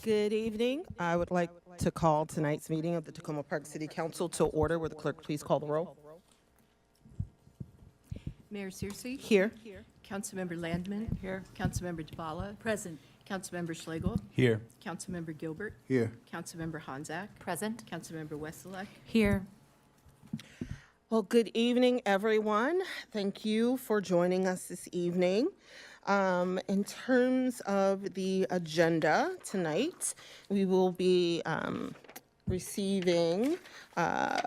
Good evening. I would like to call tonight's meeting of the Takoma Park City Council to order. Will the clerk please call the roll? Mayor Searcy? Here. Councilmember Landman? Here. Councilmember Dvala? Present. Councilmember Schlegel? Here. Councilmember Gilbert? Here. Councilmember Honzak? Present. Councilmember Wesselek? Here. Well, good evening, everyone. Thank you for joining us this evening. In terms of the agenda tonight, we will be receiving a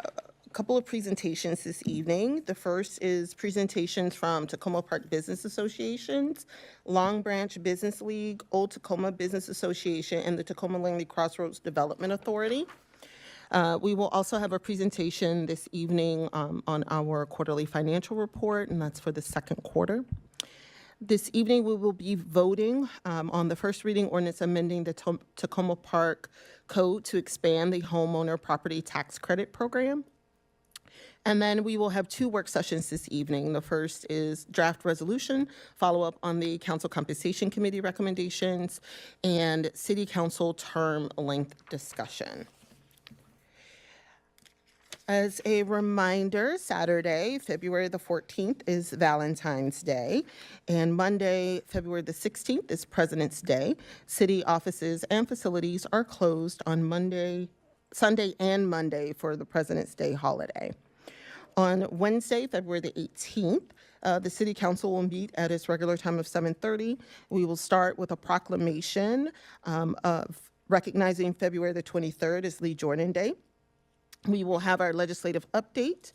couple of presentations this evening. The first is presentations from Takoma Park Business Associations, Long Branch Business League, Old Takoma Business Association, and the Takoma Langley Crossroads Development Authority. We will also have a presentation this evening on our quarterly financial report, and that's for the second quarter. This evening, we will be voting on the first reading ordinance amending the Takoma Park Code to expand the homeowner property tax credit program. And then we will have two work sessions this evening. The first is draft resolution, follow-up on the Council Compensation Committee recommendations, and City Council term length discussion. As a reminder, Saturday, February the 14th is Valentine's Day, and Monday, February the 16th is President's Day. City offices and facilities are closed on Sunday and Monday for the President's Day holiday. On Wednesday, February the 18th, the City Council will meet at its regular time of 7:30. We will start with a proclamation of recognizing February the 23rd as Lee Jordan Day. We will have our legislative update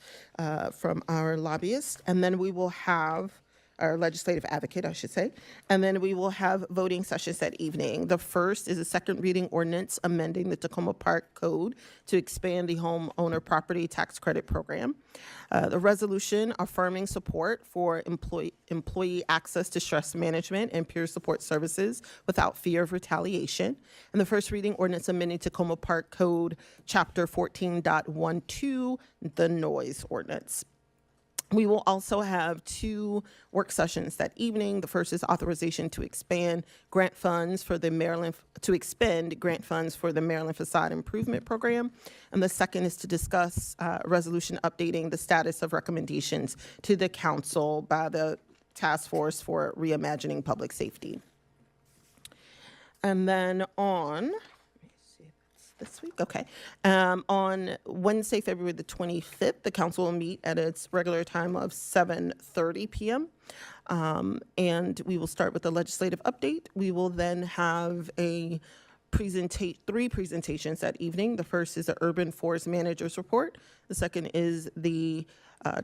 from our lobbyist, and then we will have our legislative advocate, I should say, and then we will have voting sessions that evening. The first is a second reading ordinance amending the Takoma Park Code to expand the homeowner property tax credit program. The resolution affirming support for employee access to stress management and peer support services without fear of retaliation. And the first reading ordinance amending Takoma Park Code Chapter 14.12, the noise ordinance. We will also have two work sessions that evening. The first is authorization to expend grant funds for the Maryland Facade Improvement Program. And the second is to discuss a resolution updating the status of recommendations to the council by the Task Force for Reimagining Public Safety. And then on this week, okay. On Wednesday, February the 25th, the council will meet at its regular time of 7:30 p.m. And we will start with the legislative update. We will then have three presentations that evening. The first is the Urban Forest Manager's Report. The second is the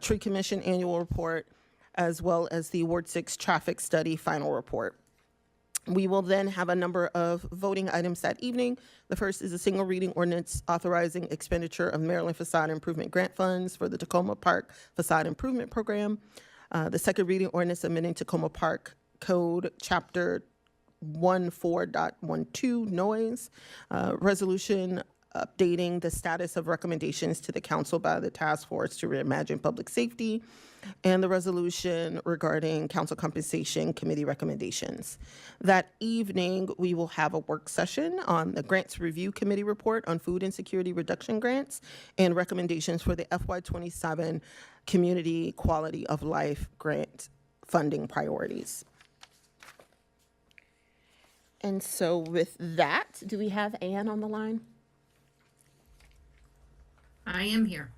Tree Commission Annual Report, as well as the Ward 6 Traffic Study Final Report. We will then have a number of voting items that evening. The first is a single reading ordinance authorizing expenditure of Maryland Facade Improvement Grant Funds for the Takoma Park Facade Improvement Program. The second reading ordinance amending Takoma Park Code Chapter 14.12, noise. Resolution updating the status of recommendations to the council by the Task Force to Reimagine Public Safety, and the resolution regarding Council Compensation Committee recommendations. That evening, we will have a work session on the Grants Review Committee report on food insecurity reduction grants and recommendations for the FY27 Community Quality of Life Grant funding priorities. And so with that, do we have Ann on the line? I am here.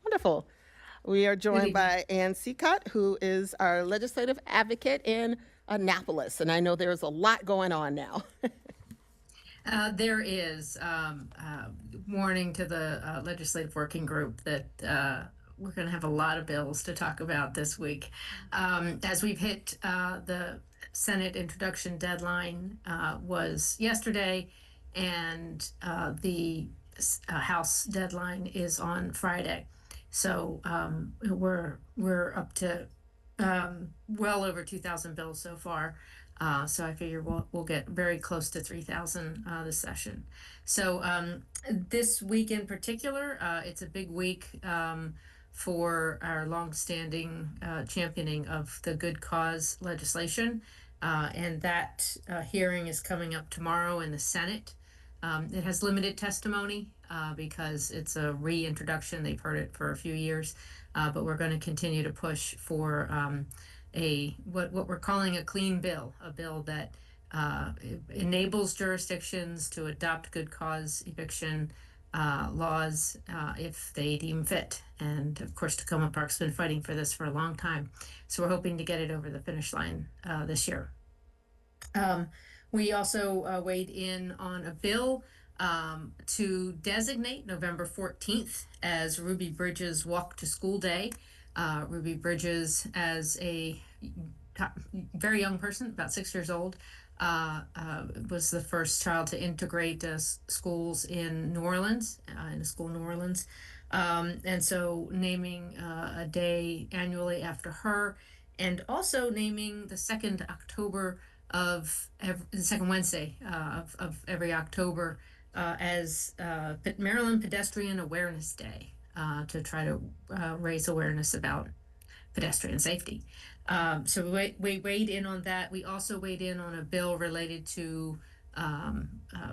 Wonderful. We are joined by Ann Seacott, who is our legislative advocate in Annapolis, and I know there's a lot going on now. There is warning to the legislative working group that we're going to have a lot of bills to talk about this week. As we've hit the Senate introduction deadline was yesterday, and the House deadline is on Friday. So we're up to well over 2,000 bills so far. So I figure we'll get very close to 3,000 this session. So this week in particular, it's a big week for our longstanding championing of the good cause legislation. And that hearing is coming up tomorrow in the Senate. It has limited testimony because it's a reintroduction. They've heard it for a few years, but we're going to continue to push for what we're calling a clean bill, a bill that enables jurisdictions to adopt good cause eviction laws if they deem fit. And of course, Takoma Park's been fighting for this for a long time. So we're hoping to get it over the finish line this year. We also weighed in on a bill to designate November 14th as Ruby Bridges Walk to School Day. Ruby Bridges, as a very young person, about 6 years old, was the first child to integrate schools in New Orleans, in a school in New Orleans. And so naming a day annually after her, and also naming the second October of the second Wednesday of every October as Maryland Pedestrian Awareness Day to try to raise awareness about pedestrian safety. So we weighed in on that. We also weighed in on a bill related to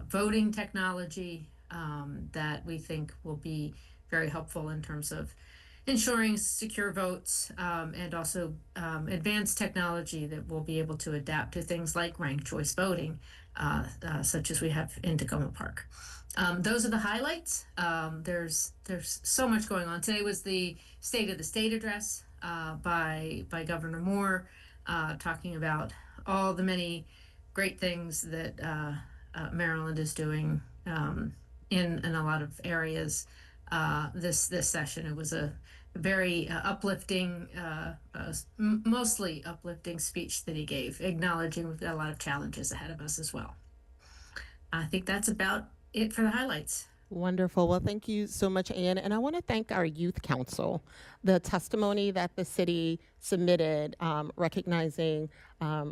voting technology that we think will be very helpful in terms of ensuring secure votes and also advanced technology that will be able to adapt to things like ranked choice voting, such as we have in Takoma Park. Those are the highlights. There's so much going on. Today was the State of the State address by Governor Moore, talking about all the many great things that Maryland is doing in a lot of areas. This session, it was a very uplifting, mostly uplifting speech that he gave, acknowledging we've got a lot of challenges ahead of us as well. I think that's about it for the highlights. Wonderful. Well, thank you so much, Anne. And I want to thank our youth council. The testimony that the city submitted recognizing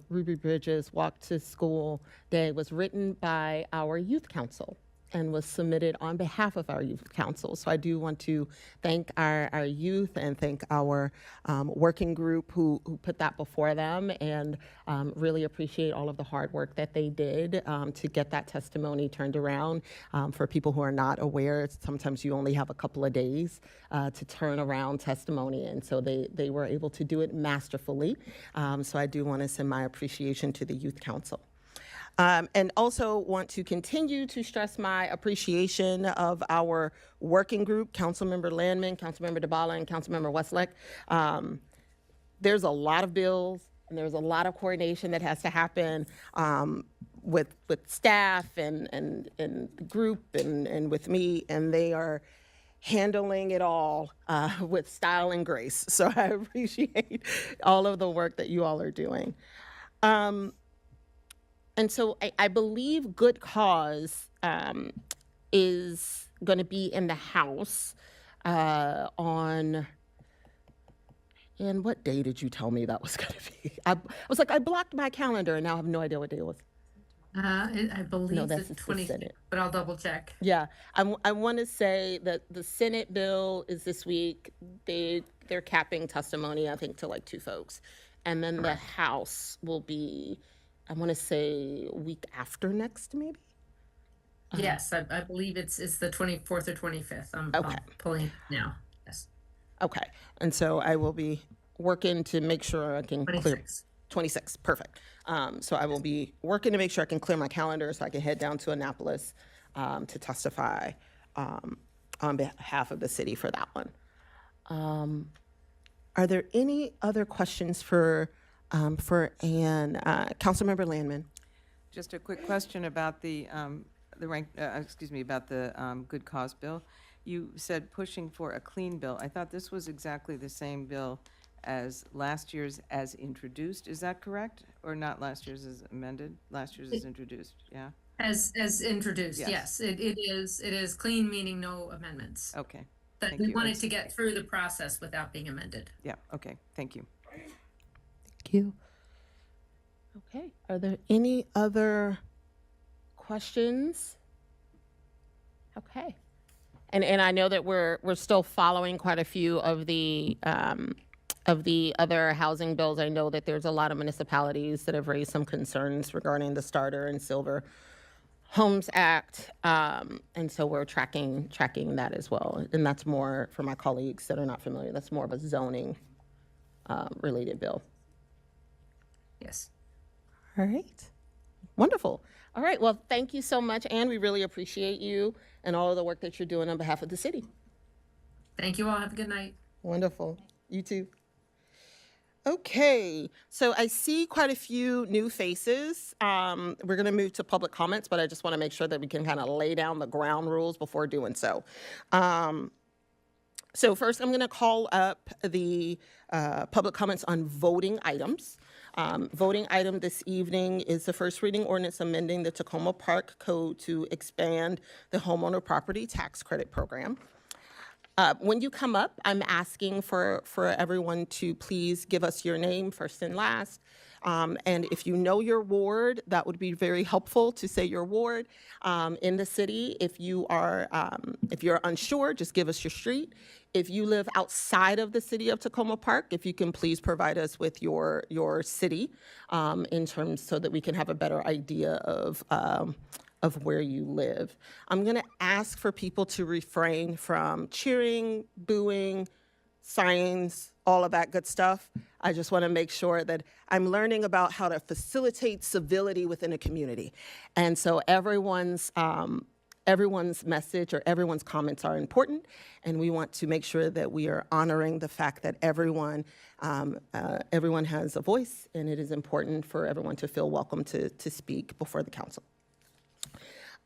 Ruby Bridges Walk to School Day was written by our youth council and was submitted on behalf of our youth council. So I do want to thank our youth and thank our working group who put that before them, and really appreciate all of the hard work that they did to get that testimony turned around. For people who are not aware, sometimes you only have a couple of days to turn around testimony, and so they were able to do it masterfully. So I do want to send my appreciation to the youth council. And also want to continue to stress my appreciation of our working group, Councilmember Landman, Councilmember DeBala, and Councilmember Westlake. There's a lot of bills, and there's a lot of coordination that has to happen with staff and the group and with me, and they are handling it all with style and grace. So I appreciate all of the work that you all are doing. And so I believe Good Cause is going to be in the House on, and what day did you tell me that was going to be? I was like, I blocked my calendar and now I have no idea what day it was. I believe No, that's the the 20th, Senate. but I'll double check. Yeah, I want to say that the Senate bill is this week. They're capping testimony, I think, to like 2 folks. And then the House will be, I want to say, a week after next, maybe? Yes, I believe it's the 24th or 25th. I'm pulling it now. Yes. Okay, and so I will be working to make sure I can clear. 26. 26, perfect. So I will be working to make sure I can clear my calendar so I can head down to Annapolis to testify on behalf of the city for that one. Are there any other questions for Ann? Councilmember Landman. Just a quick question about the good cause bill. You said pushing for a clean bill. I thought this was exactly the same bill as last year's as introduced. Is that correct? Or not last year's as amended? Last year's as introduced, yeah? As introduced, Yes. yes. It is clean, meaning no amendments. Okay, But thank we you. wanted to get through the process without being amended. Yeah, okay, thank you. Thank you. Okay, are there any other questions? Okay. And I know that we're still following quite a few of the other housing bills. I know that there's a lot of municipalities that have raised some concerns regarding the starter and silver Homes Act, and so we're tracking that as well. And that's more, for my colleagues that are not familiar, that's more of a zoning related bill. Yes. All right. Wonderful. All right. Well, thank you so much, Anne. We really appreciate you and all of the work that you're doing on behalf of the city. Thank you all. Have a good night. Wonderful. You too. Okay, so I see quite a few new faces. We're going to move to public comments, but I just want to make sure that we can kind of lay down the ground rules before doing so. So first, I'm going to call up the public comments on voting items. Voting item this evening is the first reading ordinance amending the Takoma Park Code to expand the homeowner property tax credit program. When you come up, I'm asking for everyone to please give us your name first and last. And if you know your ward, that would be very helpful to say your ward in the city. If you're unsure, just give us your street. If you live outside of the city of Takoma Park, if you can please provide us with your city in terms so that we can have a better idea of where you live. I'm going to ask for people to refrain from cheering, booing, signs, all of that good stuff. I just want to make sure that I'm learning about how to facilitate civility within a community. And so everyone's message or everyone's comments are important, and we want to make sure that we are honoring the fact that everyone has a voice, and it is important for everyone to feel welcome to speak before the council.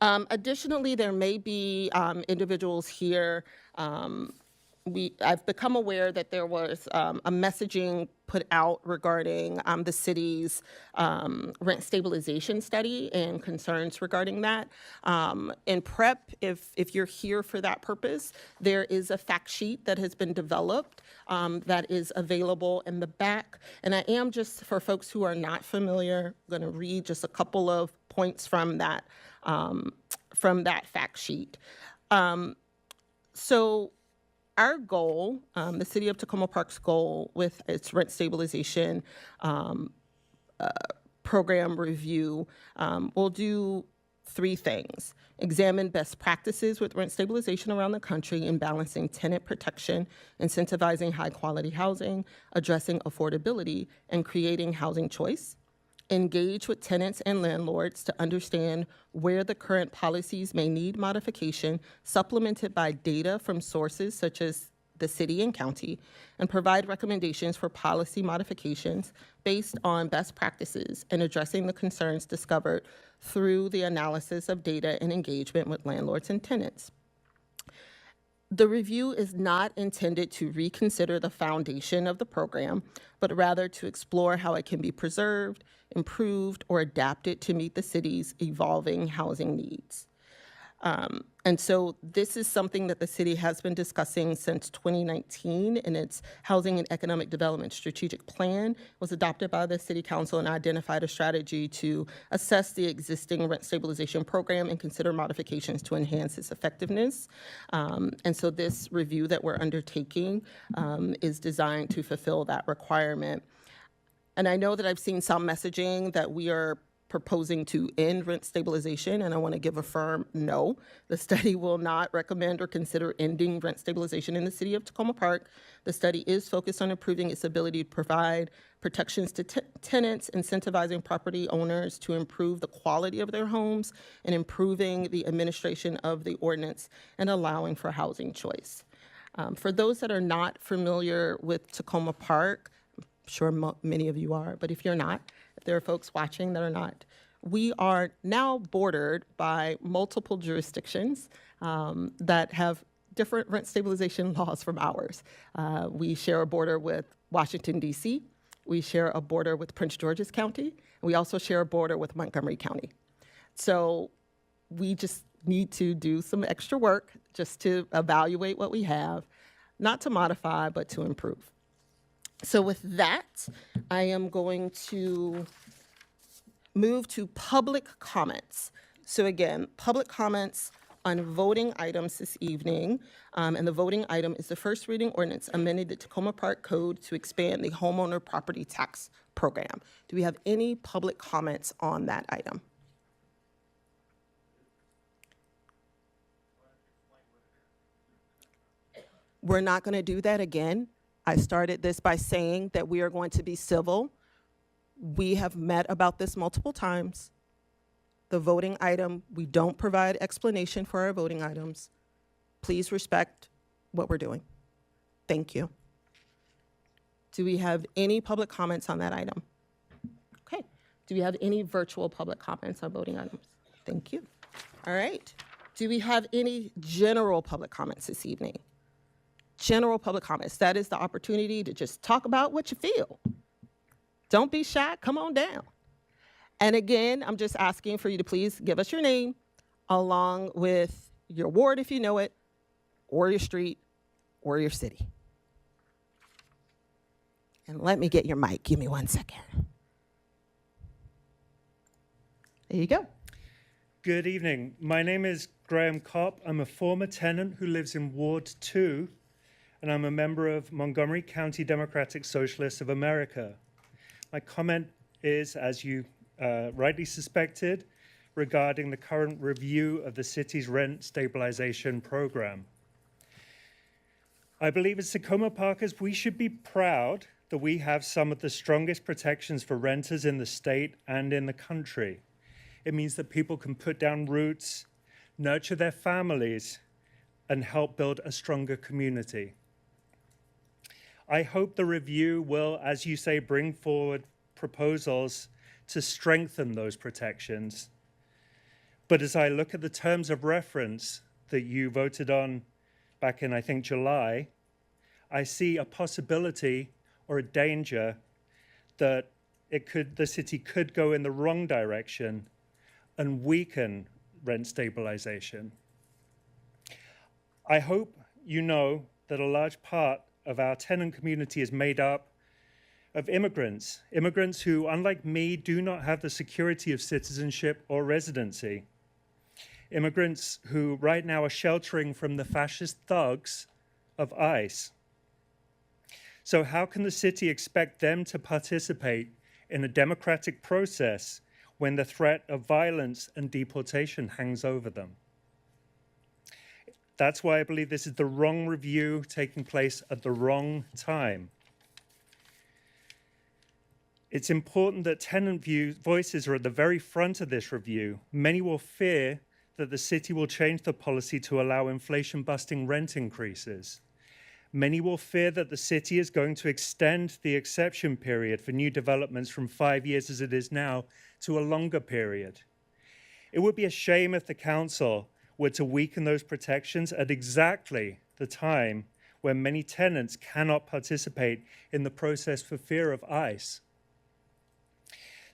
Additionally, there may be individuals here. I've become aware that there was a messaging put out regarding the city's rent stabilization study and concerns regarding that. In prep, if you're here for that purpose, there is a fact sheet that has been developed that is available in the back. And I am, just for folks who are not familiar, going to read just a couple of points from that fact sheet. So our goal, the City of Takoma Park's goal with its rent stabilization program review, will do three things: examine best practices with rent stabilization around the country in balancing tenant protection, incentivizing high-quality housing, addressing affordability, and creating housing choice. Engage with tenants and landlords to understand where the current policies may need modification, supplemented by data from sources such as the city and county, and provide recommendations for policy modifications based on best practices and addressing the concerns discovered through the analysis of data and engagement with landlords and tenants. The review is not intended to reconsider the foundation of the program, but rather to explore how it can be preserved, improved, or adapted to meet the city's evolving housing needs. And so this is something that the city has been discussing since 2019 in its Housing and Economic Development Strategic Plan. It was adopted by the City Council and identified a strategy to assess the existing rent stabilization program and consider modifications to enhance its effectiveness. And so this review that we're undertaking is designed to fulfill that requirement. And I know that I've seen some messaging that we are proposing to end rent stabilization, and I want to give a firm no. The study will not recommend or consider ending rent stabilization in the city of Takoma Park. The study is focused on improving its ability to provide protections to tenants, incentivizing property owners to improve the quality of their homes, and improving the administration of the ordinance and allowing for housing choice. For those that are not familiar with Takoma Park, I'm sure many of you are, but if you're not, if there are folks watching that are not, we are now bordered by multiple jurisdictions that have different rent stabilization laws from ours. We share a border with Washington, D.C. We share a border with Prince George's County. We also share a border with Montgomery County. So we just need to do some extra work just to evaluate what we have, not to modify, but to improve. So with that, I am going to move to public comments. So again, public comments on voting items this evening. And the voting item is the first reading ordinance amending the Takoma Park Code to expand the homeowner property tax program. Do we have any public comments on that item? We're not going to do that again. I started this by saying that we are going to be civil. We have met about this multiple times. The voting item, we don't provide explanation for our voting items. Please respect what we're doing. Thank you. Do we have any public comments on that item? Okay. Do we have any virtual public comments on voting items? Thank you. All right. Do we have any general public comments this evening? General public comments. That is the opportunity to just talk about what you feel. Don't be shy. Come on down. And again, I'm just asking for you to please give us your name along with your ward if you know it, or your street, or your city. And let me get your mic. Give me 1 second. There you go. Good evening. My name is Graham Kopp. I'm a former tenant who lives in Ward 2, and I'm a member of Montgomery County Democratic Socialists of America. My comment is, as you rightly suspected, regarding the current review of the city's rent stabilization program. I believe as Takoma Parkers, we should be proud that we have some of the strongest protections for renters in the state and in the country. It means that people can put down roots, nurture their families, and help build a stronger community. I hope the review will, as you say, bring forward proposals to strengthen those protections. But as I look at the terms of reference that you voted on back in, I think, July, I see a possibility or a danger that the city could go in the wrong direction and weaken rent stabilization. I hope you know that a large part of our tenant community is made up of immigrants who, unlike me, do not have the security of citizenship or residency. Immigrants who right now are sheltering from the fascist thugs of ICE. So how can the city expect them to participate in a democratic process when the threat of violence and deportation hangs over them? That's why I believe this is the wrong review taking place at the wrong time. It's important that tenant voices are at the very front of this review. Many will fear that the city will change the policy to allow inflation-busting rent increases. Many will fear that the city is going to extend the exception period for new developments from 5 years as it is now to a longer period. It would be a shame if the council were to weaken those protections at exactly the time when many tenants cannot participate in the process for fear of ICE.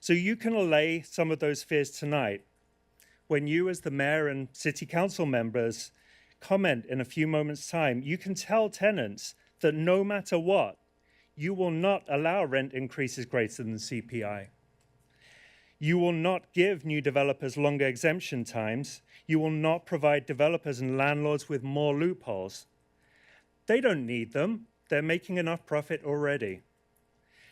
So you can allay some of those fears tonight when you, as the mayor and city council members, comment in a few moments' time. You can tell tenants that no matter what, you will not allow rent increases greater than CPI. You will not give new developers longer exemption times. You will not provide developers and landlords with more loopholes. They don't need them. They're making enough profit already.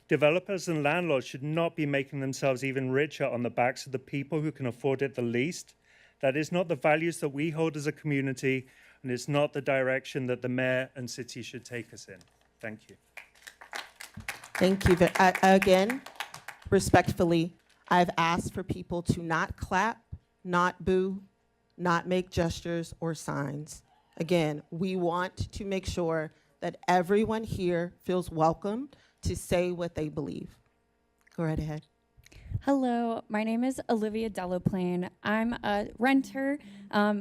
Developers and landlords should not be making themselves even richer on the backs of the people who can afford it the least. That is not the values that we hold as a community, and it's not the direction that the mayor and city should take us in. Thank you. Thank you. Again, respectfully, I've asked for people to not clap, not boo, not make gestures or signs. Again, we want to make sure that everyone here feels welcome to say what they believe. Go right ahead. Hello, my name is Olivia Delaplane. I'm a renter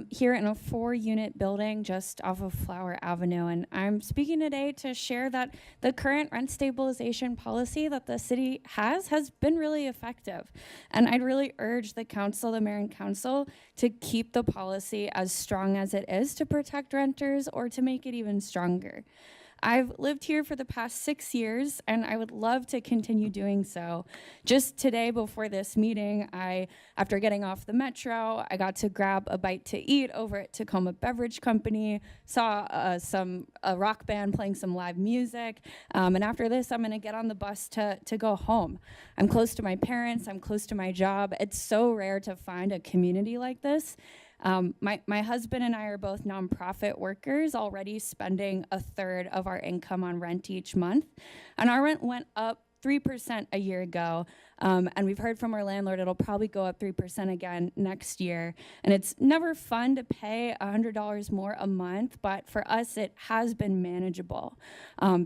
here in a 4-unit building just off of Flower Avenue, and I'm speaking today to share that the current rent stabilization policy that the city has been really effective. And I'd really urge the council, the mayor and council, to keep the policy as strong as it is to protect renters or to make it even stronger. I've lived here for the past 6 years, and I would love to continue doing so. Just today before this meeting, after getting off the metro, I got to grab a bite to eat over at Takoma Beverage Company, saw a rock band playing some live music, and after this, I'm gonna get on the bus to go home. I'm close to my parents, I'm close to my job. It's so rare to find a community like this. My husband and I are both nonprofit workers, already spending a third of our income on rent each month. And our rent went up 3% a year ago. And we've heard from our landlord it'll probably go up 3% again next year. And it's never fun to pay $100 more a month, but for us, it has been manageable.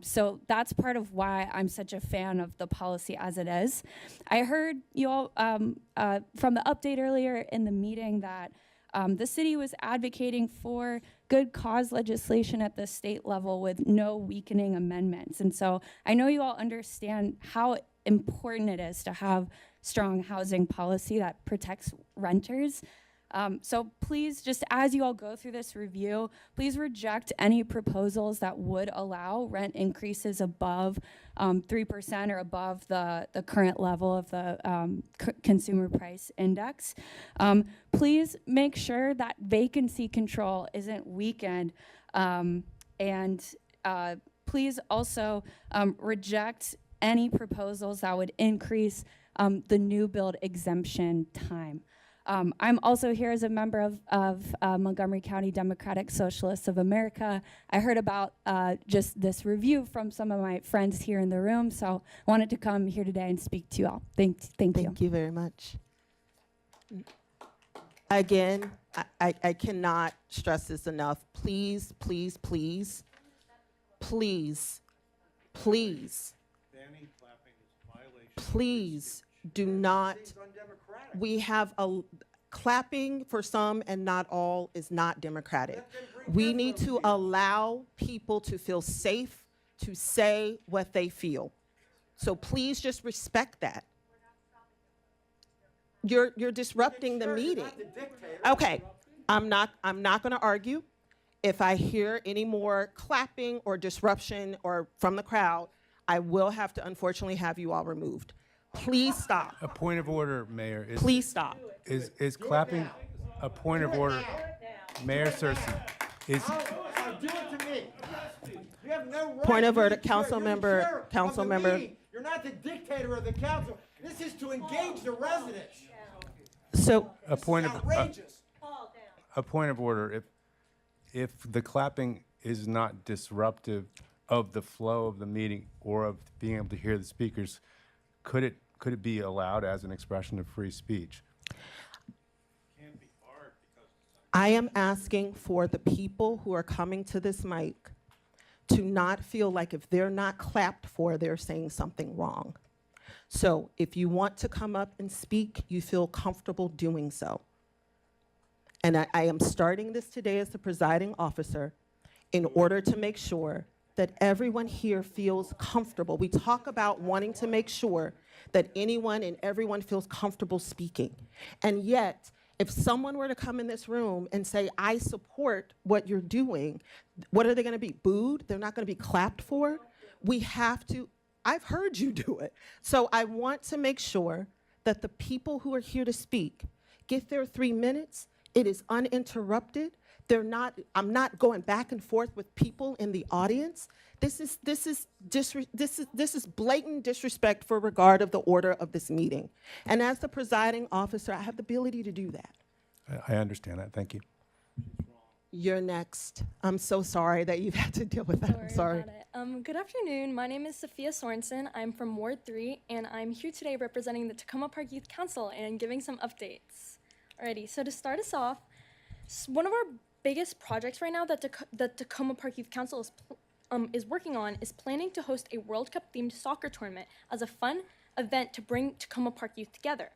So that's part of why I'm such a fan of the policy as it is. I heard you all from the update earlier in the meeting that the city was advocating for good cause legislation at the state level with no weakening amendments. And so I know you all understand how important it is to have strong housing policy that protects renters. So please, just as you all go through this review, please reject any proposals that would allow rent increases above 3% or above the current level of the consumer price index. Please make sure that vacancy control isn't weakened. And please also reject any proposals that would increase the new build exemption time. I'm also here as a member of Montgomery County Democratic Socialists of America. I heard about just this review from some of my friends here in the room, so I wanted to come here today and speak to you all. Thank you. Thank you very much. Again, I cannot stress this enough. Please, please, please, please, please, please do not. We have a clapping for some and not all is not democratic. We need to allow people to feel safe to say what they feel. So please just respect that. You're disrupting the meeting. Okay, I'm not going to argue. If I hear any more clapping or disruption or from the crowd, I will have to unfortunately have you all removed. Please stop. A point of order, Mayor. Please stop. Is clapping a point of order? Mayor Cersei, is Do it to me. You have no right. Point of order, You're the chair council of the member. meeting. You're not the dictator of the council. This is to engage the residents. So a point of Outrageous. a point of order. If the clapping is not disruptive of the flow of the meeting or of being able to hear the speakers, could it be allowed as an expression of free speech? I am asking for the people who are coming to this mic to not feel like if they're not clapped for, they're saying something wrong. So if you want to come up and speak, you feel comfortable doing so. And I am starting this today as the presiding officer in order to make sure that everyone here feels comfortable. We talk about wanting to make sure that anyone and everyone feels comfortable speaking. And yet, if someone were to come in this room and say, I support what you're doing, what are they going to be? Booed? They're not going to be clapped for? We have to, I've heard you do it. So I want to make sure that the people who are here to speak get their 3 minutes. It is uninterrupted. I'm not going back and forth with people in the audience. This is blatant disrespect for regard of the order of this meeting. And as the presiding officer, I have the ability to do that. I understand that. Thank you. You're next. I'm so sorry that you've had to deal with that. I'm sorry. About it. Good afternoon. My name is Sophia Sorensen. I'm from Ward 3, and I'm here today representing the Takoma Park Youth Council and giving some updates. Alrighty, so to start us off, one of our biggest projects right now that the Takoma Park Youth Council is working on is planning to host a World Cup themed soccer tournament as a fun event to bring Takoma Park youth together.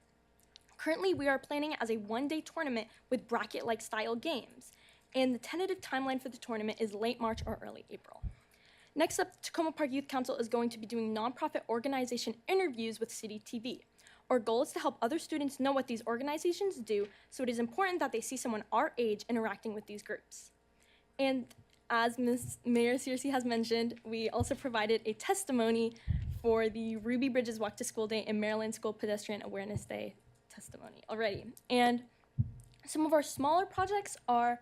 Currently, we are planning it as a one-day tournament with bracket-like style games, and the tentative timeline for the tournament is late March or early April. Next up, Takoma Park Youth Council is going to be doing nonprofit organization interviews with City TV. Our goal is to help other students know what these organizations do, so it is important that they see someone our age interacting with these groups. And as Ms. Mayor Searcy has mentioned, we also provided a testimony for the Ruby Bridges Walk to School Day and Maryland School Pedestrian Awareness Day testimony already. And some of our smaller projects are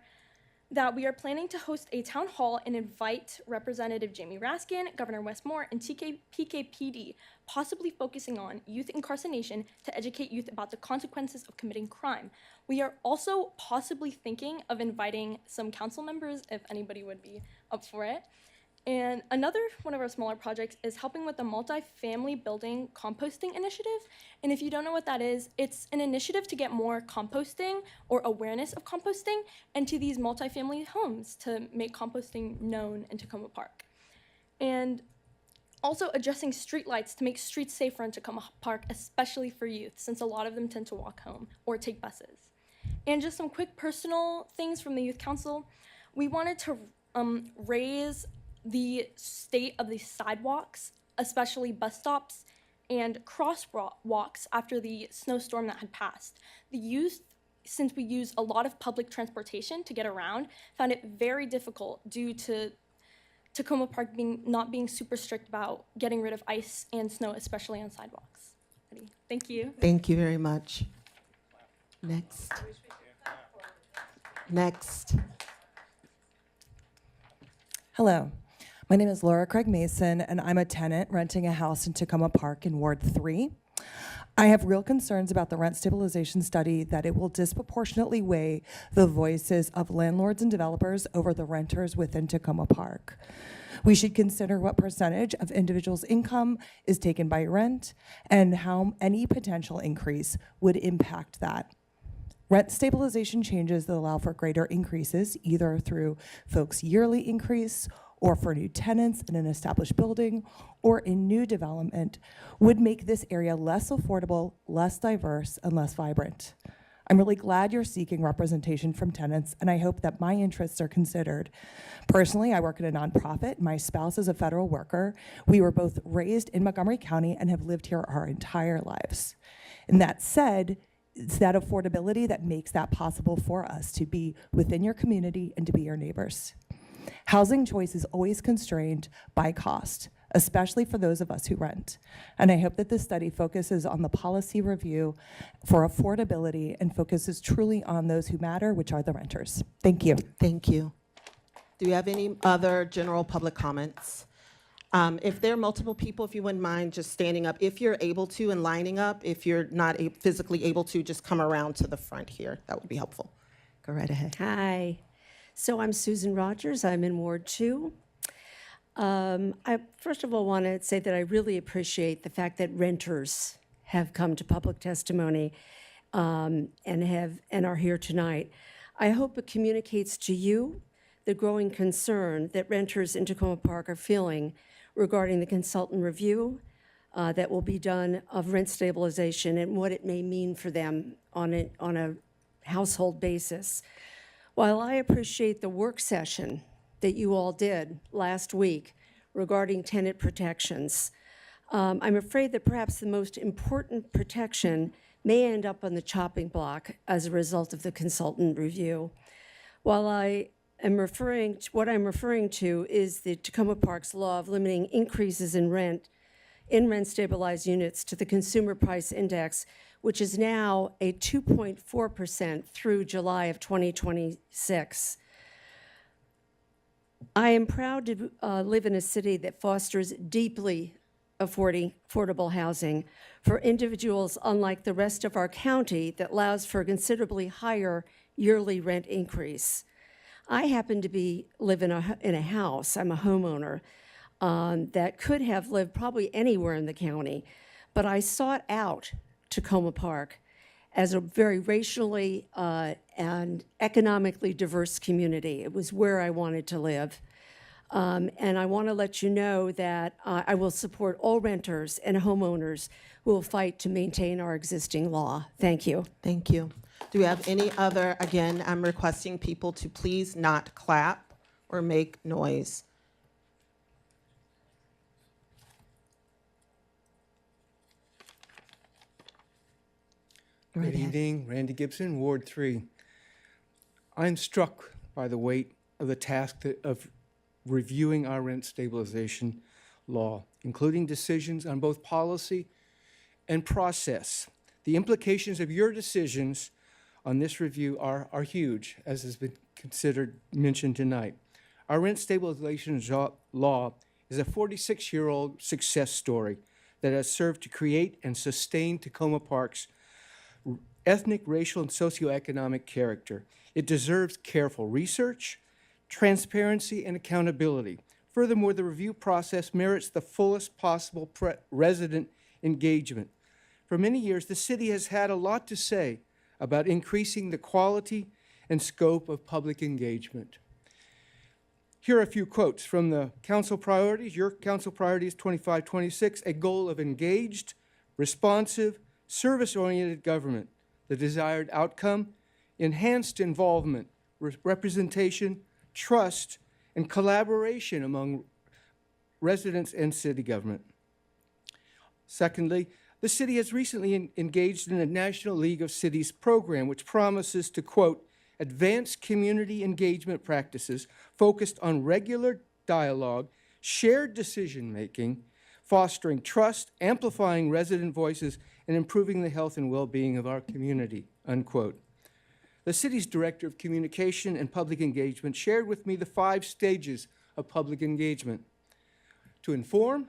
that we are planning to host a town hall and invite Representative Jamie Raskin, Governor Westmore, and PKPD, possibly focusing on youth incarceration to educate youth about the consequences of committing crime. We are also possibly thinking of inviting some council members if anybody would be up for it. And another one of our smaller projects is helping with the multi-family building composting initiative. And if you don't know what that is, it's an initiative to get more composting or awareness of composting into these multi-family homes to make composting known in Takoma Park. And also addressing streetlights to make streets safer in Takoma Park, especially for youth, since a lot of them tend to walk home or take buses. And just some quick personal things from the Youth Council. We wanted to raise the state of the sidewalks, especially bus stops and crosswalks after the snowstorm that had passed. The youth, since we use a lot of public transportation to get around, found it very difficult due to Takoma Park not being super strict about getting rid of ice and snow, especially on sidewalks. Thank you. Thank you very much. Next. Next. Hello, my name is Laura Craig Mason, and I'm a tenant renting a house in Takoma Park in Ward 3. I have real concerns about the rent stabilization study that it will disproportionately weigh the voices of landlords and developers over the renters within Takoma Park. We should consider what percentage of individuals' income is taken by rent and how any potential increase would impact that. Rent stabilization changes that allow for greater increases, either through folks' yearly increase or for new tenants in an established building or in new development, would make this area less affordable, less diverse, and less vibrant. I'm really glad you're seeking representation from tenants, and I hope that my interests are considered. Personally, I work at a nonprofit. My spouse is a federal worker. We were both raised in Montgomery County and have lived here our entire lives. And that said, it's that affordability that makes that possible for us to be within your community and to be your neighbors. Housing choice is always constrained by cost, especially for those of us who rent. And I hope that this study focuses on the policy review for affordability and focuses truly on those who matter, which are the renters. Thank you. Thank you. Do we have any other general public comments? If there are multiple people, if you wouldn't mind just standing up, if you're able to, and lining up. If you're not physically able to, just come around to the front here. That would be helpful. Go right ahead. Hi. So I'm Susan Rogers. I'm in Ward 2. I first of all want to say that I really appreciate the fact that renters have come to public testimony and are here tonight. I hope it communicates to you the growing concern that renters in Takoma Park are feeling regarding the consultant review that will be done of rent stabilization and what it may mean for them on a household basis. While I appreciate the work session that you all did last week regarding tenant protections, I'm afraid that perhaps the most important protection may end up on the chopping block as a result of the consultant review. While what I'm referring to is the Takoma Park's law of limiting increases in rent stabilized units to the consumer price index, which is now a 2.4% through July of 2026. I am proud to live in a city that fosters deeply affordable housing for individuals, unlike the rest of our county that allows for a considerably higher yearly rent increase. I happen to live in a house, I'm a homeowner, that could have lived probably anywhere in the county, but I sought out Takoma Park as a very racially and economically diverse community. It was where I wanted to live. And I want to let you know that I will support all renters and homeowners who will fight to maintain our existing law. Thank you. Thank you. Do we have any other, again, I'm requesting people to please not clap or make noise. Good evening, Randy Gibson, Ward 3. I'm struck by the weight of the task of reviewing our rent stabilization law, including decisions on both policy and process. The implications of your decisions on this review are huge, as has been mentioned tonight. Our rent stabilization law is a 46-year-old success story that has served to create and sustain Takoma Park's ethnic, racial, and socioeconomic character. It deserves careful research, transparency, and accountability. Furthermore, the review process merits the fullest possible resident engagement. For many years, the city has had a lot to say about increasing the quality and scope of public engagement. Here are a few quotes from the council priorities. Your council priorities 2526, a goal of engaged, responsive, service-oriented government. The desired outcome, enhanced involvement, representation, trust, and collaboration among residents and city government. Secondly, the city has recently engaged in a National League of Cities program, which promises to, quote, advance community engagement practices focused on regular dialogue, shared decision-making, fostering trust, amplifying resident voices, and improving the health and well-being of our community, unquote. The city's director of communication and public engagement shared with me the 5 stages of public engagement: to inform,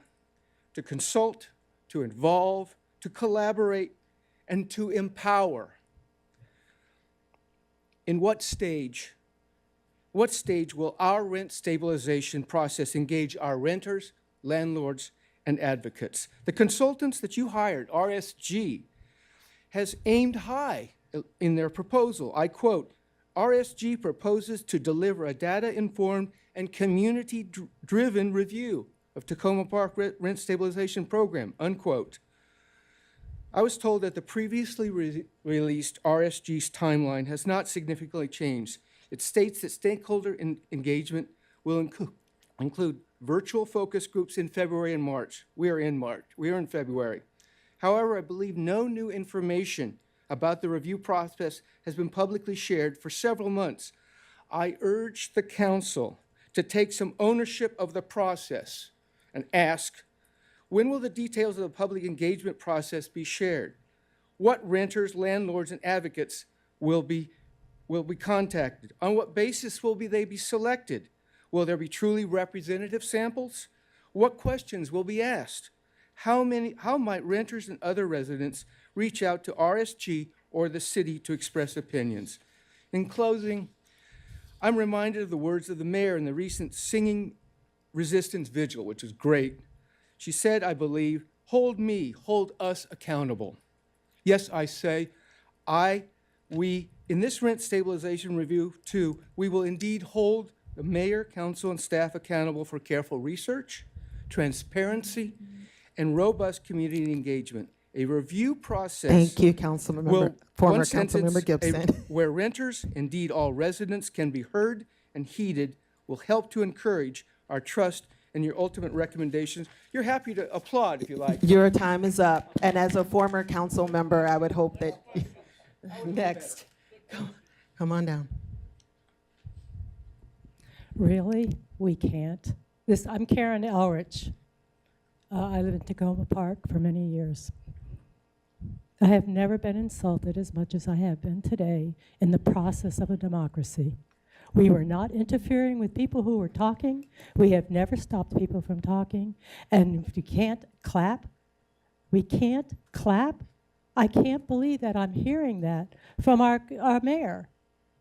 to consult, to involve, to collaborate, and to empower. In what stage will our rent stabilization process engage our renters, landlords, and advocates? The consultants that you hired, RSG, has aimed high in their proposal. I quote, RSG proposes to deliver a data-informed and community-driven review of Takoma Park rent stabilization program, unquote. I was told that the previously released RSG's timeline has not significantly changed. It states that stakeholder engagement will include virtual focus groups in February and March. We are in February. However, I believe no new information about the review process has been publicly shared for several months. I urge the council to take some ownership of the process and ask, when will the details of the public engagement process be shared? What renters, landlords, and advocates will be contacted? On what basis will they be selected? Will there be truly representative samples? What questions will be asked? How might renters and other residents reach out to RSG or the city to express opinions? In closing, I'm reminded of the words of the mayor in the recent Singing Resistance Vigil, which was great. She said, I believe, hold us accountable. Yes, I say, we, in this rent stabilization review too, we will indeed hold the mayor, council, and staff accountable for careful research, transparency, and robust community engagement. A review process. Thank you, former Councilmember Gibson. Where renters, indeed all residents, can be heard and heeded, will help to encourage our trust in your ultimate recommendations. You're happy to applaud if you like. Your time is up. And as a former council member, I would hope that, next, come on down. Really? We can't? I'm Karen Elrich. I live in Takoma Park for many years. I have never been insulted as much as I have been today in the process of a democracy. We were not interfering with people who were talking. We have never stopped people from talking. And if you can't clap, we can't clap. I can't believe that I'm hearing that from our mayor,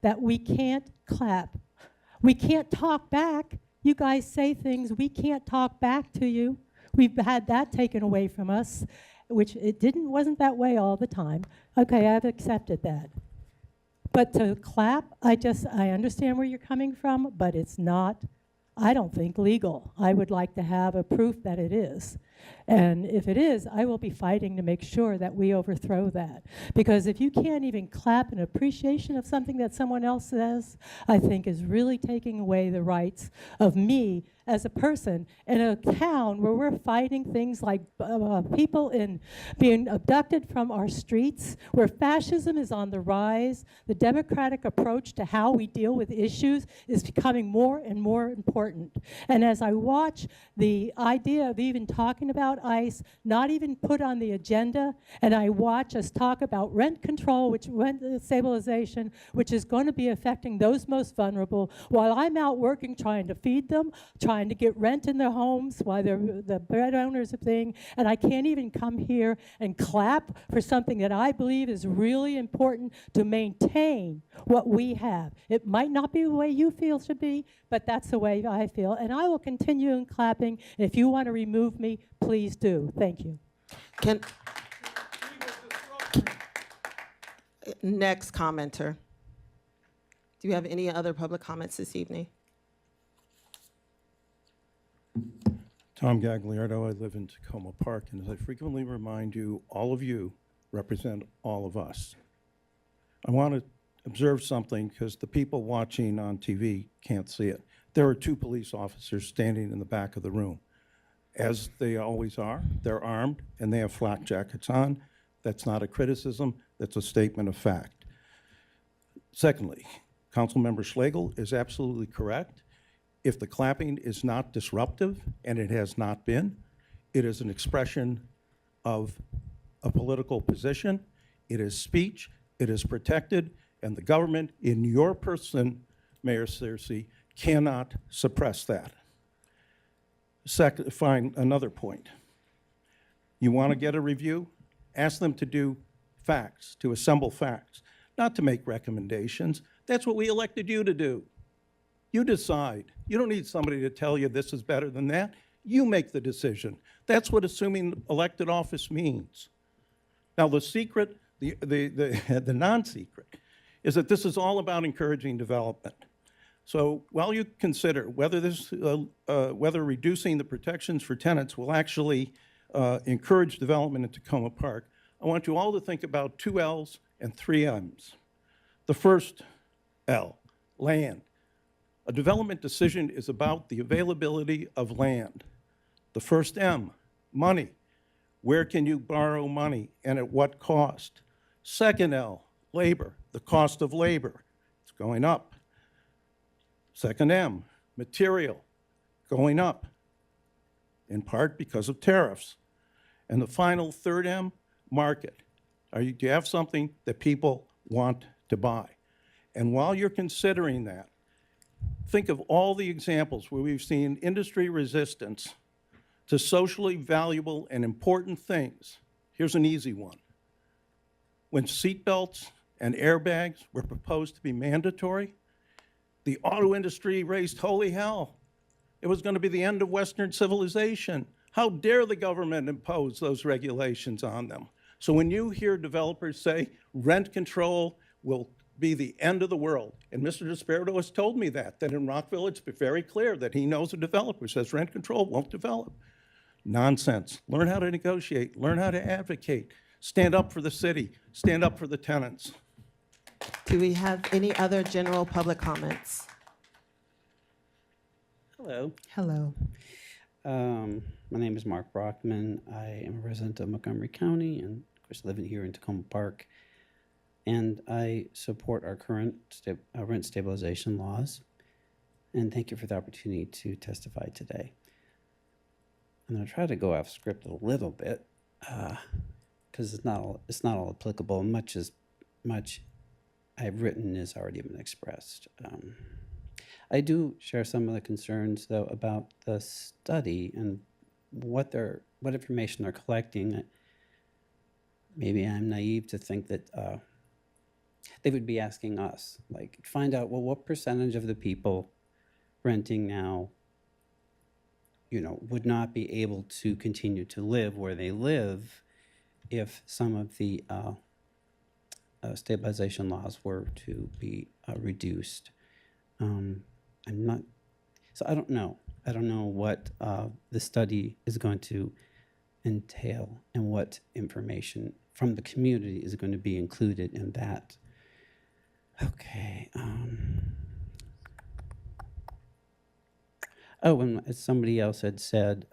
that we can't clap. We can't talk back. You guys say things, we can't talk back to you. We've had that taken away from us, which wasn't that way all the time. Okay, I've accepted that. But to clap, I understand where you're coming from, but it's not, I don't think, legal. I would like to have a proof that it is. And if it is, I will be fighting to make sure that we overthrow that. Because if you can't even clap in appreciation of something that someone else says, I think is really taking away the rights of me as a person in a town where we're fighting things like people being abducted from our streets, where fascism is on the rise, the democratic approach to how we deal with issues is becoming more and more important. And as I watch the idea of even talking about ICE not even put on the agenda, and I watch us talk about rent control, rent stabilization, which is going to be affecting those most vulnerable, while I'm out working trying to feed them, trying to get rent in their homes while they're the bread owners of thing, and I can't even come here and clap for something that I believe is really important to maintain what we have. It might not be the way you feel should be, but that's the way I feel, and I will continue in clapping. And if you want to remove me, please do. Thank you. Next commenter. Do you have any other public comments this evening? Tom Gagliardo, I live in Takoma Park, and as I frequently remind you, all of you represent all of us. I want to observe something because the people watching on TV can't see it. There are 2 police officers standing in the back of the room. As they always are, they're armed and they have flak jackets on. That's not a criticism, that's a statement of fact. Secondly, Councilmember Schlegel is absolutely correct. If the clapping is not disruptive, and it has not been, it is an expression of a political position, it is speech, it is protected, and the government, in your person, Mayor Searcy, cannot suppress that. Second, find another point. You want to get a review? Ask them to do facts, to assemble facts, not to make recommendations. That's what we elected you to do. You decide. You don't need somebody to tell you this is better than that. You make the decision. That's what assuming elected office means. Now, the secret, the non-secret, is that this is all about encouraging development. So while you consider whether reducing the protections for tenants will actually encourage development in Takoma Park, I want you all to think about 2 L's and 3 M's. The first L, land. A development decision is about the availability of land. The first M, money. Where can you borrow money and at what cost? Second L, labor, the cost of labor. It's going up. Second M, material, going up, in part because of tariffs. And the final third M, market. Do you have something that people want to buy? And while you're considering that, think of all the examples where we've seen industry resistance to socially valuable and important things. Here's an easy one. When seatbelts and airbags were proposed to be mandatory, the auto industry raised holy hell. It was going to be the end of Western civilization. How dare the government impose those regulations on them? So when you hear developers say rent control will be the end of the world, and Mr. Desperado has told me that in Rockville it's very clear that he knows a developer says rent control won't develop. Nonsense. Learn how to negotiate, learn how to advocate, stand up for the city, stand up for the tenants. Do we have any other general public comments? Hello. Hello. My name is Mark Brockman. I am a resident of Montgomery County and, of course, living here in Takoma Park. And I support our current rent stabilization laws. And thank you for the opportunity to testify today. I'm going to try to go off script a little bit because it's not all applicable. Much I've written has already been expressed. I do share some of the concerns, though, about the study and what information they're collecting. Maybe I'm naive to think that they would be asking us, like, find out, well, what percentage of the people renting now, would not be able to continue to live where they live if some of the stabilization laws were to be reduced. So I don't know. I don't know what the study is going to entail and what information from the community is going to be included in that. Okay. Oh, and as somebody else had said,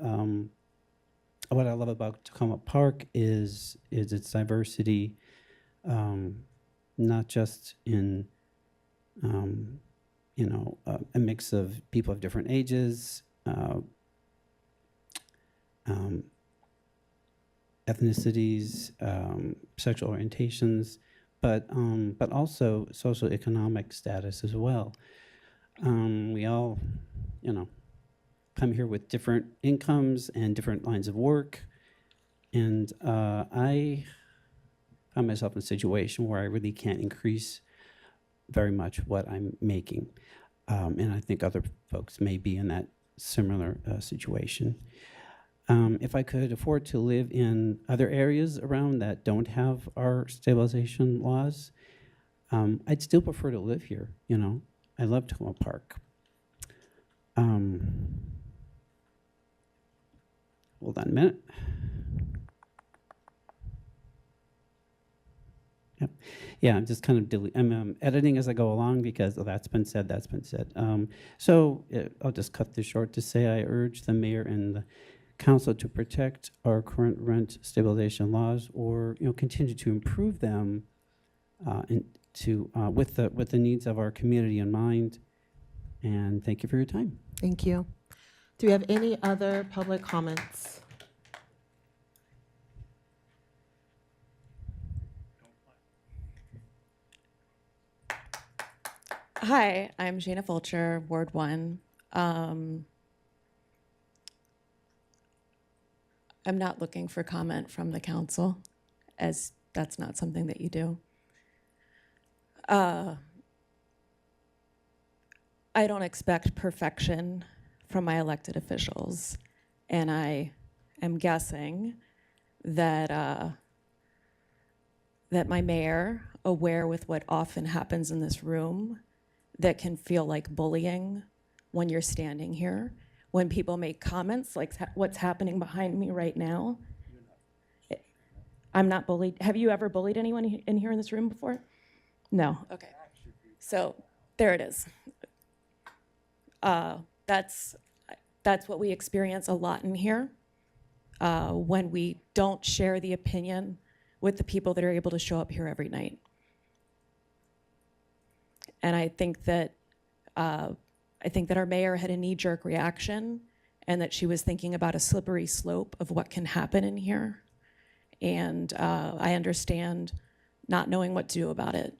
what I love about Tacoma Park is its diversity, not just in a mix of people of different ages, ethnicities, sexual orientations, but also socioeconomic status as well. We all, come here with different incomes and different lines of work, and I find myself in a situation where I really can't increase very much what I'm making, and I think other folks may be in that similar situation. If I could afford to live in other areas around that don't have our stabilization laws, I'd still prefer to live here. I love Takoma Park. Hold on a minute. Yep. Yeah, I'm just kind of I'm editing as I go along because that's been said, that's been said. I'll just cut this short to say I urge the mayor and the council to protect our current rent stabilization laws, or continue to improve them, and to with the needs of our community in mind. And thank you for your time. Thank you. Do we have any other public comments? Hi, I'm Shana Fulcher, Ward 1. I'm not looking for comment from the council, as that's not something that you do. I don't expect perfection from my elected officials, and I am guessing that that my mayor, aware with what often happens in this room, that can feel like bullying when you're standing here, when people make comments like what's happening behind me right now. I'm not bullied. Have you ever bullied anyone in here in this room before? No. Okay. So there it is. That's what we experience a lot in here when we don't share the opinion with the people that are able to show up here every night. And I think that our mayor had a knee-jerk reaction, and that she was thinking about a slippery slope of what can happen in here. And I understand not knowing what to do about it.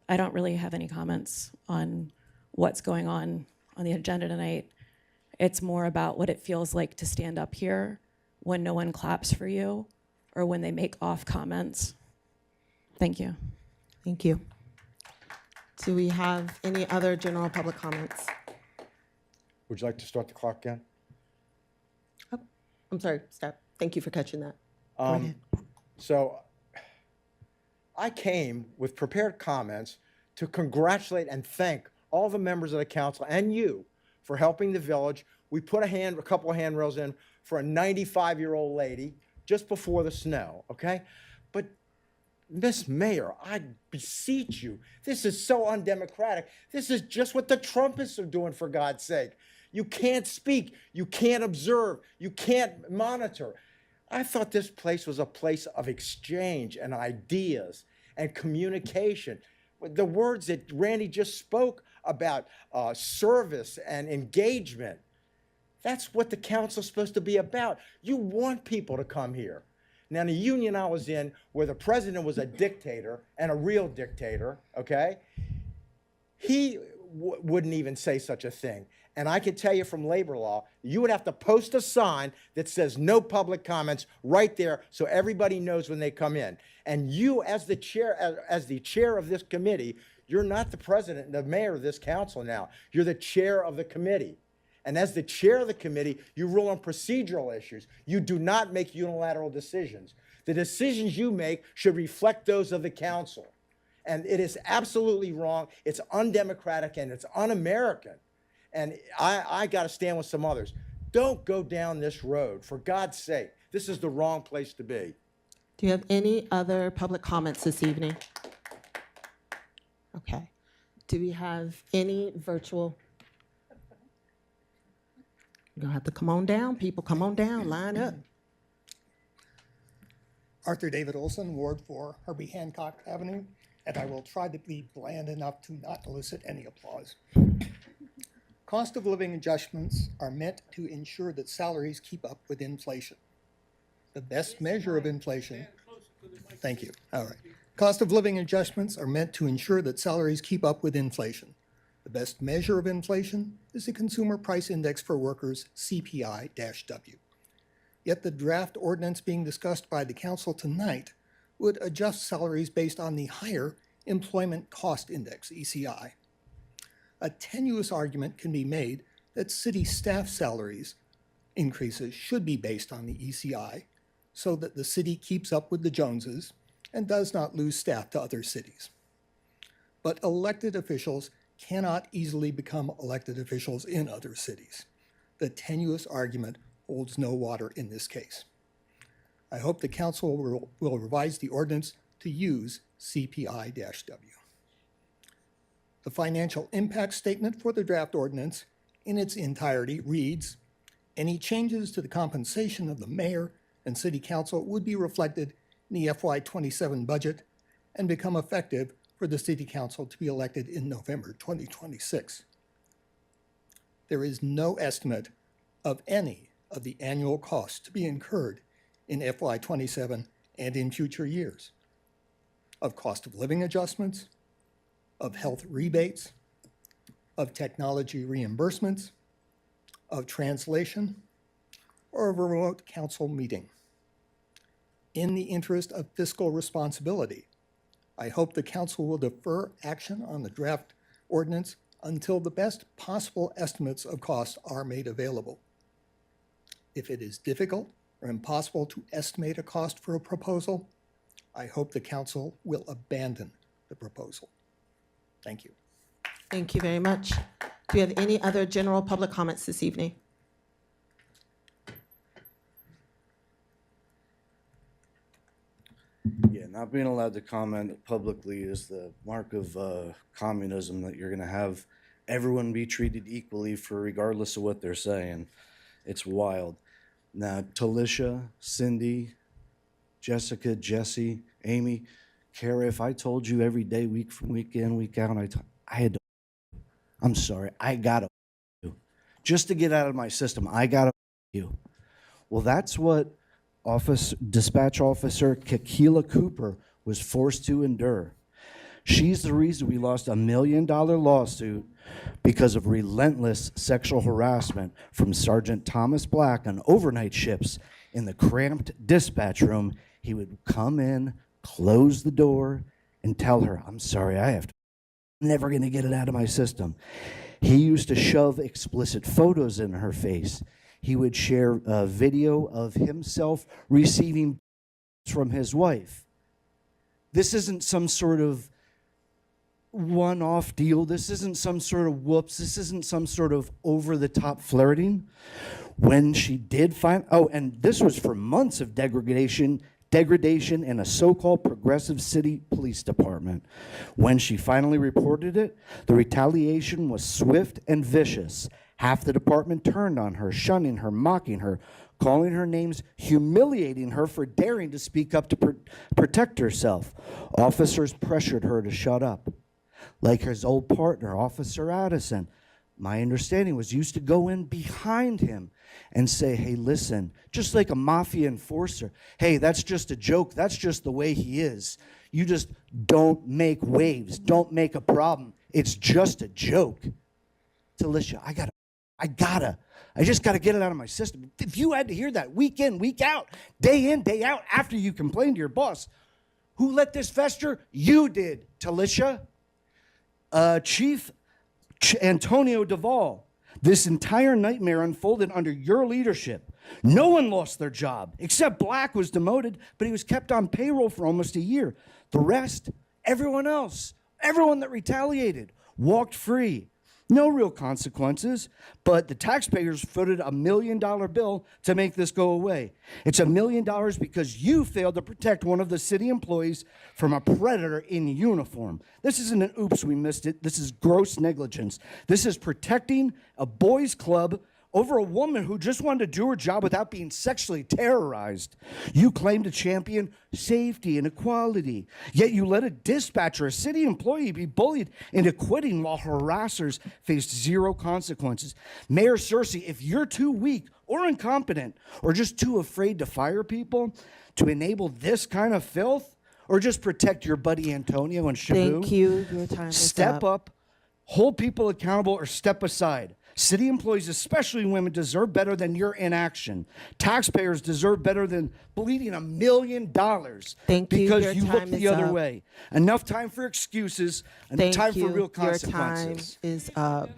I don't really have any comments on what's going on the agenda tonight. It's more about what it feels like to stand up here when no one claps for you or when they make off comments. Thank you. Thank you. Do we have any other general public comments? Would you like to start the clock again? Oh, I'm sorry, stop. Thank you for catching that. Go ahead. So I came with prepared comments to congratulate and thank all the members of the council and you for helping the village. We put a couple of handrails in for a 95-year-old lady just before the snow, okay? But Miss Mayor, I beseech you, this is so undemocratic. This is just what the Trumpists are doing, for God's sake. You can't speak, you can't observe, you can't monitor. I thought this place was a place of exchange and ideas and communication. The words that Randy just spoke about, service and engagement, that's what the council's supposed to be about. You want people to come here. Now, the union I was in, where the president was a dictator and a real dictator, okay, he wouldn't even say such a thing. And I can tell you from labor law, you would have to post a sign that says no public comments right there so everybody knows when they come in. And you, as the chair of this committee, you're not the president and the mayor of this council now. You're the chair of the committee. And as the chair of the committee, you rule on procedural issues. You do not make unilateral decisions. The decisions you make should reflect those of the council. And it is absolutely wrong. It's undemocratic and it's un-American. And I got to stand with some others. Don't go down this road, for God's sake. This is the wrong place to be. Do you have any other public comments this evening? Okay. Do we have any virtual? You're gonna have to come on down, people. Come on down, line up. Arthur David Olson, Ward 4, Herbie Hancock Avenue, and I will try to be bland enough to not elicit any applause. Cost of living adjustments are meant to ensure that salaries keep up with inflation. The best measure of inflation. Thank you. All right. Cost of living adjustments are meant to ensure that salaries keep up with inflation. The best measure of inflation is the Consumer Price Index for Workers, CPI-W. Yet the draft ordinance being discussed by the council tonight would adjust salaries based on the higher Employment Cost Index, ECI. A tenuous argument can be made that city staff salaries increases should be based on the ECI so that the city keeps up with the Joneses and does not lose staff to other cities. But elected officials cannot easily become elected officials in other cities. The tenuous argument holds no water in this case. I hope the council will revise the ordinance to use CPI-W. The financial impact statement for the draft ordinance in its entirety reads, any changes to the compensation of the mayor and city council would be reflected in the FY27 budget and become effective for the city council to be elected in November 2026. There is no estimate of any of the annual costs to be incurred in FY27 and in future years, of cost of living adjustments, of health rebates, of technology reimbursements, of translation, or of a remote council meeting. In the interest of fiscal responsibility, I hope the council will defer action on the draft ordinance until the best possible estimates of costs are made available. If it is difficult or impossible to estimate a cost for a proposal, I hope the council will abandon the proposal. Thank you. Thank you very much. Do we have any other general public comments this evening? Yeah, not being allowed to comment publicly is the mark of communism, that you're going to have everyone be treated equally for regardless of what they're saying. It's wild. Now, Talisha, Cindy, Jessica, Jesse, Amy, Kara, if I told you every day, week from week in, week out, I had to, I'm sorry, I got to you. Just to get out of my system, I got to you. Well, that's what Dispatch Officer Kekila Cooper was forced to endure. She's the reason we lost $1 million lawsuit because of relentless sexual harassment from Sergeant Thomas Black on overnight shifts. In the cramped dispatch room, he would come in, close the door, and tell her, I'm sorry, I'm never going to get it out of my system. He used to shove explicit photos in her face. He would share a video of himself receiving from his wife. This isn't some sort of one-off deal. This isn't some sort of whoops. This isn't some sort of over-the-top flirting. When she did find, and this was for months of degradation in a so-called progressive city police department. When she finally reported it, the retaliation was swift and vicious. Half the department turned on her, shunning her, mocking her, calling her names, humiliating her for daring to speak up to protect herself. Officers pressured her to shut up. Like his old partner, Officer Addison, my understanding was used to go in behind him and say, hey, listen, just like a mafia enforcer, hey, that's just a joke. That's just the way he is. You just don't make waves. Don't make a problem. It's just a joke. Talisha, I just got to get it out of my system. If you had to hear that week in, week out, day in, day out, after you complained to your boss, who let this fester? You did, Talisha. Chief Antonio Duvall, this entire nightmare unfolded under your leadership. No one lost their job, except Black was demoted, but he was kept on payroll for almost a year. The rest, everyone else, everyone that retaliated, walked free. No real consequences, but the taxpayers footed $1 million bill to make this go away. It's $1 million because you failed to protect one of the city employees from a predator in uniform. This isn't an oops, we missed it. This is gross negligence. This is protecting a boys' club over a woman who just wanted to do her job without being sexually terrorized. You claim to champion safety and equality, yet you let a dispatcher, a city employee, be bullied into quitting while harassers faced zero consequences. Mayor Cersei, if you're too weak or incompetent or just too afraid to fire people to enable this kind of filth, or just protect your buddy Antonio and Shabu, Thank you. Your time is step up, hold people accountable, or step aside. City employees, especially women, deserve better than your inaction. Taxpayers deserve better than bleeding $1 million Thank you. because Your you time looked the is other up. way. Enough time for excuses and Thank time you. for real Your time consequences. is up.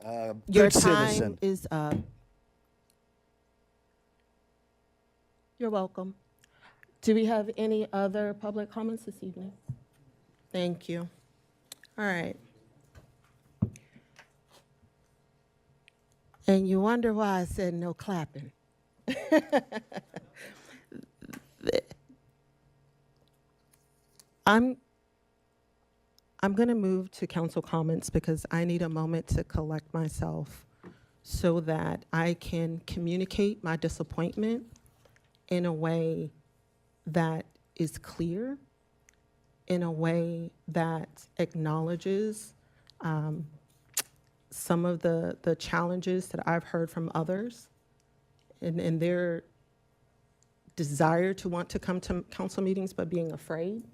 Good Your time citizen. is up. You're welcome. Do we have any other public comments this evening? Thank you. All right. And you wonder why I said no clapping. I'm going to move to council comments because I need a moment to collect myself so that I can communicate my disappointment in a way that is clear, in a way that acknowledges some of the challenges that I've heard from others and their desire to want to come to council meetings but being afraid.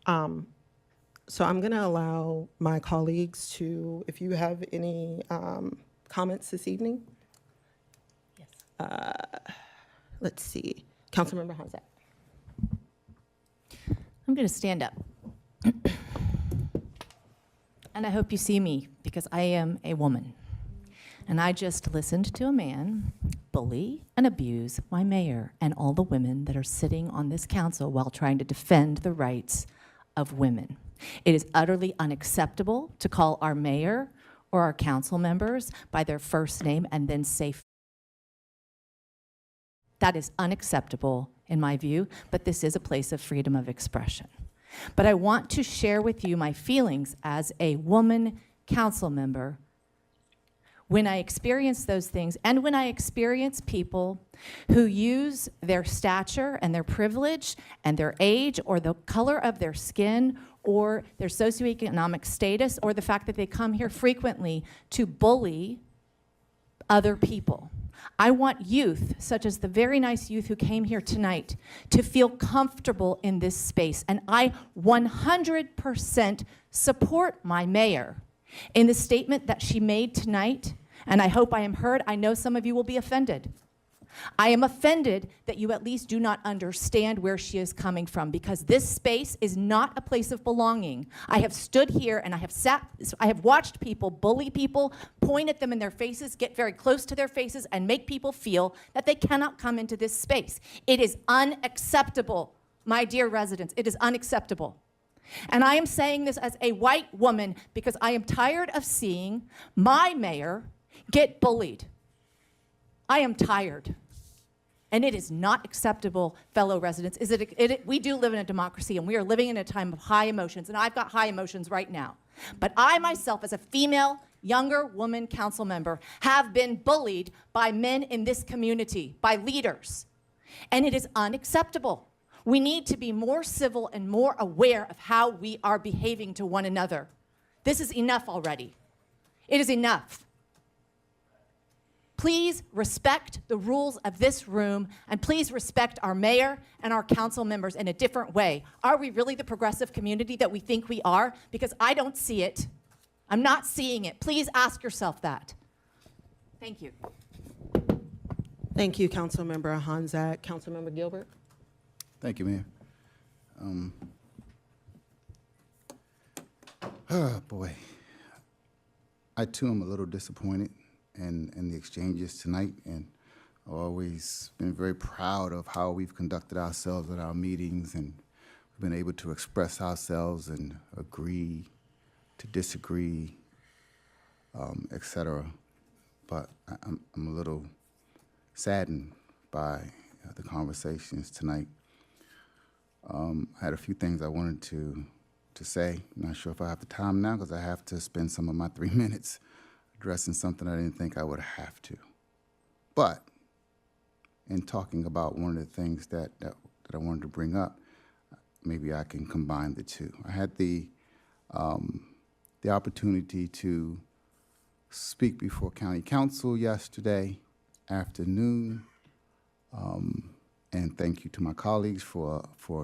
So I'm going to allow my colleagues to, if you have any comments this evening. Yes. Let's see. Councilmember Hanzak. I'm going to stand up. And I hope you see me because I am a woman. And I just listened to a man bully and abuse my mayor and all the women that are sitting on this council while trying to defend the rights of women. It is utterly unacceptable to call our mayor or our council members by their first name and then say that is unacceptable in my view, but this is a place of freedom of expression. But I want to share with you my feelings as a woman council member when I experience those things and when I experience people who use their stature and their privilege and their age or the color of their skin or their socioeconomic status or the fact that they come here frequently to bully other people. I want youth, such as the very nice youth who came here tonight, to feel comfortable in this space. And I 100% support my mayor in the statement that she made tonight, and I hope I am heard. I know some of you will be offended. I am offended that you at least do not understand where she is coming from, because this space is not a place of belonging. I have stood here and I have watched people bully people, point at them in their faces, get very close to their faces, and make people feel that they cannot come into this space. It is unacceptable, my dear residents. It is unacceptable. And I am saying this as a white woman because I am tired of seeing my mayor get bullied. I am tired. And it is not acceptable, fellow residents. We do live in a democracy, and we are living in a time of high emotions, and I've got high emotions right now. But I myself, as a female, younger woman council member, have been bullied by men in this community, by leaders. And it is unacceptable. We need to be more civil and more aware of how we are behaving to one another. This is enough already. It is enough. Please respect the rules of this room, and please respect our mayor and our council members in a different way. Are we really the progressive community that we think we are? Because I don't see it. I'm not seeing it. Please ask yourself that. Thank you. Thank you, Councilmember Hanzak. Councilmember Gilbert. Thank you, Mayor. Oh, boy. I, too, am a little disappointed in the exchanges tonight, and I've always been very proud of how we've conducted ourselves at our meetings, and we've been able to express ourselves and agree to disagree, et cetera. But I'm a little saddened by the conversations tonight. I had a few things I wanted to say. I'm not sure if I have the time now because I have to spend some of my 3 minutes addressing something I didn't think I would have to. But in talking about one of the things that I wanted to bring up, maybe I can combine the two. I had the opportunity to speak before County Council yesterday afternoon, and thank you to my colleagues for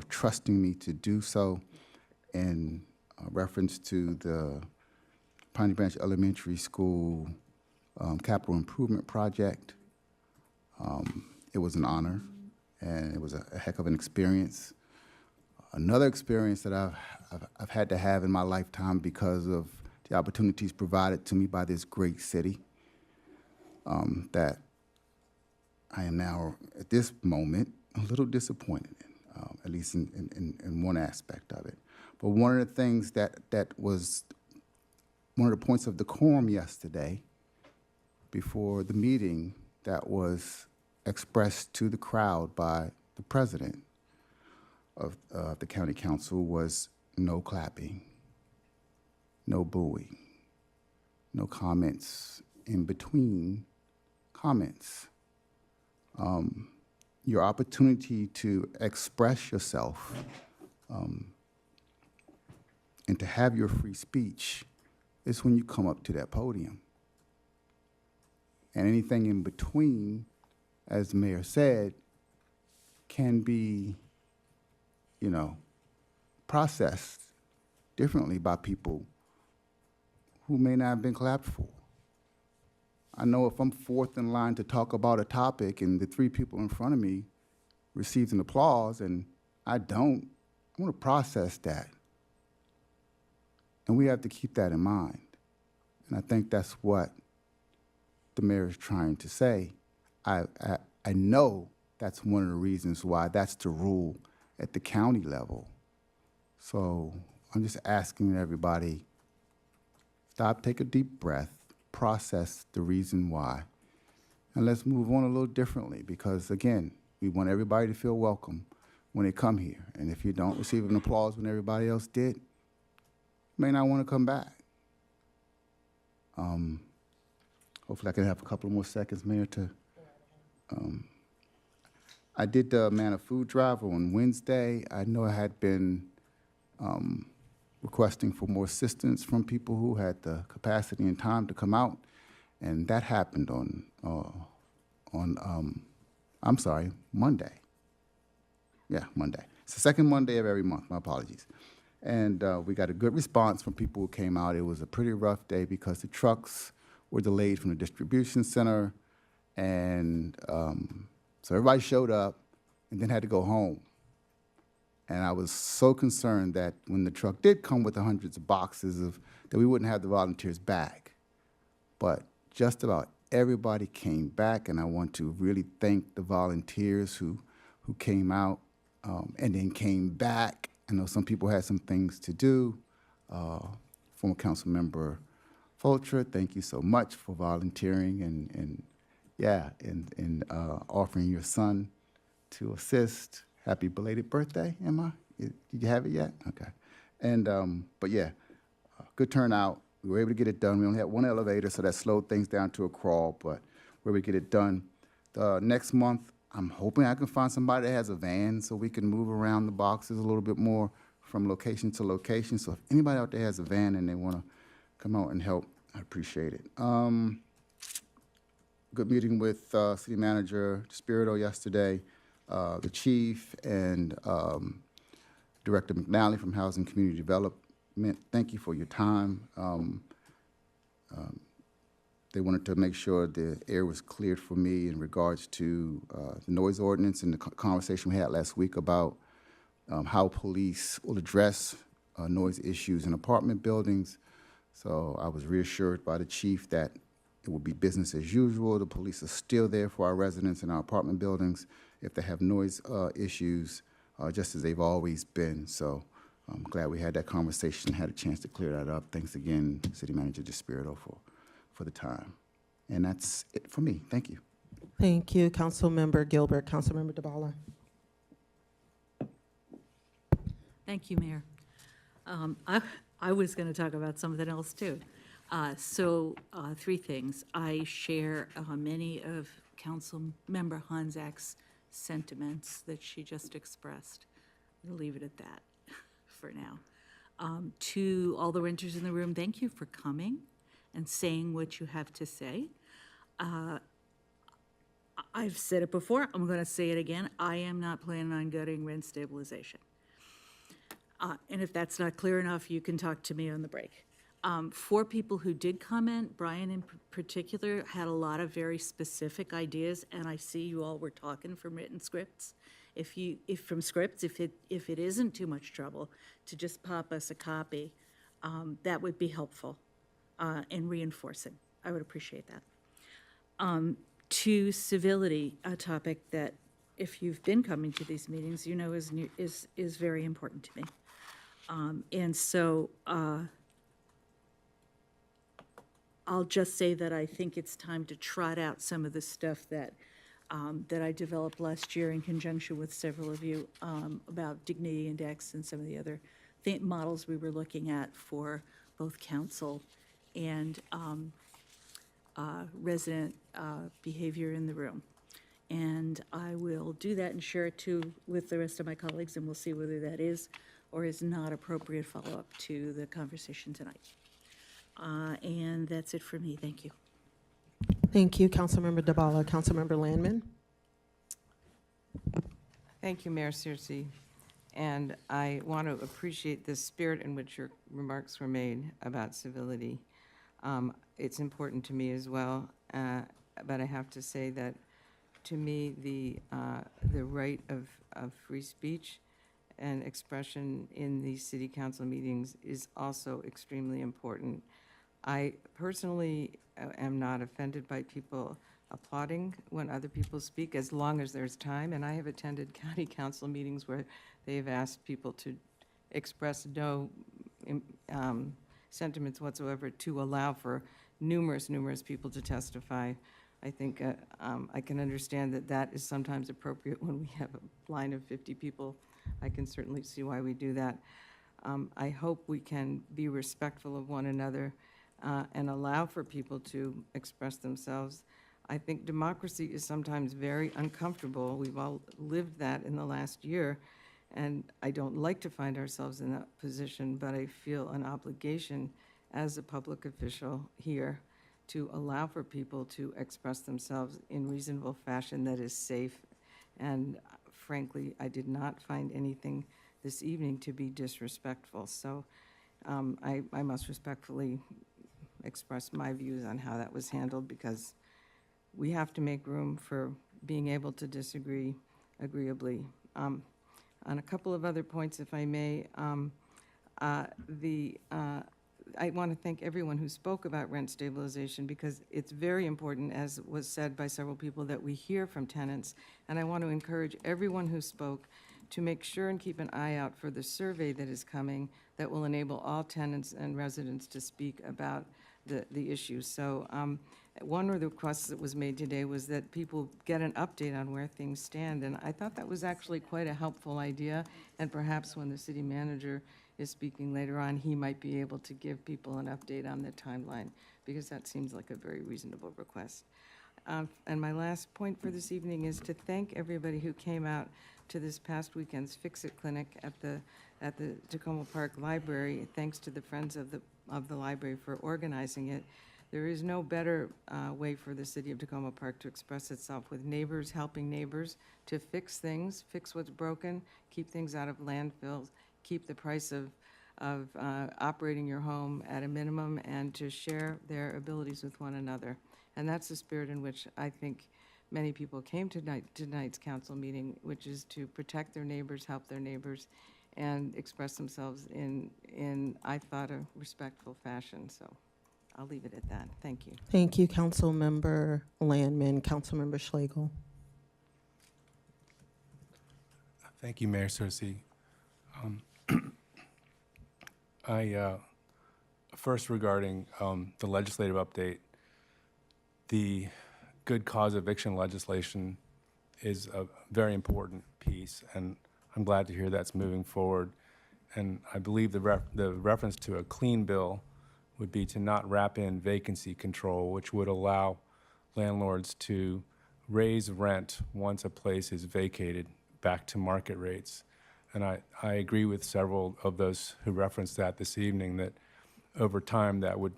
trusting me to do so in reference to the Piney Branch Elementary School capital improvement project. It was an honor, and it was a heck of an experience. Another experience that I've had to have in my lifetime because of the opportunities provided to me by this great city, that I am now, at this moment, a little disappointed in, at least in one aspect of it. But one of the things that was one of the points of decorum yesterday before the meeting that was expressed to the crowd by the president of the county council was no clapping, no booing, no comments in between comments. Your opportunity to express yourself and to have your free speech is when you come up to that podium. And anything in between, as the mayor said, can be, processed differently by people who may not have been clapped for. I know if I'm fourth in line to talk about a topic and the 3 people in front of me receives an applause and I don't, I want to process that. And we have to keep that in mind. And I think that's what the mayor is trying to say. I know that's one of the reasons why that's the rule at the county level. So I'm just asking everybody, stop, take a deep breath, process the reason why, and let's move on a little differently because, again, we want everybody to feel welcome when they come here. And if you don't receive an applause when everybody else did, you may not want to come back. Hopefully I can have a couple more seconds, Mayor, to... I did the Man of Food drive on Wednesday. I know I had been requesting for more assistance from people who had the capacity and time to come out, and that happened on Monday. Yeah, Monday. It's the second Monday of every month. My apologies. And we got a good response from people who came out. It was a pretty rough day because the trucks were delayed from the distribution center, and so everybody showed up and then had to go home. And I was so concerned that when the truck did come with the hundreds of boxes that we wouldn't have the volunteers back. But just about everybody came back, and I want to really thank the volunteers who came out and then came back. I know some people had some things to do. Former council member Fulcher, thank you so much for volunteering and offering your son to assist. Happy belated birthday, Emma. Did you have it yet? Okay. And, but yeah, good turnout. We were able to get it done. We only had one elevator, so that slowed things down to a crawl, but we were able to get it done. Next month, I'm hoping I can find somebody that has a van so we can move around the boxes a little bit more from location to location. So if anybody out there has a van and they want to come out and help, I appreciate it. Good meeting with City Manager Spirito yesterday, the Chief, and Director McNally from Housing Community Development. Thank you for your time. They wanted to make sure the air was cleared for me in regards to the noise ordinance and the conversation we had last week about how police will address noise issues in apartment buildings. So I was reassured by the chief that it will be business as usual. The police are still there for our residents in our apartment buildings if they have noise issues, just as they've always been. So I'm glad we had that conversation, had a chance to clear that up. Thanks again, City Manager DeSpirito, for the time. And that's it for me. Thank you. Thank you, Councilmember Gilbert. Councilmember DeBala. Thank you, Mayor. I was going to talk about something else too. Three things. I share many of Councilmember Honzak's sentiments that she just expressed. I'll leave it at that for now. To all the renters in the room, thank you for coming and saying what you have to say. I've said it before, I'm going to say it again. I am not planning on gutting rent stabilization. And if that's not clear enough, you can talk to me on the break. For people who did comment, Brian in particular had a lot of very specific ideas, and I see you all were talking from written scripts. If it isn't too much trouble to just pop us a copy, that would be helpful in reinforcing. I would appreciate that. To civility, a topic that if you've been coming to these meetings, you know is very important to me. I'll just say that I think it's time to trot out some of the stuff that I developed last year in conjunction with several of you about Dignity Index and some of the other models we were looking at for both council and resident behavior in the room. And I will do that and share it too with the rest of my colleagues, and we'll see whether that is or is not appropriate follow-up to the conversation tonight. And that's it for me. Thank you. Thank you, Councilmember DeBala. Councilmember Landman. Thank you, Mayor Searcy. And I want to appreciate the spirit in which your remarks were made about civility. It's important to me as well, but I have to say that to me, the right of free speech and expression in these city council meetings is also extremely important. I personally am not offended by people applauding when other people speak, as long as there's time, and I have attended county council meetings where they've asked people to express no sentiments whatsoever to allow for numerous people to testify. I think I can understand that that is sometimes appropriate when we have a line of 50 people. I can certainly see why we do that. I hope we can be respectful of one another and allow for people to express themselves. I think democracy is sometimes very uncomfortable. We've all lived that in the last year, and I don't like to find ourselves in that position, but I feel an obligation as a public official here to allow for people to express themselves in reasonable fashion that is safe. And frankly, I did not find anything this evening to be disrespectful. So I must respectfully express my views on how that was handled, because we have to make room for being able to disagree agreeably. On a couple of other points, if I may, I want to thank everyone who spoke about rent stabilization, because it's very important, as was said by several people, that we hear from tenants. And I want to encourage everyone who spoke to make sure and keep an eye out for the survey that is coming that will enable all tenants and residents to speak about the issue. So one of the requests that was made today was that people get an update on where things stand. And I thought that was actually quite a helpful idea. And perhaps when the city manager is speaking later on, he might be able to give people an update on the timeline, because that seems like a very reasonable request. And my last point for this evening is to thank everybody who came out to this past weekend's Fix-It Clinic at the Takoma Park Library. Thanks to the Friends of the Library for organizing it. There is no better way for the city of Takoma Park to express itself, with neighbors helping neighbors to fix things, fix what's broken, keep things out of landfills, keep the price of operating your home at a minimum, and to share their abilities with one another. And that's the spirit in which I think many people came to tonight's council meeting, which is to protect their neighbors, help their neighbors, and express themselves in I thought, a respectful fashion. So I'll leave it at that. Thank you. Thank you, Councilmember Landman. Councilmember Schlegel. Thank you, Mayor Searcy. First regarding the legislative update, the good cause eviction legislation is a very important piece, and I'm glad to hear that's moving forward. And I believe the reference to a clean bill would be to not wrap in vacancy control, which would allow landlords to raise rent once a place is vacated back to market rates. And I agree with several of those who referenced that this evening, that over time that would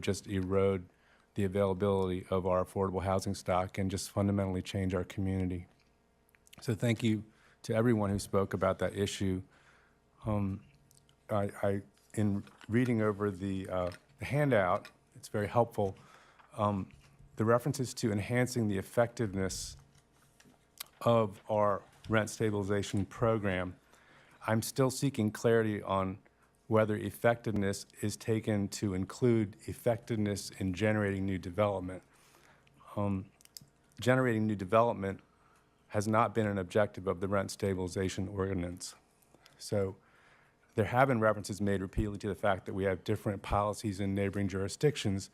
just erode the availability of our affordable housing stock and just fundamentally change our community. So thank you to everyone who spoke about that issue. In reading over the handout, it's very helpful. The references to enhancing the effectiveness of our rent stabilization program, I'm still seeking clarity on whether effectiveness is taken to include effectiveness in generating new development. Generating new development has not been an objective of the rent stabilization ordinance. So there have been references made repeatedly to the fact that we have different policies in neighboring jurisdictions,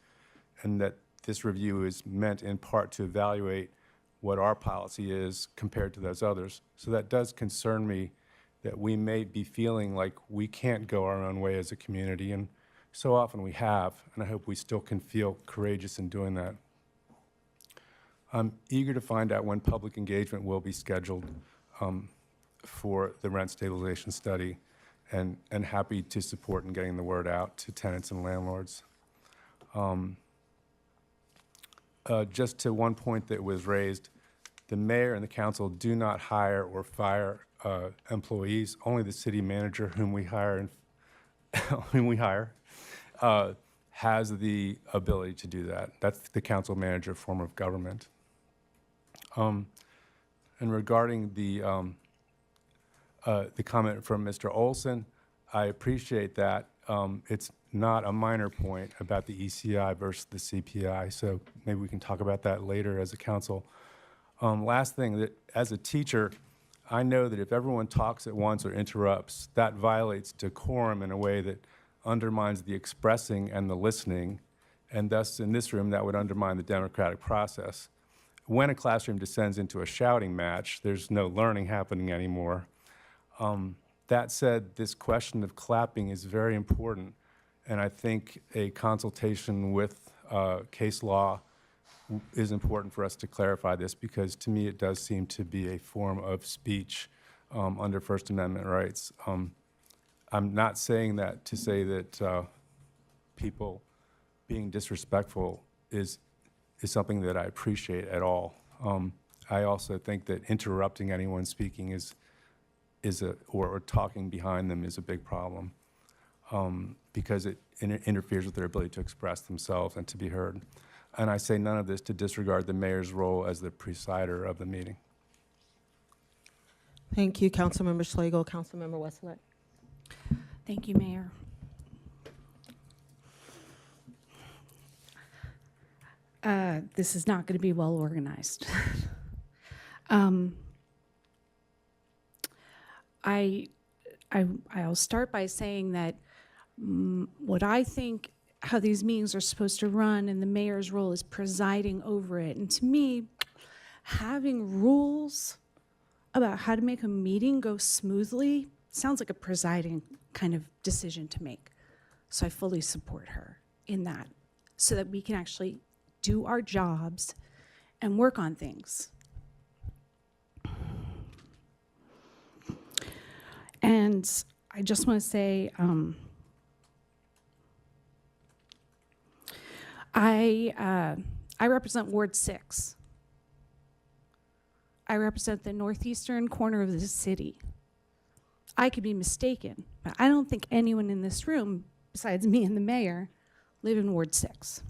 and that this review is meant in part to evaluate what our policy is compared to those others. So that does concern me, that we may be feeling like we can't go our own way as a community, and so often we have, and I hope we still can feel courageous in doing that. I'm eager to find out when public engagement will be scheduled for the rent stabilization study, and happy to support in getting the word out to tenants and landlords. Just to one point that was raised, the mayor and the council do not hire or fire employees. Only the city manager, whom we hire, has the ability to do that. That's the council manager form of government. And regarding the comment from Mr. Olson, I appreciate that. It's not a minor point about the ECI versus the CPI, so maybe we can talk about that later as a council. Last thing, that as a teacher, I know that if everyone talks at once or interrupts, that violates decorum in a way that undermines the expressing and the listening, and thus in this room that would undermine the democratic process. When a classroom descends into a shouting match, there's no learning happening anymore. That said, this question of clapping is very important, and I think a consultation with case law is important for us to clarify this, because to me it does seem to be a form of speech under First Amendment rights. I'm not saying that to say that people being disrespectful is something that I appreciate at all. I also think that interrupting anyone speaking or talking behind them is a big problem, because it interferes with their ability to express themselves and to be heard. And I say none of this to disregard the mayor's role as the presider of the meeting. Thank you, Councilmember Schlegel. Councilmember Westlet. Thank you, Mayor. This is not going to be well organized. I'll start by saying that what I think how these meetings are supposed to run, and the mayor's role is presiding over it. And to me, having rules about how to make a meeting go smoothly sounds like a presiding kind of decision to make. So I fully support her in that, so that we can actually do our jobs and work on things. And I just want to say, I represent Ward 6. I represent the northeastern corner of the city. I could be mistaken, but I don't think anyone in this room, besides me and the mayor, live in Ward 6.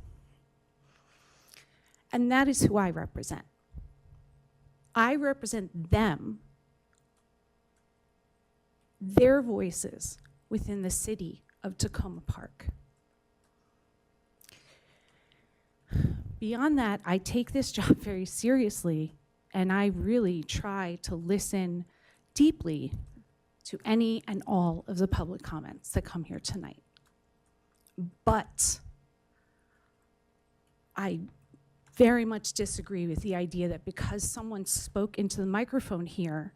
And that is who I represent. I represent them, their voices within the city of Takoma Park. Beyond that, I take this job very seriously, and I really try to listen deeply to any and all of the public comments that come here tonight. But I very much disagree with the idea that because someone spoke into the microphone here,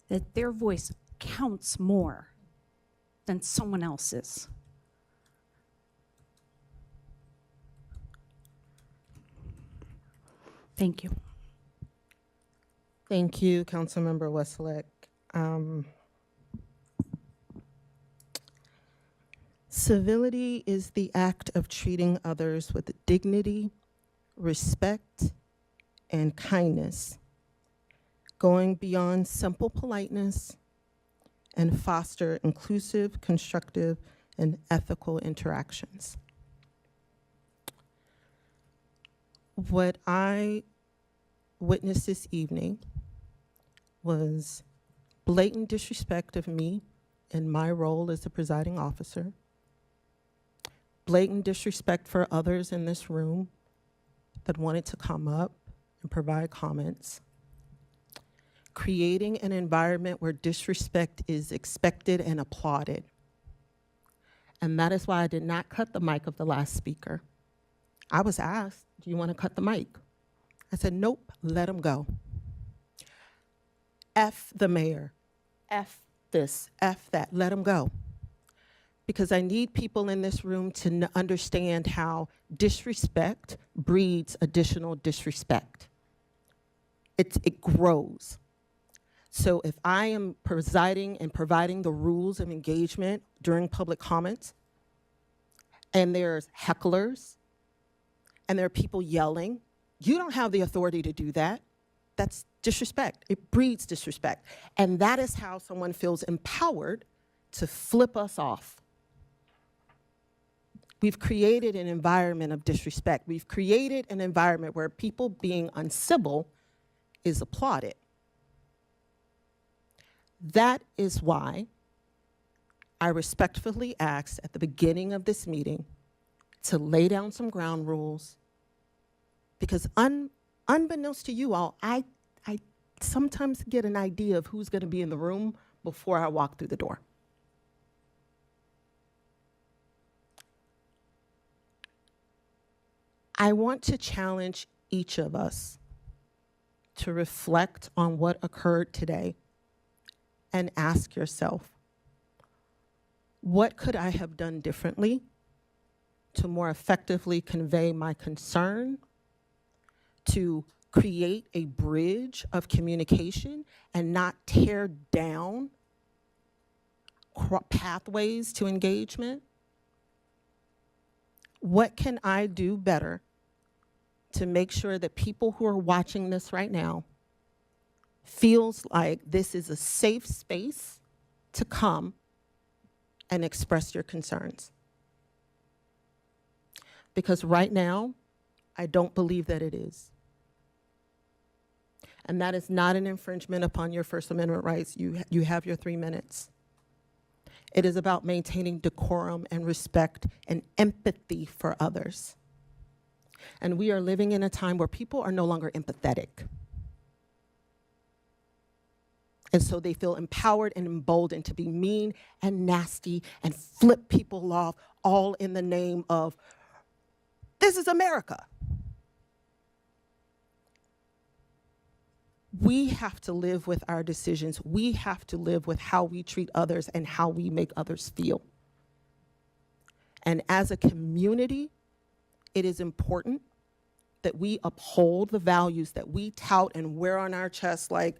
that their voice counts more than someone else's. Thank you. Thank you, Councilmember Westlake. Civility is the act of treating others with dignity, respect, and kindness, going beyond simple politeness and foster inclusive, constructive, and ethical interactions. What I witnessed this evening was blatant disrespect of me in my role as the presiding officer, blatant disrespect for others in this room that wanted to come up and provide comments, creating an environment where disrespect is expected and applauded. And that is why I did not cut the mic of the last speaker. I was asked, do you want to cut the mic? I said, nope, let him go. F the mayor, F this, F that, let him go. Because I need people in this room to understand how disrespect breeds additional disrespect. It grows. So if I am presiding and providing the rules of engagement during public comments, and there's hecklers, and there are people yelling, you don't have the authority to do that. That's disrespect. It breeds disrespect. And that is how someone feels empowered to flip us off. We've created an environment of disrespect. We've created an environment where people being uncivil is applauded. That is why I respectfully asked at the beginning of this meeting to lay down some ground rules, because unbeknownst to you all, I sometimes get an idea of who's going to be in the room before I walk through the door. I want to challenge each of us to reflect on what occurred today and ask yourself, what could I have done differently to more effectively convey my concern, to create a bridge of communication and not tear down pathways to engagement? What can I do better to make sure that people who are watching this right now feels like this is a safe space to come and express your concerns? Because right now, I don't believe that it is. And that is not an infringement upon your First Amendment rights. You have your 3 minutes. It is about maintaining decorum and respect and empathy for others. And we are living in a time where people are no longer empathetic. And so they feel empowered and emboldened to be mean and nasty and flip people off, all in the name of, this is America. We have to live with our decisions. We have to live with how we treat others and how we make others feel. And as a community, it is important that we uphold the values that we tout and wear on our chest like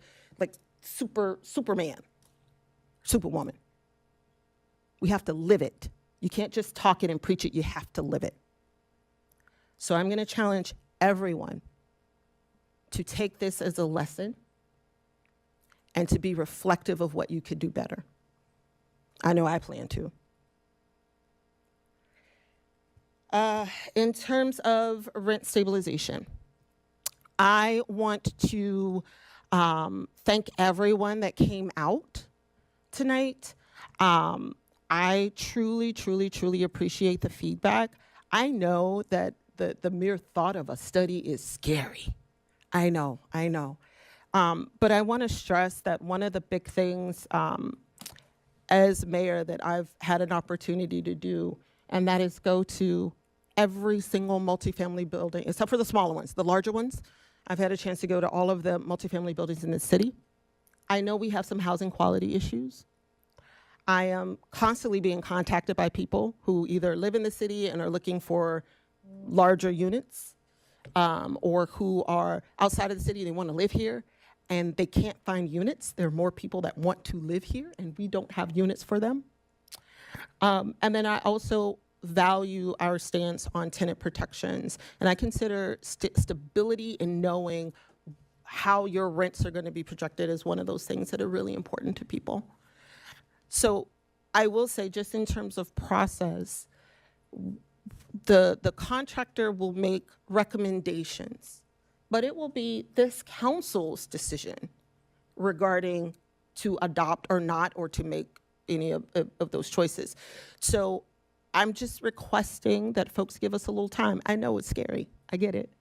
Superman, Superwoman. We have to live it. You can't just talk it and preach it, you have to live it. So I'm gonna challenge everyone to take this as a lesson and to be reflective of what you could do better. I know I plan to. In terms of rent stabilization, I want to thank everyone that came out tonight. I truly, truly, truly appreciate the feedback. I know that the mere thought of a study is scary. I know. But I want to stress that one of the big things as mayor that I've had an opportunity to do, and that is go to every single multifamily building, except for the smaller ones. The larger ones, I've had a chance to go to all of the multifamily buildings in the city. I know we have some housing quality issues. I am constantly being contacted by people who either live in the city and are looking for larger units, or who are outside of the city, they want to live here, and they can't find units. There are more people that want to live here, and we don't have units for them. And then I also value our stance on tenant protections, and I consider stability in knowing how your rents are going to be projected as one of those things that are really important to people. So I will say, just in terms of process, the contractor will make recommendations, but it will be this council's decision regarding to adopt or not, or to make any of those choices. So I'm just requesting that folks give us a little time. I know it's scary, I get it.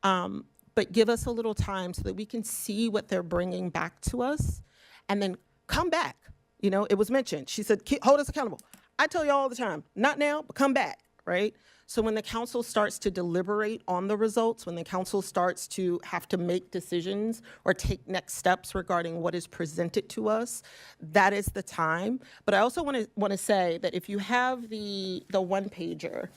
But give us a little time so that we can see what they're bringing back to us, and then come back. You know, it was mentioned, she said, hold us accountable. I tell you all the time, not now, but come back, right? So when the council starts to deliberate on the results, when the council starts to have to make decisions or take next steps regarding what is presented to us, that is the time. But I also want to say that if you have the one pager,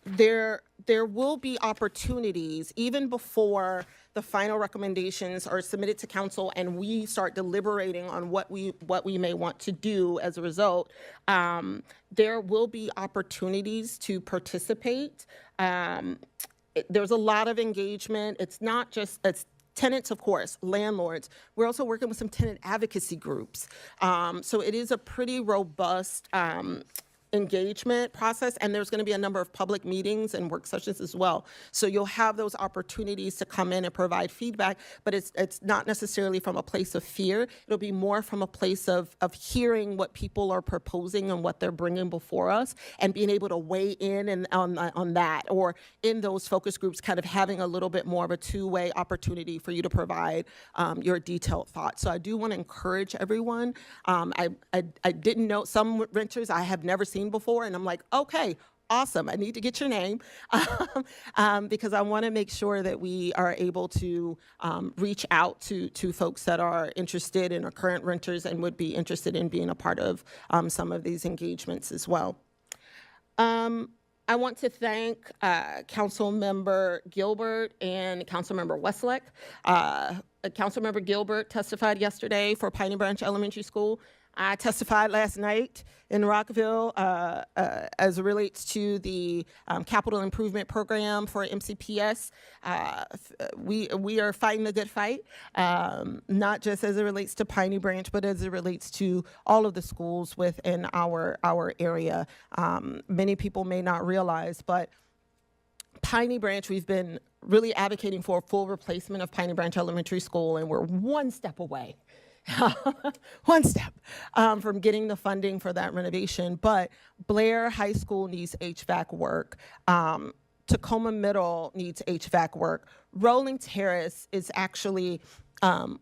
there will be opportunities even before the final recommendations are submitted to council and we start deliberating on what we may want to do as a result. There will be opportunities to participate. There's a lot of engagement. It's not just, it's tenants, of course, landlords. We're also working with some tenant advocacy groups. So it is a pretty robust engagement process, and there's going to be a number of public meetings and work sessions as well. So you'll have those opportunities to come in and provide feedback, but it's not necessarily from a place of fear. It'll be more from a place of hearing what people are proposing and what they're bringing before us, and being able to weigh in and on that, or in those focus groups, kind of having a little bit more of a two-way opportunity for you to provide your detailed thoughts. So I do want to encourage everyone. I didn't know some renters I have never seen before, and I'm like, okay, awesome, I need to get your name, because I want to make sure that we are able to reach out to folks that are interested and are current renters and would be interested in being a part of some of these engagements as well. I want to thank Councilmember Gilbert and Councilmember Westlake. Councilmember Gilbert testified yesterday for Piney Branch Elementary School. I testified last night in Rockville as it relates to the capital improvement program for MCPS. We are fighting the good fight, not just as it relates to Piney Branch, but as it relates to all of the schools within our area. Many people may not realize, but Piney Branch, we've been really advocating for a full replacement of Piney Branch Elementary School, and we're one step away. One step from getting the funding for that renovation. But Blair High School needs HVAC work. Takoma Middle needs HVAC work. Rolling Terrace is actually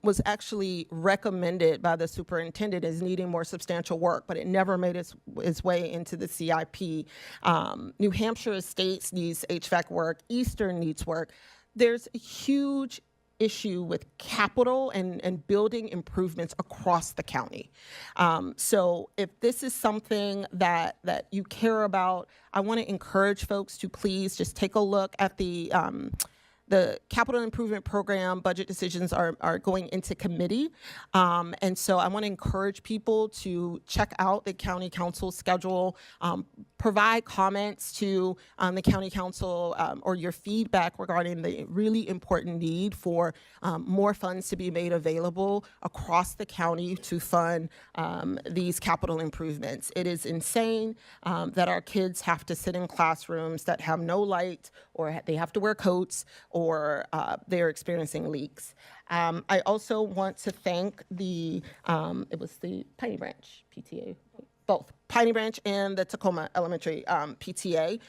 was actually recommended by the superintendent as needing more substantial work, but it never made its way into the CIP. New Hampshire Estates needs HVAC work. Eastern needs work. There's a huge issue with capital and building improvements across the county. So if this is something that you care about, I want to encourage folks to please just take a look at the capital improvement program. Budget decisions are going into committee. And so I want to encourage people to check out the county council schedule, provide comments to the county council or your feedback regarding the really important need for more funds to be made available across the county to fund these capital improvements. It is insane that our kids have to sit in classrooms that have no light, or they have to wear coats, or they're experiencing leaks. I also want to thank it was the Piney Branch PTA, both Piney Branch and the Takoma Elementary PTA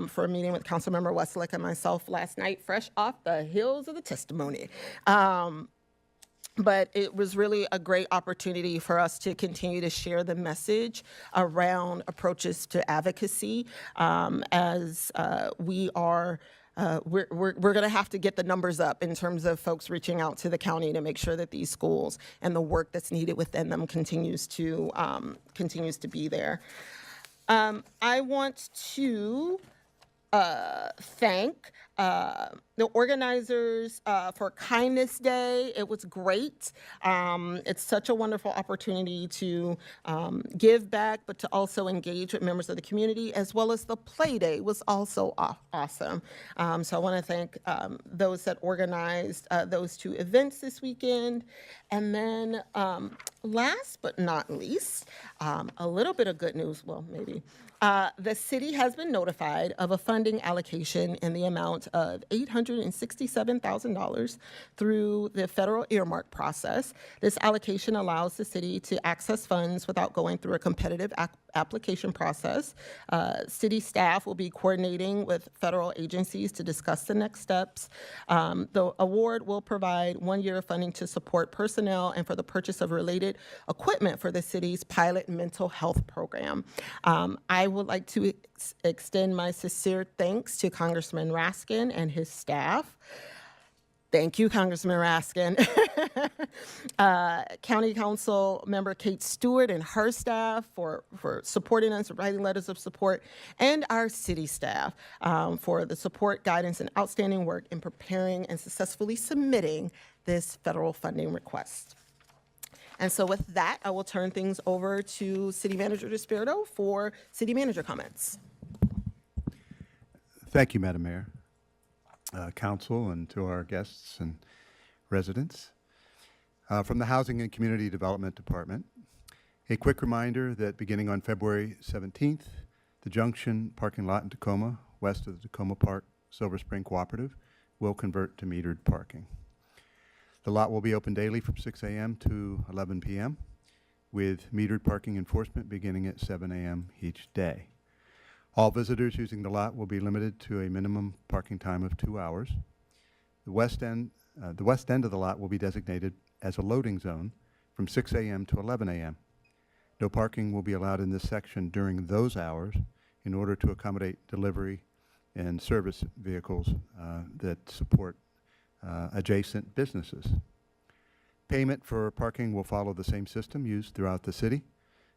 for a meeting with Councilmember Westlake and myself last night, fresh off the heels of the testimony. But it was really a great opportunity for us to continue to share the message around approaches to advocacy as we are. We're going to have to get the numbers up in terms of folks reaching out to the county to make sure that these schools and the work that's needed within them continues to be there. I want to thank the organizers for Kindness Day. It was great. It's such a wonderful opportunity to give back, but to also engage with members of the community, as well as the Play Day was also awesome. So I want to thank those that organized those two events this weekend. And then last but not least, a little bit of good news, well, maybe. The city has been notified of a funding allocation in the amount of $867,000 through the federal earmark process. This allocation allows the city to access funds without going through a competitive application process. City staff will be coordinating with federal agencies to discuss the next steps. The award will provide 1 year of funding to support personnel and for the purchase of related equipment for the city's pilot mental health program. I would like to extend my sincere thanks to Congressman Raskin and his staff. Thank you, Congressman Raskin. County Council member Kate Stewart and her staff for supporting us, writing letters of support, and our city staff for the support, guidance, and outstanding work in preparing and successfully submitting this federal funding request. And so with that, I will turn things over to City Manager DeSpirito for city manager comments. Thank you, Madam Mayor, Council, and to our guests and residents. From the Housing and Community Development Department, a quick reminder that beginning on February 17th, the Junction parking lot in Tacoma, west of the Takoma Park Silver Spring Cooperative, will convert to metered parking. The lot will be open daily from 6 a.m. to 11 p.m. with metered parking enforcement beginning at 7 a.m. each day. All visitors using the lot will be limited to a minimum parking time of 2 hours. The west end of the lot will be designated as a loading zone from 6 a.m. to 11 a.m. No parking will be allowed in this section during those hours in order to accommodate delivery and service vehicles that support adjacent businesses. Payment for parking will follow the same system used throughout the city.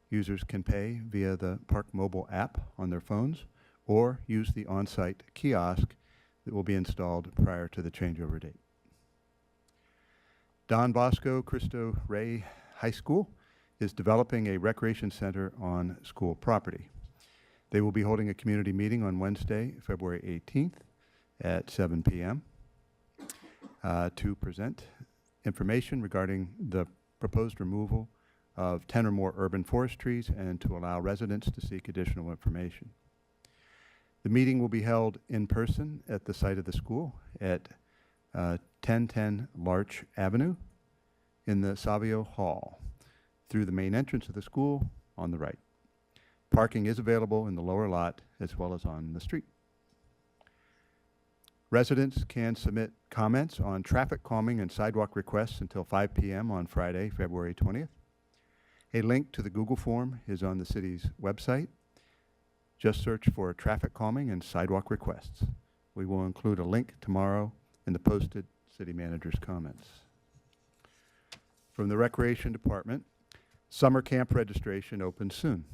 Users can pay via the Park mobile app on their phones or use the on-site kiosk that will be installed prior to the changeover date. Don Bosco Cristo Rey High School is developing a recreation center on school property. They will be holding a community meeting on Wednesday, February 18th at 7 p.m. To present information regarding the proposed removal of 10 or more urban forest trees and to allow residents to seek additional information. The meeting will be held in person at the site of the school at 1010 Larch Avenue in the Savio Hall through the main entrance of the school on the right. Parking is available in the lower lot as well as on the street. Residents can submit comments on traffic calming and sidewalk requests until 5 p.m. on Friday, February 20th. A link to the Google form is on the city's website. Just search for traffic calming and sidewalk requests. We will include a link tomorrow in the posted city manager's comments. From the Recreation Department, summer camp registration opens soon.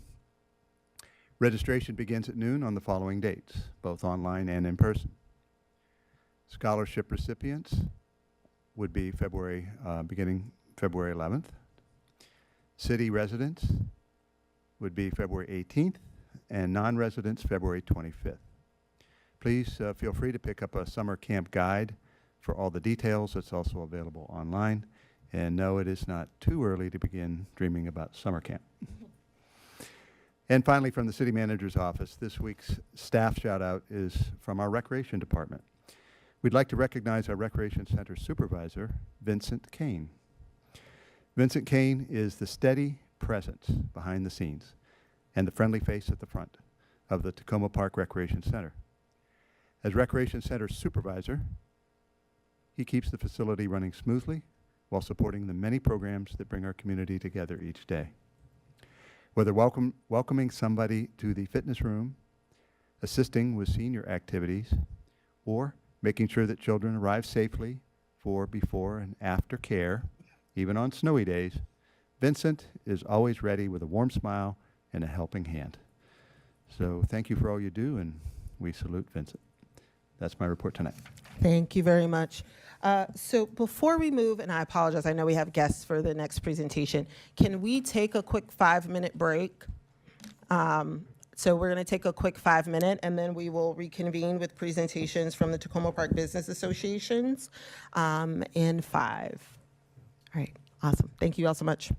Registration begins at noon on the following dates, both online and in person. Scholarship recipients would be beginning February 11th. City residents would be February 18th, and non-residents February 25th. Please feel free to pick up a summer camp guide for all the details. It's also available online. And no, it is not too early to begin dreaming about summer camp. And finally, from the city manager's office, this week's staff shout out is from our recreation department. We'd like to recognize our recreation center supervisor, Vincent Kane. Vincent Kane is the steady presence behind the scenes and the friendly face at the front of the Takoma Park Recreation Center. As Recreation Center supervisor, he keeps the facility running smoothly while supporting the many programs that bring our community together each day. Whether welcoming somebody to the fitness room, assisting with senior activities, or making sure that children arrive safely for before and after care, even on snowy days, Vincent is always ready with a warm smile and a helping hand. So thank you for all you do, and we salute Vincent. That's my report tonight. Thank you very much. So before we move, and I apologize, I know we have guests for the next presentation. Can we take a quick 5-minute break? So we're going to take a quick 5-minute, and then we will reconvene with presentations from the Takoma Park Business Associations in 5. All right, awesome. Thank you all so much.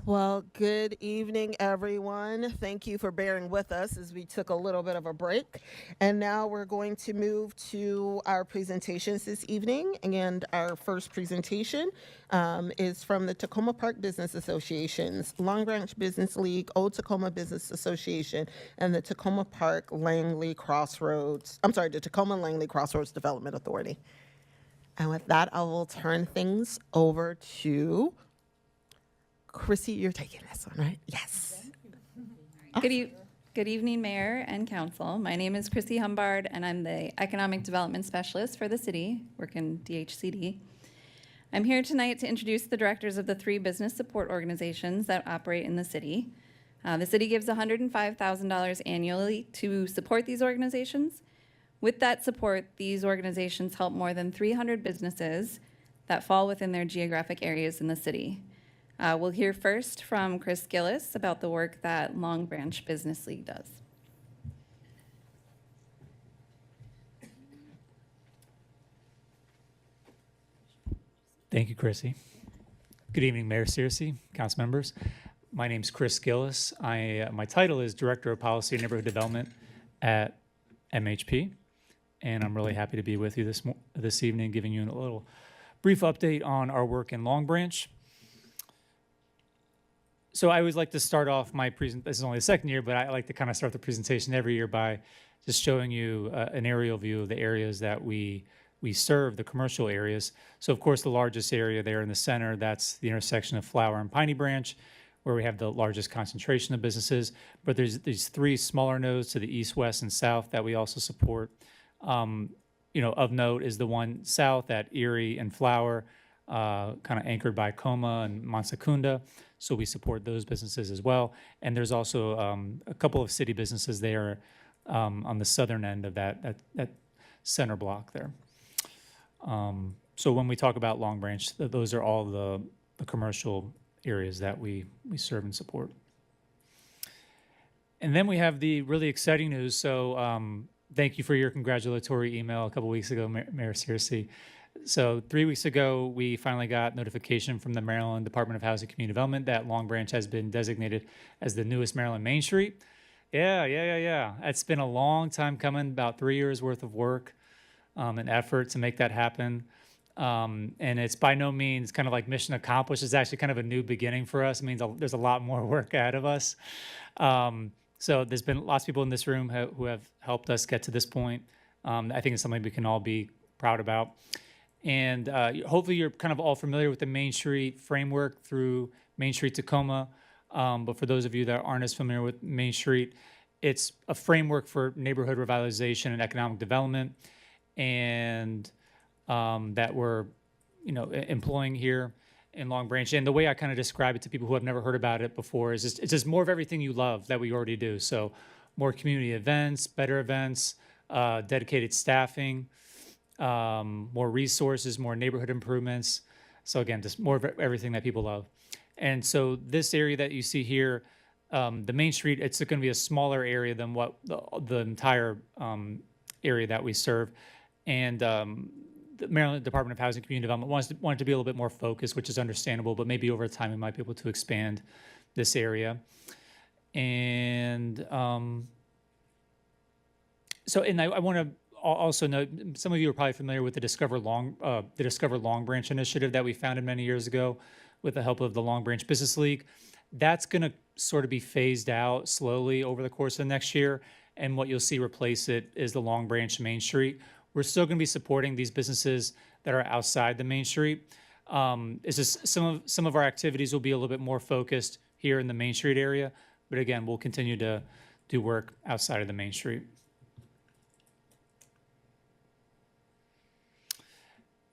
Well, good evening, everyone. Thank you for bearing with us as we took a little bit of a break. And now we're going to move to our presentations this evening. And our first presentation is from the Takoma Park Business Associations, Long Branch Business League, Old Tacoma Business Association, and the Takoma Langley Crossroads Development Authority. And with that, I will turn things over to Chrissy. You're taking this one, right? Yes. Good evening, Mayor and Council. My name is Chrissy Humbard, and I'm the Economic Development Specialist for the city, work in DHCD. I'm here tonight to introduce the directors of the 3 business support organizations that operate in the city. The city gives $105,000 annually to support these organizations. With that support, these organizations help more than 300 businesses that fall within their geographic areas in the city. We'll hear first from Chris Gillis about the work that Long Branch Business League does. Thank you, Chrissy. Good evening, Mayor Searcy, council members. My name's Chris Gillis. My title is Director of Policy and Neighborhood Development at MHP, and I'm really happy to be with you this evening, giving you a little brief update on our work in Long Branch. So I always like to start off my this is only the second year, but I like to kind of start the presentation every year by just showing you an aerial view of the areas that we serve, the commercial areas. So of course, the largest area there in the center, that's the intersection of Flower and Piney Branch, where we have the largest concentration of businesses. But there's these 3 smaller nodes to the east, west, and south that we also support. Of note is the one south at Erie and Flower, kind of anchored by Takoma and Secunda. So we support those businesses as well. And there's also a couple of city businesses there on the southern end of that center block there. So when we talk about Long Branch, those are all the commercial areas that we serve and support. And then we have the really exciting news. So thank you for your congratulatory email a couple weeks ago, Mayor Searcy. So 3 weeks ago, we finally got notification from the Maryland Department of Housing and Community Development that Long Branch has been designated as the newest Maryland Main Street. Yeah. It's been a long time coming, about 3 years worth of work and effort to make that happen. And it's by no means kind of like mission accomplished. It's actually kind of a new beginning for us. It means there's a lot more work ahead of us. So there's been lots of people in this room who have helped us get to this point. I think it's something we can all be proud about. And hopefully you're kind of all familiar with the Main Street framework through Main Street Takoma. But for those of you that aren't as familiar with Main Street, it's a framework for neighborhood revitalization and economic development, and that we're employing here in Long Branch. And the way I kind of describe it to people who have never heard about it before is it's just more of everything you love that we already do. So more community events, better events, dedicated staffing, more resources, more neighborhood improvements. So again, just more of everything that people love. And so this area that you see here, the Main Street, it's going to be a smaller area than what the entire area that we serve. And the Maryland Department of Housing and Community Development wanted to be a little bit more focused, which is understandable, but maybe over time we might be able to expand this area. And I want to also note, some of you are probably familiar with the Discover Long Branch initiative that we founded many years ago with the help of the Long Branch Business League. That's going to sort of be phased out slowly over the course of the next year, and what you'll see replace it is the Long Branch Main Street. We're still going to be supporting these businesses that are outside the Main Street. It's just some of our activities will be a little bit more focused here in the Main Street area, but again, we'll continue to do work outside of the Main Street.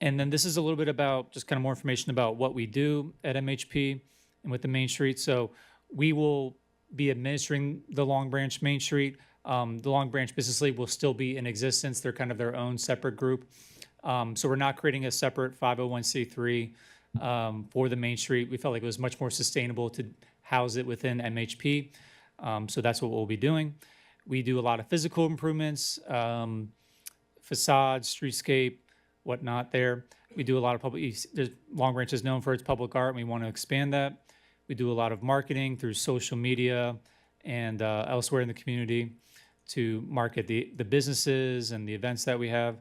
And then this is a little bit about just kind of more information about what we do at MHP and with the Main Street. So we will be administering the Long Branch Main Street. The Long Branch Business League will still be in existence. They're kind of their own separate group. So we're not creating a separate 501c3 for the Main Street. We felt like it was much more sustainable to house it within MHP. So that's what we'll be doing. We do a lot of physical improvements, facades, streetscape, whatnot there. We do a lot of Long Branch is known for its public art, and we want to expand that. We do a lot of marketing through social media and elsewhere in the community to market the businesses and the events that we have.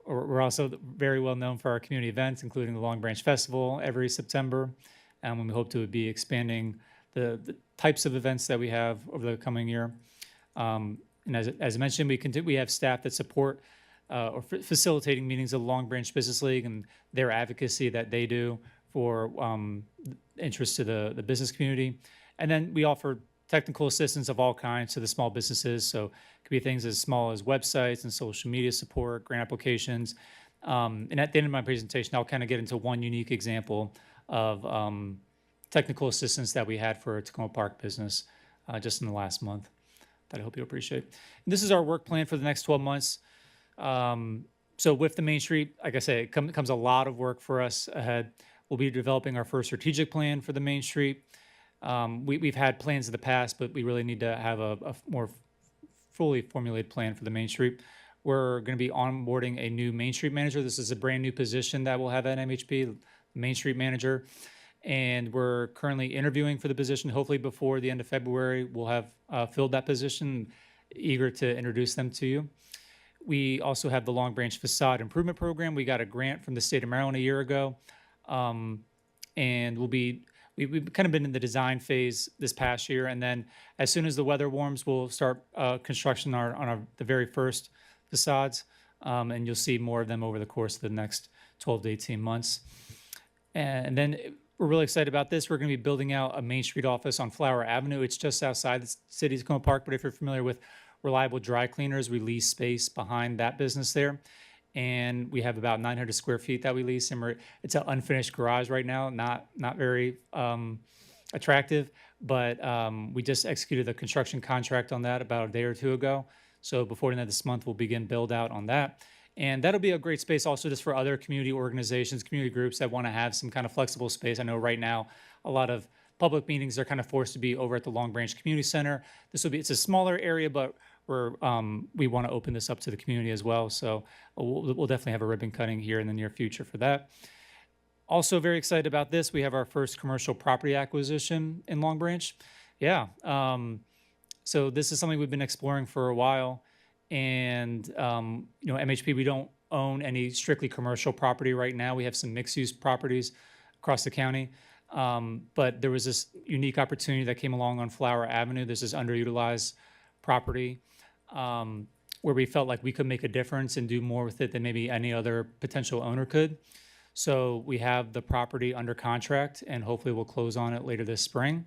We're also very well known for our community events, including the Long Branch Festival every September. And we hope to be expanding the types of events that we have over the coming year. And as I mentioned, we have staff that support or facilitating meetings of the Long Branch Business League and their advocacy that they do for interest to the business community. And then we offer technical assistance of all kinds to the small businesses. So it could be things as small as websites and social media support, grant applications. And at the end of my presentation, I'll kind of get into one unique example of technical assistance that we had for a Takoma Park business just in the last month that I hope you appreciate. And this is our work plan for the next 12 months. So with the Main Street, like I say, it comes a lot of work for us ahead. We'll be developing our first strategic plan for the Main Street. We've had plans in the past, but we really need to have a more fully formulated plan for the Main Street. We're going to be onboarding a new Main Street manager. This is a brand new position that we'll have at MHP, Main Street manager. And we're currently interviewing for the position. Hopefully before the end of February, we'll have filled that position. Eager to introduce them to you. We also have the Long Branch Facade Improvement Program. We got a grant from the state of Maryland a year ago. And we've kind of been in the design phase this past year. And then as soon as the weather warms, we'll start construction on the very first facades. And you'll see more of them over the course of the next 12 to 18 months. And then we're really excited about this. We're going to be building out a Main Street office on Flower Avenue. It's just outside the city of Takoma Park, but if you're familiar with Reliable Dry Cleaners, we lease space behind that business there. And we have about 900 square feet that we lease, and it's an unfinished garage right now, not very attractive, but we just executed the construction contract on that about a day or two ago. So before the end of this month, we'll begin build out on that. And that'll be a great space also just for other community organizations, community groups that want to have some kind of flexible space. I know right now a lot of public meetings are kind of forced to be over at the Long Branch Community Center. It's a smaller area, but we want to open this up to the community as well. So we'll definitely have a ribbon cutting here in the near future for that. Also very excited about this. We have our first commercial property acquisition in Long Branch. Yeah. So this is something we've been exploring for a while. And, MHP, we don't own any strictly commercial property right now. We have some mixed-use properties across the county. But there was this unique opportunity that came along on Flower Avenue. This is underutilized property where we felt like we could make a difference and do more with it than maybe any other potential owner could. So we have the property under contract, and hopefully we'll close on it later this spring.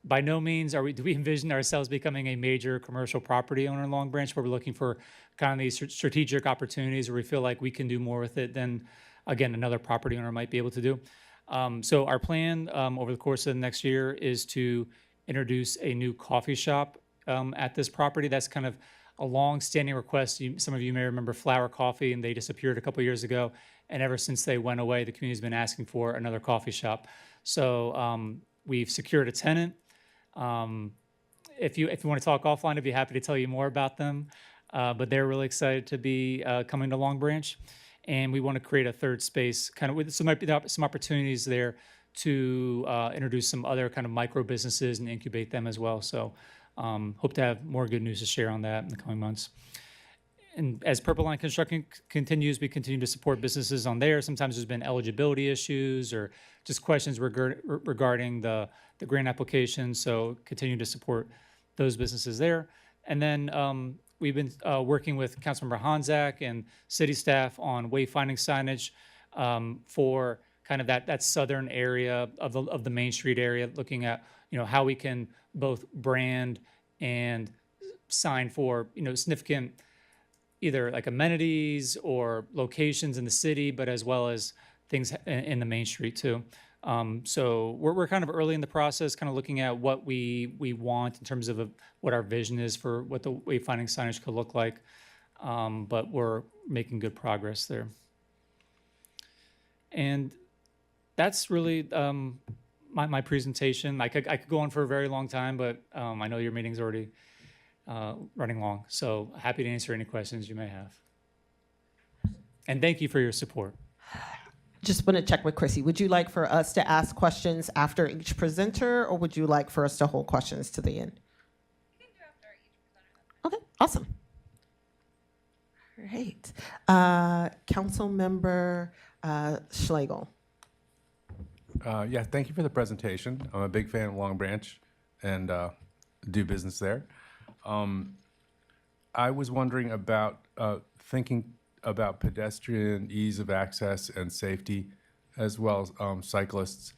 By no means do we envision ourselves becoming a major commercial property owner in Long Branch, but we're looking for kind of these strategic opportunities where we feel like we can do more with it than, again, another property owner might be able to do. So our plan over the course of the next year is to introduce a new coffee shop at this property. That's kind of a long-standing request. Some of you may remember Flower Coffee, and they disappeared a couple years ago. And ever since they went away, the community's been asking for another coffee shop. So we've secured a tenant. If you want to talk offline, I'd be happy to tell you more about them. But they're really excited to be coming to Long Branch. And we want to create a third space, kind of with some opportunities there to introduce some other kind of micro businesses and incubate them as well. So hope to have more good news to share on that in the coming months. And as Purple Line Construction continues, we continue to support businesses on there. Sometimes there's been eligibility issues or just questions regarding the grant application. So continue to support those businesses there. And then we've been working with Councilmember Honzak and city staff on wayfinding signage for kind of that southern area of the Main Street area, looking at how we can both brand and sign for significant either like amenities or locations in the city, but as well as things in the Main Street too. So we're kind of early in the process, kind of looking at what we want in terms of what our vision is for what the wayfinding signage could look like. But we're making good progress there. And that's really my presentation. I could go on for a very long time, but I know your meeting's already running long. So happy to answer any questions you may have. And thank you for your support. Just want to check with Chrissy. Would you like for us to ask questions after each presenter, or would you like for us to hold questions to the end? Okay, awesome. All right. Council Member Schlegel. Yeah, thank you for the presentation. I'm a big fan of Long Branch and do business there. I was wondering about thinking about pedestrian ease of access and safety, as well as cyclists.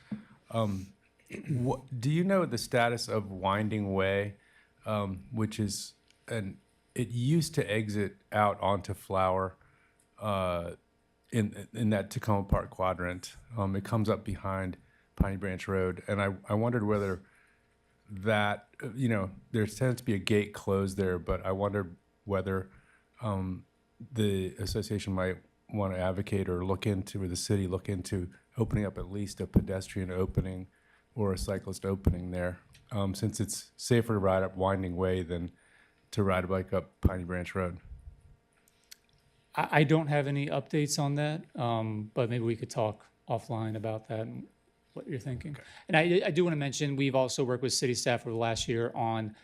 Do you know the status of Winding Way, which is it used to exit out onto Flower in that Takoma Park quadrant. It comes up behind Piney Branch Road, and I wondered whether that, there tends to be a gate closed there, but I wondered whether the association might want to advocate or look into, or the city look into opening up at least a pedestrian opening or a cyclist opening there, since it's safer to ride up Winding Way than to ride a bike up Piney Branch Road. I don't have any updates on that, but maybe we could talk offline about that and what you're thinking. Okay. And I do want to mention, we've also worked with city staff over the last year on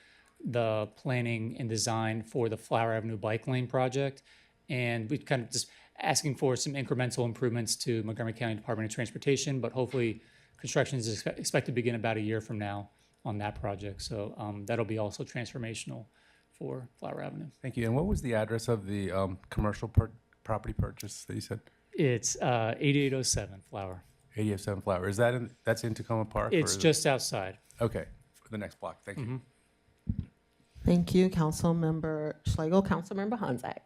the planning and design for the Flower Avenue Bike Lane project. And we've kind of just asking for some incremental improvements to Montgomery County Department of Transportation, but hopefully construction is expected to begin about a year from now on that project. So that'll be also transformational for Flower Avenue. Thank you. And what was the address of the commercial property purchase that you said? It's 8807 Flower. 8807 Flower. Is that that's in Takoma Park? It's just outside. Okay, for the next block. Thank you. Thank you, Council Member Schlegel. Council Member Honzak.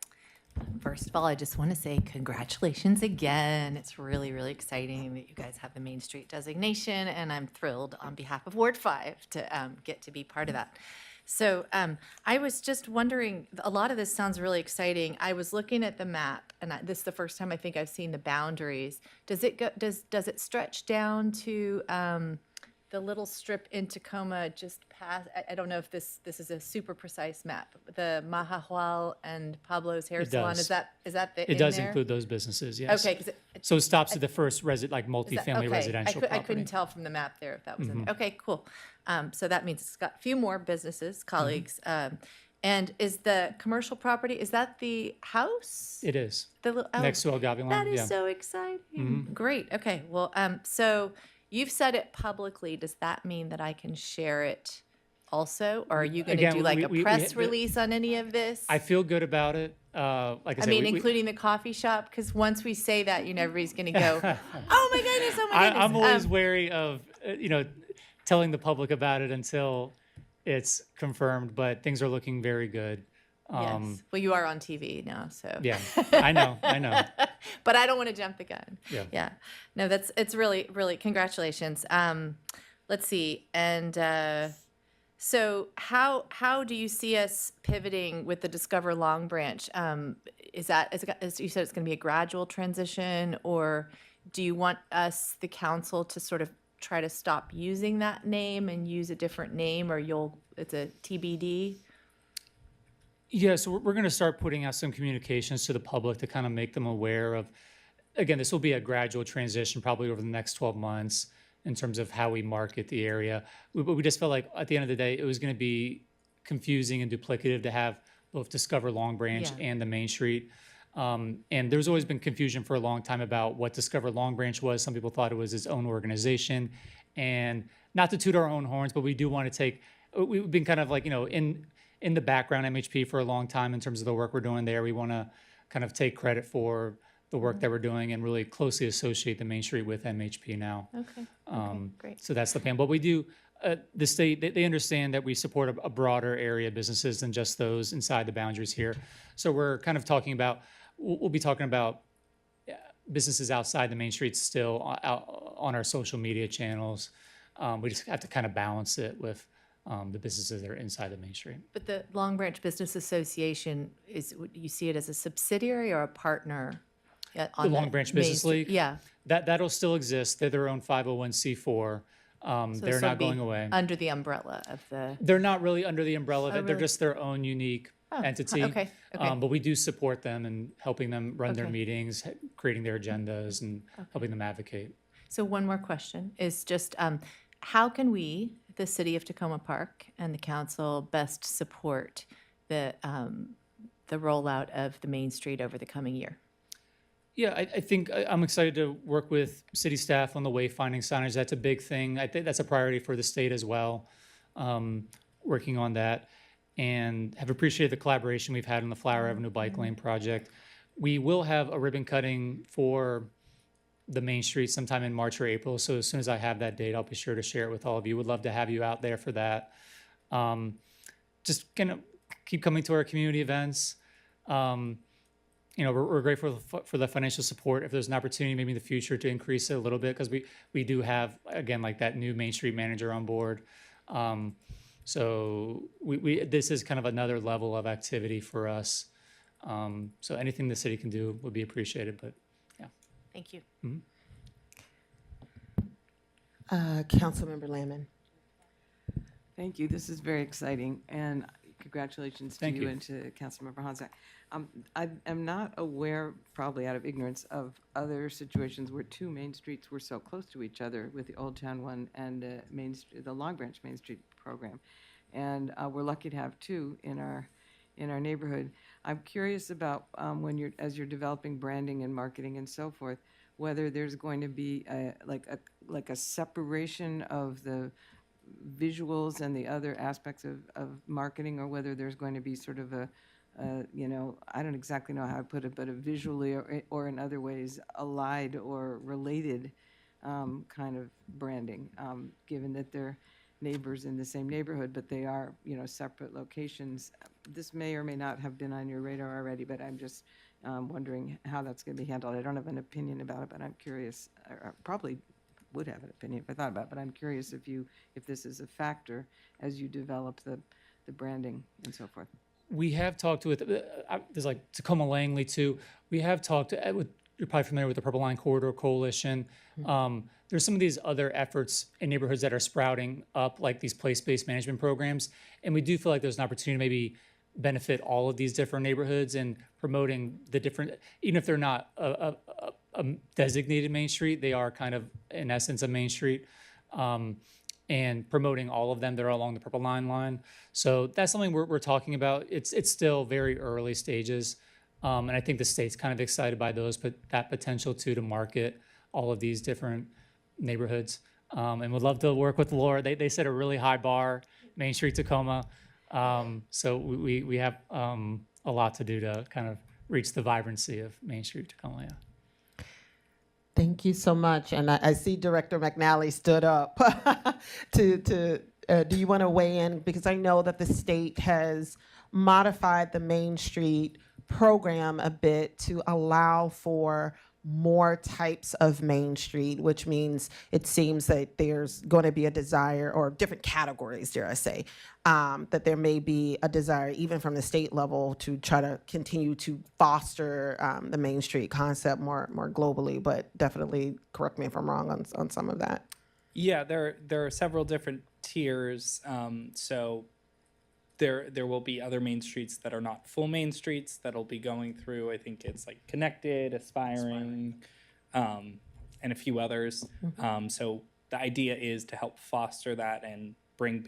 First of all, I just want to say congratulations again. It's really, really exciting that you guys have the Main Street designation, and I'm thrilled on behalf of Ward 5 to get to be part of that. So I was just wondering, a lot of this sounds really exciting. I was looking at the map, and this is the first time I think I've seen the boundaries. Does it go? Does it stretch down to the little strip in Takoma just past? I don't know if this is a super precise map. The Mahahual and Pablo's Hair It Salon, does. is that It in does there? include those businesses, yes. Okay, 'cause so it stops at the first multifamily okay. residential I property. couldn't tell from the map there if that was in Mhm. there. Okay, cool. So that means it's got a few more businesses, colleagues. And is the commercial property, is that the house? It is. The little, Next to El Gavilan, That is yeah. so exciting. Mhm. Great. Okay. Well, so you've said it publicly. Does that mean that I can share it also? Or are you going to Again, do like we a press the- release on any of this? I feel good about it. Like I I said, mean, we- including the coffee shop, because once we say that, everybody's going to go, oh my goodness, oh my goodness. I'm always wary of, telling the public about it until it's confirmed, but things are looking very good. Yes. Well, you are on TV now, so. Yeah, I know. But I don't want to jump the gun. Yeah. Yeah. No, it's really, really, congratulations. Let's see. And so how do you see us pivoting with the Discover Long Branch? Is you said it's going to be a gradual transition, or do you want us, the council, to sort of try to stop using that name and use a different name, or it's a TBD? Yeah, so we're going to start putting out some communications to the public to kind of make them aware of, again, this will be a gradual transition probably over the next 12 months in terms of how we market the area. But we just felt like at the end of the day, it was going to be confusing and duplicative to have both Discover Long Branch and the Main Street. And there's always been confusion for a long time about what Discover Long Branch was. Some people thought it was its own organization. And not to toot our own horns, but we do want to we've been kind of like, in the background MHP for a long time in terms of the work we're doing there. We want to kind of take credit for the work that we're doing and really closely associate the Main Street with MHP now. Okay, great. So that's the plan. But we do, the state, they understand that we support a broader area of businesses than just those inside the boundaries here. So we're kind of talking about, we'll be talking about businesses outside the Main Street still on our social media channels. We just have to kind of balance it with the businesses that are inside the Main Street. But the Long Branch Business Association, you see it as a subsidiary or a partner? The Long Branch Business League? Yeah. That'll still exist. They're their own 501c4. So They're sort not of be going away. Under the umbrella of the. They're not really under the umbrella of Oh, it. They're really? just their own unique entity. okay, okay. But we do support them in helping them run their Okay. meetings, creating their agendas, and helping them advocate. So one more question is just, how can we, the city of Takoma Park and the council, best support the rollout of the Main Street over the coming year? Yeah, I think I'm excited to work with city staff on the wayfinding signage. That's a big thing. I think that's a priority for the state as well, working on that. And have appreciated the collaboration we've had on the Flower Avenue Bike Lane project. We will have a ribbon cutting for the Main Street sometime in March or April. So as soon as I have that date, I'll be sure to share it with all of you. Would love to have you out there for that. Just gonna keep coming to our community events. We're grateful for the financial support. If there's an opportunity maybe in the future to increase it a little bit, because we do have, again, like that new Main Street manager on board. So this is kind of another level of activity for us. So anything the city can do would be appreciated, but yeah. Thank you. Councilmember Lamon. Thank you. This is very exciting, and congratulations to Thank you. and to Councilmember Honzak. I am not aware, probably out of ignorance, of other situations where two main streets were so close to each other with the Old Town one and the Long Branch Main Street program. And we're lucky to have two in our neighborhood. I'm curious about as you're developing branding and marketing and so forth, whether there's going to be like a separation of the visuals and the other aspects of marketing, or whether there's going to be sort of I don't exactly know how to put it, but a visually or in other ways allied or related kind of branding, given that they're neighbors in the same neighborhood, but they are, separate locations. This may or may not have been on your radar already, but I'm just wondering how that's going to be handled. I don't have an opinion about it, but I'm curious, or probably would have an opinion if I thought about it, but I'm curious if this is a factor as you develop the branding and so forth. We have talked with, there's like Takoma Langley too. We have talked with, you're probably familiar with the Purple Line Corridor Coalition. There's some of these other efforts in neighborhoods that are sprouting up, like these place-based management programs. And we do feel like there's an opportunity to maybe benefit all of these different neighborhoods and promoting the different, even if they're not a designated Main Street, they are kind of, in essence, a Main Street. And promoting all of them that are along the Purple Line. So that's something we're talking about. It's still very early stages. And I think the state's kind of excited by that potential to market all of these different neighborhoods. And would love to work with Laura. They set a really high bar, Main Street Takoma. So we have a lot to do to kind of reach the vibrancy of Main Street Takoma, yeah. Thank you so much. And I see Director McNally stood up do you want to weigh in? Because I know that the state has modified the Main Street program a bit to allow for more types of Main Street, which means it seems that there's going to be a desire, or different categories, dare I say, that there may be a desire even from the state level to try to continue to foster the Main Street concept more globally, but definitely correct me if I'm wrong on some of that. Yeah, there are several different tiers. So there will be other main streets that are not full main streets that'll be going through. I think it's like Connected, Aspiring, and a few others. So the idea is to help foster that and bring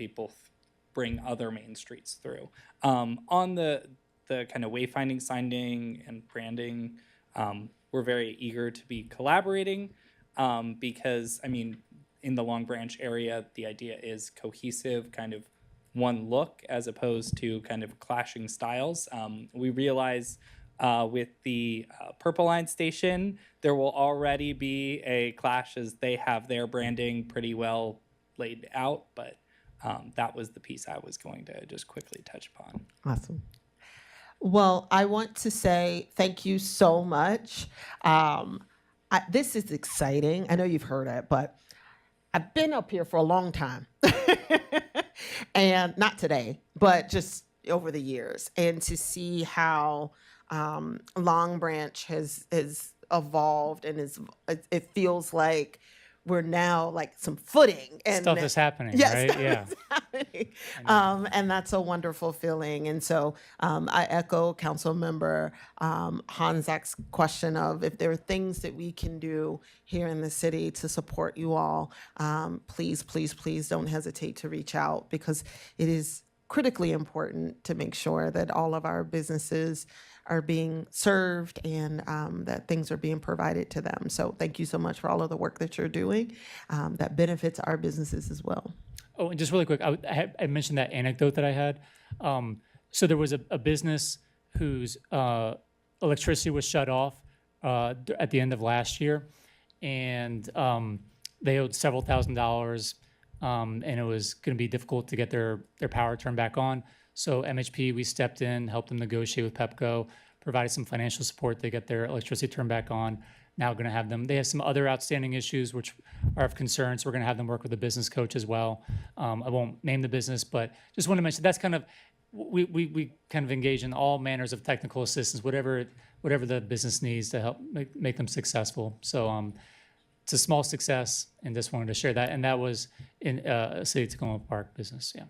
other main streets through. On the kind of wayfinding, signing, and branding, we're very eager to be collaborating because, in the Long Branch area, the idea is cohesive, kind of one look as opposed to kind of clashing styles. We realize with the Purple Line station, there will already be a clash as they have their branding pretty well laid out, but that was the piece I was going to just quickly touch upon. Awesome. Well, I want to say thank you so much. This is exciting. I know you've heard it, but I've been up here for a long time. And not today, but just over the years. And to see how Long Branch has evolved, and it feels like we're now like some footing and Stuff is happening, yes, right? stuff Yeah. is happening. And that's a wonderful feeling. And so I echo Council Member Hanzak's question of if there are things that we can do here in the city to support you all, please, please, please don't hesitate to reach out, because it is critically important to make sure that all of our businesses are being served and that things are being provided to them. So thank you so much for all of the work that you're doing that benefits our businesses as well. Oh, and just really quick, I mentioned that anecdote that I had. So there was a business whose electricity was shut off at the end of last year, and they owed several $1,000s, and it was going to be difficult to get their power turned back on. So MHP, we stepped in, helped them negotiate with Pepco, provided some financial support to get their electricity turned back on. Now going to have them, they have some other outstanding issues which are of concern, so we're going to have them work with a business coach as well. I won't name the business, but just want to mention that's kind of, we kind of engage in all manners of technical assistance, whatever the business needs to help make them successful. So it's a small success, and just wanted to share that. And that was in City of Takoma Park business, yeah.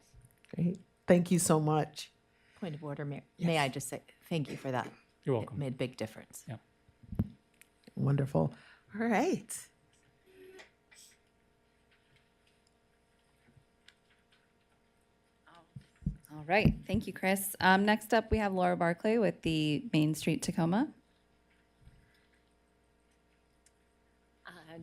Great. Thank you so much. Point of order, Mayor. May I just say thank you for that? You're welcome. It made a big difference. Yeah. Wonderful. All right. All right, thank you, Chris. Next up, we have Laura Barclay with the Main Street Tacoma.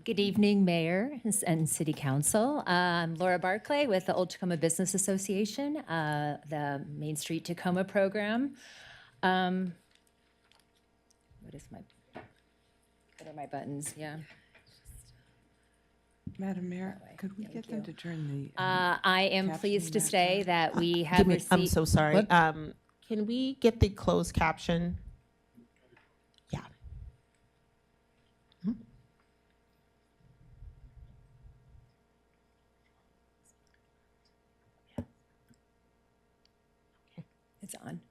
Good evening, Mayor and City Council. I'm Laura Barclay with the Old Tacoma Business Association, the Main Street Tacoma program. What are my buttons? Yeah. Madam Mayor, could we get them to turn the? I am pleased to say that we have Give me, received. I'm so sorry. Can we get the closed caption? Yeah. It's on.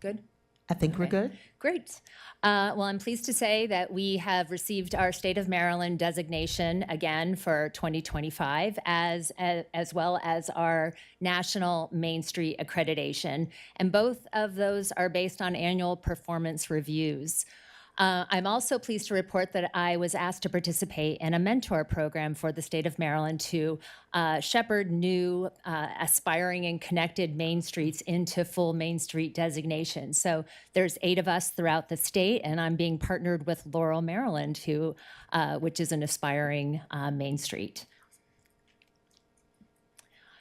Good? I think we're good. Great. Well, I'm pleased to say that we have received our State of Maryland designation again for 2025, as well as our National Main Street accreditation. And both of those are based on annual performance reviews. I'm also pleased to report that I was asked to participate in a mentor program for the state of Maryland to shepherd new aspiring and connected main streets into full Main Street designation. So there's 8 of us throughout the state, and I'm being partnered with Laurel, Maryland, which is an aspiring Main Street.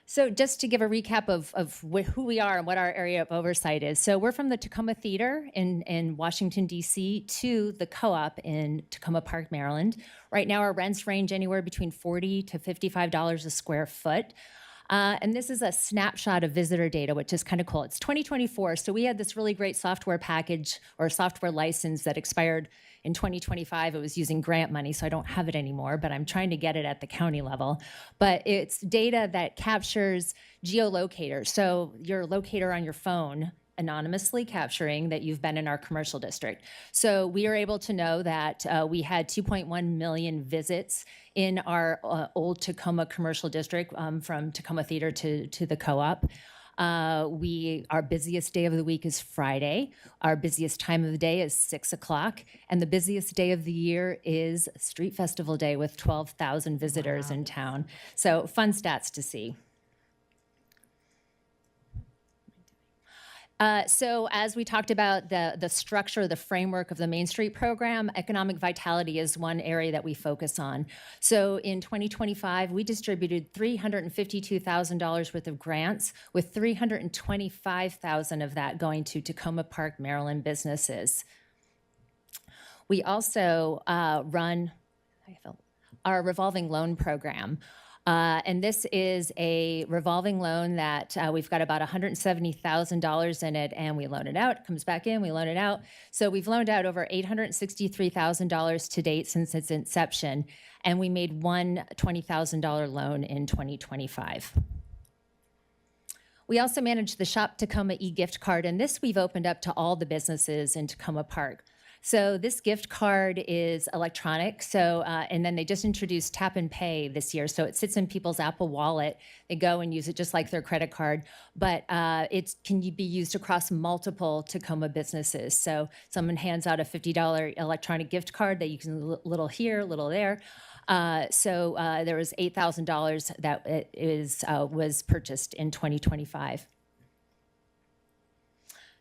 So just to give a recap of who we are and what our area of oversight is. So we're from the Takoma Theater in Washington, D.C. to the Co-op in Takoma Park, Maryland. Right now, our rents range anywhere between $40 to $55 a square foot. And this is a snapshot of visitor data, which is kind of cool. It's 2024, so we had this really great software package or software license that expired in 2025. It was using grant money, so I don't have it anymore, but I'm trying to get it at the county level. But it's data that captures geolocators, so your locator on your phone anonymously capturing that you've been in our commercial district. So we are able to know that we had 2.1 million visits in our old Takoma commercial district from Takoma Theater to the Co-op. Our busiest day of the week is Friday. Our busiest time of the day is 6 o'clock. And the busiest day of the year is Street Festival Day with 12,000 visitors in town. So fun stats to see. So as we talked about the structure, the framework of the Main Street program, economic vitality is one area that we focus on. So in 2025, we distributed $352,000 worth of grants, with $325,000 of that going to Takoma Park, Maryland businesses. We also run our revolving loan program. And this is a revolving loan that we've got about $170,000 in it, and we loan it out, it comes back in, we loan it out. So we've loaned out over $863,000 to date since its inception, and we made one $20,000 loan in 2025. We also manage the Shop Takoma e-gift card, and this we've opened up to all the businesses in Takoma Park. So this gift card is electronic. So, and then they just introduced tap and pay this year. So it sits in people's Apple Wallet. They go and use it just like their credit card, but it can be used across multiple Tacoma businesses. So someone hands out a $50 electronic gift card that you can little here, little there. So there was $8,000 that was purchased in 2025.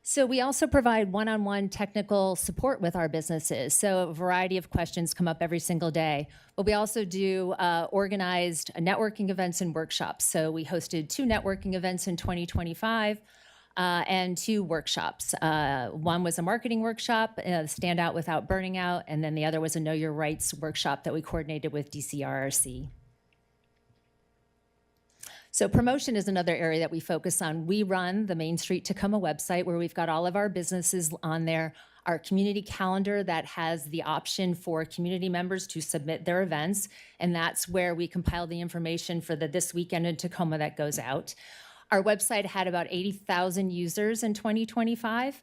So we also provide one-on-one technical support with our businesses. So a variety of questions come up every single day. But we also do organized networking events and workshops. So we hosted 2 networking events in 2025 and 2 workshops. One was a marketing workshop, Stand Out Without Burning Out, and then the other was a Know Your Rights workshop that we coordinated with DCRRC. So promotion is another area that we focus on. We run the Main Street Tacoma website where we've got all of our businesses on there, our community calendar that has the option for community members to submit their events, and that's where we compile the information for the This Weekend in Tacoma that goes out. Our website had about 80,000 users in 2025.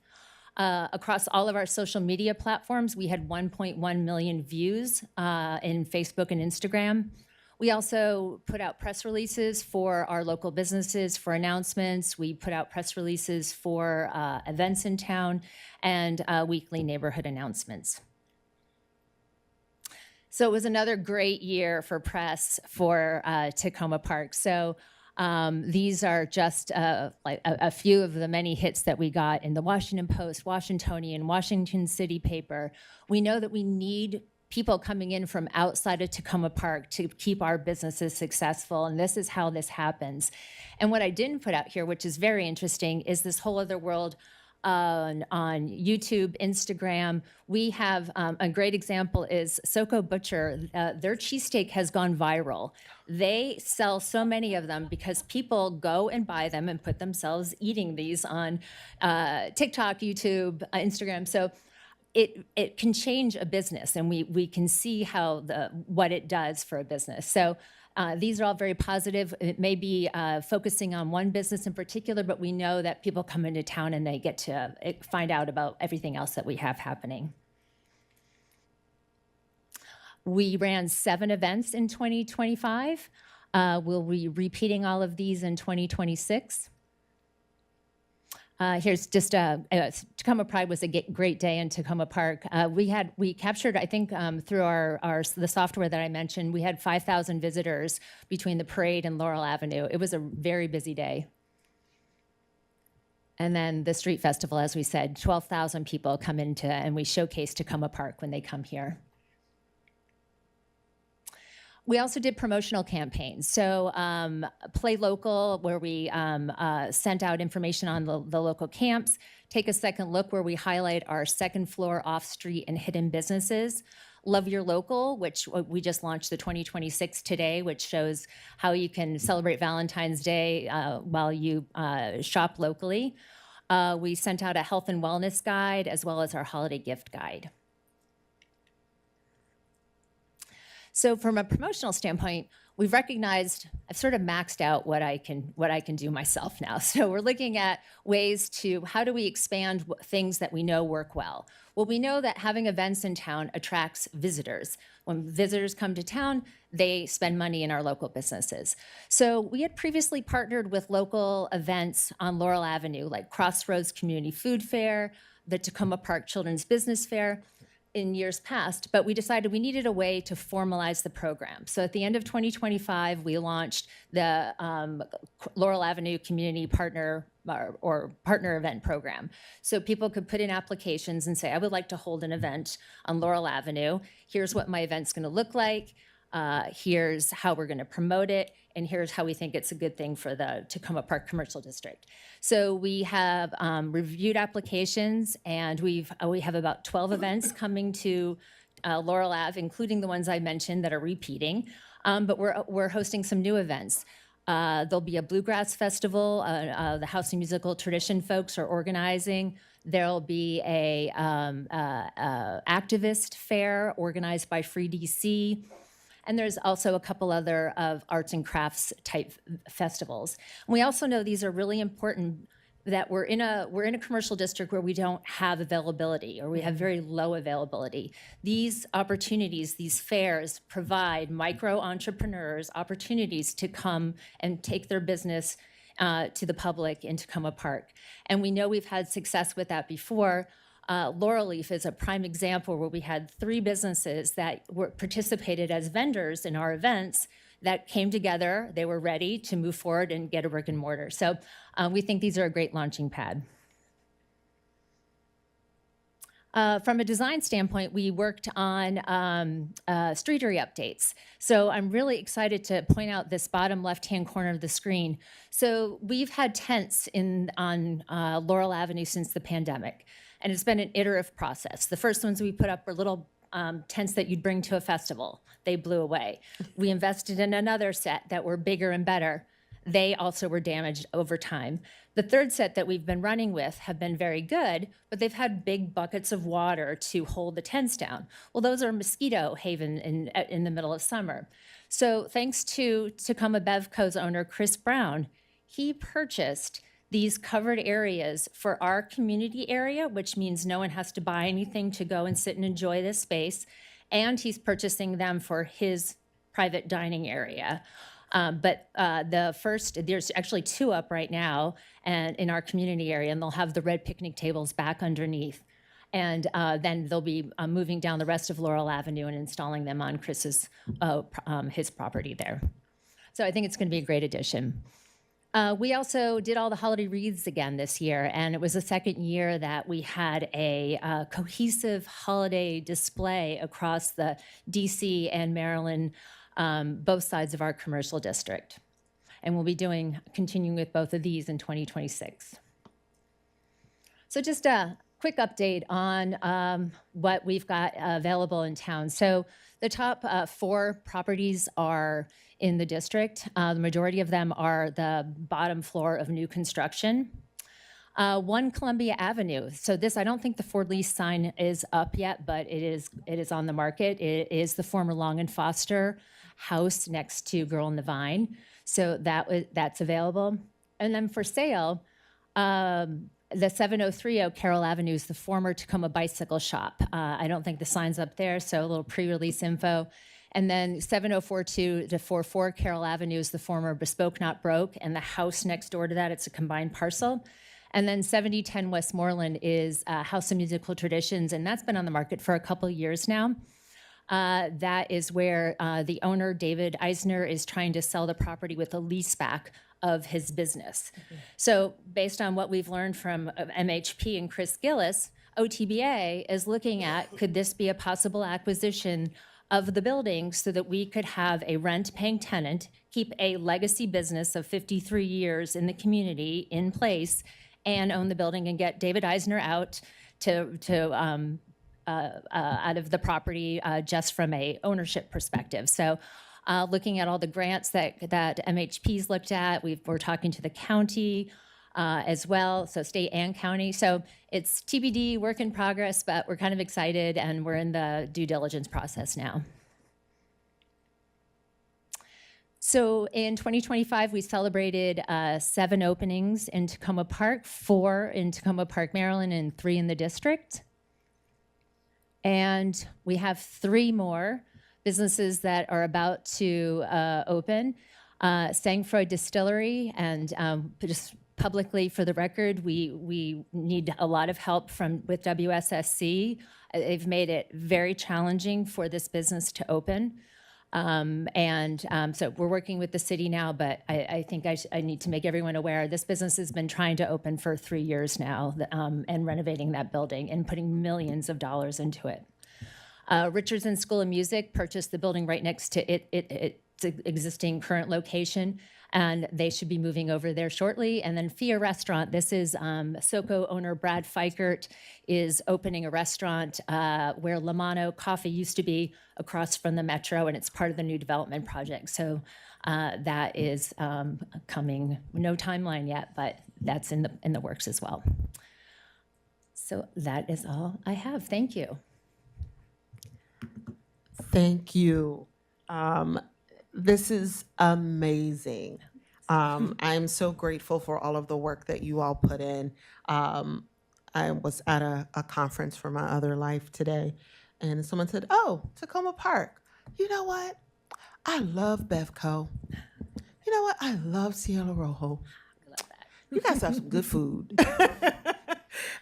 Across all of our social media platforms, we had 1.1 million views in Facebook and Instagram. We also put out press releases for our local businesses for announcements. We put out press releases for events in town and weekly neighborhood announcements. So it was another great year for press for Takoma Park. So these are just like a few of the many hits that we got in the Washington Post, Washingtonian, Washington City paper. We know that we need people coming in from outside of Takoma Park to keep our businesses successful, and this is how this happens. And what I didn't put out here, which is very interesting, is this whole other world on YouTube, Instagram. We have a great example is Soko Butcher. Their cheesesteak has gone viral. They sell so many of them because people go and buy them and put themselves eating these on TikTok, YouTube, Instagram. So it can change a business, and we can see how what it does for a business. So these are all very positive. It may be focusing on one business in particular, but we know that people come into town and they get to find out about everything else that we have happening. We ran 7 events in 2025. We'll be repeating all of these in 2026. Here's just Tacoma Pride was a great day in Takoma Park. We captured, I think, through the software that I mentioned, we had 5,000 visitors between the parade and Laurel Avenue. It was a very busy day. And then the street festival, as we said, 12,000 people come into, and we showcase Takoma Park when they come here. We also did promotional campaigns. So Play Local, where we sent out information on the local camps. Take a Second Look, where we highlight our second floor off-street and hidden businesses. Love Your Local, which we just launched the 2026 today, which shows how you can celebrate Valentine's Day while you shop locally. We sent out a health and wellness guide as well as our holiday gift guide. So from a promotional standpoint, we've recognized I've sort of maxed out what I can do myself now. So we're looking at ways to how do we expand things that we know work well. Well, we know that having events in town attracts visitors. When visitors come to town, they spend money in our local businesses. So we had previously partnered with local events on Laurel Avenue, like Crossroads Community Food Fair, the Takoma Park Children's Business Fair, in years past, but we decided we needed a way to formalize the program. So at the end of 2025, we launched the Laurel Avenue Community Partner or Partner Event Program. So people could put in applications and say, I would like to hold an event on Laurel Avenue. Here's what my event's gonna look like. Here's how we're gonna promote it. And here's how we think it's a good thing for the Takoma Park Commercial District. So we have reviewed applications, and we have about 12 events coming to Laurel Ave, including the ones I mentioned that are repeating. But we're hosting some new events. There'll be a bluegrass festival. The House and Musical Tradition folks are organizing. There'll be a activist fair organized by Free DC. And there's also a couple other of arts and crafts type festivals. And we also know these are really important that we're in a commercial district where we don't have availability or we have very low availability. These opportunities, these fairs provide micro entrepreneurs opportunities to come and take their business to the public in Takoma Park. And we know we've had success with that before. Laurel Leaf is a prime example where we had 3 businesses that participated as vendors in our events that came together. They were ready to move forward and get a brick and mortar. So we think these are a great launching pad. From a design standpoint, we worked on streetery updates. So I'm really excited to point out this bottom left-hand corner of the screen. So we've had tents on Laurel Avenue since the pandemic, and it's been an iterative process. The first ones we put up were little tents that you'd bring to a festival. They blew away. We invested in another set that were bigger and better. They also were damaged over time. The third set that we've been running with have been very good, but they've had big buckets of water to hold the tents down. Well, those are mosquito haven in the middle of summer. So thanks to Takoma Bevco's owner, Chris Brown, he purchased these covered areas for our community area, which means no one has to buy anything to go and sit and enjoy this space. And he's purchasing them for his private dining area. There's actually 2 up right now and in our community area, and they'll have the red picnic tables back underneath. And then they'll be moving down the rest of Laurel Avenue and installing them on Chris's, his property there. So I think it's gonna be a great addition. We also did all the holiday wreaths again this year, and it was the second year that we had a cohesive holiday display across the DC and Maryland, both sides of our commercial district. And we'll be continuing with both of these in 2026. So just a quick update on what we've got available in town. So the top 4 properties are in the district. The majority of them are the bottom floor of new construction. 1 Columbia Avenue. So this, I don't think the for lease sign is up yet, but it is on the market. It is the former Long and Foster house next to Girl in the Vine. So that's available. And then for sale, the 7030 Carroll Avenue is the former Takoma Bicycle Shop. I don't think the sign's up there, so a little pre-release info. And then 7042 to 44 Carroll Avenue is the former Bespoke Not Broke, and the house next door to that, it's a combined parcel. And then 7010 Westmoreland is House of Musical Traditions, and that's been on the market for a couple years now. That is where the owner, David Eisner, is trying to sell the property with a lease back of his business. So based on what we've learned from MHP and Chris Gillis, OTBA is looking at, could this be a possible acquisition of the building so that we could have a rent-paying tenant, keep a legacy business of 53 years in the community in place, and own the building and get David Eisner out out of the property just from a ownership perspective. So looking at all the grants that MHP's looked at, we're talking to the county as well, so state and county. So it's TBD, work in progress, but we're kind of excited and we're in the due diligence process now. So in 2025, we celebrated 7 openings in Takoma Park, 4 in Takoma Park, Maryland, and 3 in the district. And we have 3 more businesses that are about to open. Sangfroid Distillery, and just publicly for the record, we need a lot of help with WSSC. They've made it very challenging for this business to open. So we're working with the city now, but I think I need to make everyone aware this business has been trying to open for 3 years now, and renovating that building and putting millions of dollars into it. Richardson School of Music purchased the building right next to its existing current location, and they should be moving over there shortly. And then Fia Restaurant, this is SoCo owner Brad Fikert is opening a restaurant where Lamano Coffee used to be across from the Metro, and it's part of the new development project. So that is coming, no timeline yet, but that's in the works as well. So that is all I have. Thank you. Thank you. This is amazing. I'm so grateful for all of the work that you all put in. I was at a conference for my other life today, and someone said, "Oh, Takoma Park. You know what? I love Bevco. You know what? I love Cielo Rojo. You guys have some good food."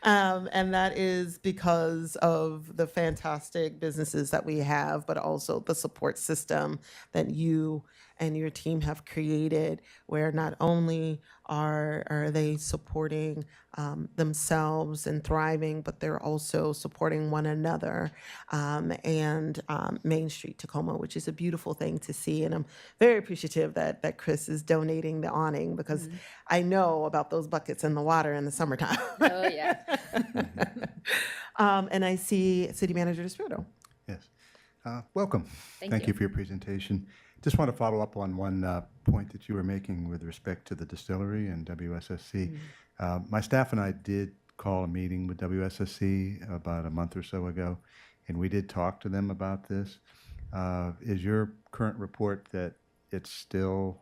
And that is because of the fantastic businesses that we have, but also the support system that you and your team have created, where not only are they supporting themselves and thriving, but they're also supporting one another, and Main Street Tacoma, which is a beautiful thing to see. And I'm very appreciative that Chris is donating the awning, because I know about those buckets in the water in the summertime. Oh, yeah. And I see City Manager DeSpirito. Yes. Welcome. Thank you for your presentation. Just want to follow up on one point that you were making with respect to the distillery and WSSC. My staff and I did call a meeting with WSSC about a month or so ago, and we did talk to them about this. Is your current report that it's still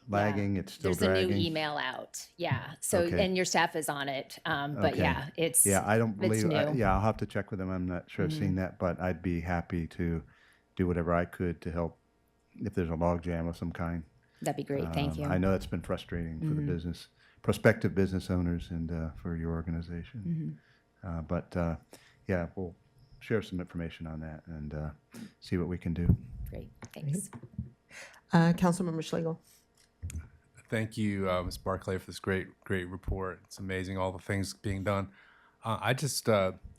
lagging, it's still There's dragging? a new email out. Yeah. So, Okay. and your staff is on it. But Okay. yeah, it's I don't it's believe. new. I'll have to check with them. I'm not sure I've seen that, but I'd be happy to do whatever I could to help if there's a log jam of some kind. That'd be great. Thank you. I know it's been frustrating for the business, prospective business owners, and for your organization. But yeah, we'll share some information on that and see what we can do. Great. Thanks. Councilmember Schlegel. Thank you, Ms. Barclay, for this great report. It's amazing, all the things being done. I'm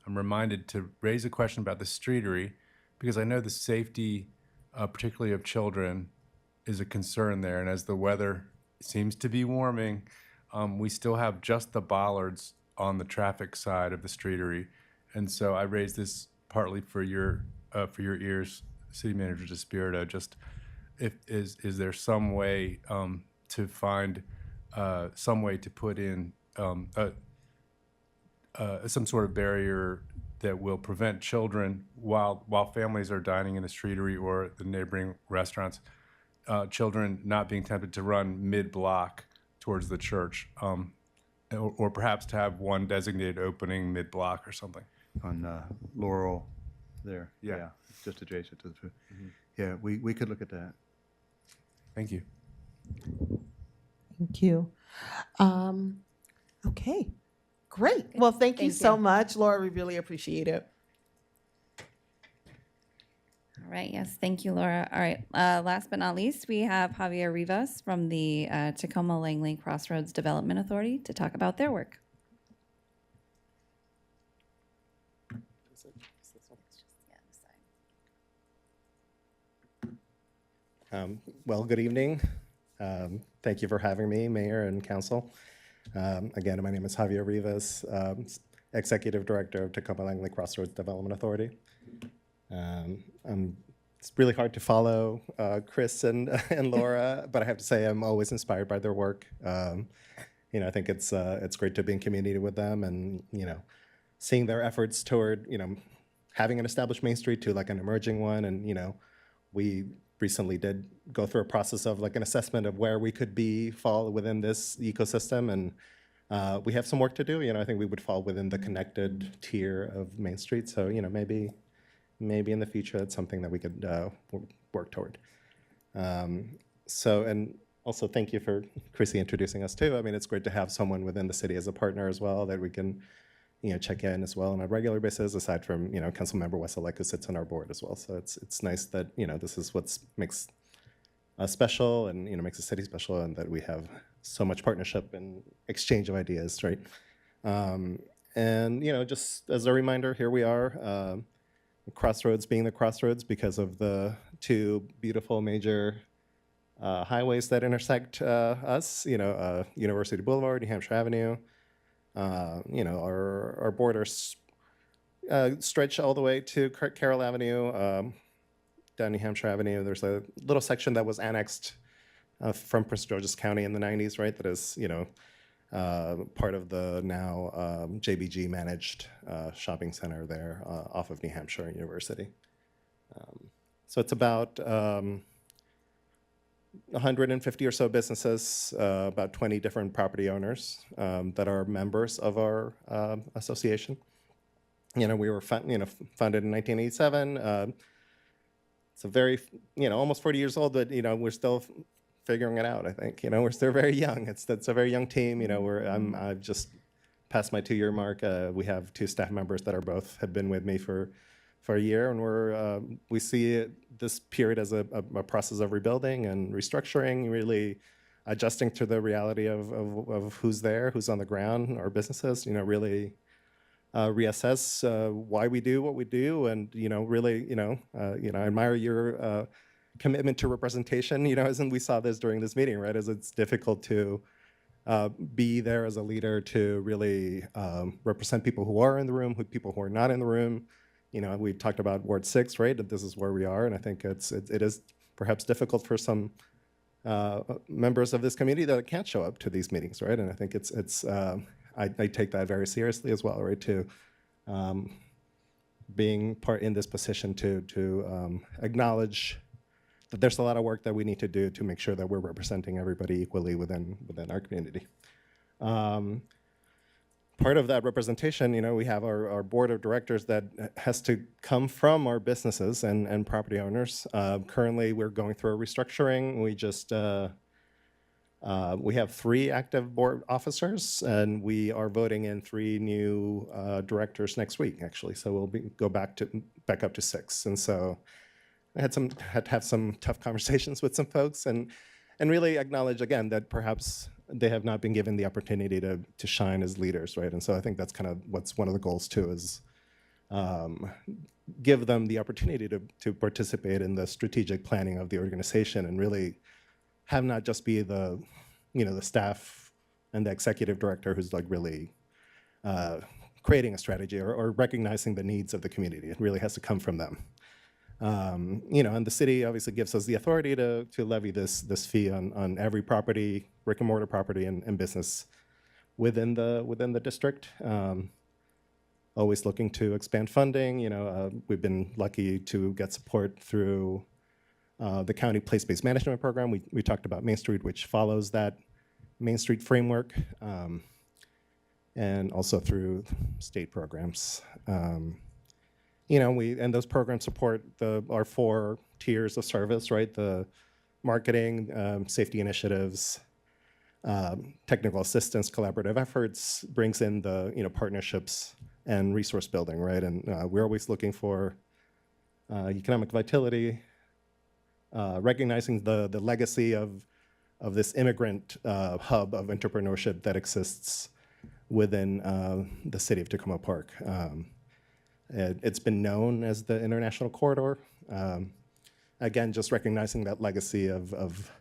reminded to raise a question about the streetery, because I know the safety, particularly of children, is a concern there. And as the weather seems to be warming, we still have just the bollards on the traffic side of the streetery. And so I raised this partly for your ears, City Manager DeSpirito. Just is there some way to find some way to put in some sort of barrier that will prevent children while families are dining in the streetery or the neighboring restaurants, children not being tempted to run mid-block towards the church, or perhaps to have one designated opening mid-block or something. On Laurel there. Yeah, just adjacent to the food. Yeah, we could look at that. Thank you. Thank you. Okay, great. Well, thank you Thank so you. much, Laura. We really appreciate it. All right, yes, thank you, Laura. All right, last but not least, we have Javier Rivas from the Tacoma Langley Crossroads Development Authority to talk about their work. Well, good evening. Thank you for having me, Mayor and Council. Again, my name is Javier Rivas, Executive Director of Takoma Langley Crossroads Development Authority. It's really hard to follow Chris and Laura, but I have to say I'm always inspired by their work. I think it's great to be in community with them, and seeing their efforts toward having an established Main Street to like an emerging one, and we recently did go through a process of like an assessment of where we could fall within this ecosystem, and we have some work to do. I think we would fall within the connected tier of Main Street. So maybe in the future it's something that we could work toward. And also thank you for Chrissy introducing us too. I mean, it's great to have someone within the city as a partner as well that we can check in as well on a regular basis, aside from Councilmember Wesolek, who sits on our board as well. So it's nice that this is what makes us special, and makes the city special, and that we have so much partnership and exchange of ideas, right? And just as a reminder, here we are, Crossroads being the Crossroads because of the two beautiful major highways that intersect us. University Boulevard, New Hampshire Avenue. Our borders stretch all the way to Carroll Avenue, down New Hampshire Avenue. There's a little section that was annexed from Prince George's County in the 90s, right? That is, part of the now JBG managed shopping center there off of New Hampshire University. So it's about 150 or so businesses, about 20 different property owners that are members of our association. We were founded in 1987. It's a very, almost 40 years old, but we're still figuring it out. I think we're still very young. It's a very young team. I've just passed my 2-year mark. We have 2 staff members that have been with me for a year, and we see this period as a process of rebuilding and restructuring, really adjusting to the reality of who's there, who's on the ground, our businesses. Really reassess why we do what we do, and really I admire your commitment to representation. As we saw this during this meeting, right? As it's difficult to be there as a leader to really represent people who are in the room, people who are not in the room. We talked about Ward 6, right? That this is where we are, and I think it is perhaps difficult for some members of this community that can't show up to these meetings, right? And I think I take that very seriously as well, right? To being part in this position to acknowledge that there's a lot of work that we need to do to make sure that we're representing everybody equally within our community. Part of that representation, we have our board of directors that has to come from our businesses and property owners. Currently, we're going through a restructuring. We have 3 active board officers, and we are voting in 3 new directors next week, actually. So we'll go back up to 6. And so I had to have some tough conversations with some folks, and really acknowledge again that perhaps they have not been given the opportunity to shine as leaders, right? And so I think that's kind of what's one of the goals too, is give them the opportunity to participate in the strategic planning of the organization, and really have not just be the staff and the executive director who's like really creating a strategy or recognizing the needs of the community. It really has to come from them. And the city obviously gives us the authority to levy this fee on every property, brick and mortar property and business within the district. Always looking to expand funding. We've been lucky to get support through the county place-based management program. We talked about Main Street, which follows that Main Street framework, and also through state programs. And those programs support our 4 tiers of service, right? The marketing, safety initiatives, technical assistance, collaborative efforts, brings in the partnerships and resource building, right? And we're always looking for economic vitality, recognizing the legacy of this immigrant hub of entrepreneurship that exists within the city of Takoma Park. It's been known as the International Corridor. Again, just recognizing that legacy of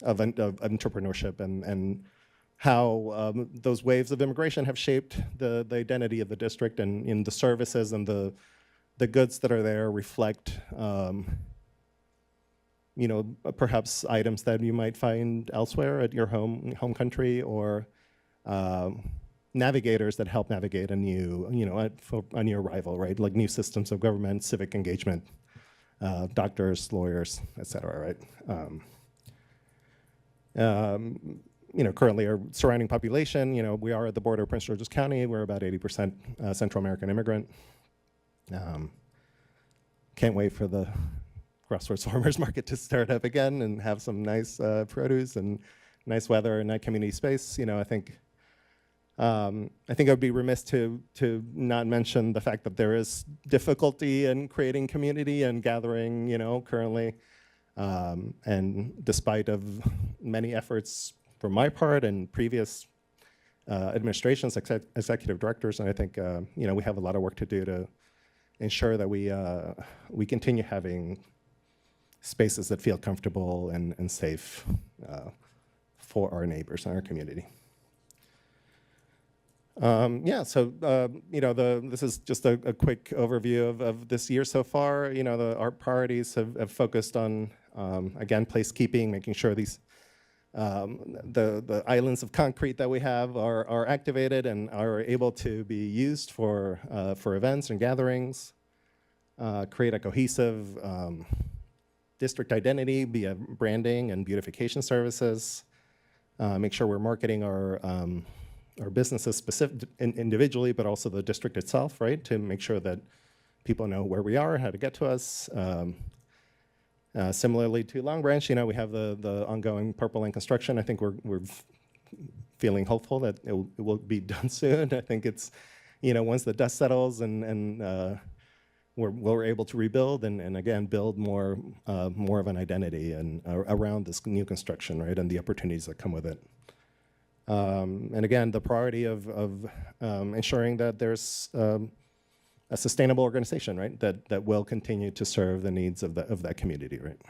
entrepreneurship and how those waves of immigration have shaped the identity of the district, and in the services and the goods that are there reflect perhaps items that you might find elsewhere at your home country, or navigators that help navigate a new arrival, right? Like new systems of government, civic engagement, doctors, lawyers, et cetera, right? Currently our surrounding population, we are at the border of Prince George's County. We're about 80% Central American immigrant. Can't wait for the Crossroads Farmers Market to start up again and have some nice produce and nice weather and nice community space. I think I would be remiss to not mention the fact that there is difficulty in creating community and gathering, currently. And despite of many efforts from my part and previous administrations, executive directors, and I think we have a lot of work to do to ensure that we continue having spaces that feel comfortable and safe for our neighbors and our community. This is just a quick overview of this year so far. Our priorities have focused on, again, placekeeping, making sure these the islands of concrete that we have are activated and are able to be used for events and gatherings. Create a cohesive district identity via branding and beautification services. Make sure we're marketing our businesses individually, but also the district itself, right? To make sure that people know where we are, how to get to us. Similarly to Long Branch, we have the ongoing Purple Line construction. I think we're feeling hopeful that it will be done soon. I think it's, once the dust settles and we're able to rebuild and again build more of an identity and around this new construction, right, and the opportunities that come with it. And again, the priority of ensuring that there's a sustainable organization, right, that will continue to serve the needs of that community, right.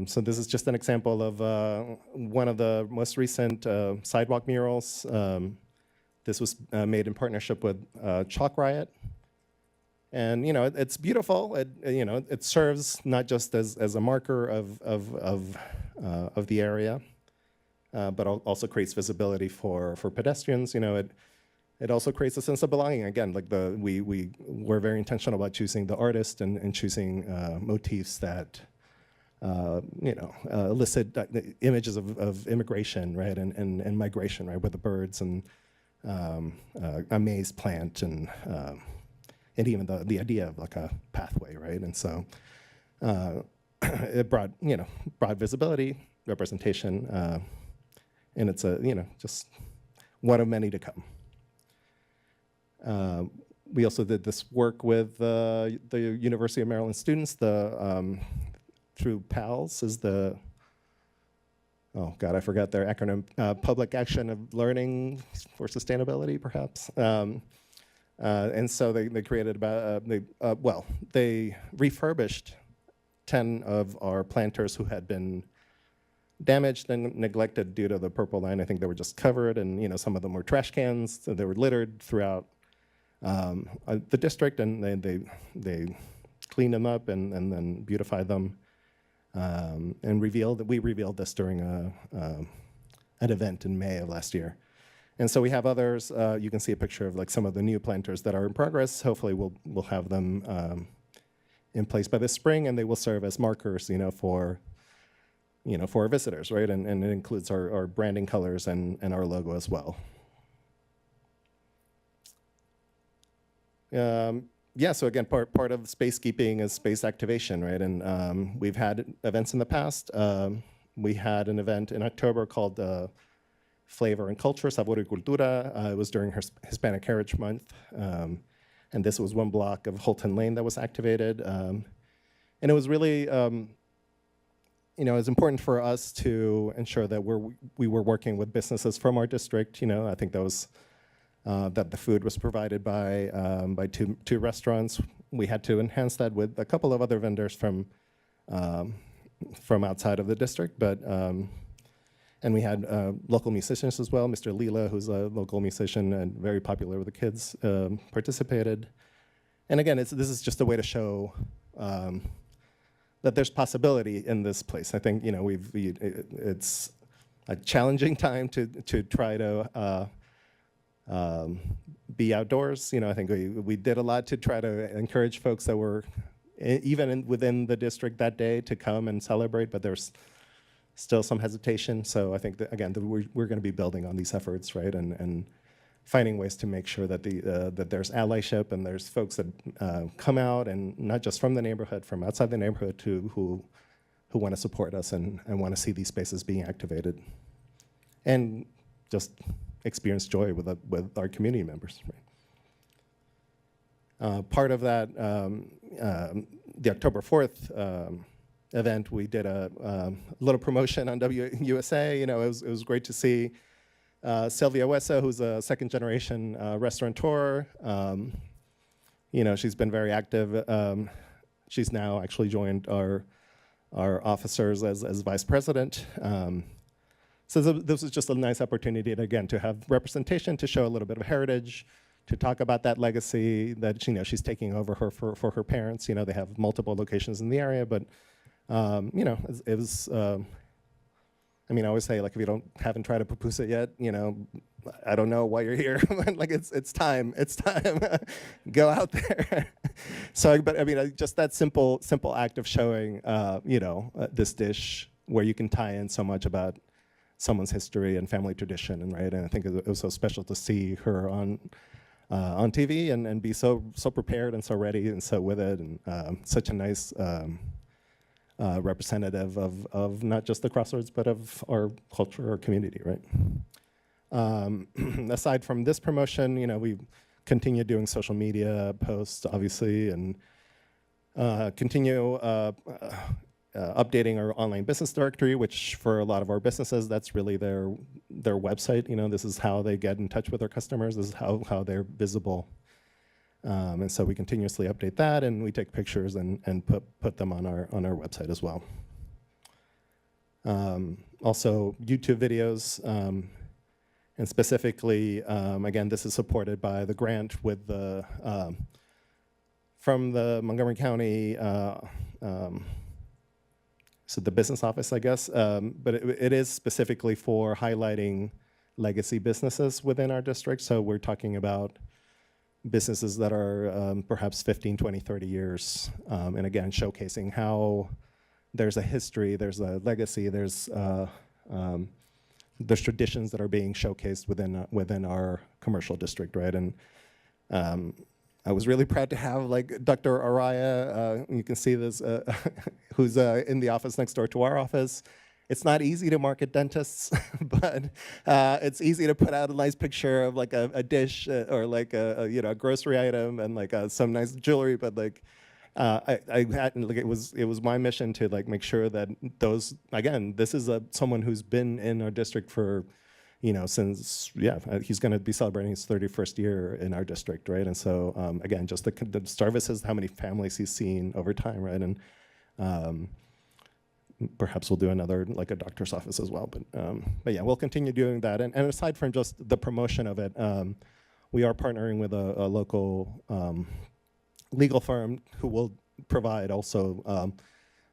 So this is just an example of one of the most recent sidewalk murals. This was made in partnership with Chalk Riot. And it's beautiful. It serves not just as a marker of the area, but also creates visibility for pedestrians. It also creates a sense of belonging. Again, like we're very intentional about choosing the artist and choosing motifs that elicit images of immigration, right, and migration, right, with the birds and a maize plant and even the idea of like a pathway, right, and so it brought visibility, representation, and it's just one of many to come. We also did this work with the University of Maryland students. Through PALS is I forgot their acronym, Public Action of Learning for Sustainability, perhaps. And so they created they refurbished 10 of our planters who had been damaged and neglected due to the Purple Line. I think they were just covered, and some of them were trash cans, so they were littered throughout the district, and they cleaned them up and then beautified them. And we revealed this during an event in May of last year. And so we have others. You can see a picture of like some of the new planters that are in progress. Hopefully we'll have them in place by this spring, and they will serve as markers, for our visitors, right? And it includes our branding colors and our logo as well. So again, part of spacekeeping is space activation, right? And we've had events in the past. We had an event in October called Flavor and Culture, Sabor y Cultura. It was during Hispanic Heritage Month. And this was one block of Holton Lane that was activated. And it was really, it was important for us to ensure that we were working with businesses from our district. I think that was that the food was provided by two restaurants. We had to enhance that with a couple of other vendors from outside of the district, and we had local musicians as well. Mr. Lila, who's a local musician and very popular with the kids, participated. And again, this is just a way to show that there's possibility in this place. I think it's a challenging time to try to be outdoors. I think we did a lot to try to encourage folks that were even within the district that day to come and celebrate, but there's still some hesitation. So I think that, again, we're going to be building on these efforts, right, and finding ways to make sure that that there's allyship and there's folks that come out, and not just from the neighborhood, from outside the neighborhood who want to support us and want to see these spaces being activated, and just experience joy with our community members. Right? Part of that, the October 4th event, we did a little promotion on WUSA. It was great to see Sylvia Wessa, who's a second-generation restaurateur. She's been very active. She's now actually joined our officers as vice president. So this was just a nice opportunity, again, to have representation, to show a little bit of heritage, to talk about that legacy that she's taking over for her parents. They have multiple locations in the area, but it was I mean, I always say, like, if you haven't tried a pupusa yet, you know, I don't know why you're here. Like, it's time. It's time. Go out there. So, but I mean, just that simple act of showing, you know, this dish where you can tie in so much about someone's history and family tradition, and right. And I think it was so special to see her on TV and be so prepared and so ready and so with it, and such a nice. Representative of not just the Crossroads, but of our culture or community, right? Aside from this promotion, you know, we continue doing social media posts, obviously, and continue updating our online business directory, which for a lot of our businesses, that's really their website. You know, this is how they get in touch with their customers. This is how they're visible. And so we continuously update that, and we take pictures and put them on our website as well. Also, YouTube videos, and specifically, again, this is supported by the grant with the from the Montgomery County, so the business office, I guess, but it is specifically for highlighting legacy businesses within our district. So we're talking about businesses that are perhaps 15, 20, 30 years, and again, showcasing how there's a history, there's a legacy, there's traditions that are being showcased within our commercial district, right? And I was really proud to have like Dr. Araya, you can see this, who's in the office next door to our office. It's not easy to market dentists, but it's easy to put out a nice picture of like a dish or like a grocery item and like some nice jewelry. But like I had like it was my mission to like make sure that those, again, this is someone who's been in our district for, you know, since he's going to be celebrating his 31st year in our district, right? And so again, just the services, how many families he's seen over time, right? And perhaps we'll do another, like a doctor's office as well. But yeah, we'll continue doing that. And aside from just the promotion of it, we are partnering with a local legal firm who will provide also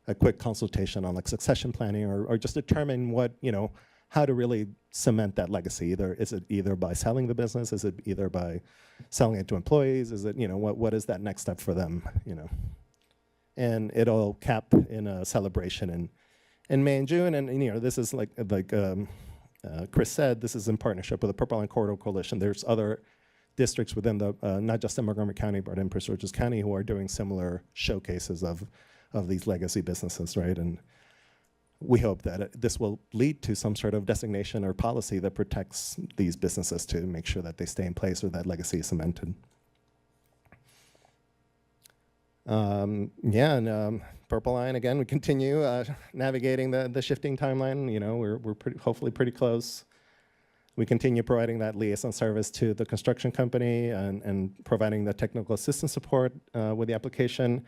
a quick consultation on like succession planning or just determine what, you know, how to really cement that legacy. Is it either by selling the business? Is it either by selling it to employees? Is it, you know, what is that next step for them, you know? And it'll cap in a celebration in May and June. And you know, this is like Chris said, this is in partnership with the Purple Line Corridor Coalition. There's other districts within the, not just in Montgomery County, but in Prince George's County who are doing similar showcases of these legacy businesses, right? And we hope that this will lead to some sort of designation or policy that protects these businesses to make sure that they stay in place or that legacy is cemented. Purple Line, again, we continue navigating the shifting timeline. You know, we're hopefully pretty close. We continue providing that liaison service to the construction company and providing the technical assistance support with the application.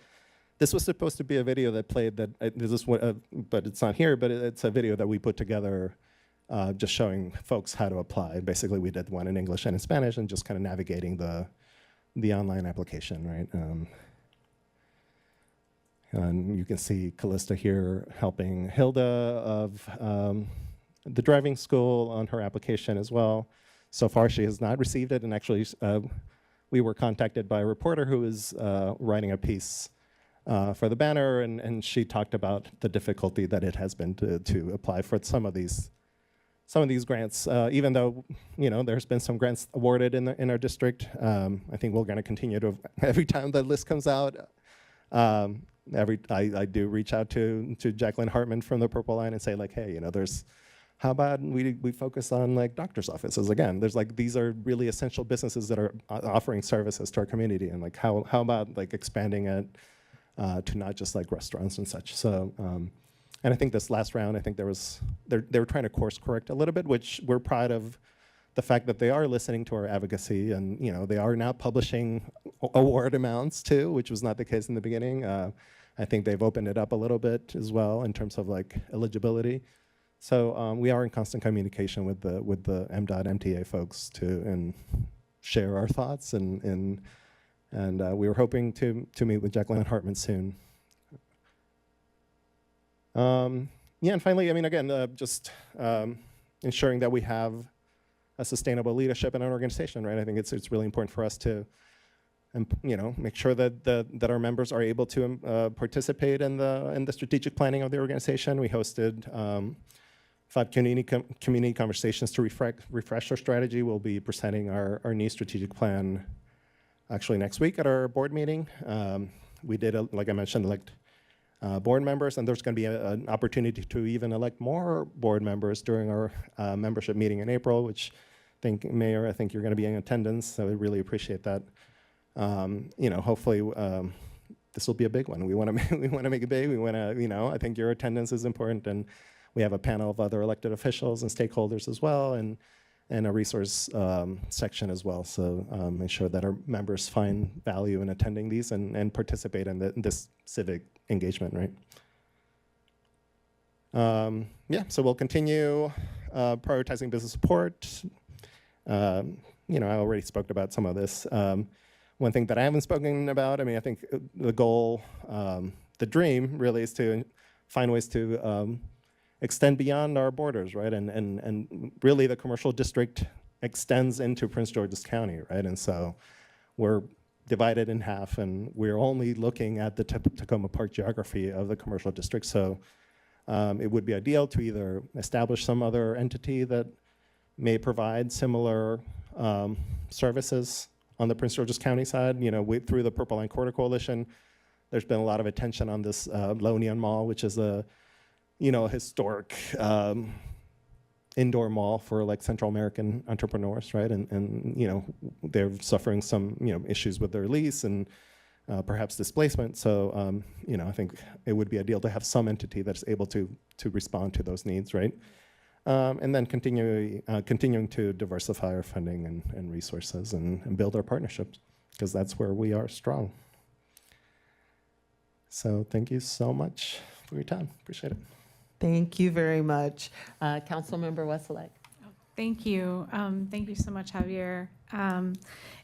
This was supposed to be a video that played but it's not here, but it's a video that we put together just showing folks how to apply. Basically, we did one in English and in Spanish and just kind of navigating the online application, right? And you can see Callista here helping Hilda of the driving school on her application as well. So far, she has not received it, and actually, we were contacted by a reporter who is writing a piece for the banner, and she talked about the difficulty that it has been to apply for some of these grants. Even though, you know, there's been some grants awarded in our district, I think we're going to continue to, every time the list comes out, I do reach out to Jacqueline Hartman from the Purple Line and say like, hey, you know, how about we focus on like doctor's offices again? There's like, these are really essential businesses that are offering services to our community, and like how about like expanding it to not just like restaurants and such. So, and I think this last round, I think they were trying to course correct a little bit, which we're proud of the fact that they are listening to our advocacy, and you know, they are now publishing award amounts too, which was not the case in the beginning. I think they've opened it up a little bit as well in terms of like eligibility. So we are in constant communication with the MDOT MTA folks and share our thoughts, and we were hoping to meet with Jacqueline Hartman soon. Yeah, and finally, I mean, again, just ensuring that we have a sustainable leadership in our organization, right? I think it's really important for us to, make sure that our members are able to participate in the strategic planning of the organization. We hosted 5 community conversations to refresh our strategy. We'll be presenting our new strategic plan actually next week at our board meeting. We did, like I mentioned, elect board members, and there's going to be an opportunity to even elect more board members during our membership meeting in April, which Mayor, I think you're going to be in attendance, so we really appreciate that. Hopefully this will be a big one. We want to make it big. We want to, I think your attendance is important, and we have a panel of other elected officials and stakeholders as well, and a resource section as well. So make sure that our members find value in attending these and participate in this civic engagement, right? So we'll continue prioritizing business support. I already spoke about some of this. One thing that I haven't spoken about, I think the goal, the dream really is to find ways to extend beyond our borders, right? And really the commercial district extends into Prince George's County, right? And so we're divided in half, and we're only looking at the Takoma Park geography of the commercial district. So it would be ideal to either establish some other entity that may provide similar services on the Prince George's County side. Through the Purple Line Corridor Coalition, there's been a lot of attention on this Lonian Mall, which is a historic indoor mall for like Central American entrepreneurs, right? And they're suffering some issues with their lease and perhaps displacement. So I think it would be ideal to have some entity that's able to respond to those needs, right? And then continuing to diversify our funding and resources and build our partnerships, because that's where we are strong. So thank you so much for your time. Appreciate it. Thank you very much. Councilmember Wesselek. Thank you. Thank you so much, Javier.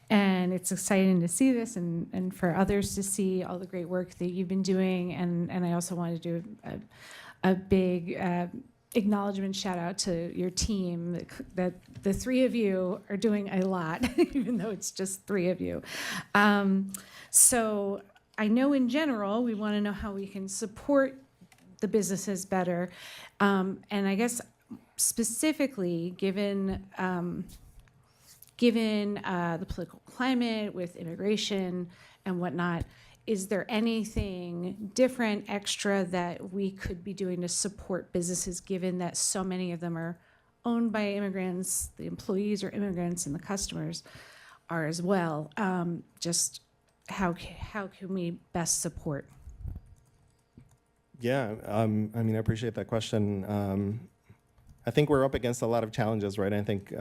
And it's exciting to see this and for others to see all the great work that you've been doing. And I also want to do a big acknowledgement shout out to your team, that the 3 of you are doing a lot, even though it's just 3 of you. So I know in general, we want to know how we can support the businesses better. And I guess specifically, given the political climate with immigration and whatnot, is there anything different, extra, that we could be doing to support businesses, given that so many of them are owned by immigrants, the employees are immigrants, and the customers are as well? Just how can we best support? Yeah, I appreciate that question. I think we're up against a lot of challenges, right? I think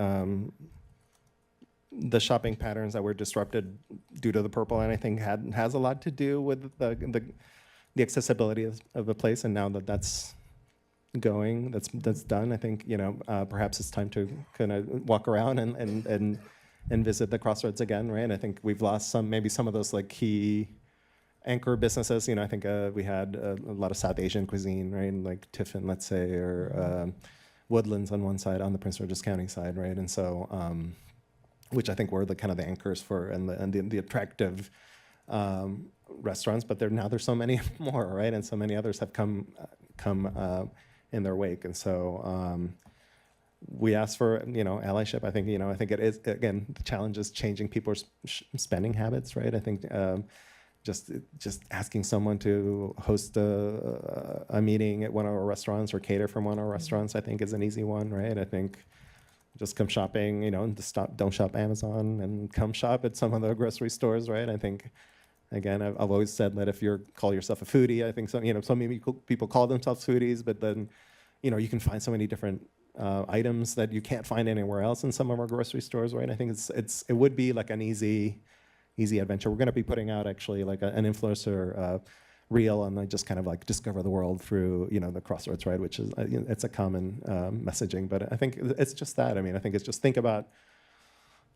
the shopping patterns that were disrupted due to the Purple Line, I think has a lot to do with the accessibility of a place. And now that that's done, I think perhaps it's time to kind of walk around and visit the crossroads again, right? I think we've lost maybe some of those like key anchor businesses. I think we had a lot of South Asian cuisine, right? And like Tiffin, let's say, or Woodlands on one side, on the Prince George's County side, right? And so, which I think were the kind of the anchors for and the attractive restaurants. But there's so many more, right? And so many others have come in their wake. And so we asked for allyship. I think I think it is, again, the challenge is changing people's spending habits, right? I think. Just asking someone to host a meeting at one of our restaurants or cater from one of our restaurants, I think, is an easy one, right? I think just come shopping, don't shop Amazon and come shop at some of the grocery stores, right? I think, again, I've always said that if you call yourself a foodie, I think so many people call themselves foodies, but then, you can find so many different items that you can't find anywhere else in some of our grocery stores, right? I think it would be like an easy adventure. We're going to be putting out actually like an influencer reel and just kind of like discover the world through the crossroads, right? Which is it's a common messaging, but I think it's just that. I think it's just think about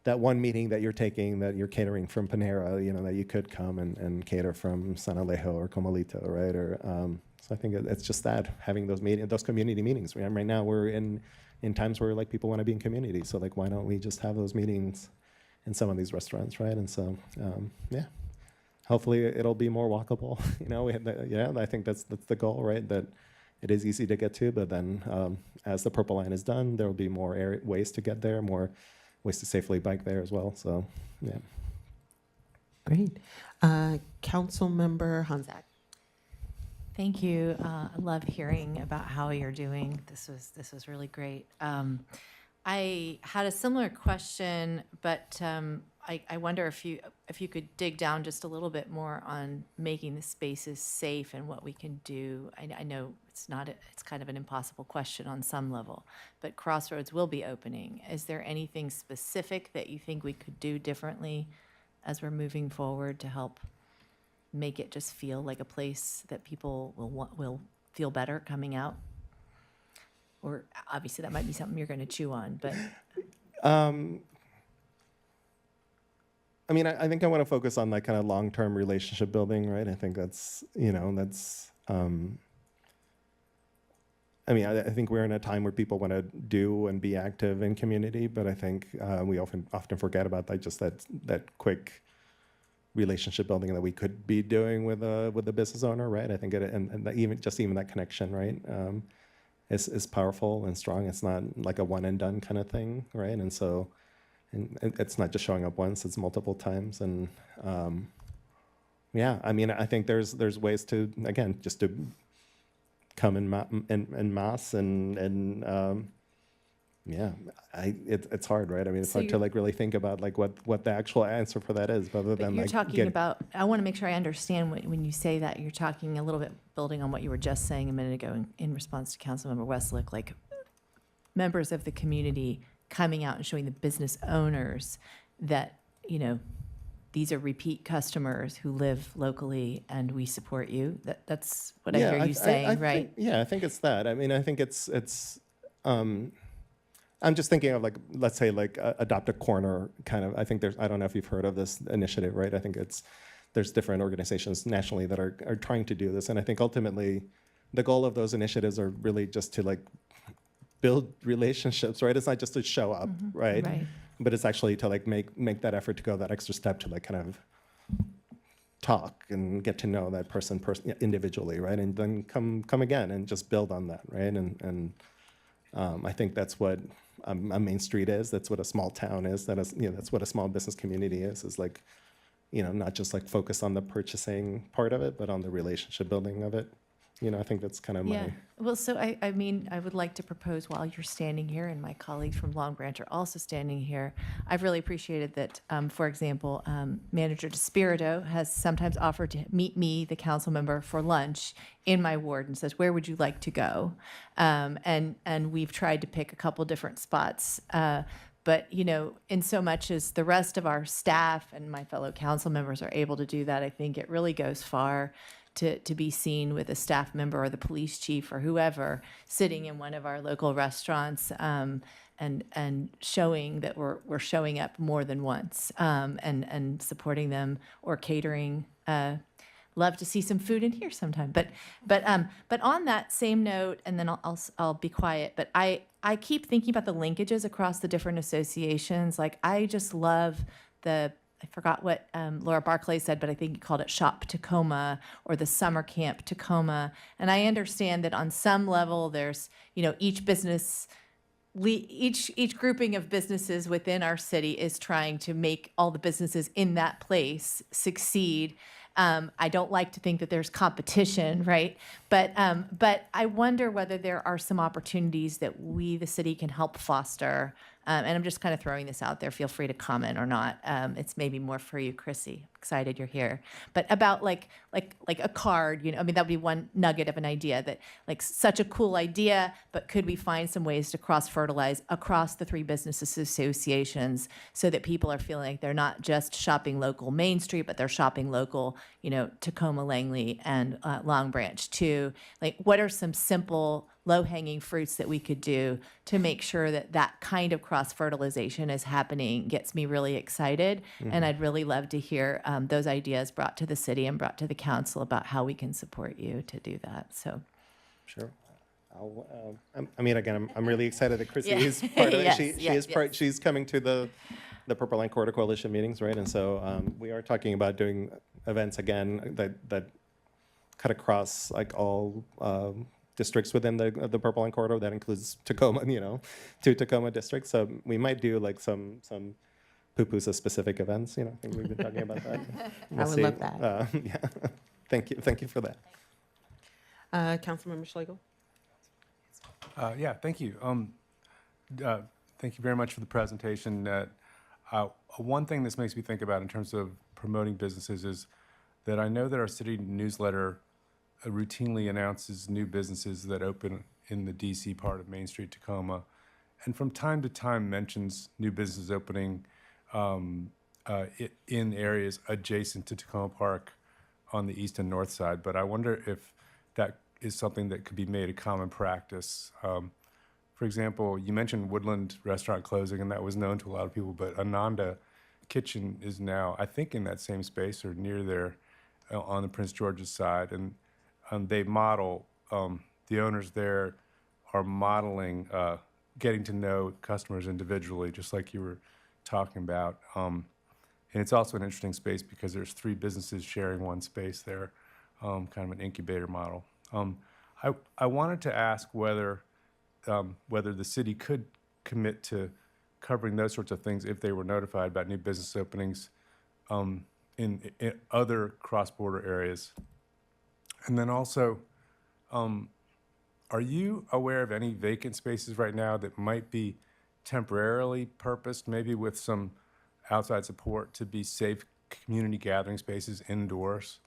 that one meeting that you're taking, that you're catering from Panera, that you could come and cater from San Alejo or Comalito, right? Or So I think it's just that, having those community meetings. Right now we're in times where like people want to be in community. So like, why don't we just have those meetings in some of these restaurants, right? And so, yeah, hopefully it'll be more walkable. I think that's the goal, right? That it is easy to get to, but then as the Purple Line is done, there will be more ways to get there, more ways to safely bike there as well. So, yeah. Great. Councilmember Hanzak. Thank you. I love hearing about how you're doing. This was really great. I had a similar question, but I wonder if you could dig down just a little bit more on making the spaces safe and what we can do. I know it's kind of an impossible question on some level, but Crossroads will be opening. Is there anything specific that you think we could do differently as we're moving forward to help make it just feel like a place that people will feel better coming out? Or obviously that might be something you're going to chew on, but. I mean, I think I want to focus on like kind of long-term relationship building, right? I think that's, I mean, I think we're in a time where people want to do and be active in community, but I think we often forget about like just that quick relationship building that we could be doing with a business owner, right? I think even that connection, right, is powerful and strong. It's not like a one and done kind of thing, right? And so, it's not just showing up once; it's multiple times. And yeah, I mean, I think there's ways to, again, just to come in mass and yeah, it's hard, right? I mean, it's hard to like really think about like what the actual answer for that is, other than you're like talking about, I want to make sure I understand when you say that, you're talking a little bit building on what you were just saying a minute ago in response to Councilmember Westlick, like members of the community coming out and showing the business owners that, these are repeat customers who live locally and we support you. That's what I hear you saying, right? I think it's that. I mean, I think it's I'm just thinking of like, let's say like Adopt a Corner kind of, I think I don't know if you've heard of this initiative, right? I think there's different organizations nationally that are trying to do this. And I think ultimately the goal of those initiatives are really just to like build relationships, right? It's not just to show up, right? But it's actually to like make that effort to go that extra step to like kind of talk and get to know that person individually, right? And then come again and just build on that, right? And I think that's what a Main Street is. That's what a small town is. That's what a small business community is like, not just like focus on the purchasing part of it, but on the relationship building of it. I think that's kind of my. Well, so I mean, I would like to propose while you're standing here and my colleagues from Long Branch are also standing here, I've really appreciated that, for example, Manager DeSpirito has sometimes offered to meet me, the council member, for lunch in my ward and says, where would you like to go? And we've tried to pick a couple different spots. But, in so much as the rest of our staff and my fellow council members are able to do that, I think it really goes far to be seen with a staff member or the police chief or whoever sitting in one of our local restaurants and showing that we're showing up more than once and supporting them or catering. Love to see some food in here sometime. But on that same note, and then I'll be quiet. But I keep thinking about the linkages across the different associations. Like I just love I forgot what Laura Barclay said, but I think you called it Shop Takoma or the Summer Camp Takoma. And I understand that on some level, there's each grouping of businesses within our city is trying to make all the businesses in that place succeed. I don't like to think that there's competition, right? But I wonder whether there are some opportunities that we, the city, can help foster. And I'm just kind of throwing this out there. Feel free to comment or not. It's maybe more for you, Chrissy. Excited you're here. But about like a card, I mean, that would be one nugget of an idea that like such a cool idea, but could we find some ways to cross-fertilize across the three business associations so that people are feeling like they're not just shopping local Main Street, but they're shopping local, Takoma, Langley, and Long Branch too. Like, what are some simple low-hanging fruits that we could do to make sure that that kind of cross-fertilization is happening gets me really excited. And I'd really love to hear those ideas brought to the city and brought to the council about how we can support you to do that. So, Sure. I mean, again, I'm really excited that Chrissy Yeah. is part of it. Yes, She yes, is part. She's coming to the Purple Line Corridor Coalition meetings, right? And so we are talking about doing events again that cut across like all districts within the Purple Line Corridor. That includes Tacoma, you know, 2 Tacoma districts. So we might do like some Pupusa specific events. You know, I think we've been talking about that. I would love that. Yeah. Thank you for that. Councilmember Schlegel. Yeah, thank you. Thank you very much for the presentation. One thing this makes me think about in terms of promoting businesses is that I know that our city newsletter routinely announces new businesses that open in the DC part of Main Street, Tacoma, and from time to time mentions new businesses opening in areas adjacent to Takoma Park on the east and north side. But I wonder if that is something that could be made a common practice. For example, you mentioned Woodland Restaurant closing, and that was known to a lot of people, but Ananda Kitchen is now, I think, in that same space or near there on the Prince George's side. And they model, the owners there are modeling getting to know customers individually, just like you were talking about. And it's also an interesting space because there's 3 businesses sharing one space there, kind of an incubator model. I wanted to ask whether the city could commit to covering those sorts of things if they were notified about new business openings in other cross-border areas. And then also, are you aware of any vacant spaces right now that might be temporarily purposed, maybe with some outside support, to be safe community gathering spaces indoors?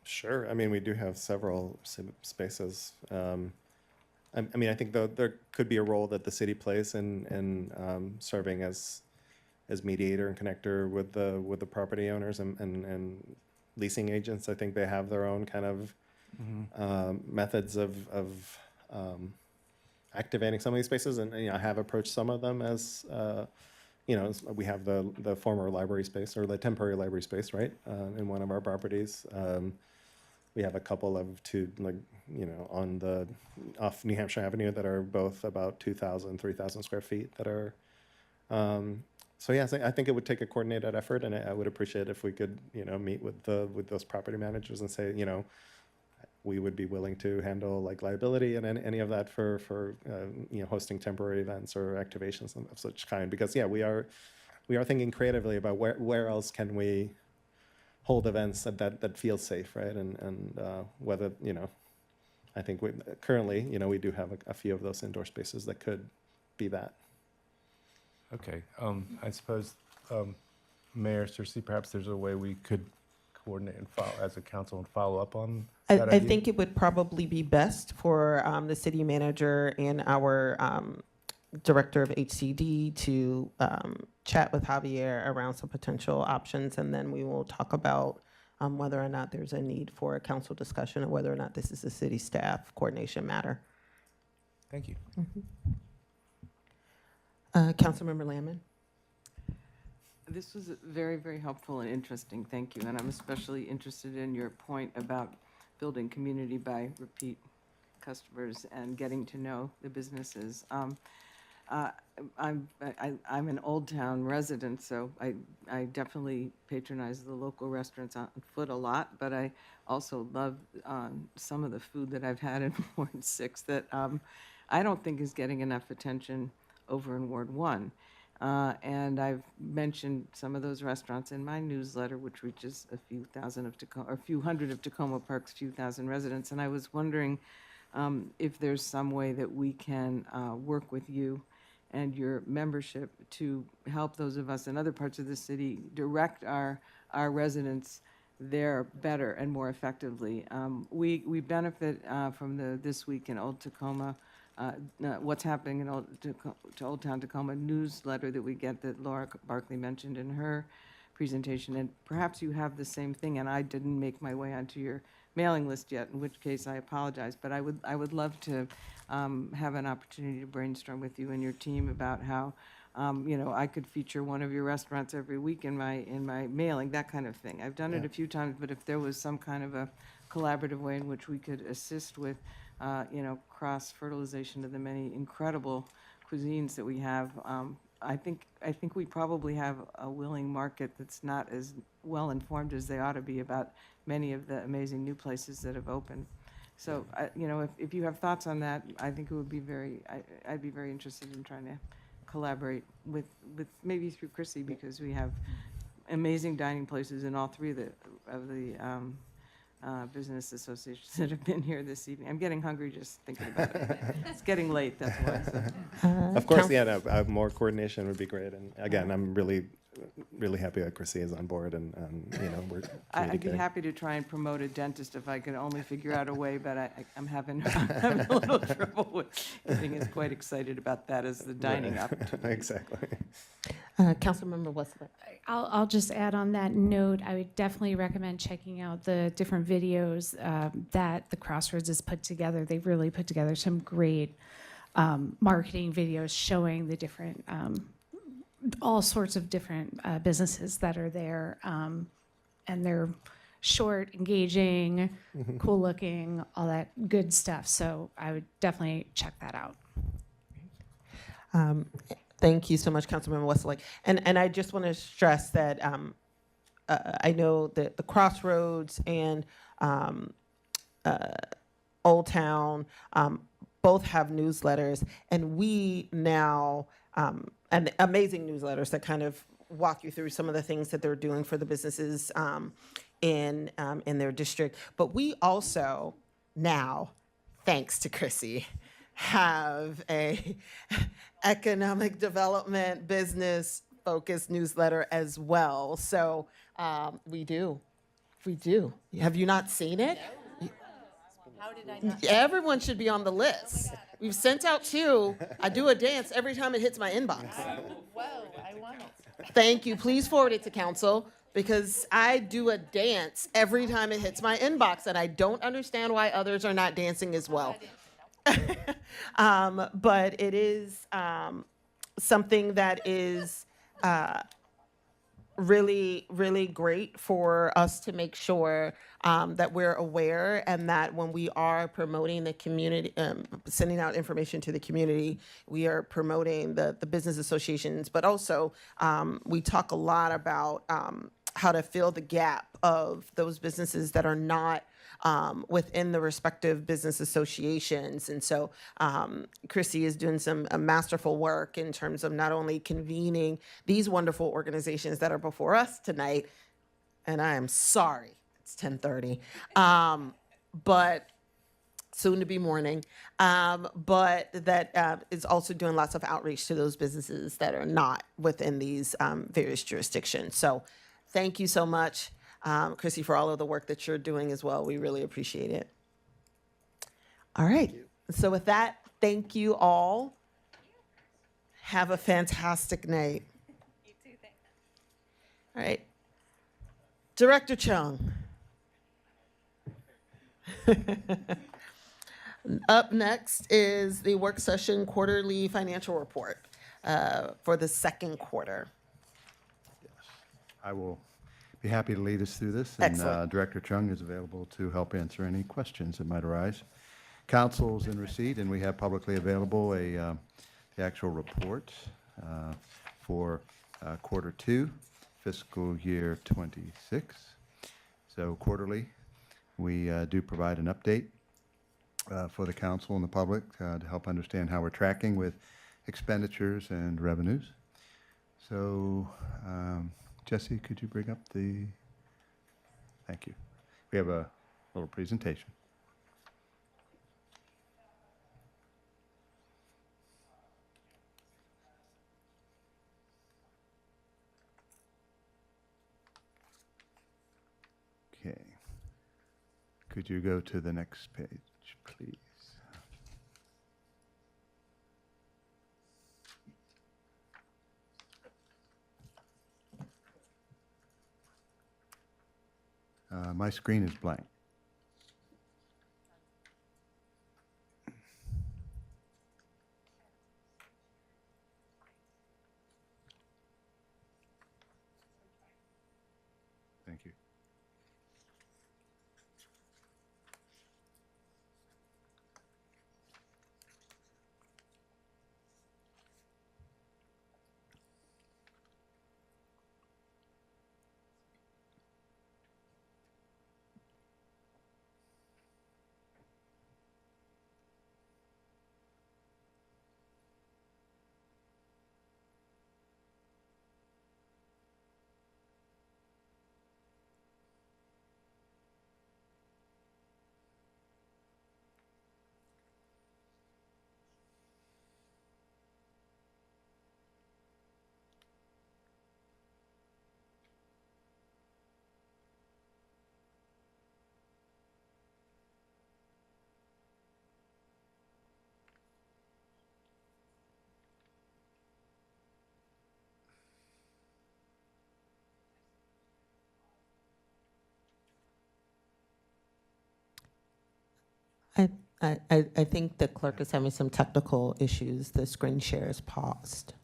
Sure. I mean, we do have several spaces. I mean, I think there could be a role that the city plays in serving as mediator and connector with the property owners and leasing agents. I think they have their own kind of methods of activating some of these spaces, and I have approached some of them as we have the former library space or the temporary library space, right, in one of our properties. We have a couple of off New Hampshire Avenue that are both about 2,000, 3,000 square feet that are. So yeah, I think it would take a coordinated effort, and I would appreciate if we could, meet with those property managers and say, we would be willing to handle like liability and any of that for hosting temporary events or activations of such kind. Because yeah, we are thinking creatively about where else can we hold events that feel safe, right? And whether, I think currently, we do have a few of those indoor spaces that could be that. Okay. I suppose, Mayor Cersei, perhaps there's a way we could coordinate and follow as a council and follow up on that I idea? think it would probably be best for the city manager and our director of HCD to chat with Javier around some potential options, and then we will talk about whether or not there's a need for a council discussion or whether or not this is a city staff coordination matter. Thank you. Councilmember Lamon. This was very, very helpful and interesting. Thank you. And I'm especially interested in your point about building community by repeat customers and getting to know the businesses. I'm an Old Town resident, so I definitely patronize the local restaurants on foot a lot, but I also love some of the food that I've had in Ward 6 that I don't think is getting enough attention over in Ward 1. And I've mentioned some of those restaurants in my newsletter, which reaches a few hundred of Takoma Park's few thousand residents. And I was wondering if there's some way that we can work with you and your membership to help those of us in other parts of the city direct our residents there better and more effectively. We benefit from This Week in Old Tacoma, what's happening in Old Town Tacoma newsletter that we get that Laura Barkley mentioned in her presentation. And perhaps you have the same thing, and I didn't make my way onto your mailing list yet, in which case I apologize. But I would love to have an opportunity to brainstorm with you and your team about how, I could feature one of your restaurants every week in my mailing, that kind of thing. I've done it a few times, but if there was some kind of a collaborative way in which we could assist with, cross-fertilization of the many incredible cuisines that we have, I think we probably have a willing market that's not as well informed as they ought to be about many of the amazing new places that have opened. So, if you have thoughts on that, I think it would be I'd be very interested in trying to collaborate with maybe through Chrissy, because we have amazing dining places in all three of the business associations that have been here this evening. I'm getting hungry just thinking about it. It's getting late, that's why. So. Of course, more coordination would be great. And again, I'm really happy that Chrissy is on board, and we're I'd be happy to try and promote a dentist if I could only figure out a way, but I'm having a little trouble with getting us quite excited about that as the dining opportunity. Exactly. Councilmember Westlake. I'll just add on that note, I would definitely recommend checking out the different videos that the Crossroads has put together. They've really put together some great marketing videos showing the different, all sorts of different businesses that are there. And they're short, engaging, cool looking, all that good stuff. So I would definitely check that out. Thank you so much, Councilmember Westlake. And I just want to stress that I know that the Crossroads and Old Town both have newsletters, and we now, and amazing newsletters that kind of walk you through some of the things that they're doing for the businesses in their district. But we also now, thanks to Chrissy, have a economic development business focused newsletter as well. So we do. Have you not seen it? How did I not? Everyone should be on the list. We've sent out 2. I do a dance every time it hits my inbox. Whoa, I want it. Thank you. Please forward it to council, because I do a dance every time it hits my inbox, and I don't understand why others are not dancing as well. But it is something that is really, really great for us to make sure that we're aware, and that when we are promoting the community, sending out information to the community, we are promoting the business associations, but also we talk a lot about how to fill the gap of those businesses that are not within the respective business associations. And so Chrissy is doing some masterful work in terms of not only convening these wonderful organizations that are before us tonight, and I am sorry, it's 10:30, but soon to be morning, but that is also doing lots of outreach to those businesses that are not within these various jurisdictions. So thank you so much, Chrissy, for all of the work that you're doing as well. We really appreciate it. All right. So with that, thank you all. Have a fantastic night. You too, thanks. All right. Director Chung. Up next is the work session quarterly financial report for the second quarter. I will be happy to lead us through this. Excellent. And Director Chung is available to help answer any questions that might arise. Council's in receipt, and we have publicly available the actual report for quarter 2, fiscal year 26. So quarterly, we do provide an update for the council and the public to help understand how we're tracking with expenditures and revenues. So, Jesse, could you bring up thank you. We have a little presentation. Okay. Could you go to the next page, please? My screen is blank. Thank you. I think the clerk is having some technical issues. The screen share is paused.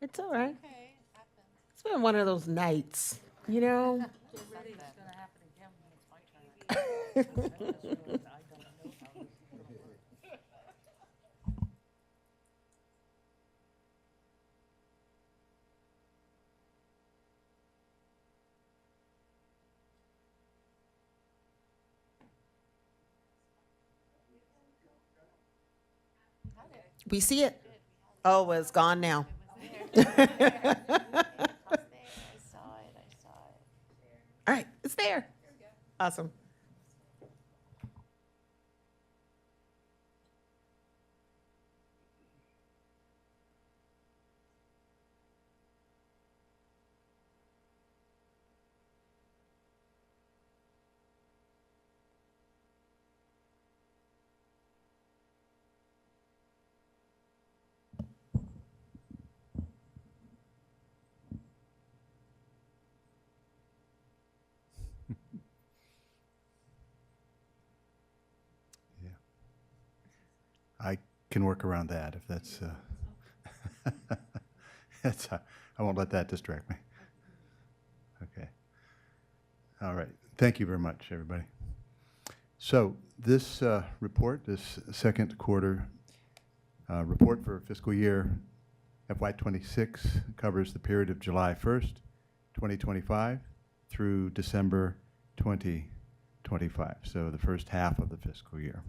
It's all right. It's been one of those nights, you know? We see it. Oh, well, it's gone now. All right, it's there. Awesome. I can work around that if that's, I won't let that distract me. Okay. All right. Thank you very much, everybody. So this report, this second quarter report for fiscal year FY26 covers the period of July 1st, 2025 through December 2025, so the first half of the fiscal year.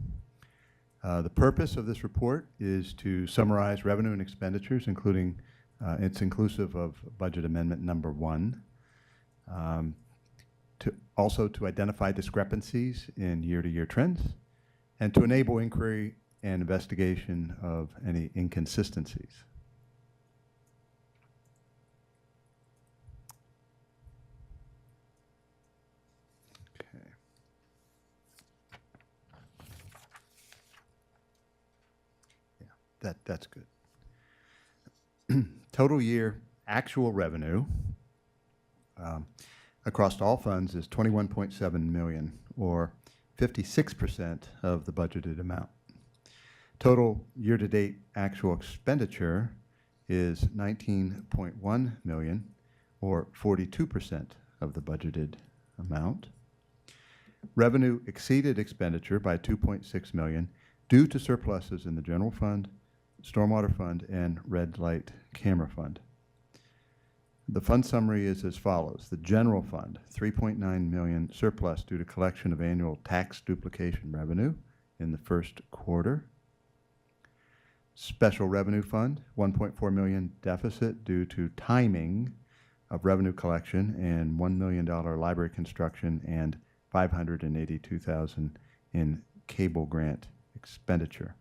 The purpose of this report is to summarize revenue and expenditures, including, it's inclusive of budget amendment number 1, also to identify discrepancies in year-to-year trends, and to enable inquiry and investigation of any inconsistencies. That's good. Total year actual revenue across all funds is $21.7 million, or 56% of the budgeted amount. Total year-to-date actual expenditure is $19.1 million, or 42% of the budgeted amount. Revenue exceeded expenditure by $2.6 million due to surpluses in the general fund, stormwater fund, and red light camera fund. The fund summary is as follows. The general fund, $3.9 million surplus due to collection of annual tax duplication revenue in the first quarter. Special Revenue Fund, 1.4 million deficit due to timing of revenue collection and $1 million library construction and $582,000 in cable grant expenditure.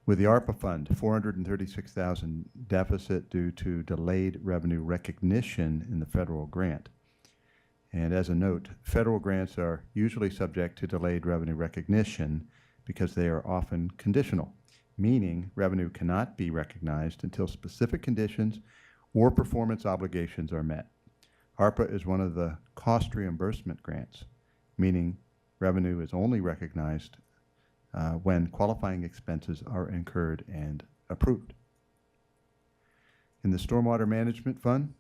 With the ARPA fund, $436,000 deficit due to delayed revenue recognition in the federal grant. And as a note, federal grants are usually subject to delayed revenue recognition because they are often conditional, meaning revenue cannot be recognized until specific conditions or performance obligations are met. ARPA is one of the cost reimbursement grants, meaning revenue is only recognized when qualifying expenses are incurred and approved. In the Stormwater Management Fund,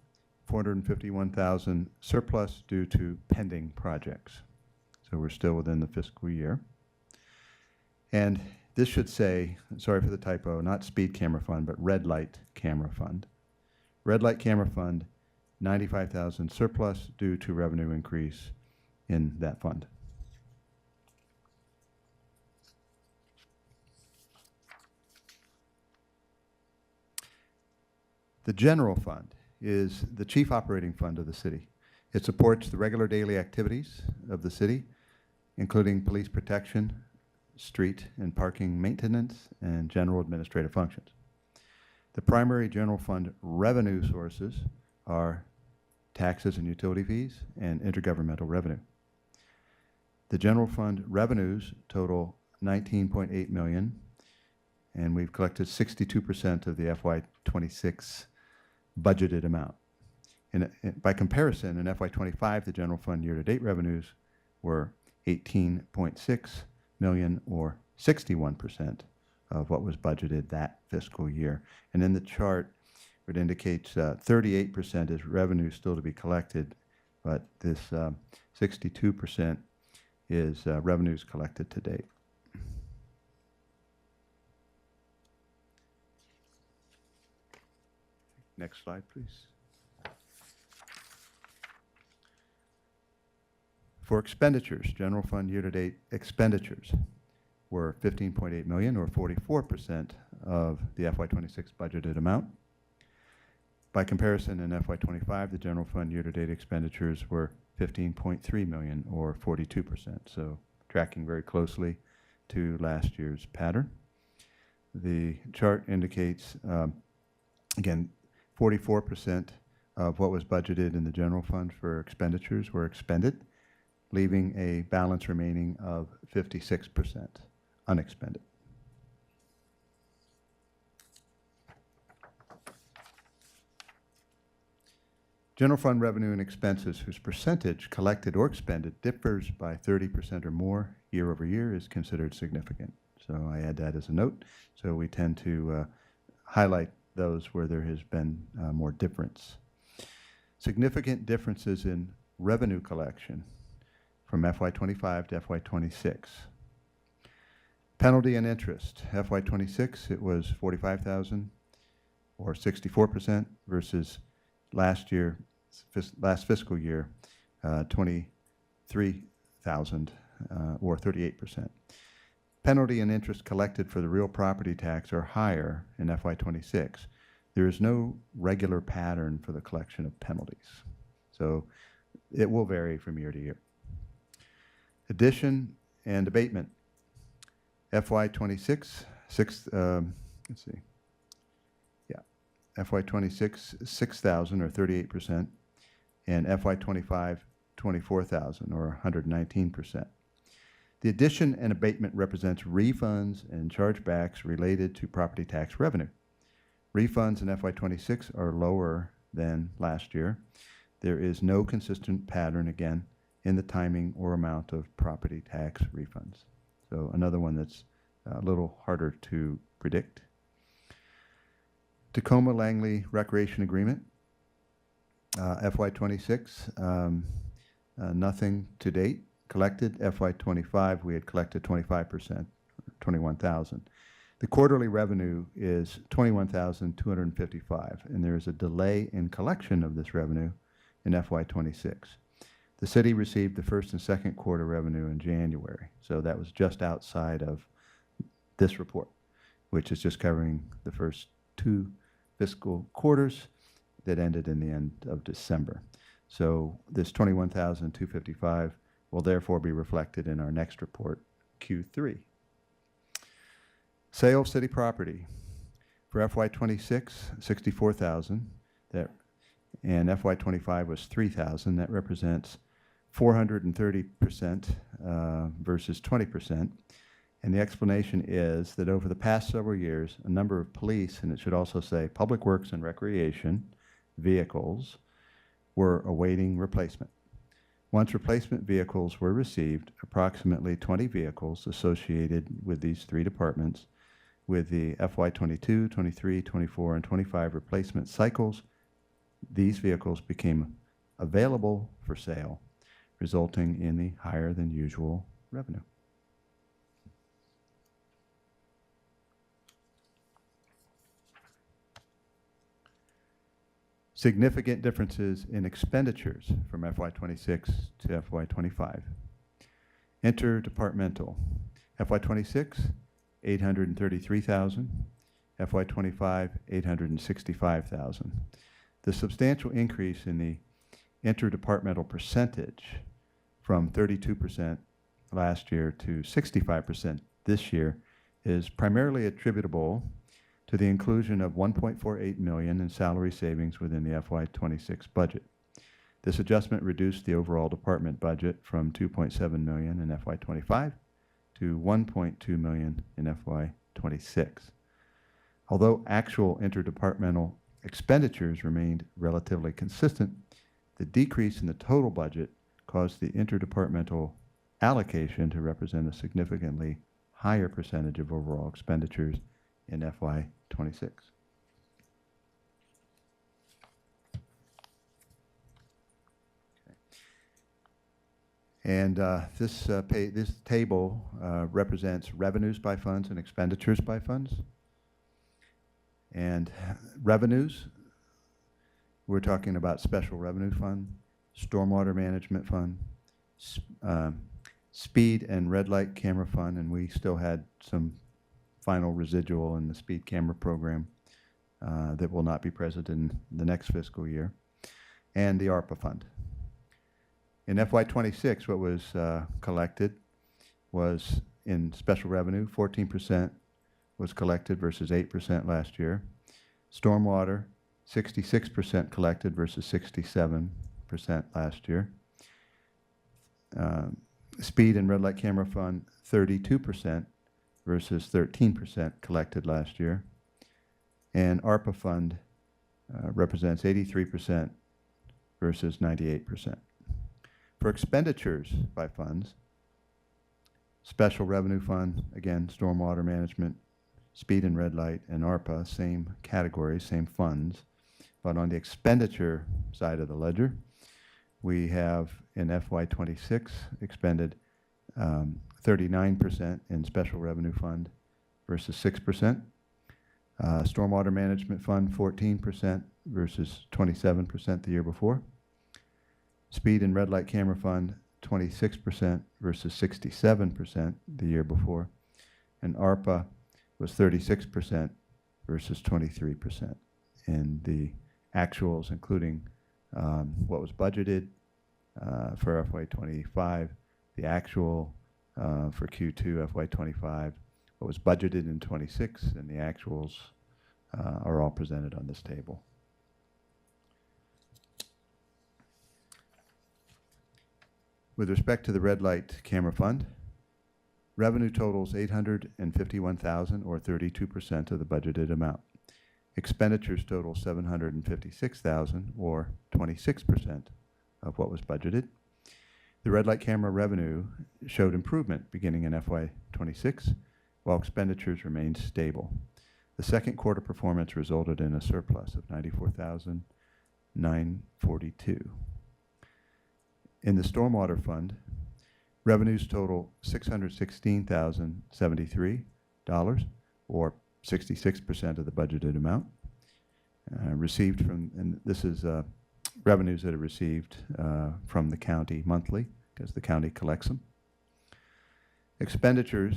$451,000 surplus due to pending projects. So we're still within the fiscal year. And this should say, sorry for the typo, not speed camera fund, but red light camera fund. Red light camera fund, $95,000 surplus due to revenue increase in that fund. The general fund is the chief operating fund of the city. It supports the regular daily activities of the city, including police protection, street and parking maintenance, and general administrative functions. The primary general fund revenue sources are taxes and utility fees and intergovernmental revenue. The general fund revenues total $19.8 million, and we've collected 62% of the FY26 budgeted amount. By comparison, in FY25, the general fund year-to-date revenues were $18.6 million, or 61% of what was budgeted that fiscal year. And in the chart, it indicates 38% is revenue still to be collected, but this 62% is revenues collected to date. Next slide, please. For expenditures, general fund year-to-date expenditures were $15.8 million, or 44% of the FY26 budgeted amount. By comparison, in FY25, the general fund year-to-date expenditures were $15.3 million, or 42%, so tracking very closely to last year's pattern. The chart indicates, again, 44% of what was budgeted in the general fund for expenditures were expended, leaving a balance remaining of 56% unexpended. General fund revenue and expenses whose percentage collected or expended differs by 30% or more year over year is considered significant. So I add that as a note. So we tend to highlight those where there has been more difference. Significant differences in revenue collection from FY25 to FY26. Penalty and interest, FY26, it was $45,000, or 64%, versus last fiscal year, $23,000, or 38%. Penalty and interest collected for the real property tax are higher in FY26. There is no regular pattern for the collection of penalties, so it will vary from year to year. Addition and abatement, FY26, let's see, yeah, FY26, $6,000, or 38%, and FY25, $24,000, or 119%. The addition and abatement represents refunds and chargebacks related to property tax revenue. Refunds in FY26 are lower than last year. There is no consistent pattern, again, in the timing or amount of property tax refunds. So another one that's a little harder to predict. Takoma Langley Recreation Agreement, FY26, nothing to date collected. FY25, we had collected 25%, 21,000. The quarterly revenue is $21,255, and there is a delay in collection of this revenue in FY26. The city received the first and second quarter revenue in January, so that was just outside of this report. which is just covering the first 2 fiscal quarters that ended in the end of December. So this $21,255 will therefore be reflected in our next report, Q3. Sale of city property. For FY26, $64,000. And FY25 was $3,000. That represents 430% versus 20%. And the explanation is that over the past several years, a number of police, and it should also say public works and recreation vehicles, were awaiting replacement. Once replacement vehicles were received, approximately 20 vehicles associated with these 3 departments with the FY22, 23, 24, and 25 replacement cycles, these vehicles became available for sale, resulting in the higher than usual revenue. Significant differences in expenditures from FY26 to FY25. Interdepartmental. FY26, $833,000. FY25, $865,000. The substantial increase in the interdepartmental percentage from 32% last year to 65% this year is primarily attributable to the inclusion of $1.48 million in salary savings within the FY26 budget. This adjustment reduced the overall department budget from $2.7 million in FY25 to $1.2 million in FY26. Although actual interdepartmental expenditures remained relatively consistent, the decrease in the total budget caused the interdepartmental allocation to represent a significantly higher percentage of overall expenditures in FY26. And this table represents revenues by funds and expenditures by funds. And revenues, we're talking about special revenue fund, stormwater management fund, speed and red light camera fund, and we still had some final residual in the speed camera program that will not be present in the next fiscal year, and the ARPA fund. In FY26, what was collected was in special revenue, 14% was collected versus 8% last year. Stormwater, 66% collected versus 67% last year. Speed and red light camera fund, 32% versus 13% collected last year. And ARPA fund represents 83% versus 98%. For expenditures by funds, special revenue fund, again, stormwater management, speed and red light, and ARPA, same categories, same funds. But on the expenditure side of the ledger, we have in FY26 expended 39% in special revenue fund versus 6%. Stormwater management fund, 14% versus 27% the year before. Speed and red light camera fund, 26% versus 67% the year before. And ARPA was 36% versus 23%. And the actuals, including what was budgeted for FY25, the actual for Q2 FY25, what was budgeted in 26, and the actuals are all presented on this table. With respect to the red light camera fund, revenue totals $851,000 or 32% of the budgeted amount. Expenditures total $756,000 or 26% of what was budgeted. The red light camera revenue showed improvement beginning in FY26, while expenditures remained stable. The second quarter performance resulted in a surplus of $94,942. In the stormwater fund, revenues total $616,073 or 66% of the budgeted amount. Received from, and this is revenues that are received from the county monthly because the county collects them. Expenditures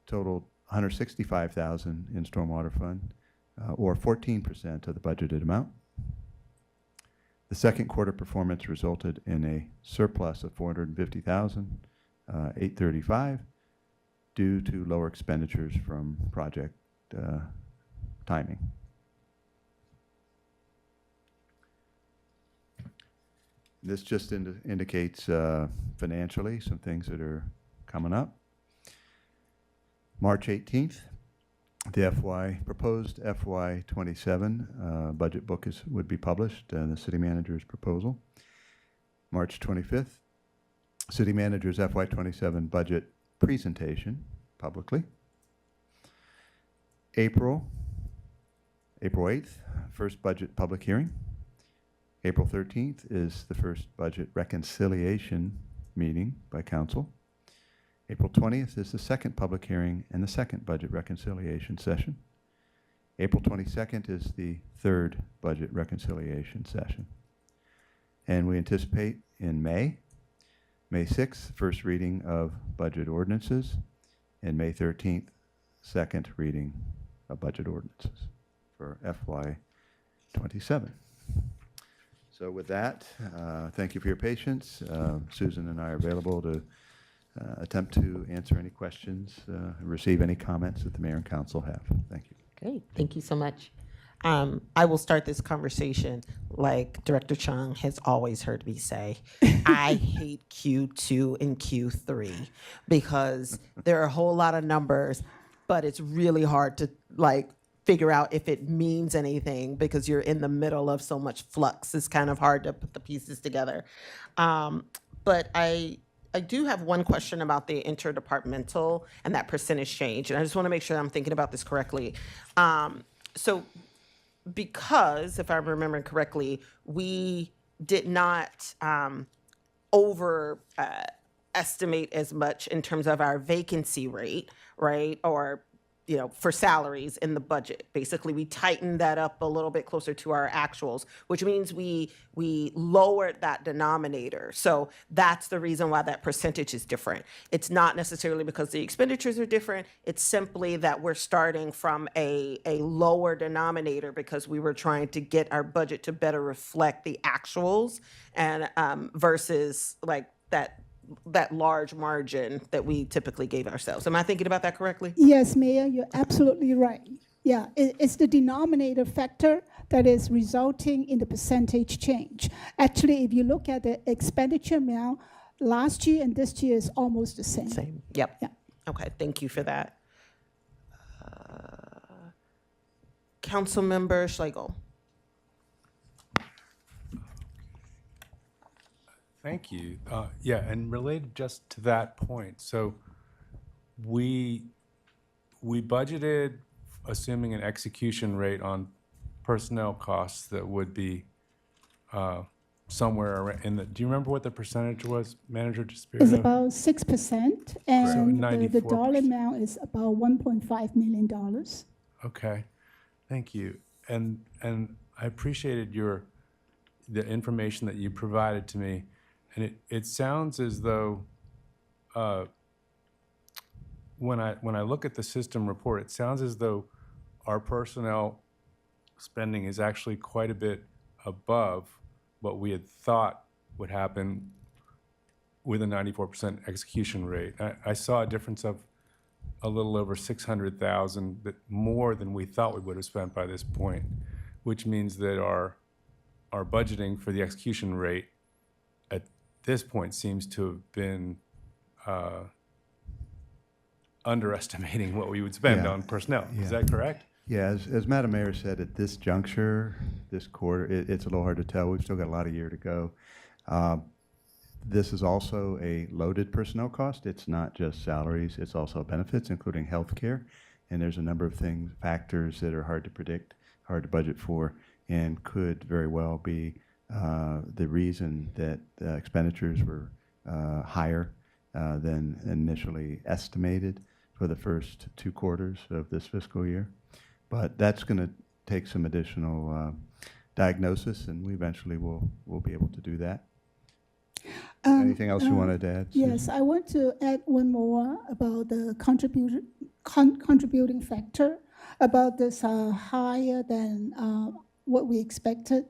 totaled $165,000 in stormwater fund, or 14% of the budgeted amount. The second quarter performance resulted in a surplus of $450,835 due to lower expenditures from project timing. This just indicates financially some things that are coming up. March 18th, the proposed FY 27 budget book would be published, the city manager's proposal. March 25th, city manager's FY 27 budget presentation publicly. April 8th, first budget public hearing. April 13th is the first budget reconciliation meeting by council. April 20th is the second public hearing and the second budget reconciliation session. April 22nd is the third budget reconciliation session. And we anticipate in May 6th, first reading of budget ordinances, and May 13th, second reading of budget ordinances for FY 27. So with that, thank you for your patience. Susan and I are available to attempt to answer any questions, receive any comments that the mayor and council have. Thank you. Great, thank you so much. I will start this conversation like Director Chung has always heard me say. I hate Q2 and Q3 because there are a whole lot of numbers, but it's really hard to figure out if it means anything because you're in the middle of so much flux. It's kind of hard to put the pieces together. But I do have one question about the interdepartmental and that percentage change, and I just want to make sure I'm thinking about this correctly. So because, if I'm remembering correctly, we did not overestimate as much in terms of our vacancy rate, right? Or for salaries in the budget. Basically, we tightened that up a little bit closer to our actuals, which means we lowered that denominator. So that's the reason why that percentage is different. It's not necessarily because the expenditures are different. It's simply that we're starting from a lower denominator because we were trying to get our budget to better reflect the actuals and versus that large margin that we typically gave ourselves. Am I thinking about that correctly? Yes, Mayor, you're absolutely right. Yeah, it's the denominator factor that is resulting in the percentage change. Actually, if you look at the expenditure amount, last year and this year is almost the same. Same, yep. Yeah. Okay, thank you for that. Councilmember Schlegel. Thank you. Yeah, and related just to that point, so we budgeted assuming an execution rate on personnel costs that would be somewhere around in the, do you remember what the percentage was, Manager Despirito? It's about 6%, and the 94%. dollar amount is about $1.5 million. Okay, thank you. And I appreciated the information that you provided to me. And it sounds as though when I look at the system report, it sounds as though our personnel spending is actually quite a bit above what we had thought would happen with a 94% execution rate. I saw a difference of a little over $600,000, more than we thought we would have spent by this point, which means that our budgeting for the execution rate at this point seems to have been underestimating what we would spend on personnel. Is that correct? Yeah, as Madam Mayor said, at this juncture, this quarter, it's a little hard to tell. We've still got a lot of year to go. This is also a loaded personnel cost. It's not just salaries, it's also benefits, including health care. And there's a number of factors that are hard to predict, hard to budget for, and could very well be the reason that expenditures were higher than initially estimated for the first 2 quarters of this fiscal year. But that's going to take some additional diagnosis, and we eventually will be able to do that. Anything else you wanted to add, Susan? Yes, I want to add one more about the contributing factor about this higher than what we expected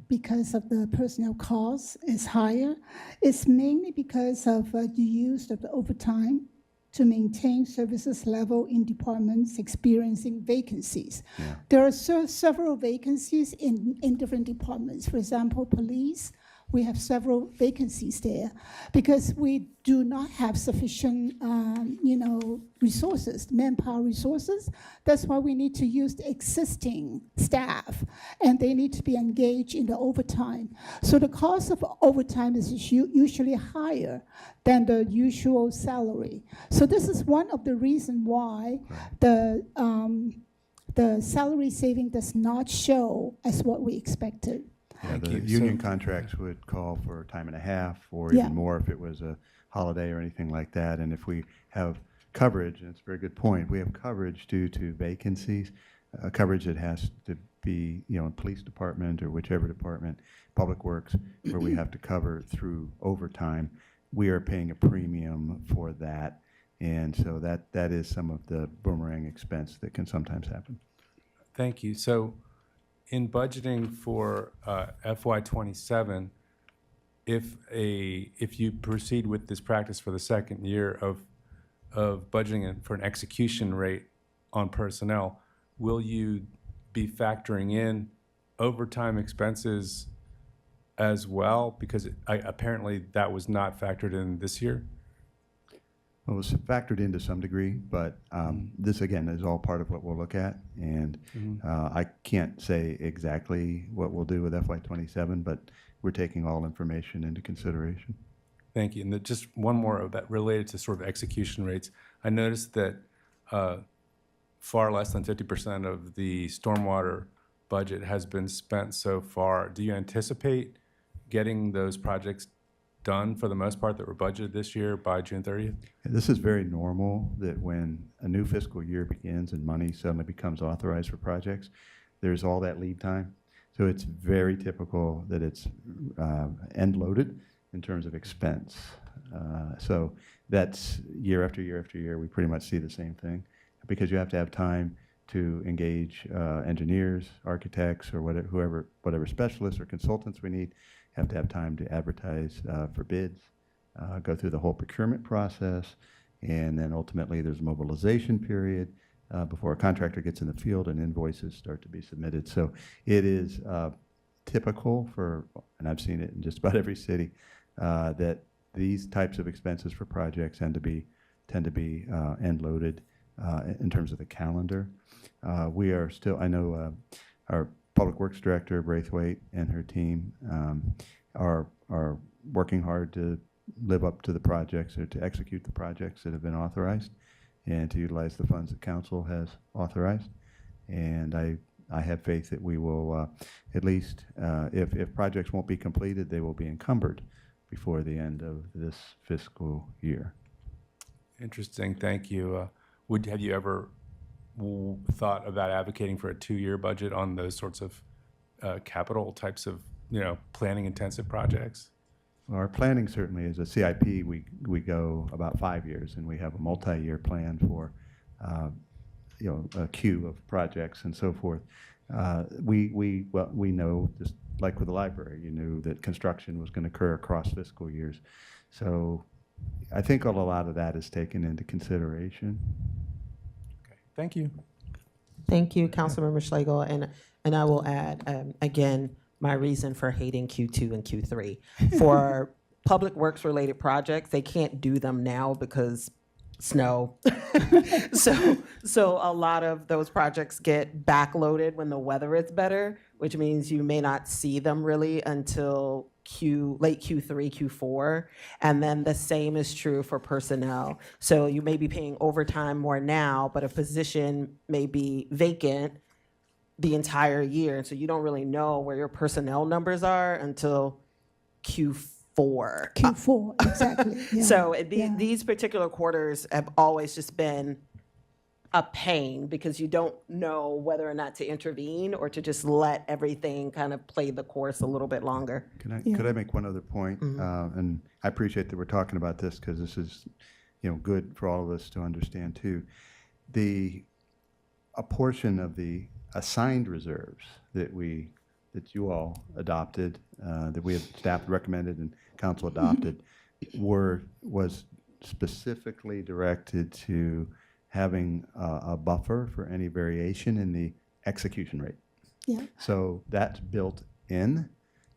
because of the personnel cost is higher. It's mainly because of the use of the overtime to maintain services level in departments experiencing vacancies. Yeah. There are several vacancies in different departments. For example, police, we have several vacancies there because we do not have sufficient, resources, manpower resources. That's why we need to use the existing staff, and they need to be engaged in the overtime. So the cost of overtime is usually higher than the usual salary. So this is one of the reasons why the salary saving does not show as what we expected. Yeah, the you. union So- contracts would call for time and a half or Yeah. even more if it was a holiday or anything like that. And if we have coverage, and it's a very good point, we have coverage due to vacancies, coverage that has to be, in police department or whichever department, public works, where we have to cover through overtime. We are paying a premium for that. And so that is some of the boomerang expense that can sometimes happen. Thank you. So in budgeting for FY27, if you proceed with this practice for the second year of budgeting for an execution rate on personnel, will you be factoring in overtime expenses as well? Because apparently that was not factored in this year. Well, it was factored in to some degree, but this, again, is all part of what we'll look at. And I can't say exactly what we'll do with FY27, but we're taking all information into consideration. Thank you. And just one more about related to sort of execution rates. I noticed that far less than 50% of the stormwater budget has been spent so far. Do you anticipate getting those projects done for the most part that were budgeted this year by June 30th? This is very normal that when a new fiscal year begins and money suddenly becomes authorized for projects, there's all that lead time. So it's very typical that it's end loaded in terms of expense. So that's year after year after year, we pretty much see the same thing because you have to have time to engage engineers, architects, or whatever specialists or consultants we need. Have to have time to advertise for bids, go through the whole procurement process, and then ultimately there's a mobilization period before a contractor gets in the field and invoices start to be submitted. So it is typical for, and I've seen it in just about every city, that these types of expenses for projects tend to be end loaded in terms of the calendar. We are still, I know our Public Works Director, Braithwaite, and her team are working hard to live up to the projects or to execute the projects that have been authorized and to utilize the funds that council has authorized. And I have faith that we will, at least, if projects won't be completed, they will be encumbered before the end of this fiscal year. Interesting. Thank you. Have you ever thought about advocating for a 2-year budget on those sorts of capital types of, planning intensive projects? Our planning certainly is a CIP. We go about 5 years, and we have a multi-year plan for, a queue of projects and so forth. We know, just like with the library, you knew that construction was going to occur across fiscal years. So I think a lot of that is taken into consideration. Thank you. Thank you, Councilmember Schlegel. And I will add, again, my reason for hating Q2 and Q3. For public works related projects, they can't do them now because snow. So a lot of those projects get backloaded when the weather is better, which means you may not see them really until late Q3, Q4, and then the same is true for personnel. So you may be paying overtime more now, but a position may be vacant the entire year, and so you don't really know where your personnel numbers are until Q4. Q4, exactly. Yeah. So these particular quarters have always just been a pain because you don't know whether or not to intervene or to just let everything kind of play the course a little bit longer. Could I make one other point? And I appreciate that we're talking about this because this is, good for all of us to understand too. a portion of the assigned reserves that you all adopted, that we had staff recommended and council adopted, was specifically directed to having a buffer for any variation in the execution rate. Yeah. So that's built in,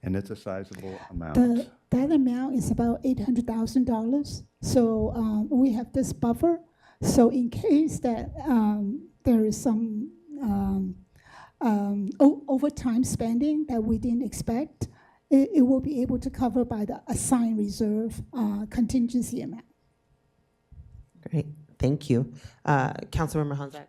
and it's a sizable amount. That amount is about $800,000. So we have this buffer. So in case that there is some overtime spending that we didn't expect, it will be able to cover by the assigned reserve contingency amount. Great, thank you. Councilmember Honzak.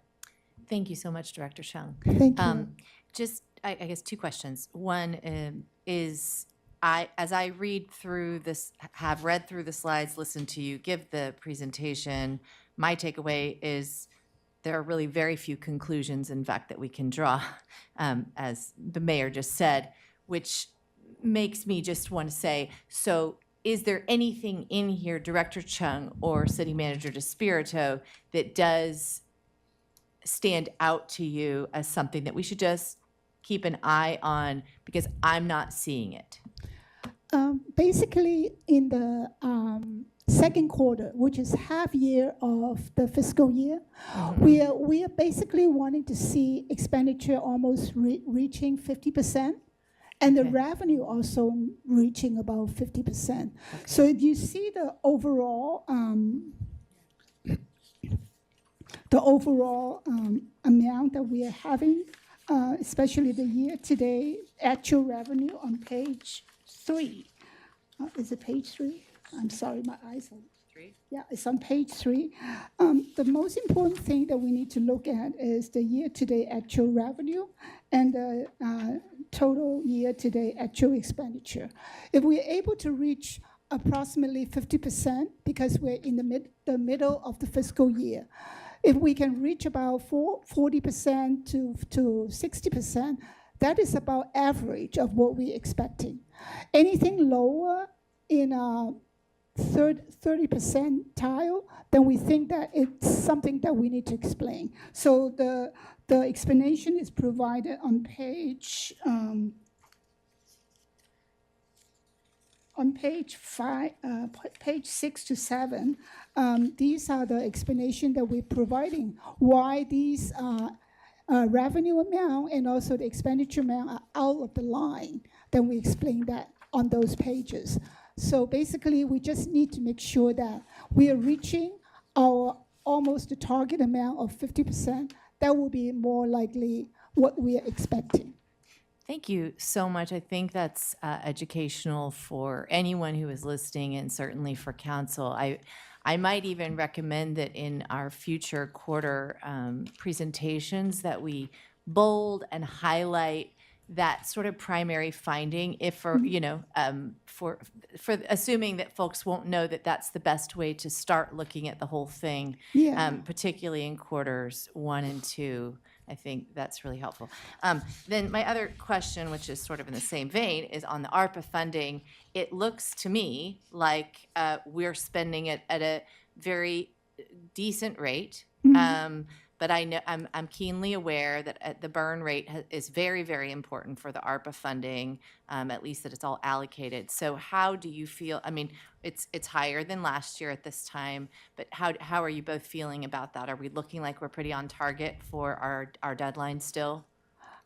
Thank you so much, Director Chung. Thank you. Just, I guess, two questions. One is, as I read through this, have read through the slides, listened to you give the presentation, my takeaway is there are really very few conclusions, in fact, that we can draw, as the mayor just said, which makes me just want to say, so is there anything in here, Director Chung or City Manager DeSpirito, that does stand out to you as something that we should just keep an eye on, because I'm not seeing it? Basically, in the second quarter, which is half year of the fiscal year, we are basically wanting to see expenditure almost reaching 50%, and the revenue also reaching about 50%. So if you see the overall amount that we are having, especially the year-to-date actual revenue on page 3. Is it page 3? I'm sorry, my eyes are... 3? Yeah, it's on page 3. The most important thing that we need to look at is the year-to-date actual revenue and the total year-to-date actual expenditure. If we're able to reach approximately 50%, because we're in the middle of the fiscal year, if we can reach about 40% to 60%, that is about average of what we're expecting. Anything lower in a 30% tile, then we think that it's something that we need to explain. So the explanation is provided on page 5, page 6 to 7. These are the explanation that we're providing, why these revenue amount and also the expenditure amount are out of the line. Then we explain that on those pages. So basically, we just need to make sure that we are reaching our almost the target amount of 50%. That will be more likely what we are expecting. Thank you so much. I think that's educational for anyone who is listening, and certainly for council. I might even recommend that in our future quarter presentations that we bold and highlight that sort of primary finding, if for, you know, for assuming that folks won't know that that's the best way to start looking at the whole thing, particularly in quarters 1 and 2. I think that's really helpful. Then my other question, which is sort of in the same vein, is on the ARPA funding. It looks to me like we're spending it at a very decent rate. But I know I'm keenly aware that the burn rate is very, very important for the ARPA funding, at least that it's all allocated. So how do you feel? I mean, it's higher than last year at this time, but how are you both feeling about that? Are we looking like we're pretty on target for our deadline still?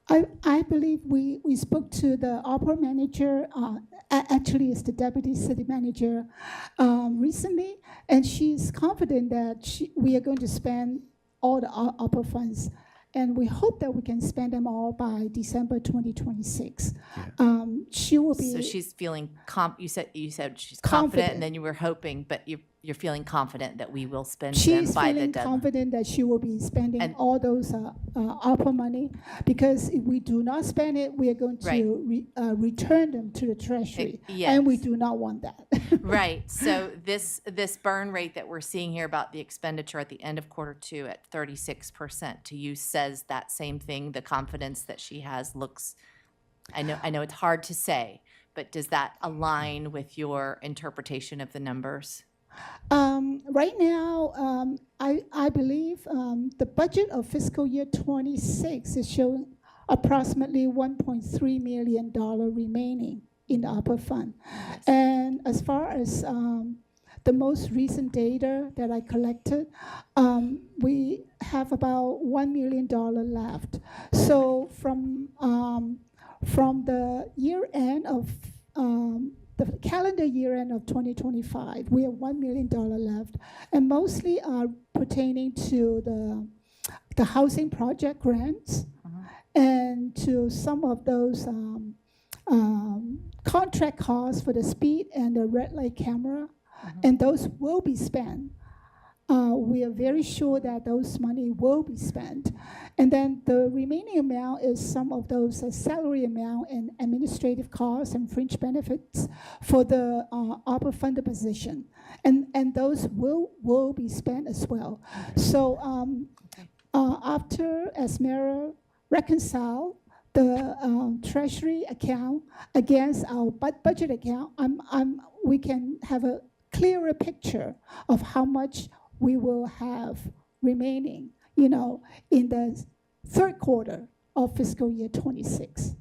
I believe we spoke to the ARPA manager, actually it's the deputy city manager, recently, and she's confident that we are going to spend all the ARPA funds, and we hope that we can spend them all by December 2026. She will be. So she's feeling you said she's confident, and then you were hoping, but you're feeling confident that we will spend them by the deadline. She's feeling confident that she will be spending all those ARPA money, because if we do not spend it, we are going to return them to the Treasury, and we do not want that. Right. So this burn rate that we're seeing here about the expenditure at the end of quarter 2 at 36% to you says that same thing. The confidence that she has looks. I know it's hard to say, but does that align with your interpretation of the numbers? Right now, I I believe the budget of fiscal year 26 is showing approximately $1.3 million remaining in the ARPA fund. And as far as the most recent data that I collected, we have about $1 million left. So from the year end of the calendar year end of 2025, we have $1 million left, and mostly are pertaining to the housing project grants and to some of those contract costs for the speed and the red light camera, and those will be spent. We are very sure that those money will be spent. And then the remaining amount is some of those salary amount and administrative costs and fringe benefits for the ARPA funded position. And those will be spent as well. So after Esmera reconcile the treasury account against our budget account, we can have a clearer picture of how much we will have remaining, in the third quarter of fiscal year 26.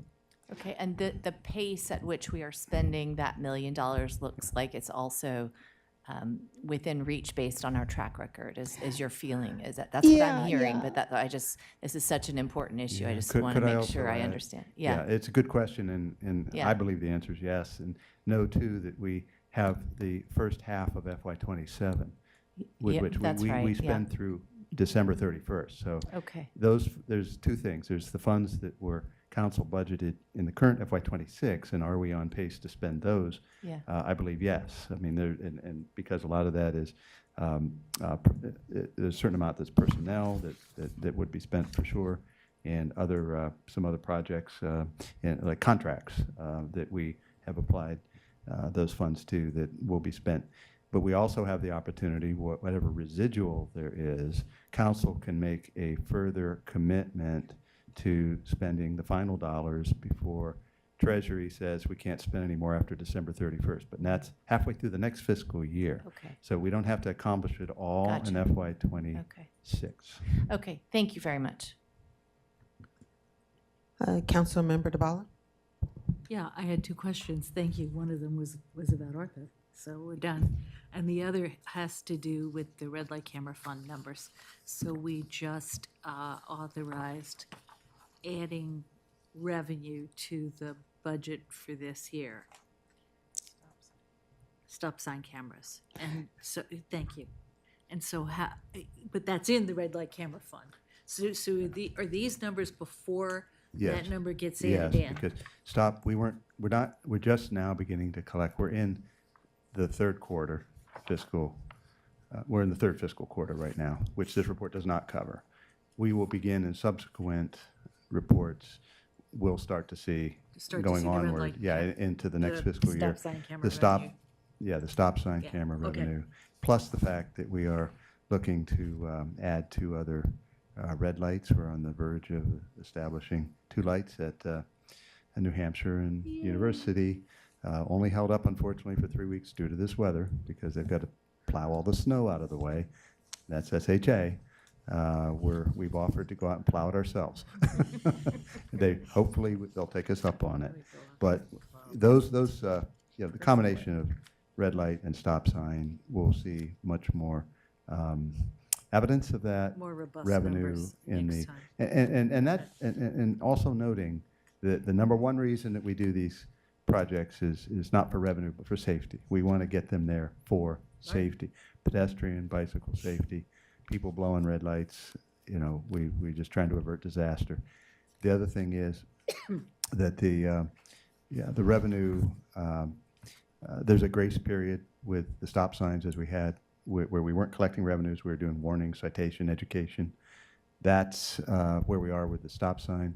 Okay, and the pace at which we are spending that $1 million looks like it's also within reach based on our track record, is your feeling? That's what I'm hearing, but this is such an important issue. I just want to make sure I understand. Yeah, it's a good question, and Yeah. I believe the answer is yes. And know, too, that we have the first half of FY27, with Yeah, which that's we right, spend through December 31st. So Okay. there's two things. There's the funds that were council budgeted in the current FY26, and are we on pace to spend those? Yeah. I believe yes. I mean, and because a lot of that is, there's a certain amount that's personnel that would be spent for sure, and some other projects, and like contracts that we have applied those funds to that will be spent. But we also have the opportunity, whatever residual there is, council can make a further commitment to spending the final dollars before Treasury says we can't spend any more after December 31st. But that's halfway through the next fiscal year. Okay. So we don't have to accomplish it all in Gotcha. FY26. Okay, thank you very much. Councilmember DeBala? Yeah, I had two questions. Thank you. One of them was about ARPA, so we're done. And the other has to do with the red light camera fund numbers. So we just authorized adding revenue to the budget for this year. Stop sign cameras. And so, thank you. And so, but that's in the red light camera fund. So are these numbers before that number gets added in? Yes, because we're just now beginning to collect. We're in the third quarter fiscal, we're in the third fiscal quarter right now, which this report does not cover. We will begin in subsequent reports, we'll start to see going the red onward, light into the next the fiscal year. stop sign camera The stop, revenue. the stop sign Yeah, camera okay. revenue, plus the fact that we are looking to add 2 other red lights. We're on the verge of establishing 2 lights at New Hampshire and University. Only held up, unfortunately, for 3 weeks due to this weather, because they've got to plow all the snow out of the way. That's SHA. We've offered to go out and plow it ourselves. Hopefully they'll take us up on it. But the combination of red light and stop sign, we'll see much more evidence of that More robust revenue numbers in next the time. and also noting that the number one reason that we do these projects is not for revenue but for safety. We want to get them there for safety, pedestrian, bicycle safety, people blowing red lights. We're just trying to avert disaster. The other thing is that the revenue, there's a grace period with the stop signs, as we had where we weren't collecting revenues. We were doing warning, citation, education. That's where we are with the stop sign.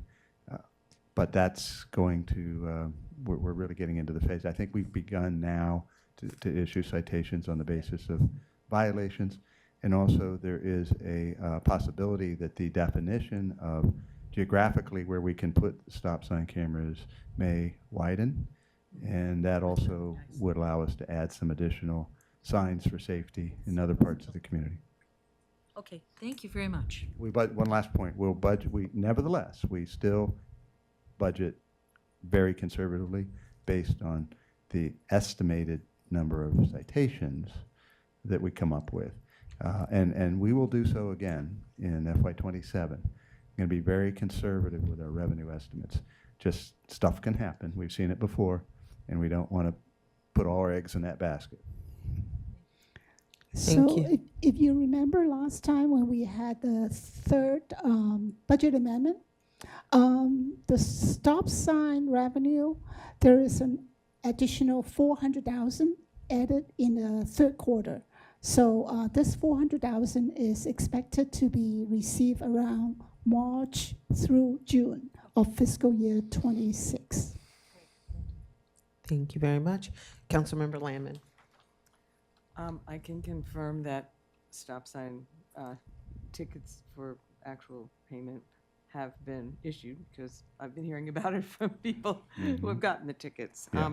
But that's going to, we're really getting into the phase. I think we've begun now to issue citations on the basis of violations. And also there is a possibility that the definition of geographically where we can put stop sign cameras may widen. And that also would allow us to add some additional signs for safety in other parts of the community. Okay, thank you very much. One last point, nevertheless, we still budget very conservatively based on the estimated number of citations that we come up with. And we will do so again in FY '27. Going to be very conservative with our revenue estimates. Just stuff can happen. We've seen it before, and we don't want to put all our eggs in that basket. Thank So you. if you remember last time when we had the third budget amendment, the stop sign revenue, there is an additional 400,000 added in the third quarter. So this 400,000 is expected to be received around March through June of fiscal year 26. Thank you very much. Councilmember Lamon. I can confirm that stop sign tickets for actual payment have been issued, because I've been hearing about it from people who have gotten the tickets. Yeah.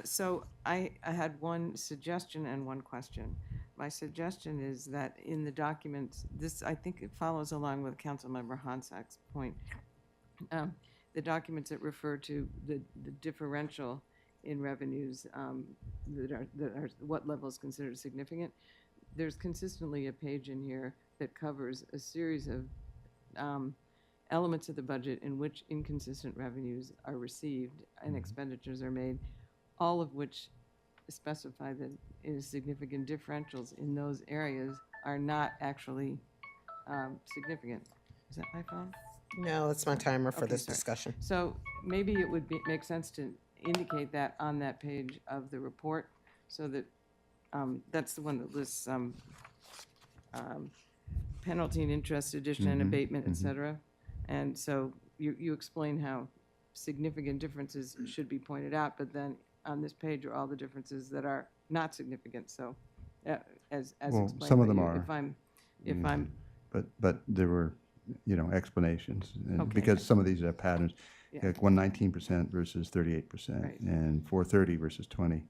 So I had one suggestion and one question. My suggestion is that in the documents, I think it follows along with Councilmember Honsack's point. The documents that refer to the differential in revenues that are what level is considered significant. There's consistently a page in here that covers a series of elements of the budget in which inconsistent revenues are received and expenditures are made, all of which specify that significant differentials in those areas are not actually significant. Is that my phone? No, that's my timer for Okay, this sorry. discussion. So maybe it would make sense to indicate that on that page of the report, so that that's the one that lists penalty and interest, addition and abatement, et cetera. And so you explain how significant differences should be pointed out, but then on this page are all the differences that are not significant. So as Well, explained some of by them you, are. if I'm But there were, explanations, and Okay. because some of these have patterns, Yeah. like 119% versus 38%, Right. and 430 versus 20.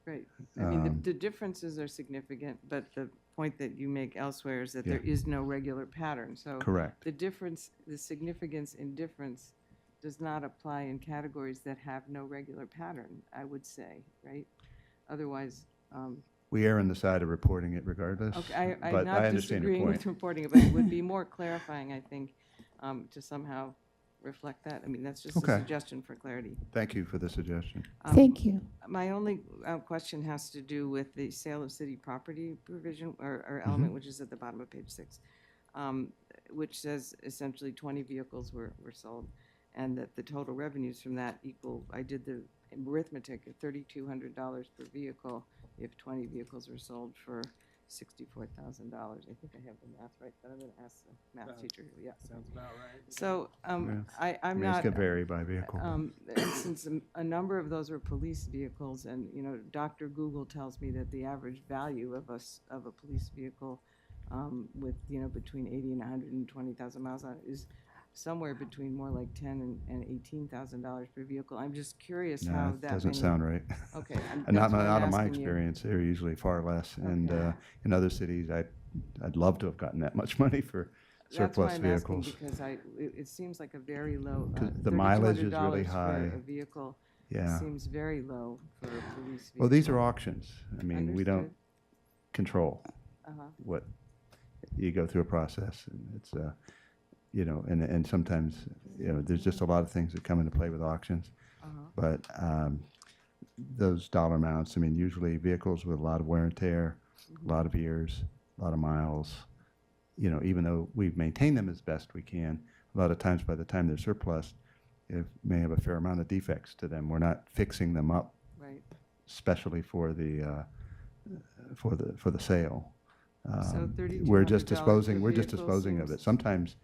Right. I mean, the differences are significant, but the point that you make elsewhere is that there is no regular pattern. So Correct. the significance in difference does not apply in categories that have no regular pattern, I would say, right? Otherwise, We err on the side of reporting it regardless. okay, I'm but not I understand your disagreeing point. with reporting it, but it would be more clarifying, I think, to somehow reflect that. I mean, that's just a Okay. suggestion for clarity. Thank you for the suggestion. Thank you. My only question has to do with the sale of city property provision or element, which is at the bottom of page 6, which says essentially 20 vehicles were sold, and that the total revenues from that equal, I did the arithmetic, at $3,200 per vehicle if 20 vehicles were sold for $64,000. I think I have the math right, but I'm going to ask the math teacher. Yeah. Sounds about right. So I'm I mean, not. It's going to vary by vehicle. And since a number of those are police vehicles, and, Dr. Google tells me that the average value of a police vehicle with, between 80 and 120,000 miles on it is somewhere between more like $10,000 and $18,000 per vehicle. I'm just curious No, how it that doesn't sound right. Okay. And that's what I'm not in my asking you. experience, they're usually far less. And Okay. in other cities, I'd love to have gotten that much money for surplus That's vehicles. why I'm asking, because it seems like a very low, 'Cause the mileage is really $3,200 high. for a vehicle Yeah. seems very low for a police vehicle. Well, these are auctions. I mean, we don't Understood. control Uh-huh. what, you go through a process, and it's, and sometimes, there's just a lot of things that come into play with auctions. Uh-huh. But those dollar amounts, I mean, usually vehicles with a lot of wear and tear, a lot of years, a lot of miles, even though we've maintained them as best we can, a lot of times by the time they're surplus, it may have a fair amount of defects to them. We're not fixing them up Right. especially for the sale. So We're $3,200 just disposing. per We're just vehicle disposing of seems- it. Sometimes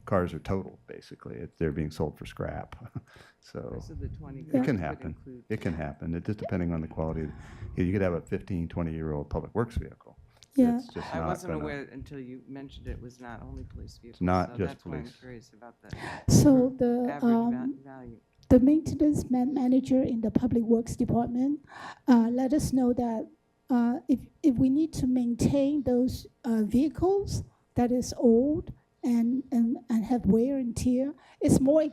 cars are totaled. Basically, they're being sold for scrap. So So the 20 it can would happen. include- It can happen. It just depending on the quality. You could have a 15, 20-year-old public works vehicle. Yeah. It's just I not wasn't gonna- aware until you mentioned it was not only police vehicles. not so just that's why I'm police. curious about the So the average value. the maintenance manager in the Public Works Department let us know that if we need to maintain those vehicles, that is old and have wear and tear, it's more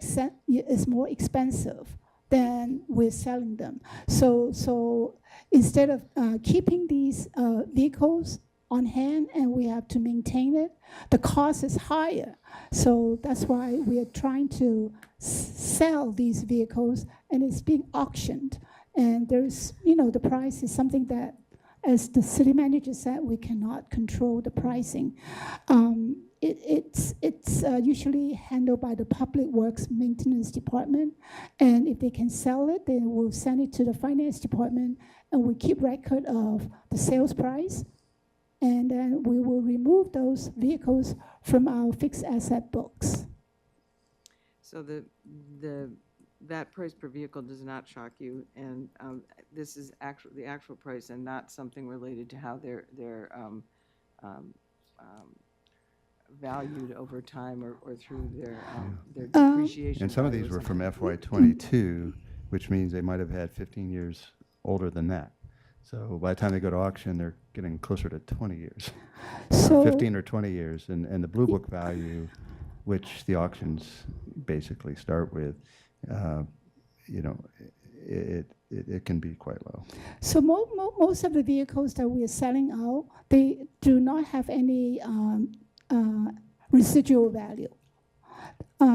expensive than we're selling them. So instead of keeping these vehicles on hand and we have to maintain it, the cost is higher. So that's why we are trying to sell these vehicles, and it's being auctioned. And there's, the price is something that, as the city manager said, we cannot control the pricing. It's usually handled by the Public Works Maintenance Department, and if they can sell it, then we'll send it to the Finance Department, and we keep record of the sales price, and then we will remove those vehicles from our fixed asset books. So that price per vehicle does not shock you, and this is the actual price and not something related to how they're valued over time or through their depreciation. And some of value these or were from something. FY '22, which means they might have had 15 years older than that. So by the time they go to auction, they're getting closer to 20 years, So 15 or 20 years. And the Blue Book value, which the auctions basically start with, it can be quite low. So most of the vehicles that we are selling out, they do not have any residual value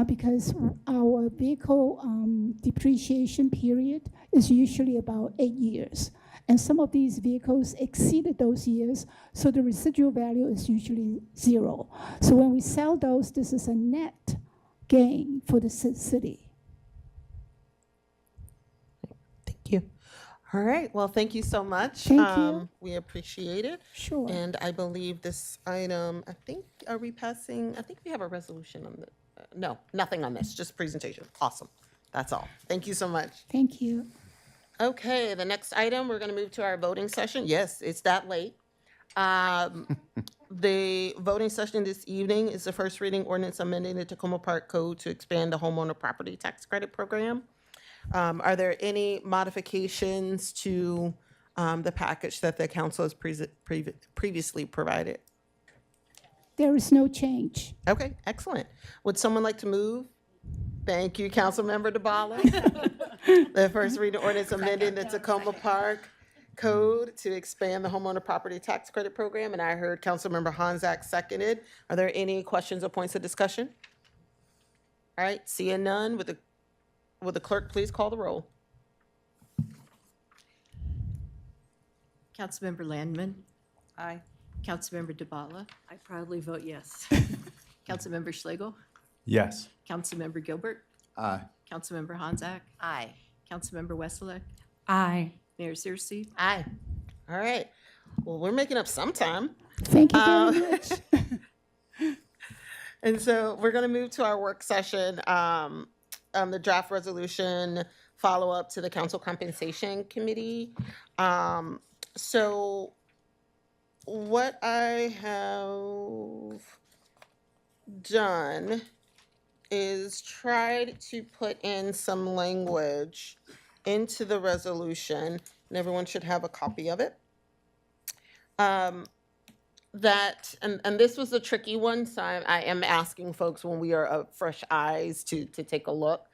because our vehicle depreciation period is usually about 8 years. And some of these vehicles exceeded those years, so the residual value is usually 0. So when we sell those, this is a net gain for the city. Thank you. All right, well, thank you so much. Thank you. We appreciate it. Sure. And I believe this item, are we passing? I think we have a resolution on the, no, nothing on this, just presentation. Awesome. That's all. Thank you so much. Thank you. Okay, the next item, we're going to move to our voting session. Yes, it's that late. The voting session this evening is the first reading ordinance amending the Takoma Park Code to expand the homeowner property tax credit program. Are there any modifications to the package that the council has previously provided? There is no change. Okay, excellent. Would someone like to move? Thank you, Councilmember DeBala. The first reading ordinance amending the Takoma Park Code to expand the homeowner property tax credit program, and I heard Councilmember Honzak seconded. Are there any questions or points of discussion? All right, seeing none, would the clerk please call the roll? Councilmember Landman. Aye. Councilmember DeBala. I proudly vote yes. Councilmember Schlegel. Yes. Councilmember Gilbert. Aye. Councilmember Honzak. Aye. Councilmember Wesselek. Aye. Mayor Searcy. Aye. All right. Well, we're making up some time. Thank you very much. And so we're going to move to our work session, the draft resolution follow-up to the Council Compensation Committee. So what I have done is tried to put in some language into the resolution, and everyone should have a copy of it. That, and this was a tricky one, so I am asking folks when we are fresh eyes to take a look,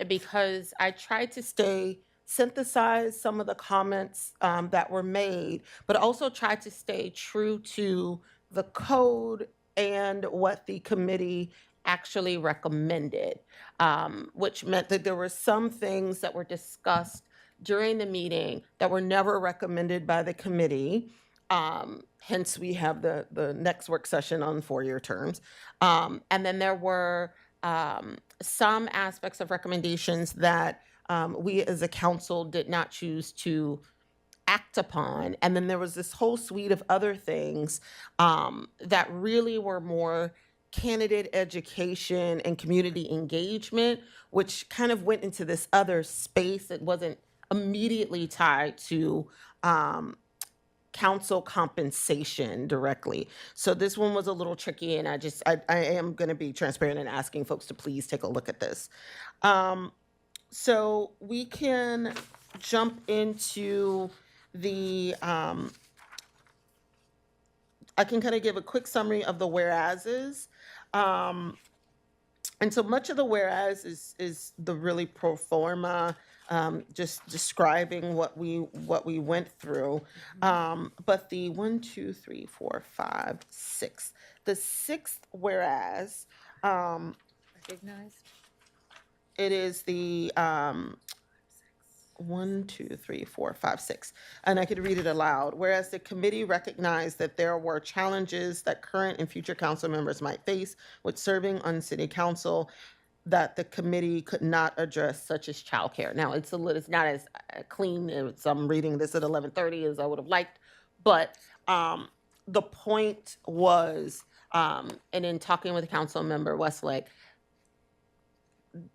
because I tried to synthesize some of the comments that were made, but also tried to stay true to the code and what the committee actually recommended, which meant that there were some things that were discussed during the meeting that were never recommended by the committee. Hence, we have the next work session on 4-year terms. And then there were some aspects of recommendations that we as a council did not choose to act upon. And then there was this whole suite of other things that really were more candidate education and community engagement, which kind of went into this other space that wasn't immediately tied to council compensation directly. So this one was a little tricky, and I am going to be transparent and asking folks to please take a look at this. So we can jump into the I can kind of give a quick summary of the whereases. And so much of the whereas is the really pro forma, just describing what we went through. But the 1, 2, 3, 4, 5, 6, the sixth whereas, Recognized. it is the 1, 2, 3, 4, 5, 6, and I could read it aloud. Whereas the committee recognized that there were challenges that current and future council members might face with serving on city council that the committee could not address, such as childcare. Now, it's not as clean as I'm reading this at 11:30 as I would have liked, but the point was, and in talking with council member Westlake,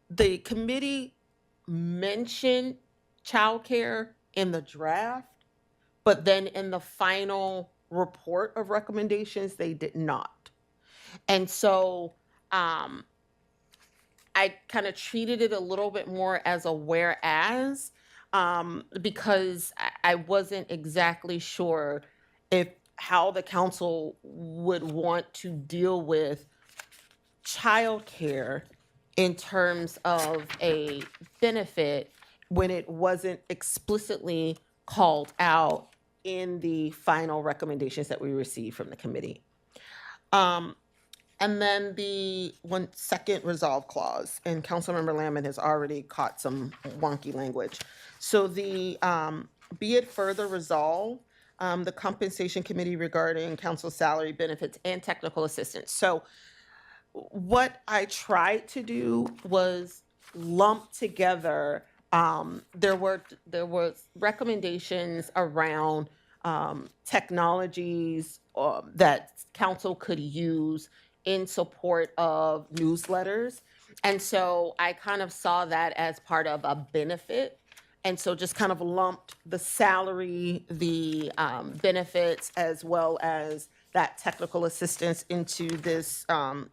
the committee mentioned childcare in the draft, but then in the final report of recommendations, they did not. And so I kind of treated it a little bit more as a whereas, because I wasn't exactly sure how the council would want to deal with childcare in terms of a benefit when it wasn't explicitly called out in the final recommendations that we received from the committee. And then the second resolve clause, and Councilmember Lamont has already caught some wonky language. So the be it further resolved, the compensation committee regarding council salary, benefits, and technical assistance. So what I tried to do was lump together, there was recommendations around technologies that council could use in support of newsletters. And so I kind of saw that as part of a benefit. And so just kind of lumped the salary, the benefits, as well as that technical assistance into this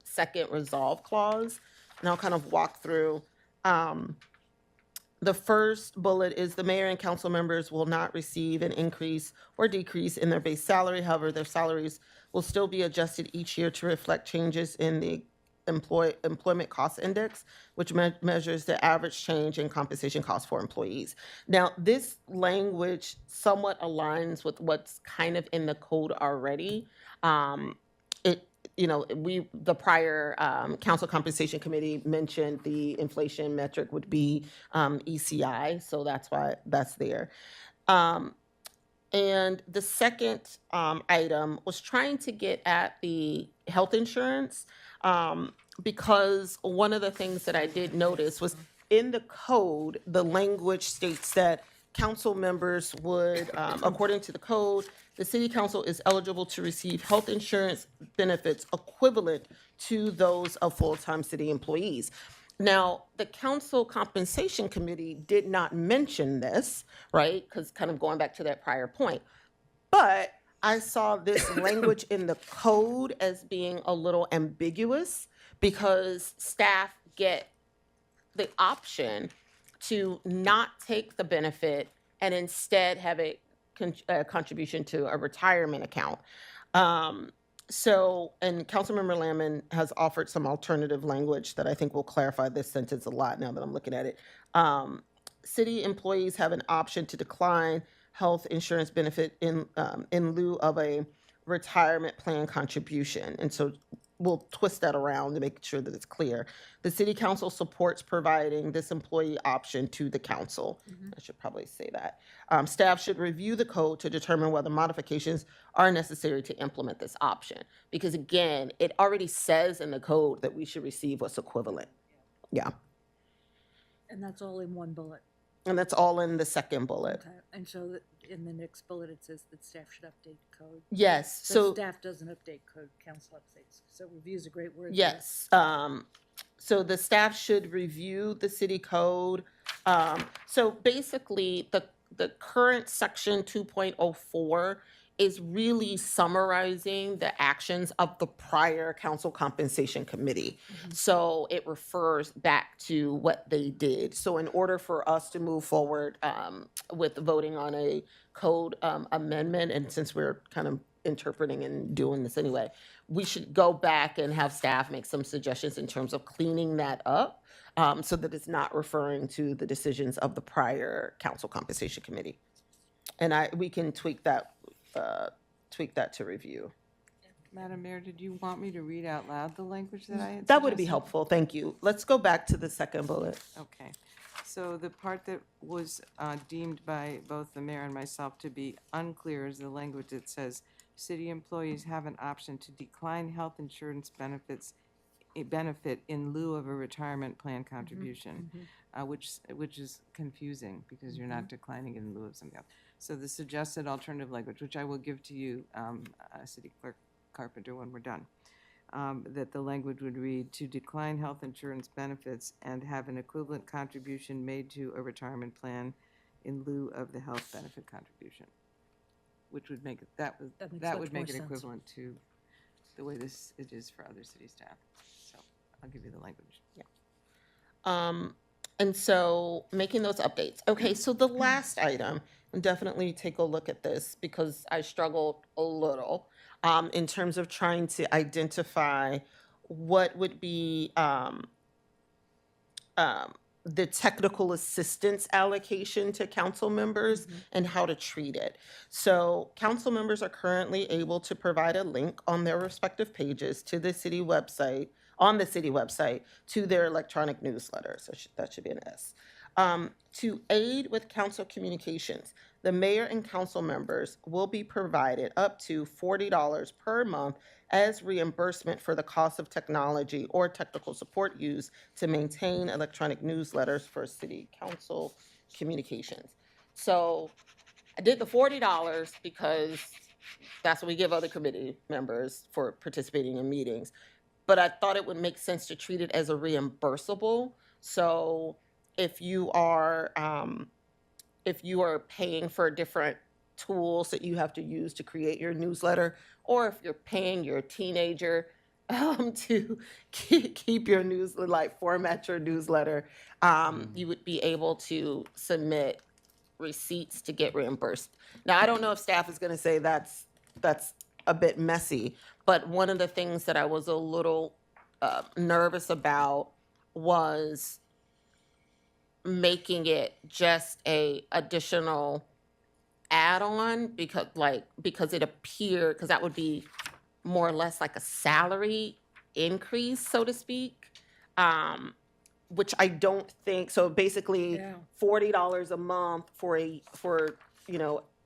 second resolve clause. And I'll kind of walk through. The first bullet is the mayor and council members will not receive an increase or decrease in their base salary. However, their salaries will still be adjusted each year to reflect changes in the employment cost index, which measures the average change in compensation costs for employees. Now, this language somewhat aligns with what's kind of in the code already. The prior council compensation committee mentioned the inflation metric would be ECI, so that's why that's there. And the second item was trying to get at the health insurance, because one of the things that I did notice was in the code, the language states that council members would, according to the code, the city council is eligible to receive health insurance benefits equivalent to those of full-time city employees. Now, the council compensation committee did not mention this, right? Because kind of going back to that prior point. But I saw this language in the code as being a little ambiguous because staff get the option to not take the benefit and instead have a contribution to a retirement account. And Councilmember Lamont has offered some alternative language that I think will clarify this sentence a lot now that I'm looking at it. City employees have an option to decline health insurance benefit in lieu of a retirement plan contribution. And so we'll twist that around to make sure that it's clear. The city council supports providing this employee option to the council. I should probably say that. Staff should review the code to determine whether modifications are necessary to implement this option. Because again, it already says in the code that we should receive what's equivalent. Yeah. And that's all in one bullet. And that's all in the second bullet. Okay. And so that in the next bullet, it says that staff should update code. Yes. So staff doesn't update code, council updates. So review is a great word. Yes. So the staff should review the city code. So basically, the current section 2.04 is really summarizing the actions of the prior council compensation committee. So it refers back to what they did. So in order for us to move forward with voting on a code amendment, and since we're kind of interpreting and doing this anyway. We should go back and have staff make some suggestions in terms of cleaning that up, so that it's not referring to the decisions of the prior council compensation committee. And we can tweak that to review. Madam Mayor, did you want me to read out loud the language that I had That would be suggested? helpful, thank you. Let's go back to the second bullet. Okay, so the part that was deemed by both the mayor and myself to be unclear is the language that says, city employees have an option to decline health insurance benefit in lieu of a retirement plan contribution, which is confusing because you're not declining it in lieu of something else. So the suggested alternative language, which I will give to you, City Clerk Carpenter, when we're done, that the language would read, to decline health insurance benefits and have an equivalent contribution made to a retirement plan in lieu of the health benefit contribution, which would make it, that would make it equivalent to the way it is for other city staff. So I'll give you the language. Yeah. And so making those updates. Okay, so the last item, and definitely take a look at this because I struggled a little in terms of trying to identify what would be the technical assistance allocation to council members and how to treat it. So council members are currently able to provide a link on their respective pages to the city website, on the city website, to their electronic newsletter. So that should be an S. To aid with council communications, the mayor and council members will be provided up to $40 per month as reimbursement for the cost of technology or technical support used to maintain electronic newsletters for city council communications. So I did the $40 because that's what we give other committee members for participating in meetings. But I thought it would make sense to treat it as a reimbursable. So if you are paying for different tools that you have to use to create your newsletter, or if you're paying your teenager to keep your newsletter, like format your newsletter, you would be able to submit receipts to get reimbursed. Now, I don't know if staff is going to say that's a bit messy, but one of the things that I was a little nervous about was making it just a additional add-on because that would be more or less like a salary increase, so to speak, which I don't think. So basically, $40 a month for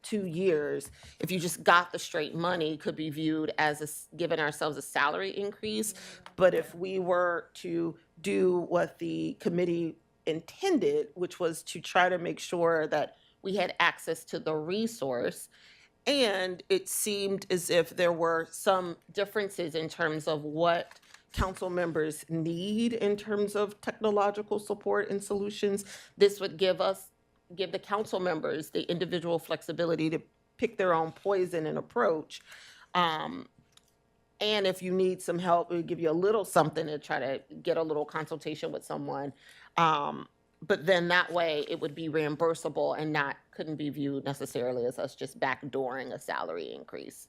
2 years, if you just got the straight money, could be viewed as giving ourselves a salary increase. But if we were to do what the committee intended, which was to try to make sure that we had access to the resource, and it seemed as if there were some differences in terms of what council members need in terms of technological support and solutions, this would give the council members the individual flexibility to pick their own poison and approach. And if you need some help, we give you a little something to try to get a little consultation with someone. But then that way it would be reimbursable and couldn't be viewed necessarily as us just backdooring a salary increase.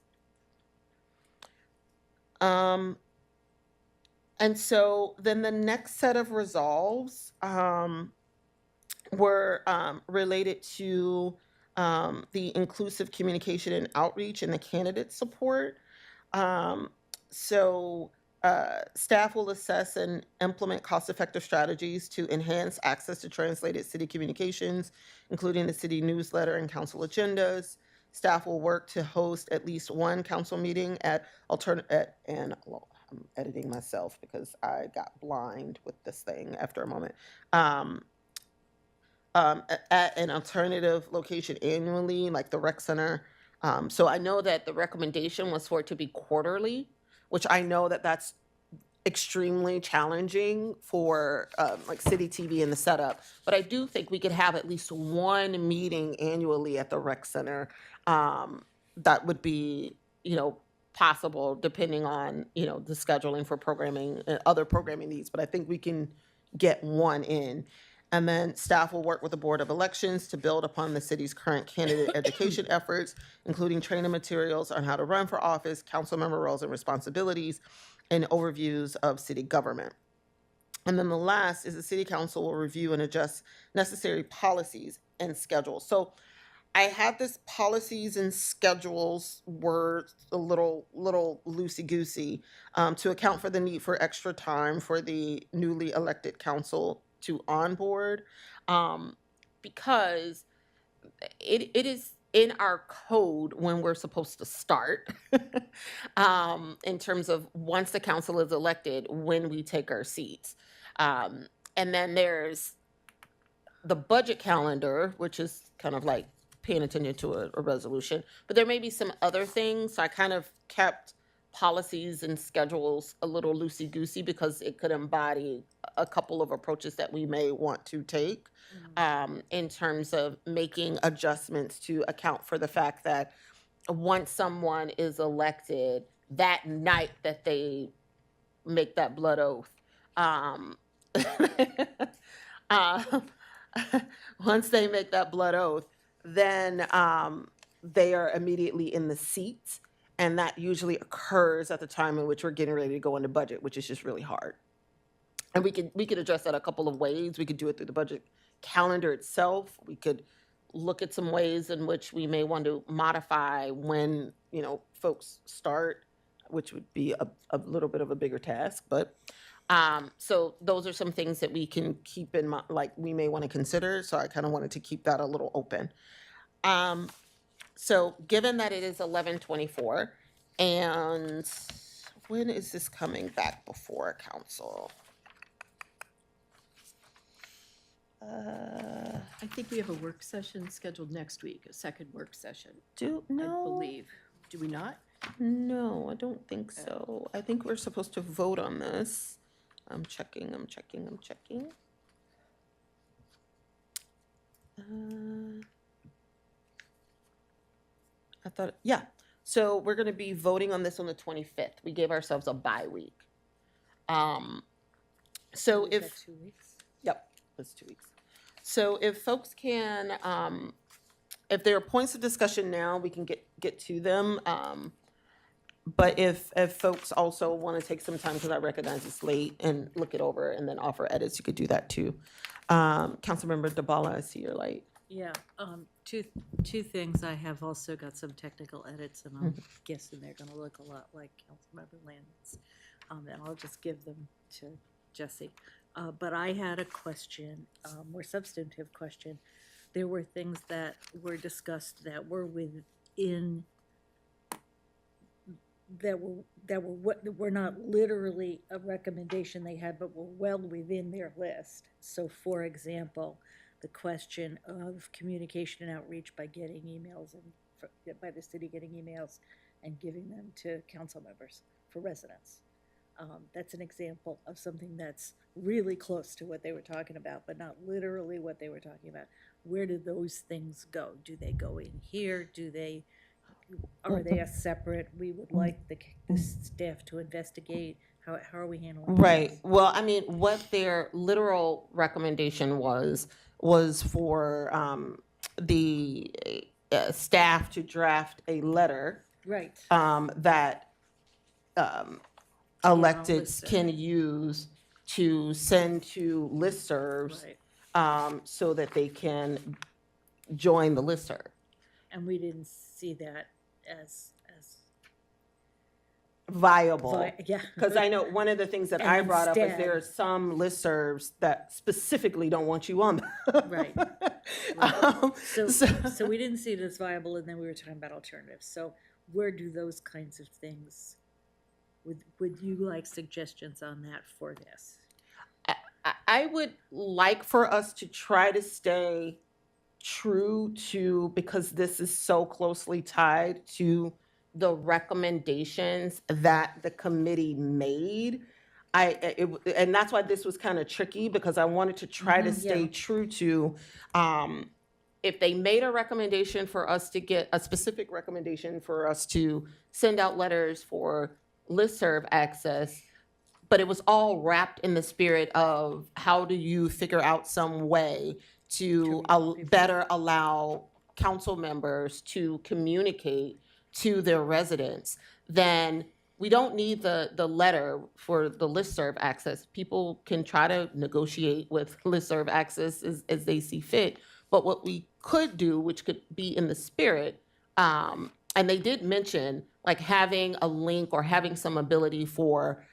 And so then the next set of resolves were related to the inclusive communication and outreach and the candidate support. Staff will assess and implement cost-effective strategies to enhance access to translated city communications, including the city newsletter and council agendas. Staff will work to host at least one council meeting I'm editing myself because I got blind with this thing after a moment. At an alternative location annually, like the rec center. So I know that the recommendation was for it to be quarterly, which I know that that's extremely challenging for like city TV and the setup. But I do think we could have at least one meeting annually at the rec center. That would be, possible depending on, the scheduling for programming and other programming needs. But I think we can get one in. And then staff will work with the Board of Elections to build upon the city's current candidate education efforts, including training materials on how to run for office, council member roles and responsibilities, and overviews of city government. And then the last is the city council will review and adjust necessary policies and schedules. So I have this policies and schedules word a little loosey-goosey to account for the need for extra time for the newly elected council to onboard, because it is in our code when we're supposed to start, in terms of once the council is elected, when we take our seats. And then there's the budget calendar, which is kind of like paying attention to a resolution, but there may be some other things. So I kind of kept policies and schedules a little loosey-goosey because it could embody a couple of approaches that we may want to take in terms of making adjustments to account for the fact that once someone is elected, that night that they make that blood oath, once they make that blood oath, then they are immediately in the seats. And that usually occurs at the time in which we're getting ready to go into budget, which is just really hard. And we could address that a couple of ways. We could do it through the budget calendar itself. We could look at some ways in which we may want to modify when, folks start, which would be a little bit of a bigger task. But so those are some things that we can keep in mind, like we may want to consider. So I kind of wanted to keep that a little open. So given that it is 11/24, and when is this coming back before council? I think we have a work session scheduled next week, a second work session. I No, believe. Do we not? no, I don't think so. I think we're supposed to vote on this. I'm checking. I thought, yeah. So we're going to be voting on this on the 25th. We gave ourselves a bye week. So Is that if, 2 weeks? yep, that's 2 weeks. So if folks can, if there are points of discussion now, we can get to them. But if folks also want to take some time, because I recognize it's late, and look it over and then offer edits, you could do that too. Councilmember DeBala, I see your light. Yeah, two things. I have also got some technical edits, and I'm guessing they're gonna look a lot like Councilmember Landon's. And I'll just give them to Jesse. But I had a question, more substantive question. There were things that were discussed that were within, that were not literally a recommendation they had, but were well within their list. So for example, the question of communication and outreach by getting emails and by the city getting emails and giving them to council members for residents. That's an example of something that's really close to what they were talking about, but not literally what they were talking about. Where do those things go? Do they go in here? Are they a separate, we would like the staff to investigate? How are we handling that? Right. Well, I mean, what their literal recommendation was for the staff to draft a letter Right. that electeds can use to send to listservs, so that they can join the listserv. And we didn't see that as Viable. yeah. Because I know one of the things that And I brought up is instead- there are some listservs that specifically don't want you on them. Right. So we didn't see it as viable, and then we were talking about alternatives. So where do those kinds of things, would you like suggestions on that for this? I would like for us to try to stay true to, because this is so closely tied to the recommendations that the committee made. And that's why this was kind of tricky, because I wanted to try to stay true to, if they made a recommendation for us to get a specific recommendation for us to send out letters for listserv access, but it was all wrapped in the spirit of how do you figure out some way to better allow council members to communicate to their residents. Then we don't need the letter for the listserv access. People can try to negotiate with listserv access as they see fit. But what we could do, which could be in the spirit, and they did mention like having a link or having some ability for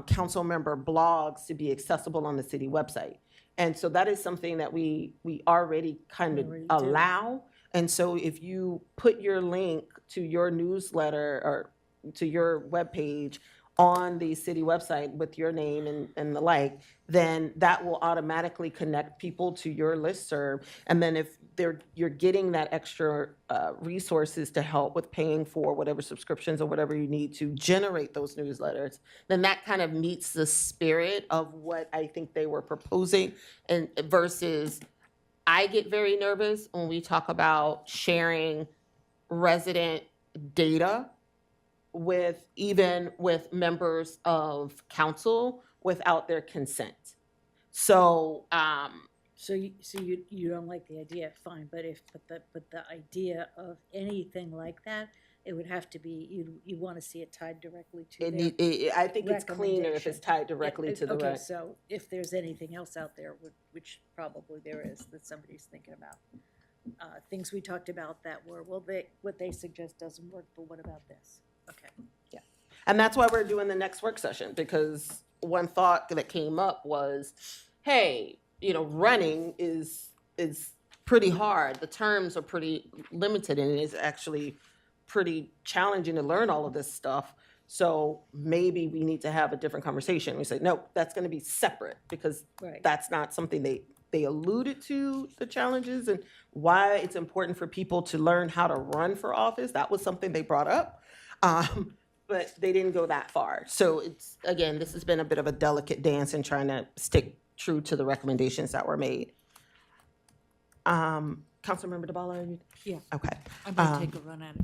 council member blogs to be accessible on the city website. And so that is something that we already kind of allow. And so if you put your link to your newsletter or to your webpage on the city website with your name and the like, then that will automatically connect people to your listserv. And then if you're getting that extra resources to help with paying for whatever subscriptions or whatever you need to generate those newsletters, then that kind of meets the spirit of what I think they were proposing. And versus, I get very nervous when we talk about sharing resident data with members of council without their consent. So So you don't like the idea, fine, but the idea of anything like that, it would have to be, you want to see it tied directly to I think it's cleaner if it's tied directly to the Okay, rec. so if there's anything else out there, which probably there is, that somebody's thinking about, things we talked about that were, well, what they suggest doesn't work, but what about this? Okay. Yeah. And that's why we're doing the next work session, because one thought that came up was, hey, running is pretty hard. The terms are pretty limited, and it is actually pretty challenging to learn all of this stuff. So maybe we need to have a different conversation. We say, no, that's going to be separate, because that's not something they alluded to, the challenges and why it's important for people to learn how to run for office. That was something they brought up. But they didn't go that far. So it's, again, this has been a bit of a delicate dance in trying to stick true to the recommendations that were made. Councilmember DeBala, are you? Yeah. Okay. I'm gonna take a run at it.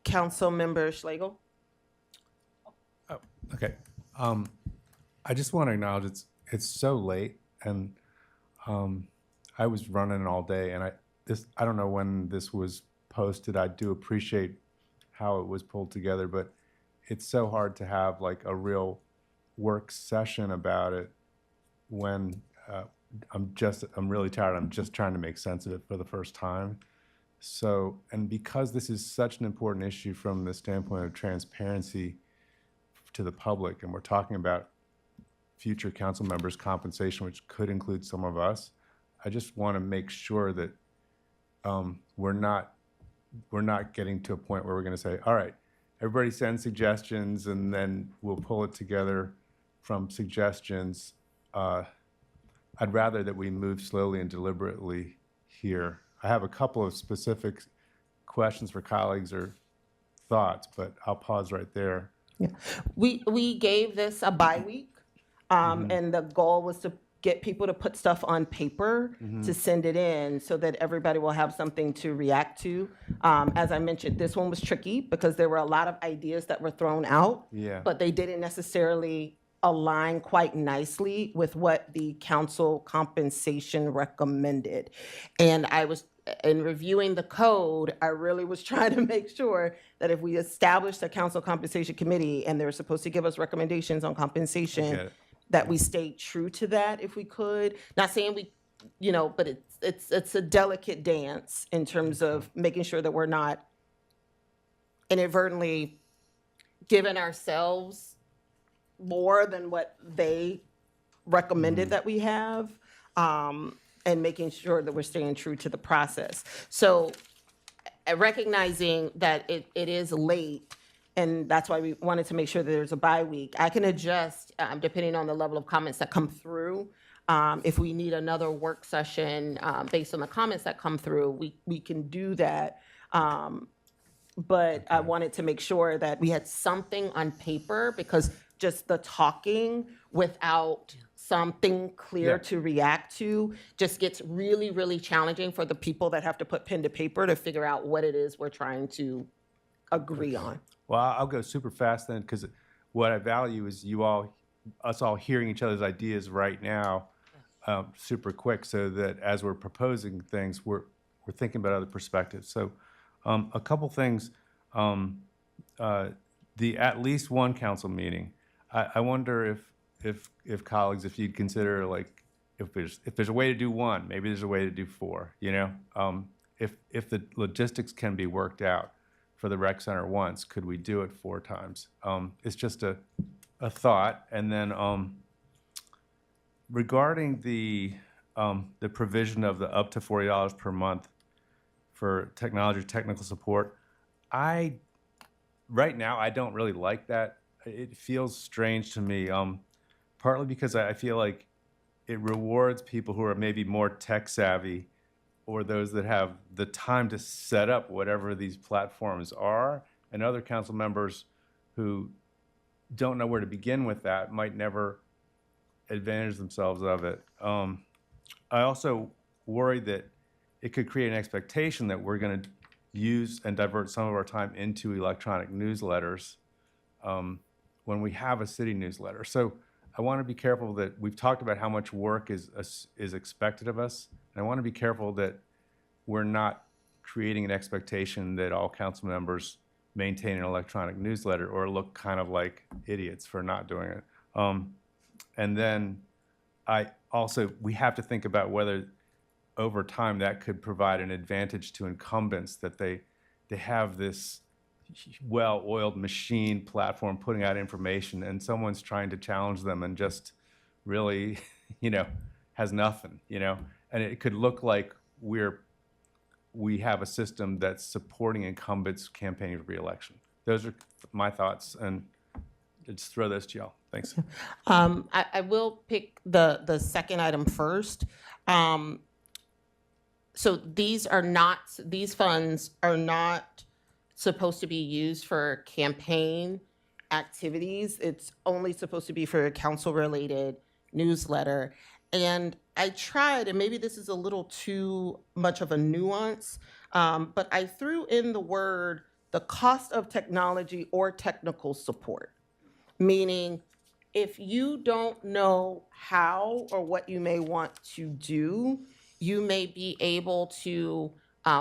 Councilmember Schlegel? Oh, okay. I just want to acknowledge it's so late, and I was running all day, and I don't know when this was posted. I do appreciate how it was pulled together, but it's so hard to have like a real work session about it when I'm really tired. I'm just trying to make sense of it for the first time. So, and because this is such an important issue from the standpoint of transparency to the public, and we're talking about future council members' compensation, which could include some of us, I just want to make sure that we're not getting to a point where we're going to say, all right, everybody send suggestions, and then we'll pull it together from suggestions. I'd rather that we move slowly and deliberately here. I have a couple of specific questions for colleagues or thoughts, but I'll pause right there. Yeah. We gave this a bye week, and the goal was to get people to put stuff on paper to send it in so that everybody will have something to react to. As I mentioned, this one was tricky because there were a lot of ideas that were thrown out, but they didn't necessarily align quite nicely with what the council compensation recommended. And I was, in reviewing the code, I really was trying to make sure that if we established a council compensation committee and they're supposed to give us recommendations on compensation, that we stay true to that if we could. Not saying we, but it's a delicate dance in terms of making sure that we're not inadvertently giving ourselves more than what they recommended that we have, and making sure that we're staying true to the process. So recognizing that it is late, and that's why we wanted to make sure that there's a bye week. I can adjust depending on the level of comments that come through. If we need another work session based on the comments that come through, we can do that. But I wanted to make sure that we had something on paper, because just the talking without something clear to react to just gets really, really challenging for the people that have to put pen to paper to figure out what it is we're trying to agree on. Well, I'll go super fast then, because what I value is you all us all hearing each other's ideas right now, super quick, so that as we're proposing things, we're thinking about other perspectives. So, a couple things. The at least one council meeting. I wonder if colleagues, if you'd consider, like, if there's a way to do one, maybe there's a way to do four. You know, if the logistics can be worked out for the rec center once, could we do it 4 times? It's just a thought. And then regarding the provision of the up to $40 per month for technology or technical support, right now I don't really like that. It feels strange to me, partly because I feel like it rewards people who are maybe more tech savvy, or those that have the time to set up whatever these platforms are, and other council members who don't know where to begin with that might never advantage themselves of it. I also worry that it could create an expectation that we're going to use and divert some of our time into electronic newsletters when we have a city newsletter. So I want to be careful that we've talked about how much work is expected of us, and I want to be careful that we're not creating an expectation that all council members maintain an electronic newsletter or look kind of like idiots for not doing it. And then we have to think about whether over time that could provide an advantage to incumbents, that they have this well-oiled machine platform putting out information, and someone's trying to challenge them and just really, has nothing, and it could look like we have a system that's supporting incumbents campaigning for re-election. Those are my thoughts, and just throw those to y'all. Thanks. I will pick the second item first. So these funds are not supposed to be used for campaign activities. It's only supposed to be for a council-related newsletter. And I tried, and maybe this is a little too much of a nuance, but I threw in the word, the cost of technology or technical support, meaning if you don't know how or what you may want to do, you may be able to,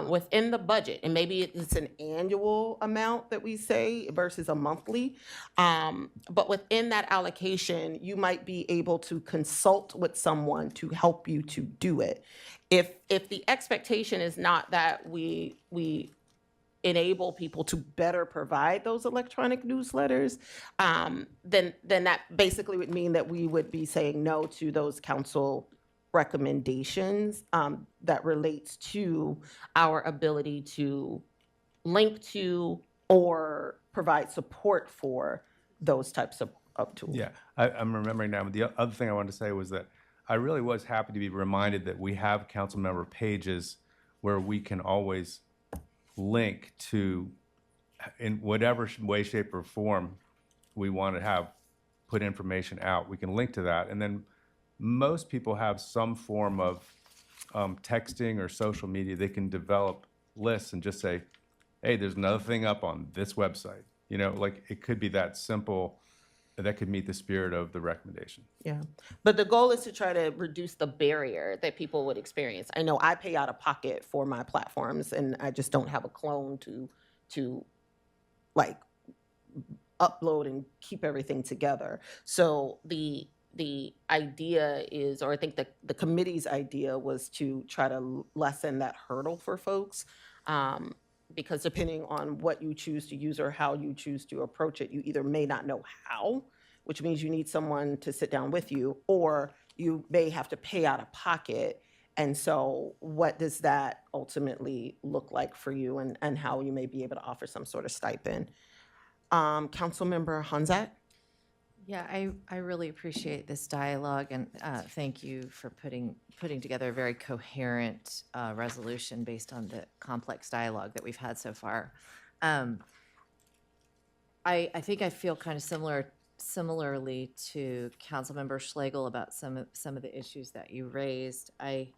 within the budget, and maybe it's an annual amount that we say versus a monthly, but within that allocation, you might be able to consult with someone to help you to do it. If the expectation is not that we enable people to better provide those electronic newsletters, then that basically would mean that we would be saying no to those council recommendations that relates to our ability to link to or provide support for those types of tools. Yeah, I'm remembering now. The other thing I wanted to say was that I really was happy to be reminded that we have council member pages where we can always link to, in whatever way, shape, or form we want to have put information out. We can link to that, and then most people have some form of texting or social media. They can develop lists and just say, hey, there's another thing up on this website. Like, it could be that simple. That could meet the spirit of the recommendation. Yeah, but the goal is to try to reduce the barrier that people would experience. I know I pay out of pocket for my platforms, and I just don't have a clone to like upload and keep everything together. So the idea is, or I think the committee's idea was to try to lessen that hurdle for folks. Because depending on what you choose to use or how you choose to approach it, you either may not know how, which means you need someone to sit down with you, or you may have to pay out of pocket. And so what does that ultimately look like for you, and how you may be able to offer some sort of stipend? Councilmember Honzak? Yeah, I really appreciate this dialogue, and thank you for putting together a very coherent resolution based on the complex dialogue that we've had so far. I think I feel kind of similarly to Councilmember Schlegel about some of the issues that you raised. I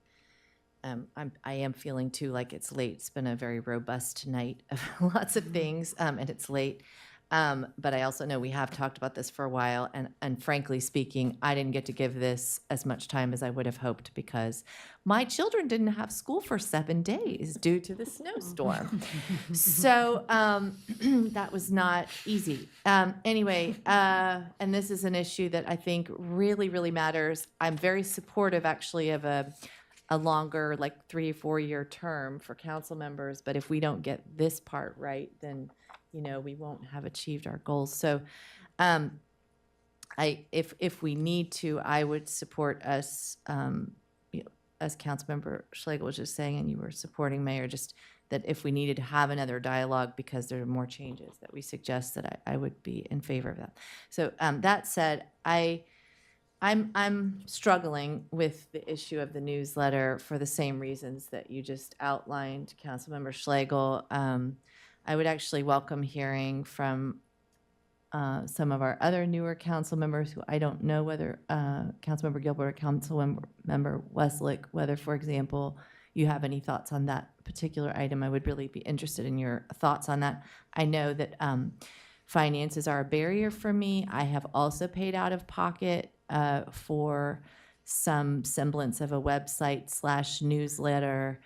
am feeling too like it's late. It's been a very robust night of lots of things, and it's late. But I also know we have talked about this for a while, and frankly speaking, I didn't get to give this as much time as I would have hoped because my children didn't have school for 7 days due to the snowstorm. So that was not easy. Anyway, and this is an issue that I think really, really matters. I'm very supportive, actually, of a longer, like 3 or 4 year term for council members. But if we don't get this part right, then we won't have achieved our goals. So, if we need to, I would support us, as Councilmember Schlegel was just saying, and you were supporting Mayor, just that if we needed to have another dialogue because there are more changes, that we suggest that I would be in favor of that. So that said, I'm struggling with the issue of the newsletter for the same reasons that you just outlined, Councilmember Schlegel. I would actually welcome hearing from some of our other newer council members who I don't know whether Councilmember Gilbert or Councilmember Westlake, whether, for example, you have any thoughts on that particular item. I would really be interested in your thoughts on that. I know that finances are a barrier for me. I have also paid out of pocket for some semblance of a website / newsletter.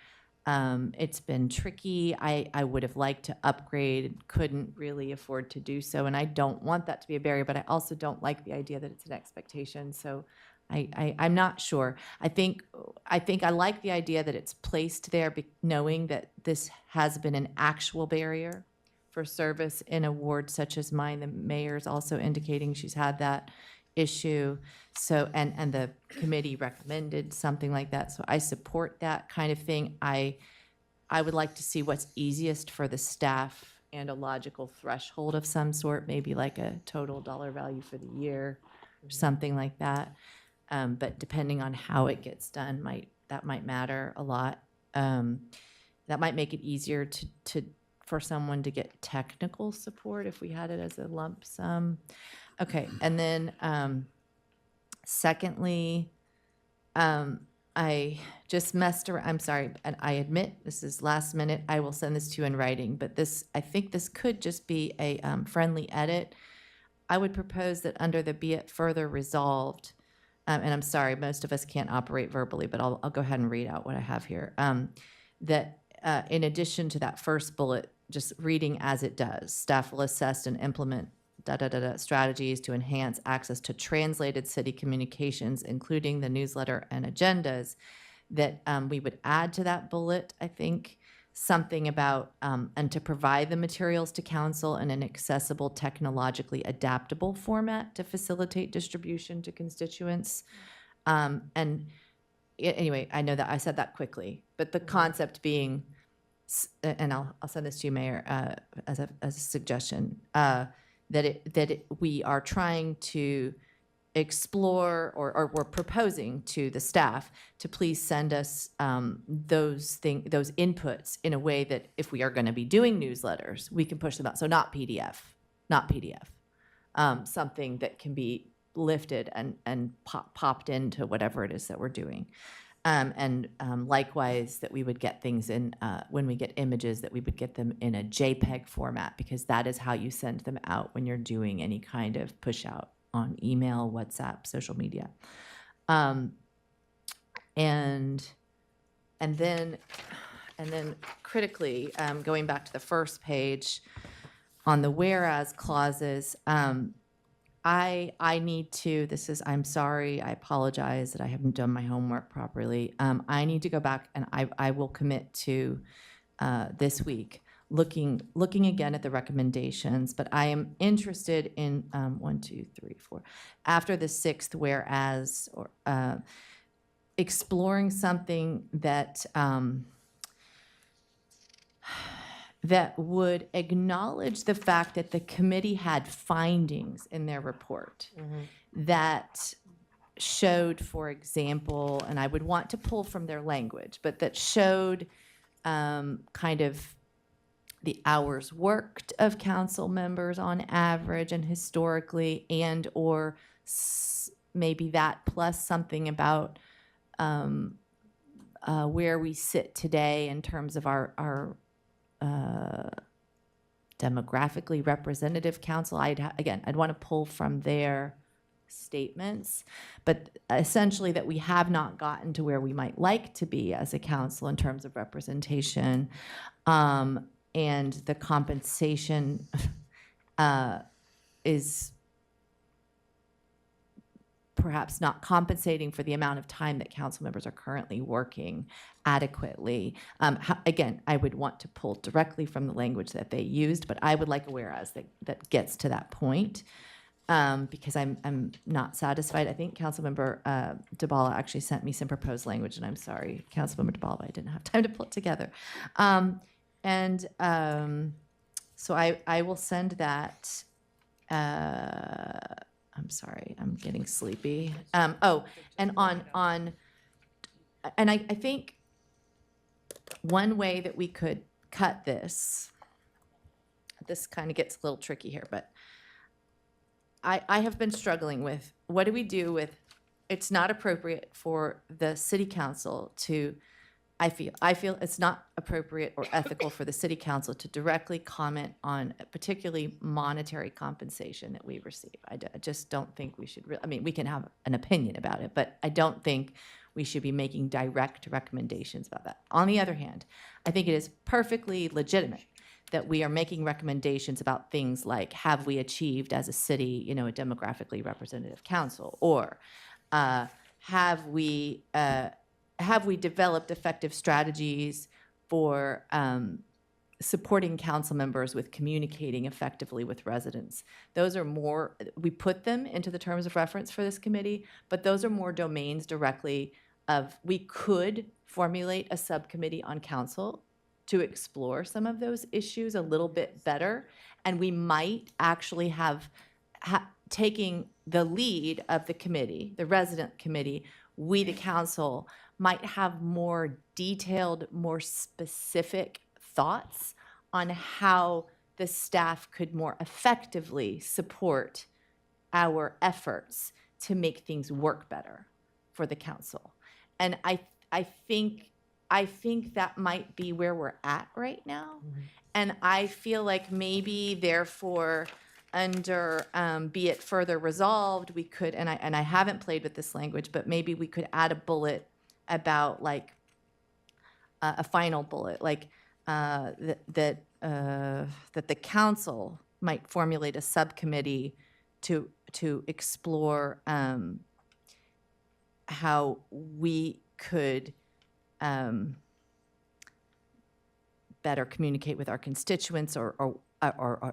It's been tricky. I would have liked to upgrade, couldn't really afford to do so, and I don't want that to be a barrier, but I also don't like the idea that it's an expectation, so I'm not sure. I think I like the idea that it's placed there, knowing that this has been an actual barrier for service in a ward such as mine. The mayor's also indicating she's had that issue. So, and the committee recommended something like that. So I support that kind of thing. I would like to see what's easiest for the staff and a logical threshold of some sort, maybe like a total dollar value for the year or something like that. But depending on how it gets done, that might matter a lot. That might make it easier for someone to get technical support if we had it as a lump sum. Okay, and then secondly, I just messed around. I'm sorry, and I admit this is last minute. I will send this to you in writing, but I think this could just be a friendly edit. I would propose that under the be it further resolved, and I'm sorry, most of us can't operate verbally, but I'll go ahead and read out what I have here. That in addition to that first bullet, just reading as it does, staff will assess and implement strategies to enhance access to translated city communications, including the newsletter and agendas, that we would add to that bullet, I think, something about, and to provide the materials to council in an accessible, technologically adaptable format to facilitate distribution to constituents. Anyway, I know that I said that quickly, but the concept being, and I'll send this to you, Mayor, as a suggestion, we are trying to explore, or we're proposing to the staff to please send us those inputs in a way that if we are going to be doing newsletters, we can push them out. So not PDF, something that can be lifted and popped into whatever it is that we're doing. Likewise, that we would get things in, when we get images, that we would get them in a JPEG format, because that is how you send them out when you're doing any kind of push out on email, WhatsApp, social media. And then critically, going back to the first page on the whereas clauses, I need to, I'm sorry, I apologize that I haven't done my homework properly. I need to go back, and I will commit to this week looking again at the recommendations, but I am interested in 1, 2, 3, 4, after the 6th whereas, or exploring something that that would acknowledge the fact that the committee had findings in their report that showed, for example, and I would want to pull from their language, but that showed kind of the hours worked of council members on average and historically, and or maybe that plus something about where we sit today in terms of our demographically representative council. I'd want to pull from their statements, but essentially that we have not gotten to where we might like to be as a council in terms of representation, and the compensation is perhaps not compensating for the amount of time that council members are currently working adequately. Again, I would want to pull directly from the language that they used, but I would like a whereas that gets to that point, because I'm not satisfied. I think Councilmember DeBala actually sent me some proposed language, and I'm sorry, Councilmember DeBala, but I didn't have time to pull it together. So I will send that. I'm sorry, I'm getting sleepy. And I think one way that we could cut this kind of gets a little tricky here, but I have been struggling with, what do we do with, it's not appropriate for the city council to, I feel it's not appropriate or ethical for the city council to directly comment on particularly monetary compensation that we receive. I just don't think we should, I mean, we can have an opinion about it, but I don't think we should be making direct recommendations about that. On the other hand, I think it is perfectly legitimate that we are making recommendations about things like, have we achieved as a city, a demographically representative council, or have we developed effective strategies for supporting council members with communicating effectively with residents? Those are more, we put them into the terms of reference for this committee, but those are more domains directly of, we could formulate a subcommittee on council to explore some of those issues a little bit better, and we might actually have taking the lead of the committee, the resident committee, we, the council, might have more detailed, more specific thoughts on how the staff could more effectively support our efforts to make things work better for the council. And I think that might be where we're at right now. Mm-hmm. And I feel like maybe therefore under be it further resolved, we could, and I haven't played with this language, but maybe we could add a bullet about like a final bullet, like that the council might formulate a subcommittee to explore how we could better communicate with our constituents, or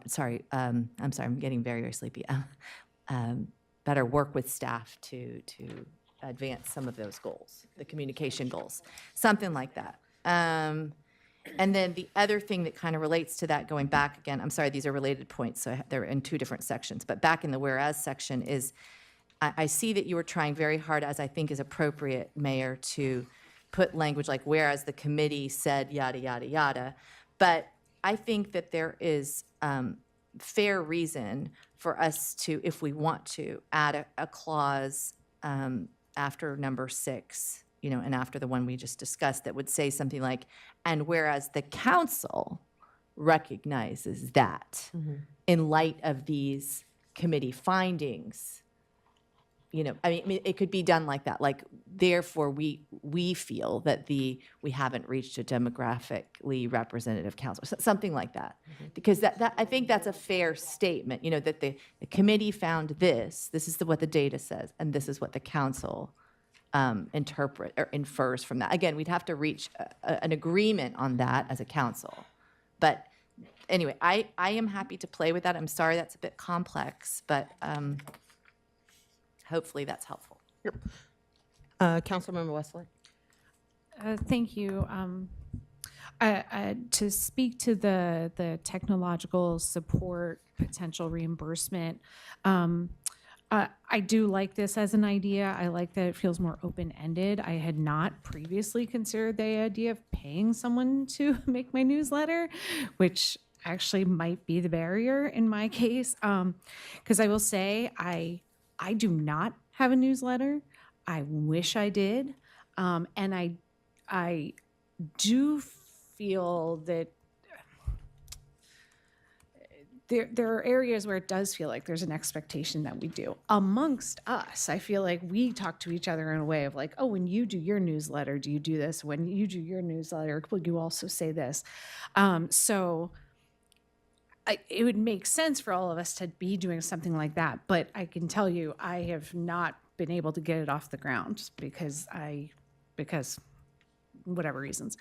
sorry, I'm sorry, I'm getting very, very sleepy. Better work with staff to advance some of those goals, the communication goals, something like that. And then the other thing that kind of relates to that, going back again, I'm sorry, these are related points, so they're in two different sections, but back in the whereas section is, I see that you were trying very hard, as I think is appropriate, Mayor, to put language like, whereas the committee said yada, yada, yada. But I think that there is fair reason for us to, if we want to, add a clause after number 6, and after the one we just discussed, that would say something like, and whereas the council recognizes that in light of these committee findings, I mean, it could be done like that. Like, therefore, we feel that we haven't reached a demographically representative council, something like that. Because that I think that's a fair statement. That the committee found this is what the data says, and this is what the council interpret or infers from that. Again, we'd have to reach an agreement on that as a council. But anyway, I am happy to play with that. I'm sorry that's a bit complex, but. Hopefully that's helpful. Yep. Councilmember Wesley. Thank you. To speak to the technological support potential reimbursement, I do like this as an idea. I like that it feels more open-ended. I had not previously considered the idea of paying someone to make my newsletter, which actually might be the barrier in my case. Because I will say, I do not have a newsletter. I wish I did. And I do feel that there are areas where it does feel like there's an expectation that we do amongst us. I feel like we talk to each other in a way of like, oh, when you do your newsletter, do you do this? When you do your newsletter, will you also say this? It would make sense for all of us to be doing something like that. But I can tell you, I have not been able to get it off the ground because whatever reasons.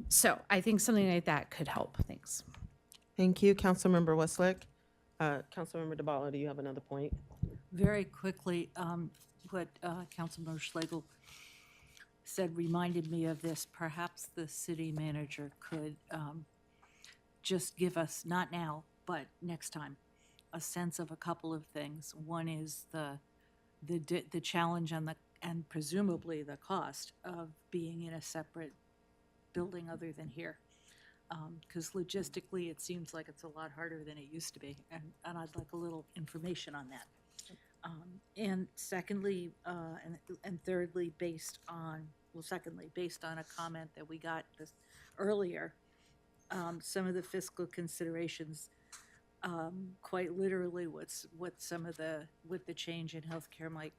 So I think something like that could help. Thanks. Thank you, Councilmember Westlake. Councilmember DeBala, do you have another point? Very quickly, what Councilmember Schlegel said reminded me of this. Perhaps the city manager could just give us, not now, but next time, a sense of a couple of things. One is the challenge and presumably the cost of being in a separate building other than here. Because logistically, it seems like it's a lot harder than it used to be, and I'd like a little information on that. And secondly, and thirdly, based on a comment that we got this earlier, some of the fiscal considerations, quite literally, what the change in healthcare might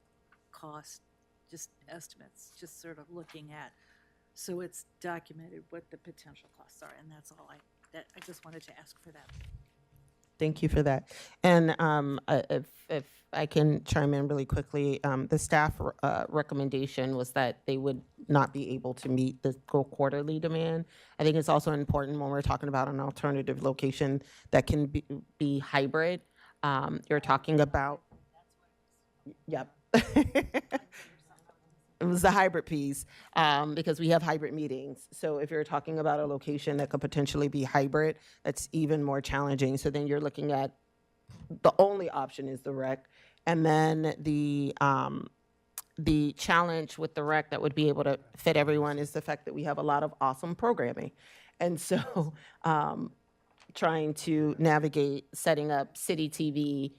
cost, just estimates, just sort of looking at. So it's documented what the potential costs are, and that's all I just wanted to ask for that. Thank you for that. And if I can chime in really quickly, the staff recommendation was that they would not be able to meet the quarterly demand. I think it's also important when we're talking about an alternative location that can be hybrid. You're talking about, yep. It was the hybrid piece, because we have hybrid meetings. So if you're talking about a location that could potentially be hybrid, that's even more challenging. So then you're looking at, the only option is the rec. And then the challenge with the rec that would be able to fit everyone is the fact that we have a lot of awesome programming. And so trying to navigate setting up city TV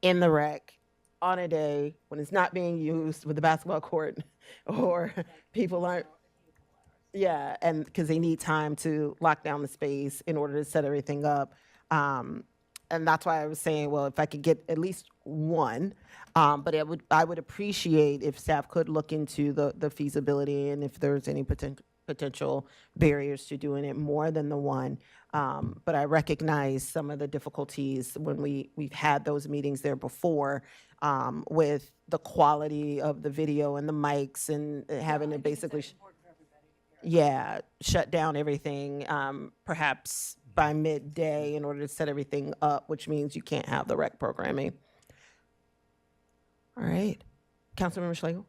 in the rec on a day when it's not being used with the basketball court or people aren't, and because they need time to lock down the space in order to set everything up. And that's why I was saying, well, if I could get at least one, but I would appreciate if staff could look into the feasibility and if there's any potential barriers to doing it more than the one. But I recognize some of the difficulties when we've had those meetings there before, with the quality of the video and the mics and having to basically shut down everything, perhaps by midday in order to set everything up, which means you can't have the rec programming. All right. Councilmember Schlegel?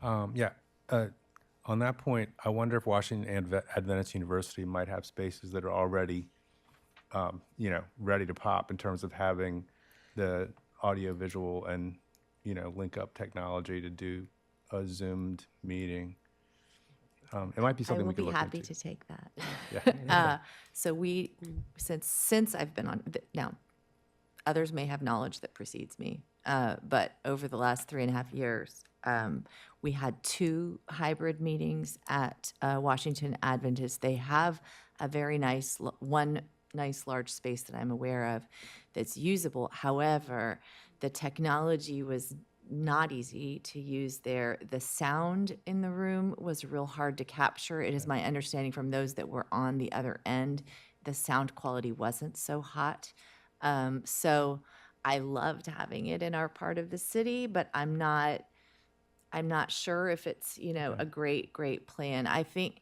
On that point, I wonder if Washington Adventist University might have spaces that are already, ready to pop in terms of having the audio, visual, and, link up technology to do a Zoomed meeting. It might be something we could look into. I will be happy to take that. So since I've been on, now, others may have knowledge that precedes me, but over the last 3.5 years, we had 2 hybrid meetings at Washington Adventist. They have a very nice, one nice large space that I'm aware of that's usable. However, the technology was not easy to use there. The sound in the room was real hard to capture. It is my understanding from those that were on the other end, the sound quality wasn't so hot. So I loved having it in our part of the city, but I'm not sure if it's, a great plan. I think,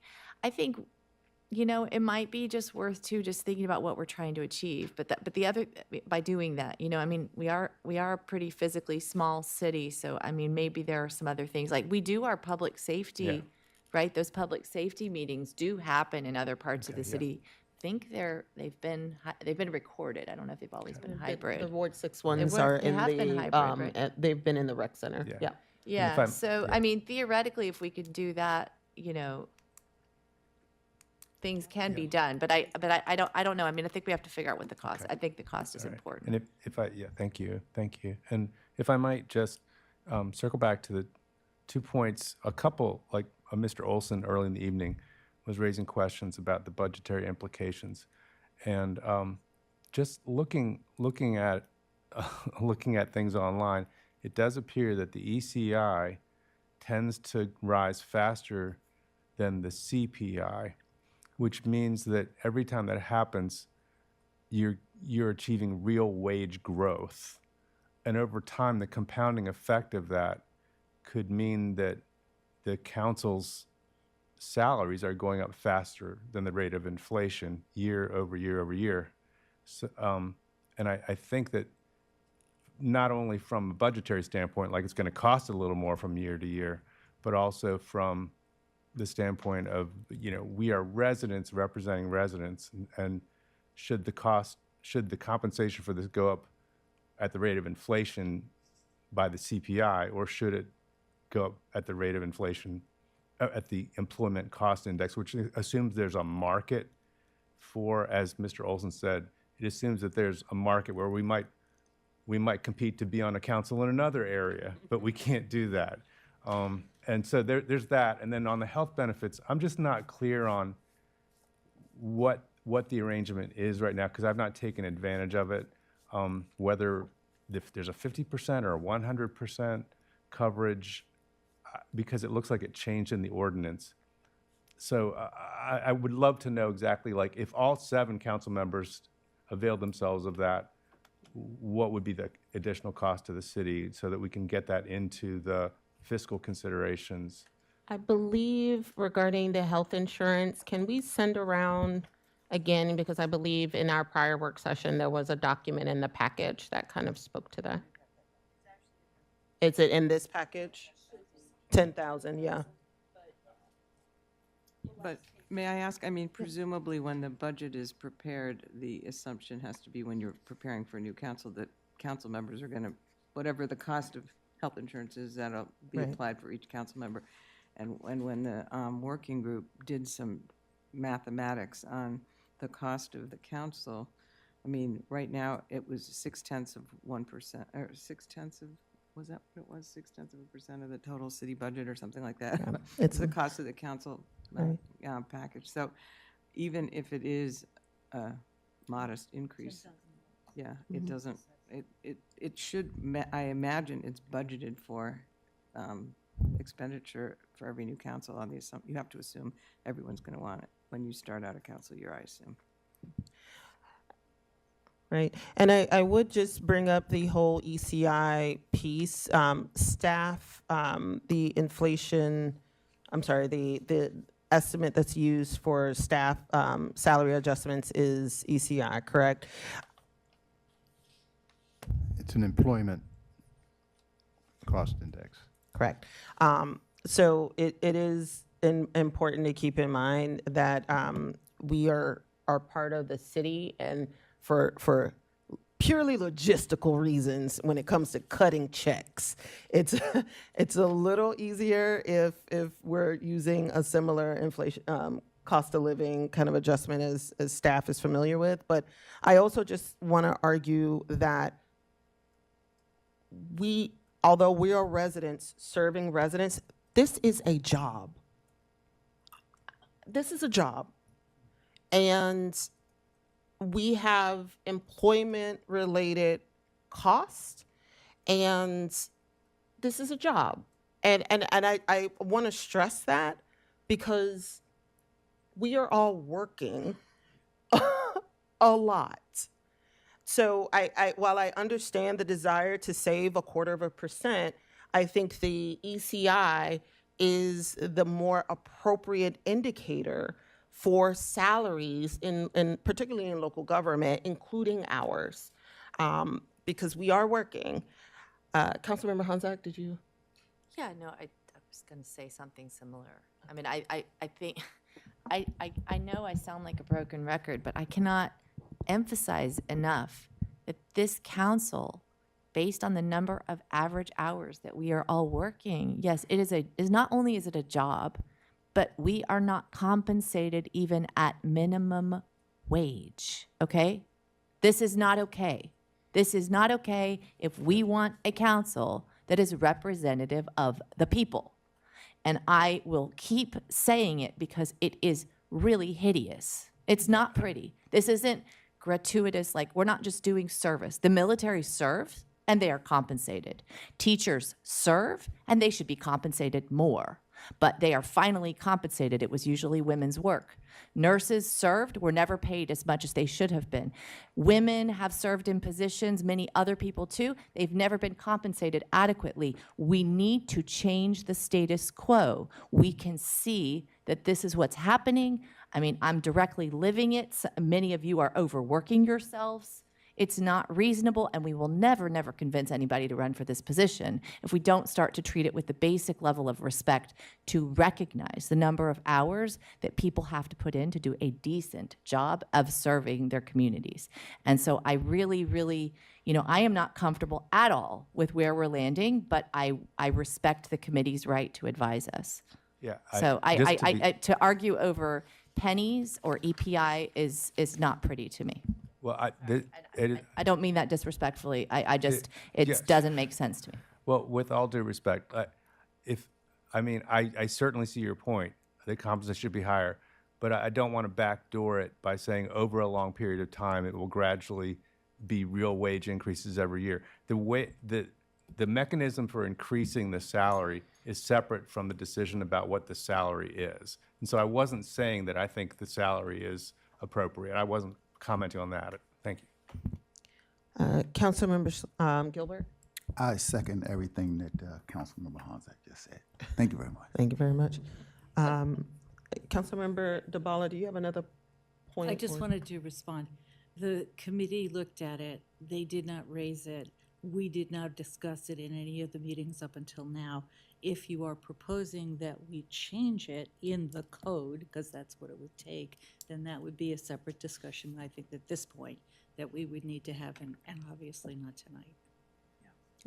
it might be just worth just thinking about what we're trying to achieve. But the other, by doing that, we are a pretty physically small city. So, maybe there are some other things, like we do our public safety, right? Those public safety meetings do happen in other parts of the city. I think they've been recorded. I don't know if they've always been hybrid. The Ward 6 ones are in been hybrid, right? They've been in the rec center. Yeah. So, theoretically, if we could do that, things can be done. But I don't know. I think we have to figure out what the cost. I think the cost is important. And thank you. And if I might just circle back to the 2 points, a couple, like Mr. Olson early in the evening was raising questions about the budgetary implications. And just looking at looking at things online, it does appear that the ECI tends to rise faster than the CPI, which means that every time that happens, you're achieving real wage growth. And over time, the compounding effect of that could mean that the council's salaries are going up faster than the rate of inflation year over year over year. So, and I think that not only from a budgetary standpoint, like it's going to cost a little more from year to year, but also from the standpoint of, we are residents representing residents, and should the compensation for this go up at the rate of inflation by the CPI, or should it go up at the rate of inflation at the employment cost index, which assumes there's a market for, as Mr. Olson said, it assumes that there's a market where we might compete to be on a council in another area, but we can't do that. And so there's that. And then on the health benefits, I'm just not clear on what the arrangement is right now, because I've not taken advantage of it, whether if there's a 50% or a 100% coverage, because it looks like it changed in the ordinance. So I would love to know exactly, like, if all 7 council members availed themselves of that, what would be the additional cost to the city, so that we can get that into the fiscal considerations. I believe regarding the health insurance, can we send around again, because I believe in our prior work session, there was a document in the package that kind of spoke to that. Is it in this package? 10,000, yeah. But may I ask, presumably when the budget is prepared, the assumption has to be when you're preparing for a new council, that council members are going to, whatever the cost of health insurance is, that'll be Right. applied for each council member. And when the working group did some mathematics on the cost of the council, right now it was 0.6%, or 0.6 of, was that what it was? 0.6% of the total city budget or something like that. Yeah, It's the cost of the council Right. package. So even if it is a modest increase, yeah, it doesn't, it should, I imagine it's budgeted for expenditure for every new council on the assumption. You have to assume everyone's going to want it when you start out a council year, I assume. Right. And I would just bring up the whole ECI piece. Staff, the inflation, the estimate that's used for staff salary adjustments is ECI, correct? It's an employment cost index. Correct. So it is important to keep in mind that we are part of the city, and for purely logistical reasons, when it comes to cutting checks, it's a little easier if we're using a similar inflation cost of living kind of adjustment as staff is familiar with. But I also just want to argue that although we are residents serving residents, this is a job. This is a job. And we have employment-related costs, and this is a job. And I want to stress that, because we are all working a lot. So while I understand the desire to save 0.25%, I think the ECI is the more appropriate indicator for salaries in particularly in local government, including ours, because we are working. Councilmember Honzak, did you? Yeah, no, I was going to say something similar. I think, I know I sound like a broken record, but I cannot emphasize enough that this council, based on the number of average hours that we are all working, yes, is not only is it a job, but we are not compensated even at minimum wage, okay? This is not okay. This is not okay if we want a council that is representative of the people. And I will keep saying it because it is really hideous. It's not pretty. This isn't gratuitous, like we're not just doing service. The military serves and they are compensated. Teachers serve and they should be compensated more, but they are finally compensated. It was usually women's work. Nurses served, were never paid as much as they should have been. Women have served in positions, many other people too. They've never been compensated adequately. We need to change the status quo. We can see that this is what's happening. I mean, I'm directly living it. Many of you are overworking yourselves. It's not reasonable, and we will never, never convince anybody to run for this position if we don't start to treat it with the basic level of respect to recognize the number of hours that people have to put in to do a decent job of serving their communities. And so I really, really, I am not comfortable at all with where we're landing, but I respect the committee's right to advise us. Yeah. So to argue over pennies or EPI is not pretty to me. Well, I don't mean that disrespectfully. It yes. doesn't make sense to me. Well, with all due respect, I certainly see your point. The compensation should be higher, but I don't want to backdoor it by saying over a long period of time it will gradually be real wage increases every year. The mechanism for increasing the salary is separate from the decision about what the salary is. And so I wasn't saying that I think the salary is appropriate. I wasn't commenting on that. Thank you. Councilmember Gilbert? I second everything that Councilmember Honzak just said. Thank you very much. Thank you very much. Councilmember DeBala, do you have another point? I just wanted to respond. The committee looked at it. They did not raise it. We did not discuss it in any of the meetings up until now. If you are proposing that we change it in the code, because that's what it would take, then that would be a separate discussion, I think, at this point, that we would need to have, and obviously not tonight.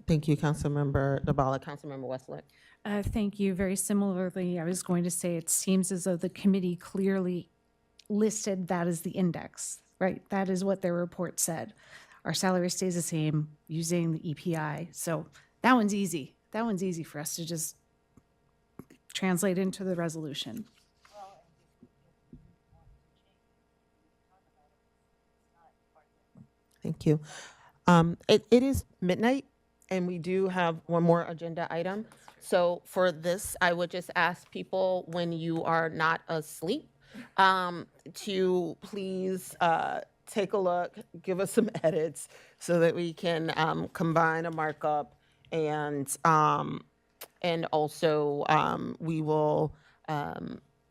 Thank you, Councilmember DeBala. Councilmember Westlake? Thank you. Very similarly, I was going to say it seems as though the committee clearly listed that as the index, right? That is what their report said. Our salary stays the same using the EPI. So that one's easy. That one's easy for us to just translate into the resolution. Thank you. It is midnight, and we do have one more agenda item. So for this, I would just ask people, when you are not asleep, to please take a look, give us some edits so that we can combine a markup, and also we will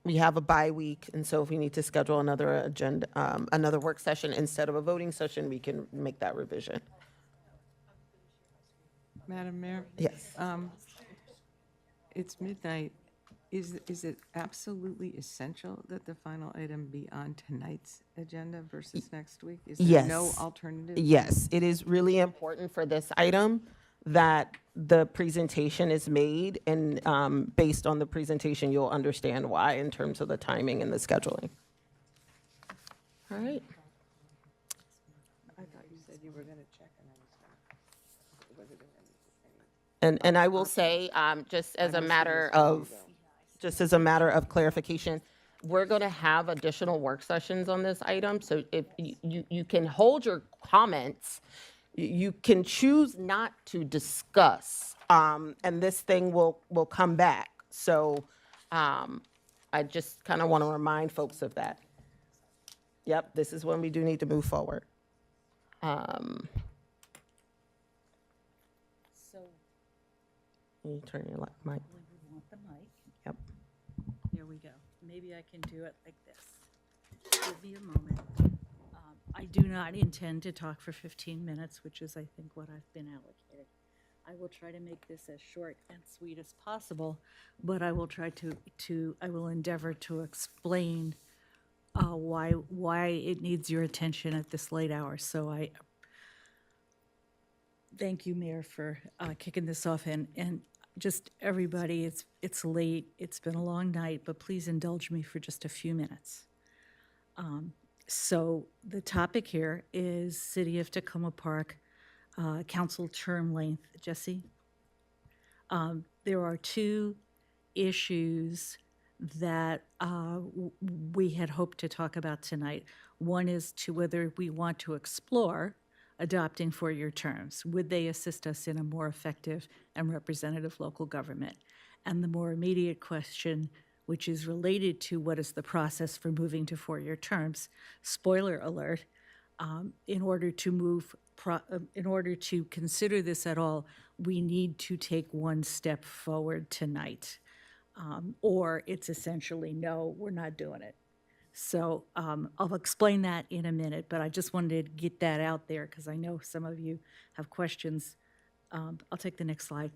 we have a bye week, and so if we need to schedule another agenda, another work session instead of a voting session, we can make that revision. Madam Mayor? Yes. It's midnight. Is it absolutely essential that the final item be on tonight's agenda versus next week? Is there Yes. no alternative? Yes, it is really important for this item that the presentation is made, and based on the presentation, you'll understand why in terms of the timing and the scheduling. All right. I thought you said you were going to check, and I was going to. And I will say, just as a matter of clarification, we're going to have additional work sessions on this item. So if you can hold your comments, you can choose not to discuss, and this thing will come back. So I just kind of want to remind folks of that. Yep, this is when we do need to move forward. So You turn your mic. we would want the mic. Yep. Here we go. Maybe I can do it like this. Give me a moment. I do not intend to talk for 15 minutes, which is, I think, what I've been allocated. I will try to make this as short and sweet as possible, but I will try I will endeavor to explain why it needs your attention at this late hour. So I thank you, Mayor, for kicking this off, and just everybody, it's late, it's been a long night, but please indulge me for just a few minutes. So the topic here is City of Takoma Park council term length. Jesse? There are two issues that we had hoped to talk about tonight. One is to whether we want to explore adopting four-year terms. Would they assist us in a more effective and representative local government? And the more immediate question, which is related to what is the process for moving to four-year terms, spoiler alert, in order to consider this at all, we need to take one step forward tonight. Or it's essentially, no, we're not doing it. So I'll explain that in a minute, but I just wanted to get that out there because I know some of you have questions. I'll take the next slide.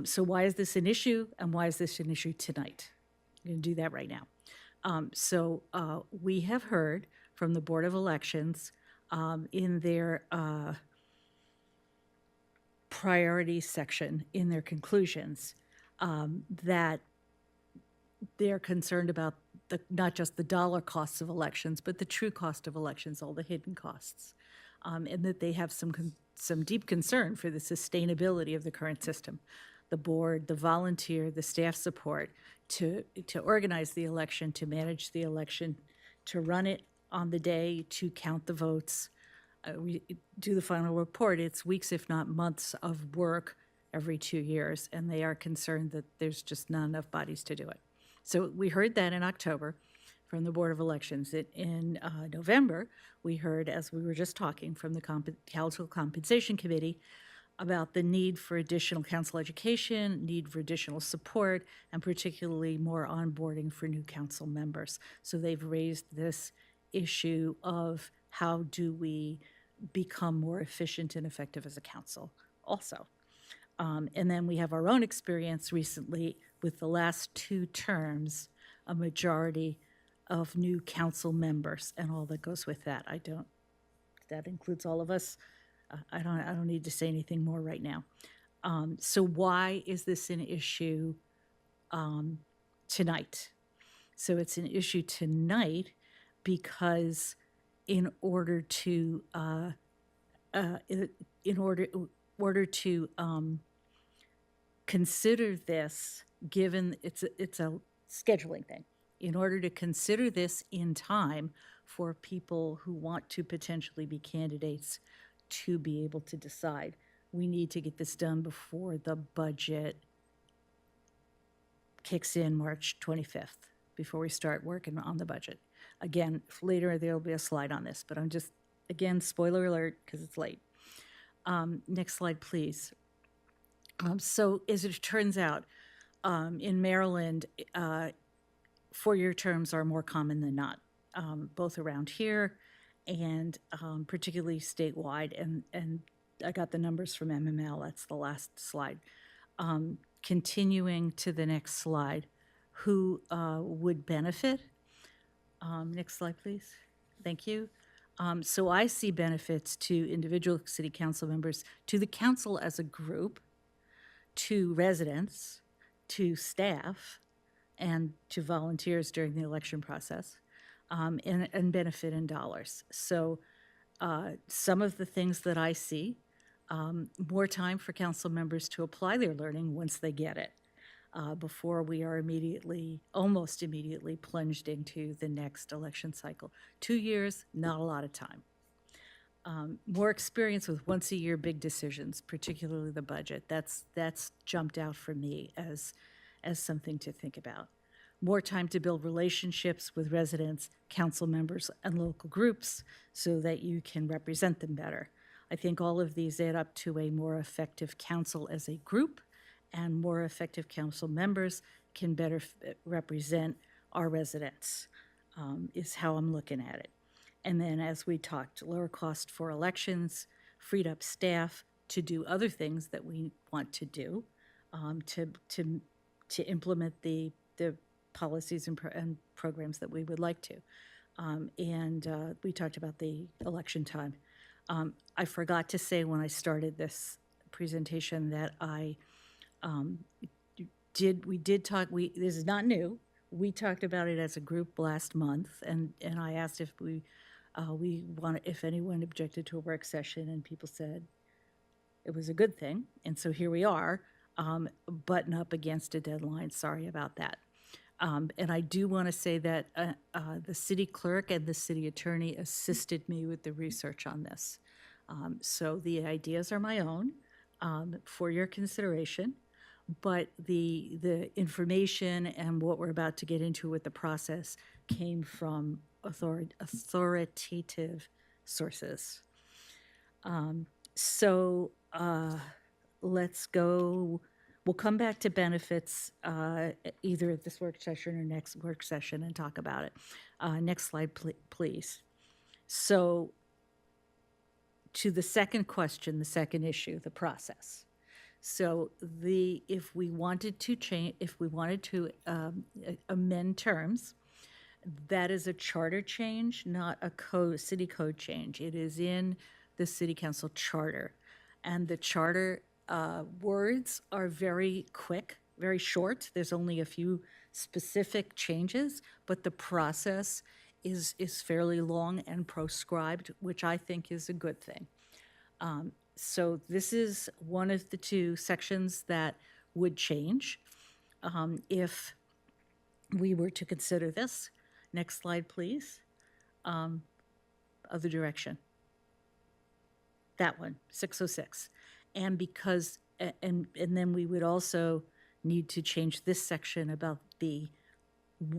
So why is this an issue, and why is this an issue tonight? I'm going to do that right now. So we have heard from the Board of Elections in their priorities section, in their conclusions, that they're concerned about not just the dollar costs of elections, but the true cost of elections, all the hidden costs, and that they have some deep concern for the sustainability of the current system. The board, the volunteer, the staff support to organize the election, to manage the election, to run it on the day, to count the votes. We do the final report. It's weeks, if not months, of work every 2 years, and they are concerned that there's just not enough bodies to do it. So we heard that in October from the Board of Elections. In November, we heard, as we were just talking, from the Council Compensation Committee about the need for additional council education, need for additional support, and particularly more onboarding for new council members. So they've raised this issue of how do we become more efficient and effective as a council also. And then we have our own experience recently with the last 2 terms, a majority of new council members and all that goes with that. That includes all of us. I don't need to say anything more right now. So why is this an issue tonight? So it's an issue tonight because in order to consider this, given it's a scheduling thing, in order to consider this in time for people who want to potentially be candidates to be able to decide, we need to get this done before the budget kicks in March 25th, before we start working on the budget. Again, later there'll be a slide on this, but I'm just, again, spoiler alert, because it's late. Next slide, please. So as it turns out, in Maryland, 4-year terms are more common than not, both around here and particularly statewide. And I got the numbers from MML. That's the last slide. Continuing to the next slide, who would benefit? Next slide, please. Thank you. So I see benefits to individual city council members, to the council as a group, to residents, to staff, and to volunteers during the election process, and benefit in dollars. So some of the things that I see, more time for council members to apply their learning once they get it, before we are almost immediately plunged into the next election cycle. 2 years, not a lot of time. More experience with once-a-year big decisions, particularly the budget. That's jumped out for me as something to think about. More time to build relationships with residents, council members, and local groups so that you can represent them better. I think all of these add up to a more effective council as a group, and more effective council members can better represent our residents, is how I'm looking at it. And then, as we talked, lower cost for elections, freed up staff to do other things that we want to do, to implement the policies and programs that we would like to. And we talked about the election time. I forgot to say when I started this presentation that we did talk. This is not new. We talked about it as a group last month, and I asked if if anyone objected to a work session, and people said it was a good thing. And so here we are, button up against a deadline. Sorry about that. And I do want to say that the city clerk and the city attorney assisted me with the research on this. So the ideas are my own for your consideration, but the information and what we're about to get into with the process came from authoritative sources. So let's go. We'll come back to benefits either at this work session or next work session and talk about it. Next slide, please. So to the second question, the second issue, the process. So if we wanted to change, if we wanted to amend terms, that is a charter change, not a city code change. It is in the city council charter. And the charter words are very quick, very short. There's only a few specific changes, but the process is fairly long and proscribed, which I think is a good thing. So this is one of the two sections that would change if we were to consider this. Next slide, please. Other direction. That one, 606. And because, and then we would also need to change this section about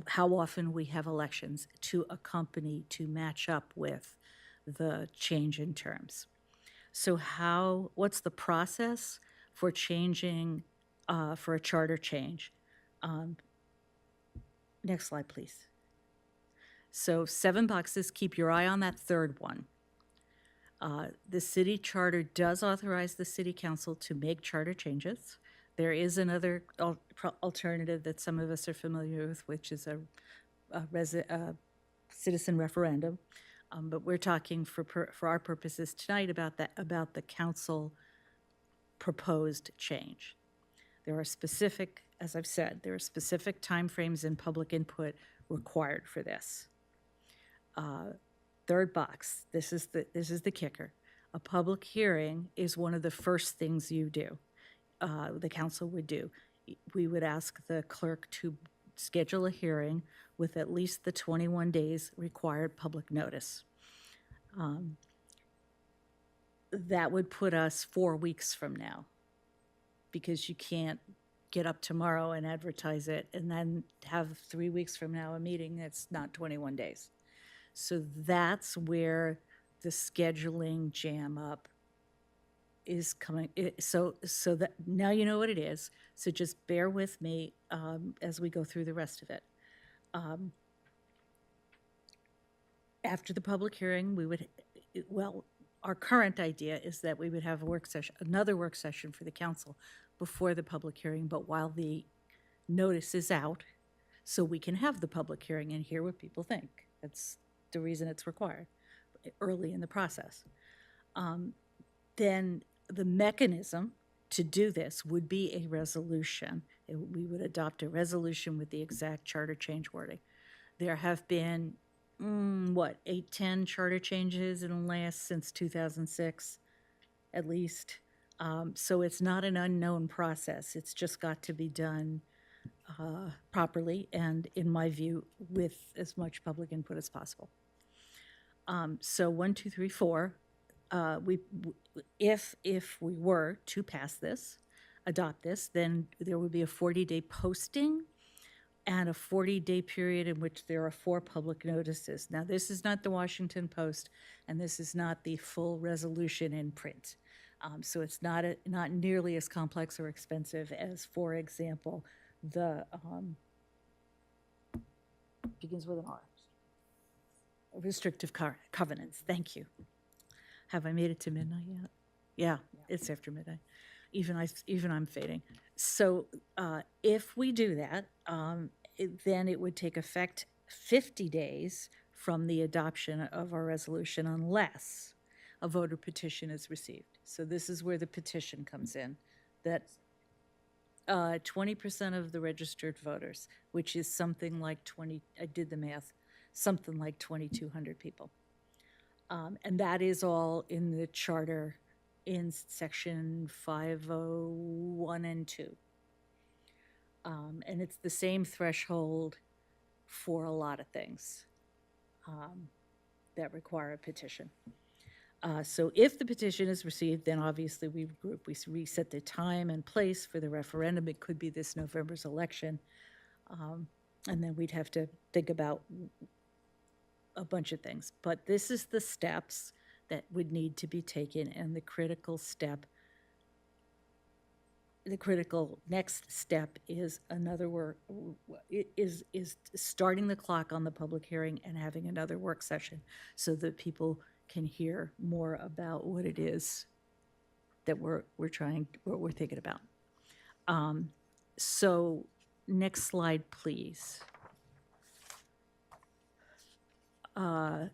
how often we have elections to accompany, to match up with the change in terms. So what's the process for changing, for a charter change? Next slide, please. So 7 boxes, keep your eye on that third one. The city charter does authorize the city council to make charter changes. There is another alternative that some of us are familiar with, which is a citizen referendum. But we're talking for our purposes tonight about the council proposed change. There are specific, as I've said, there are specific timeframes and public input required for this. Third box, this is the kicker. A public hearing is one of the first things you do, the council would do. We would ask the clerk to schedule a hearing with at least the 21 days required public notice. That would put us 4 weeks from now, because you can't get up tomorrow and advertise it and then have 3 weeks from now a meeting that's not 21 days. So that's where the scheduling jam up is coming. So that now you know what it is. So just bear with me as we go through the rest of it. After the public hearing, our current idea is that we would have a work session, another work session for the council before the public hearing, but while the notice is out, so we can have the public hearing and hear what people think. That's the reason it's required early in the process. Then the mechanism to do this would be a resolution. We would adopt a resolution with the exact charter change wording. There have been, 8, 10 charter changes in the last, since 2006, at least. So it's not an unknown process. It's just got to be done properly and, in my view, with as much public input as possible. So 1, 2, 3, 4. If we were to pass this, adopt this, then there would be a 40-day posting and a 40-day period in which there are 4 public notices. Now, this is not the Washington Post, and this is not the full resolution in print. So it's not nearly as complex or expensive as, for example, the begins with an R. Restrictive covenants. Thank you. Have I made it to midnight yet? Yeah, it's after midnight. Even I'm fading. So if we do that, then it would take effect 50 days from the adoption of our resolution, unless a voter petition is received. So this is where the petition comes in, that 20% of the registered voters, which is something like I did the math, something like 2,200 people. And that is all in the charter in section 501 and 2. And it's the same threshold for a lot of things that require a petition. So if the petition is received, then obviously we reset the time and place for the referendum. It could be this November's election. And then we'd have to think about a bunch of things. But this is the steps that would need to be taken, and the critical next step is is starting the clock on the public hearing and having another work session so that people can hear more about what it is that we're thinking about. So next slide, please.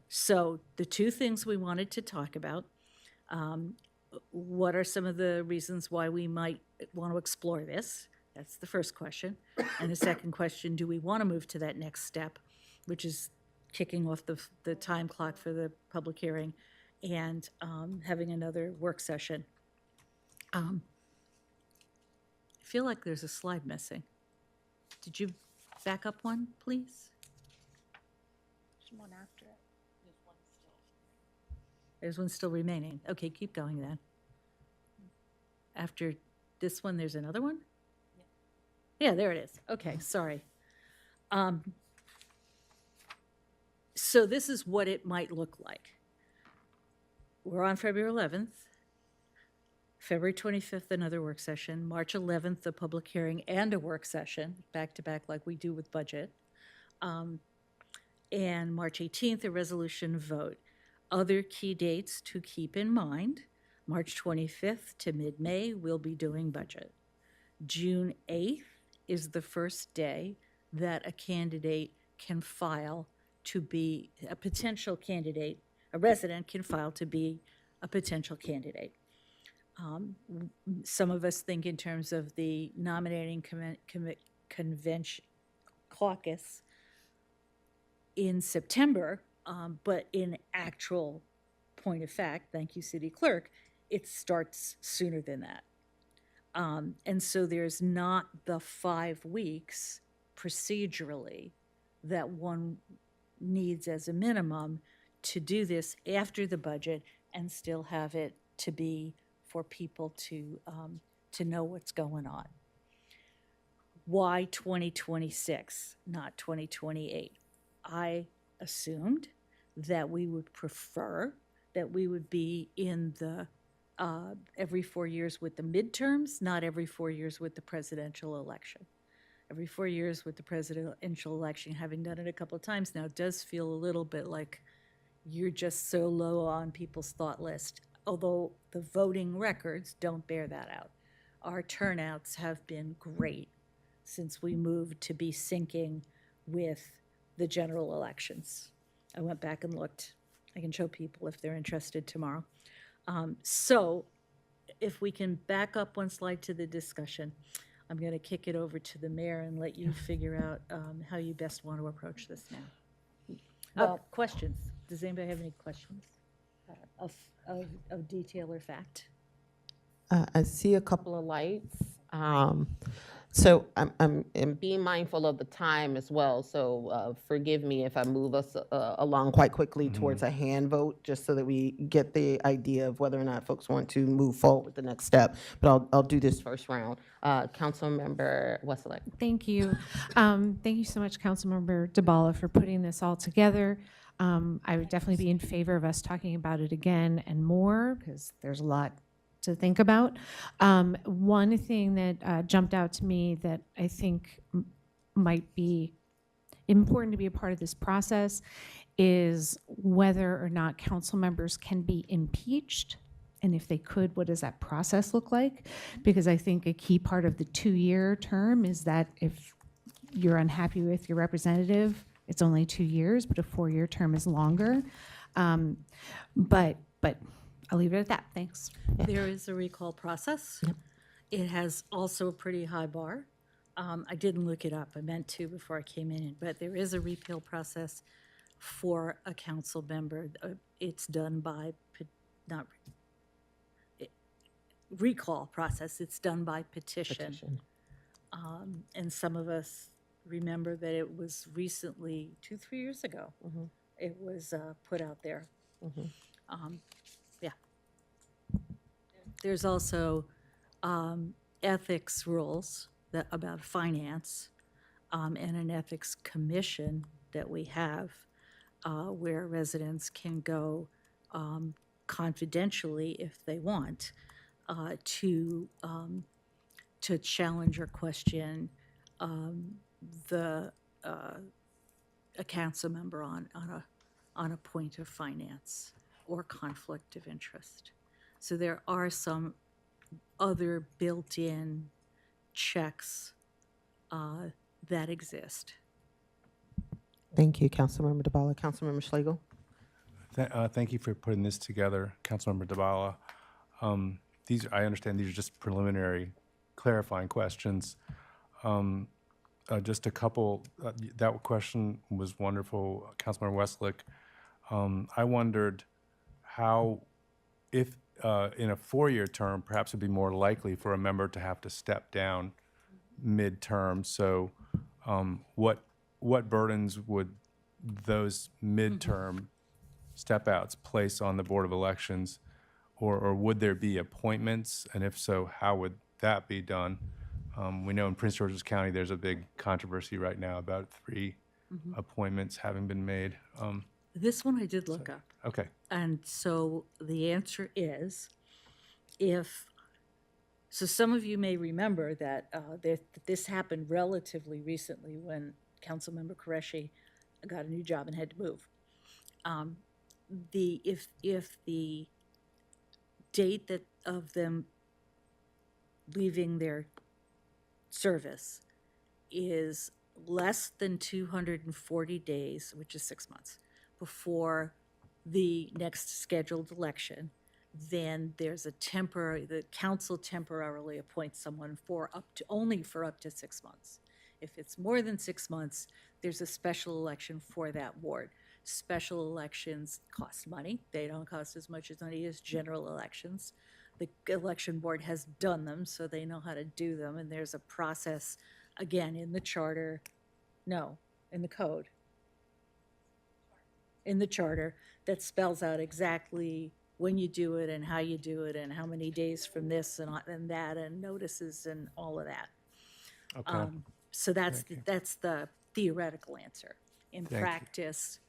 So the two things we wanted to talk about, what are some of the reasons why we might want to explore this? That's the first question. And the second question, do we want to move to that next step, which is kicking off the time clock for the public hearing and having another work session? I feel like there's a slide missing. Did you back up one, please? There's one after it. There's one still remaining. Okay, keep going then. After this one, there's another one? Yeah, there it is. Okay, sorry. So this is what it might look like. We're on February 11th. February 25th, another work session. March 11th, a public hearing and a work session, back to back like we do with budget. And March 18th, a resolution vote. Other key dates to keep in mind, March 25th to mid-May, we'll be doing budget. June 8th is the first day that a candidate can file to be a potential candidate, a resident can file to be a potential candidate. Some of us think in terms of the nominating convention caucus in September, but in actual point of fact, thank you, City Clerk, it starts sooner than that. And so there's not the 5 weeks procedurally that one needs as a minimum to do this after the budget and still have it to be for people to know what's going on. Why 2026, not 2028? I assumed that we would prefer that we would be in the every 4 years with the midterms, not every 4 years with the presidential election. Every 4 years with the presidential election, having done it a couple of times now, does feel a little bit like you're just so low on people's thought list, although the voting records don't bear that out. Our turnouts have been great since we moved to be syncing with the general elections. I went back and looked. I can show people if they're interested tomorrow. So if we can back up one slide to the discussion, I'm going to kick it over to the mayor and let you figure out how you best want to approach this now. Questions? Does anybody have any questions of detail or fact? I see a couple of lights. So I'm being mindful of the time as well. So forgive me if I move us along quite quickly towards a hand vote, just so that we get the idea of whether or not folks want to move forward with the next step. But I'll do this first round. Councilmember Wesselek. Thank you. Thank you so much, Councilmember DeBala, for putting this all together. I would definitely be in favor of us talking about it again and more, because there's a lot to think about. One thing that jumped out to me that I think might be important to be a part of this process is whether or not council members can be impeached. And if they could, what does that process look like? Because I think a key part of the 2-year term is that if you're unhappy with your representative, it's only 2 years, but a 4-year term is longer. But I'll leave it at that. Thanks. There is a recall process. Yep. It has also a pretty high bar. I didn't look it up. I meant to before I came in, but there is a repeal process for a council member. It's done by, recall process. It's done by petition. And some of us remember that it was recently, 2-3 years ago, it was put out there. Yeah. There's also ethics rules about finance, and an ethics commission that we have where residents can go confidentially if they want to challenge or question a council member on a point of finance or conflict of interest. So there are some other built-in checks that exist. Thank you, Councilmember DeBala. Councilmember Schlegel. Thank you for putting this together, Councilmember DeBala. I understand these are just preliminary clarifying questions. Just a couple, that question was wonderful, Councilmember Westlake. I wondered how, if in a 4-year term, perhaps it'd be more likely for a member to have to step down midterm. So what burdens would those midterm step outs place on the Board of Elections? Or would there be appointments? And if so, how would that be done? We know in Prince George's County, there's a big controversy right now about 3 appointments having been made. This one I did look up. Okay. And so the answer is, so some of you may remember that this happened relatively recently when Councilmember Qureshi got a new job and had to move. If the date of them leaving their service is less than 240 days, which is 6 months, before the next scheduled election, then there's the council temporarily appoints someone only for up to 6 months. If it's more than 6 months, there's a special election for that ward. Special elections cost money. They don't cost as much money as general elections. The election board has done them, so they know how to do them, and there's a process, again, in the charter, in the code, in the charter, that spells out exactly when you do it and how you do it and how many days from this and that and notices and all of that. Okay. So that's the theoretical answer. In practice,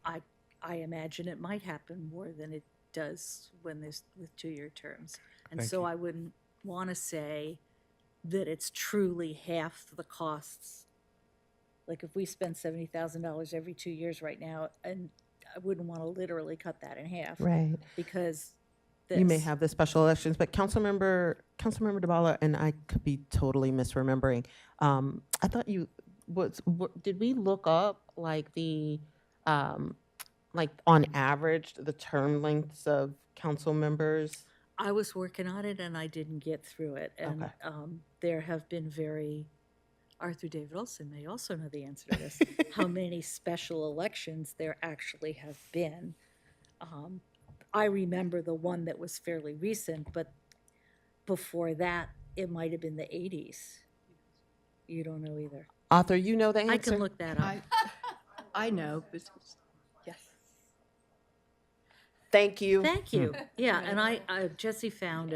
I imagine it might happen more than it does when there's with 2-year terms. And so I wouldn't want to say that it's truly half the costs. Like if we spend $70,000 every 2 years right now, and I wouldn't want to literally cut that in half. Right. Because You may have the special elections, but Councilmember DeBala, and I could be totally misremembering. I thought did we look up like like on average the term lengths of council members? I was working on it and I didn't get through it. And there have been Arthur David Olson may also know the answer to this, how many special elections there actually have been. I remember the one that was fairly recent, but before that, it might have been the 80s. You don't know either. Arthur, you know the answer? I can look that up. I know, but Yes. Thank you. Thank you. Yeah, and Jesse found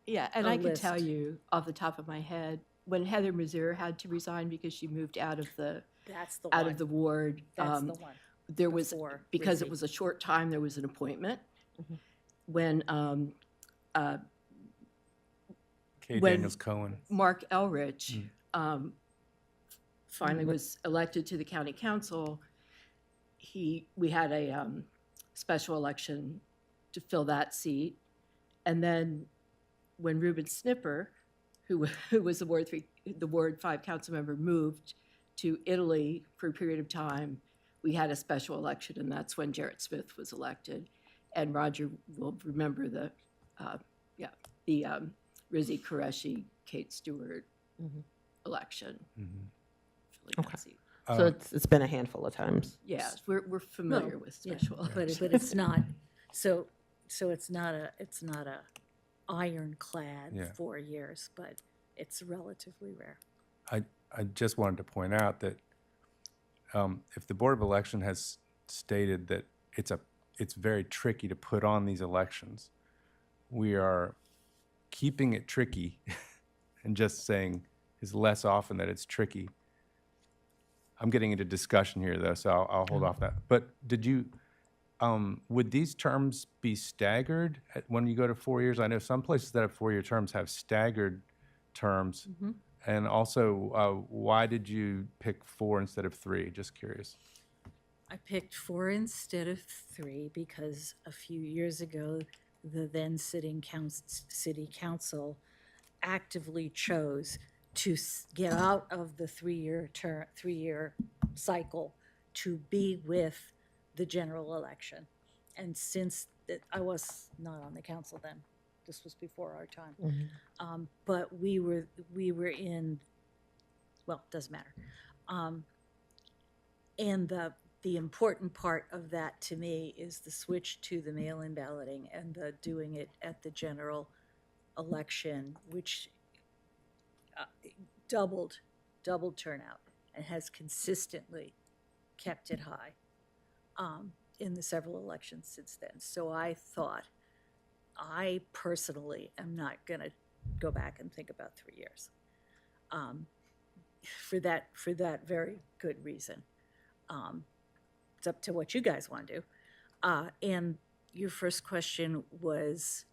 yeah, and a I can list. tell you off the top of my head, when Heather Mazur had to resign because she moved out of the ward, That's the one. there was, Before because Rizzi. it was a short time, there was an appointment. When Kay when Daniels Cohen. Mark Elrich finally was elected to the county council, we had a special election to fill that seat. And then when Reuben Snipper, who was the Ward 5 council member, moved to Italy for a period of time, we had a special election, and that's when Jarrett Smith was elected. And Roger will remember the Rizzi Qureshi, Kate Stewart election. Filling that seat. So it's been a handful of times. Yes, we're familiar with special elections. But it's not, so it's not a ironclad 4 years, but It's relatively rare. I just wanted to point out that if the Board of Election has stated that it's very tricky to put on these elections, we are keeping it tricky and just saying is less often that it's tricky. I'm getting into discussion here though, so I'll hold off that. But did you, would these terms be staggered when you go to 4 years? I know some places that have 4-year terms have staggered terms. And also, why did you pick 4 instead of 3? Just curious. I picked 4 instead of 3 because a few years ago, the then sitting city council actively chose to get out of the 3-year cycle to be with the general election. And since I was not on the council then, this was before our time. But we were in, well, doesn't matter. And the important part of that to me is the switch to the mail-in balloting and the doing it at the general election, which doubled turnout and has consistently kept it high in the several elections since then. So I thought, I personally am not going to go back and think about 3 years for that very good reason. It's up to what you guys want to do. And your first question was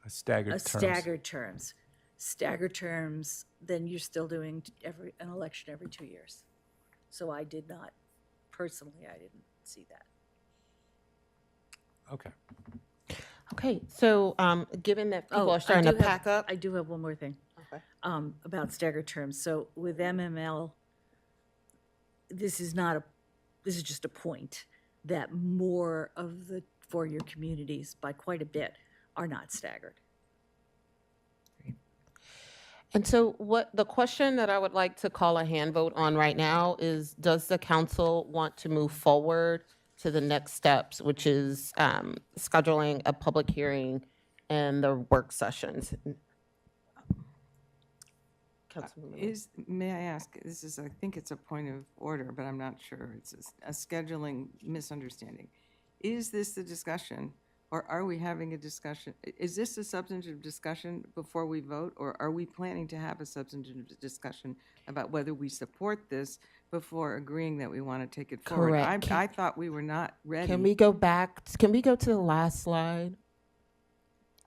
Staggered terms. Staggered terms, then you're still doing an election every 2 years. So I did not, personally, I didn't see that. Okay. Okay, so given that people are starting to pack up. I do have one more thing. Okay. About staggered terms. So with MML, this is just a point that more of the 4-year communities, by quite a bit, are not staggered. And so the question that I would like to call a hand vote on right now is, does the council want to move forward to the next steps, which is scheduling a public hearing and the work sessions? May I ask, I think it's a point of order, but I'm not sure. It's a scheduling misunderstanding. Is this the discussion, or are we having a discussion? Is this a substantive discussion before we vote, or are we planning to have a substantive discussion about whether we support this before agreeing that we want to take it forward? Correct. I thought we were not ready. Can we go back? Can we go to the last slide?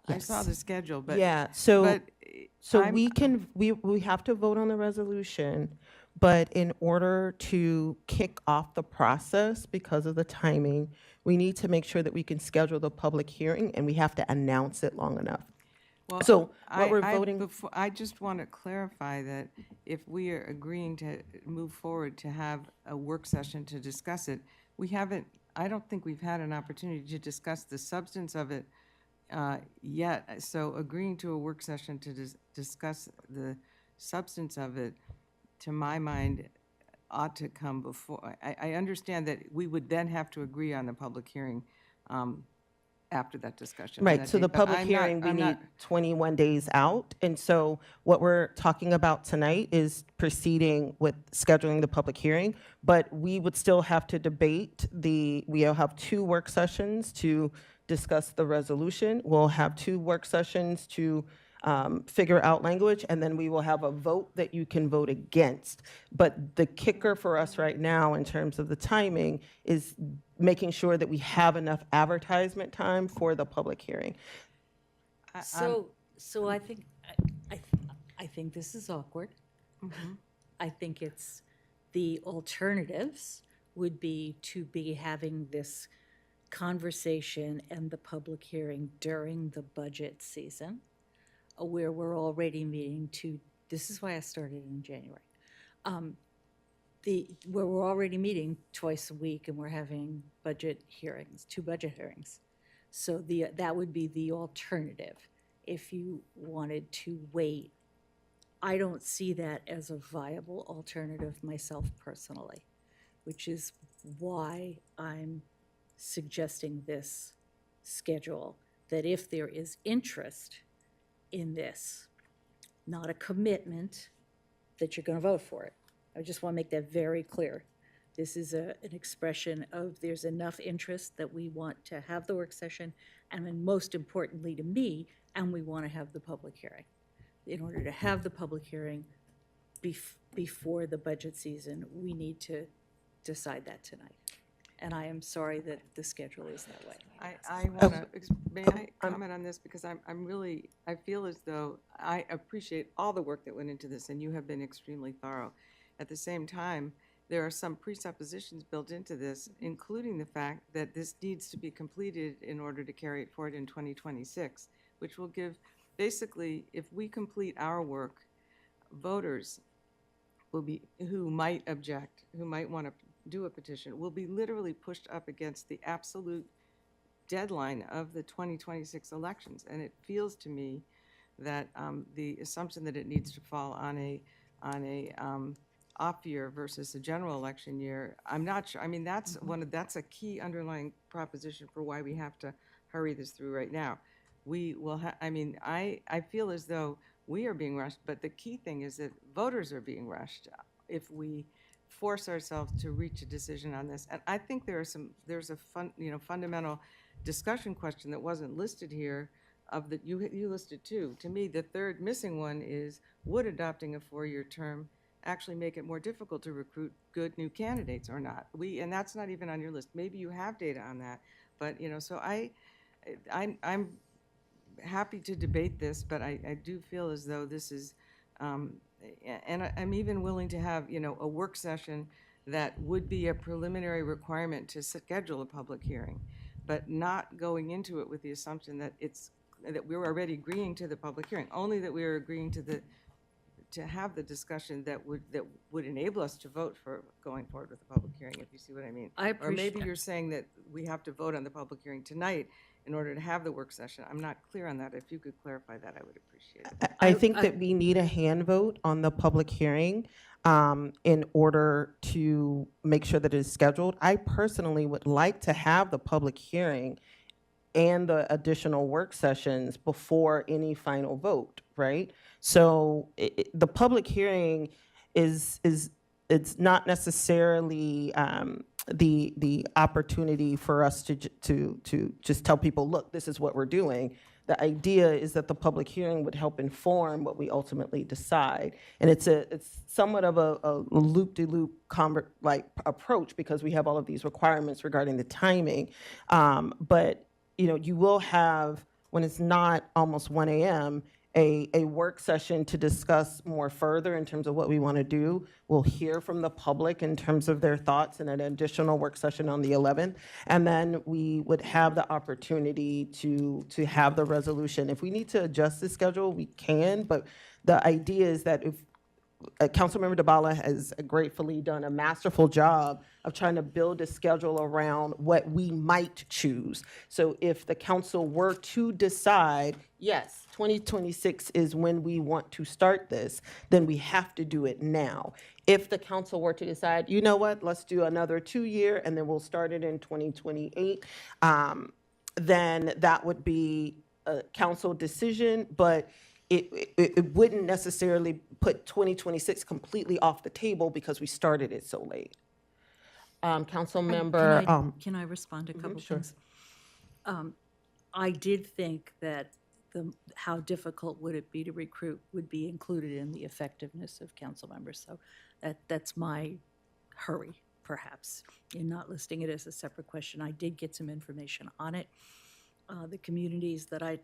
I saw the schedule, but yeah. So I'm- we have to vote on the resolution, but in order to kick off the process because of the timing, we need to make sure that we can schedule the public hearing, and we have to announce it long enough. Well, So what we're voting. I just want to clarify that if we are agreeing to move forward to have a work session to discuss it, I don't think we've had an opportunity to discuss the substance of it yet. So agreeing to a work session to discuss the substance of it, to my mind, ought to come before. I understand that we would then have to agree on the public hearing after that discussion. Right, so the public hearing, we need 21 days out. And so what we're talking about tonight is proceeding with scheduling the public hearing, but we would still have to debate we'll have 2 work sessions to discuss the resolution. We'll have 2 work sessions to figure out language, and then we will have a vote that you can vote against. But the kicker for us right now in terms of the timing is making sure that we have enough advertisement time for the public hearing. So I think I think this is awkward. I think it's the alternatives would be to be having this conversation and the public hearing during the budget season, where we're already meeting this is why I started in January. Where we're already meeting twice a week and we're having budget hearings, 2 budget hearings. So that would be the alternative if you wanted to wait. I don't see that as a viable alternative myself personally, which is why I'm suggesting this schedule, that if there is interest in this, not a commitment that you're going to vote for it. I just want to make that very clear. This is an expression of there's enough interest that we want to have the work session, and then most importantly to me, and we want to have the public hearing. In order to have the public hearing before the budget season, we need to decide that tonight. And I am sorry that the schedule is that way. I want to, may I comment on this? Because I'm really, I feel as though I appreciate all the work that went into this, and you have been extremely thorough. At the same time, there are some presuppositions built into this, including the fact that this needs to be completed in order to carry it forward in 2026, which will give, basically, if we complete our work, voters will be, who might object, who might want to do a petition, will be literally pushed up against the absolute deadline of the 2026 elections. And it feels to me that the assumption that it needs to fall on a off year versus a general election year, I'm not sure. I mean, that's that's a key underlying proposition for why we have to hurry this through right now. We will I mean, I feel as though we are being rushed, but the key thing is that voters are being rushed if we force ourselves to reach a decision on this. And I think there's a fundamental discussion question that wasn't listed here of that you listed too. To me, the third missing one is, would adopting a 4-year term actually make it more difficult to recruit good new candidates or not? And that's not even on your list. Maybe you have data on that, but so I'm happy to debate this, but I do feel as though this is, and I'm even willing to have a work session that would be a preliminary requirement to schedule a public hearing, but not going into it with the assumption that that we're already agreeing to the public hearing, only that we are agreeing to have the discussion that would enable us to vote for going forward with the public hearing, if you see what I mean. I Or maybe appreciate- you're saying that we have to vote on the public hearing tonight in order to have the work session. I'm not clear on that. If you could clarify that, I would appreciate it. I think that we need a hand vote on the public hearing in order to make sure that it is scheduled. I personally would like to have the public hearing and the additional work sessions before any final vote, right? So the public hearing is it's not necessarily the opportunity for us to just tell people, look, this is what we're doing. The idea is that the public hearing would help inform what we ultimately decide, and it's somewhat of a loop-de-loop approach because we have all of these requirements regarding the timing, but you will have, when it's not almost 1 a.m., a work session to discuss more further in terms of what we want to do. We'll hear from the public in terms of their thoughts in an additional work session on the 11th. And then we would have the opportunity to have the resolution. If we need to adjust the schedule, we can, but the idea is that if Councilmember Dabala has gratefully done a masterful job of trying to build a schedule around what we might choose. So if the council were to decide, yes, 2026 is when we want to start this, then we have to do it now. If the council were to decide, you know what, let's do another 2-year and then we'll start it in 2028, then that would be a council decision, but it wouldn't necessarily put 2026 completely off the table because we started it so late. Council member. Can I respond to a couple sure. things? I did think that how difficult would it be to recruit would be included in the effectiveness of council members. So that's my hurry, perhaps, in not listing it as a separate question. I did get some information on it. The communities that I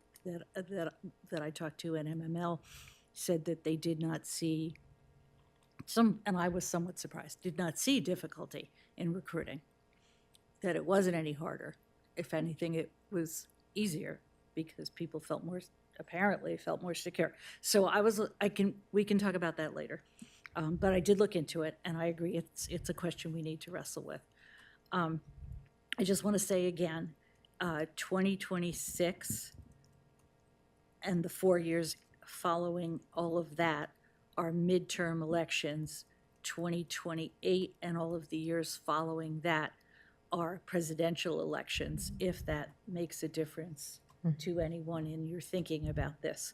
talked to in MML said that they did not see and I was somewhat surprised, did not see difficulty in recruiting, that it wasn't any harder. If anything, it was easier because people apparently felt more secure. So we can talk about that later. But I did look into it, and I agree it's a question we need to wrestle with. I just want to say again, 2026 and the 4 years following all of that are midterm elections. 2028 and all of the years following that are presidential elections, if that makes a difference to anyone in your thinking about this.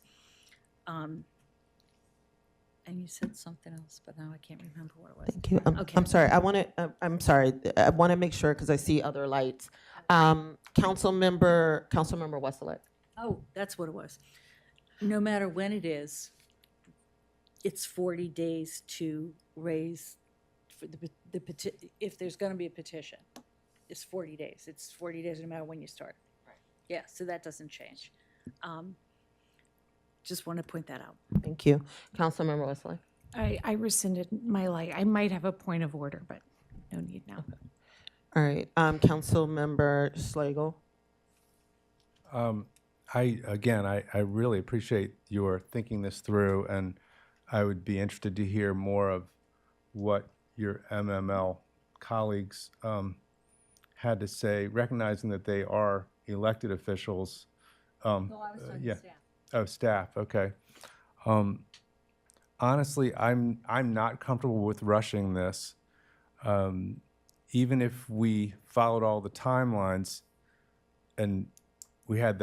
And you said something else, but now I can't remember what it was. Thank you. Okay. I'm sorry. I'm sorry. I want to make sure because I see other lights. Councilmember Wesselek. Oh, that's what it was. No matter when it is, it's 40 days to raise for if there's going to be a petition. It's 40 days. It's 40 days no matter when you start. Right. Yeah, so that doesn't change. Just want to point that out. Thank you. Councilmember Wesselek. I rescinded my light. I might have a point of order, but no need now. All right. Councilmember Schlegel. I really appreciate your thinking this through, and I would be interested to hear more of what your MML colleagues had to say, recognizing that they are elected officials. No, I was talking yeah. staff. Oh, staff. Okay. Honestly, I'm not comfortable with rushing this. Even if we followed all the timelines, and we had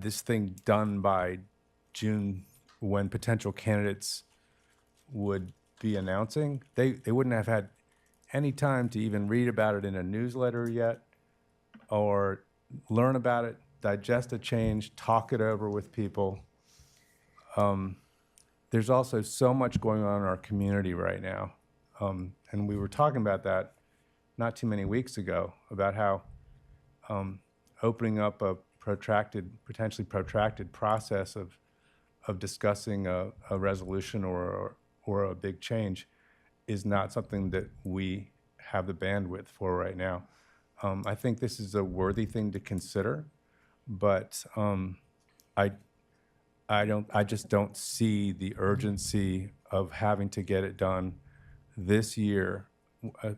this thing done by June, when potential candidates would be announcing, they wouldn't have had any time to even read about it in a newsletter yet, or learn about it, digest a change, talk it over with people. There's also so much going on in our community right now. And we were talking about that not too many weeks ago, about how opening up a potentially protracted process of discussing a resolution or a big change is not something that we have the bandwidth for right now. I think this is a worthy thing to consider, but I just don't see the urgency of having to get it done this year,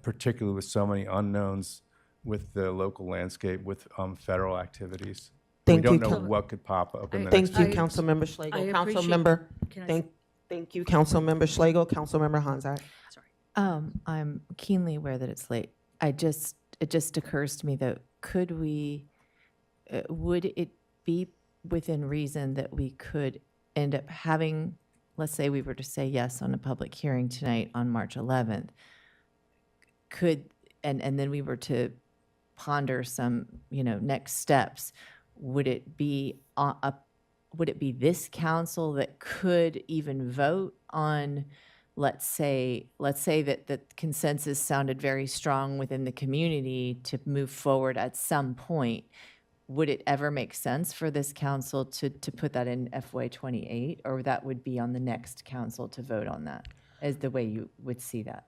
particularly with so many unknowns with the local landscape, with federal activities. We don't know what could pop up in the next Thank you, few weeks. Councilmember Schlegel. I appreciate- Councilmember, Can I- thank you, Councilmember Schlegel. Councilmember Hanzak. I'm keenly aware that it's late. It just occurs to me that would it be within reason that we could end up having, let's say we were to say yes on a public hearing tonight on March 11th, and then we were to ponder some, next steps, would it be this council that could even vote on, let's say that the consensus sounded very strong within the community to move forward at some point? Would it ever make sense for this council to put that in FY '28, or that would be on the next council to vote on that, as the way you would see that?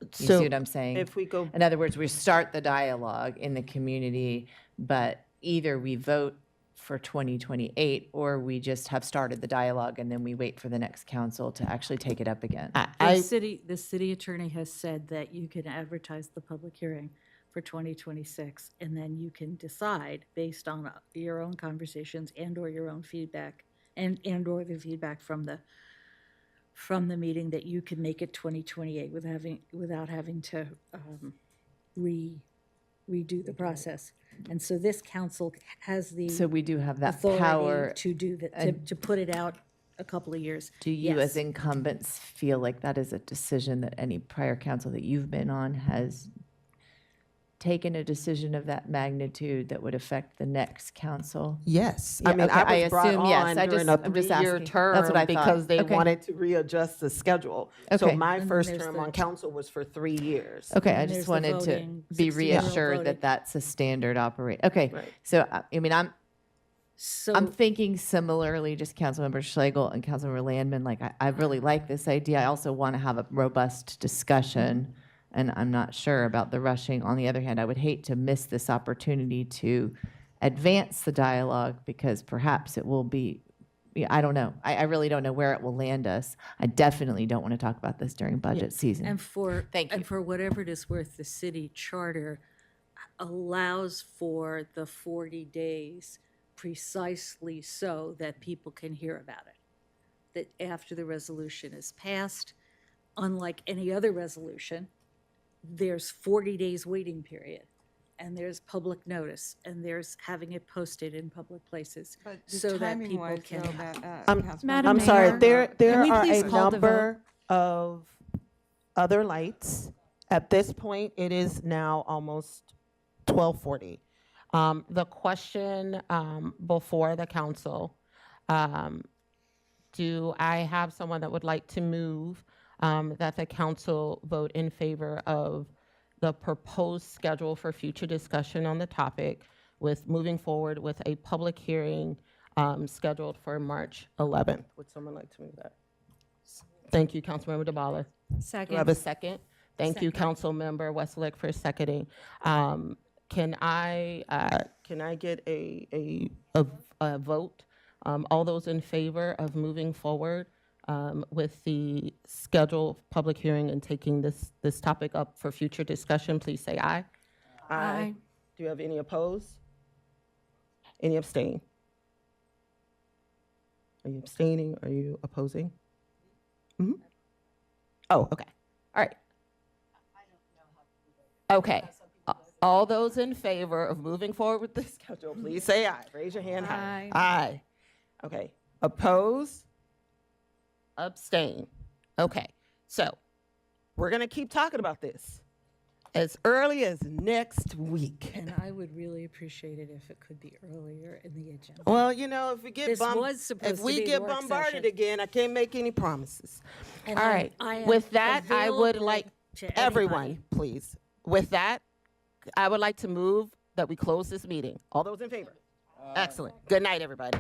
You see what I'm saying? If we go, In other words, we start the dialogue in the community, but either we vote for 2028, or we just have started the dialogue and then we wait for the next council to actually take it up again. The city attorney has said that you can advertise the public hearing for 2026, and then you can decide based on your own conversations and/or your own feedback and/or the feedback from the meeting, that you can make it 2028 without having to redo the process. And so this council has the So we do have that authority power. to do that, to put it out a couple of years. Do you, Yes. as incumbents, feel like that is a decision that any prior council that you've been on has taken a decision of that magnitude that would affect the next council? yes. Yeah, I mean, okay, I was brought assume yes. on I during just- a I'm just three-year asking. term That's what I thought. because they Okay. wanted to readjust the schedule. So Okay. my And then first there's term the- on council was for 3 years. Okay, And I there's just the wanted to voting, be 16-year-old reassured voting. that that's a standard operate. Okay, Right. so So I'm thinking similarly, just Councilmember Schlegel and Councilmember Landman, like I really like this idea. I also want to have a robust discussion, and I'm not sure about the rushing. On the other hand, I would hate to miss this opportunity to advance the dialogue, because perhaps it will be, I don't know. I really don't know where it will land us. I definitely don't want to talk about this during budget season. And Thank you. and for whatever it is worth, the city charter allows for the 40 days precisely so that people can hear about it. That after the resolution is passed, unlike any other resolution, there's 40 days waiting period. and there's public notice, and there's having it posted in public places But the so that timing people wise, can. though, that, I'm Madam sorry, Mayor, there can we are please a call the vote? number of other lights. At this point, it is now almost 12:40. The question before the council, do I have someone that would like to move that the council vote in favor of the proposed schedule for future discussion on the topic, with moving forward with a public hearing scheduled for March 11th? Would someone like to move that? Thank you, Councilmember DeBala. Do I have a second? Thank you, Councilmember Westlake, for seconding. Can I get a vote? All those in favor of moving forward with the scheduled public hearing and taking this topic up for future discussion, please say aye. Aye. Do you have any opposed? Any abstain? Are you abstaining? Are you opposing? Mm-hmm. Oh, okay. All right. Okay. All those in favor of moving forward with this schedule, please say aye. Raise your hand high. Aye. Okay. Oppose? Abstain. Okay. So we're going to keep talking about this as early as next week. And I would really appreciate it if it could be earlier in the agenda. Well, you know, if we get This was supposed if to we be the get work bombarded session. again, I can't make any promises. And All right. I am With that, I would available like to everyone, anybody. please. With that, I would like to move that we close this meeting. All those in favor? Excellent. Good night, everybody.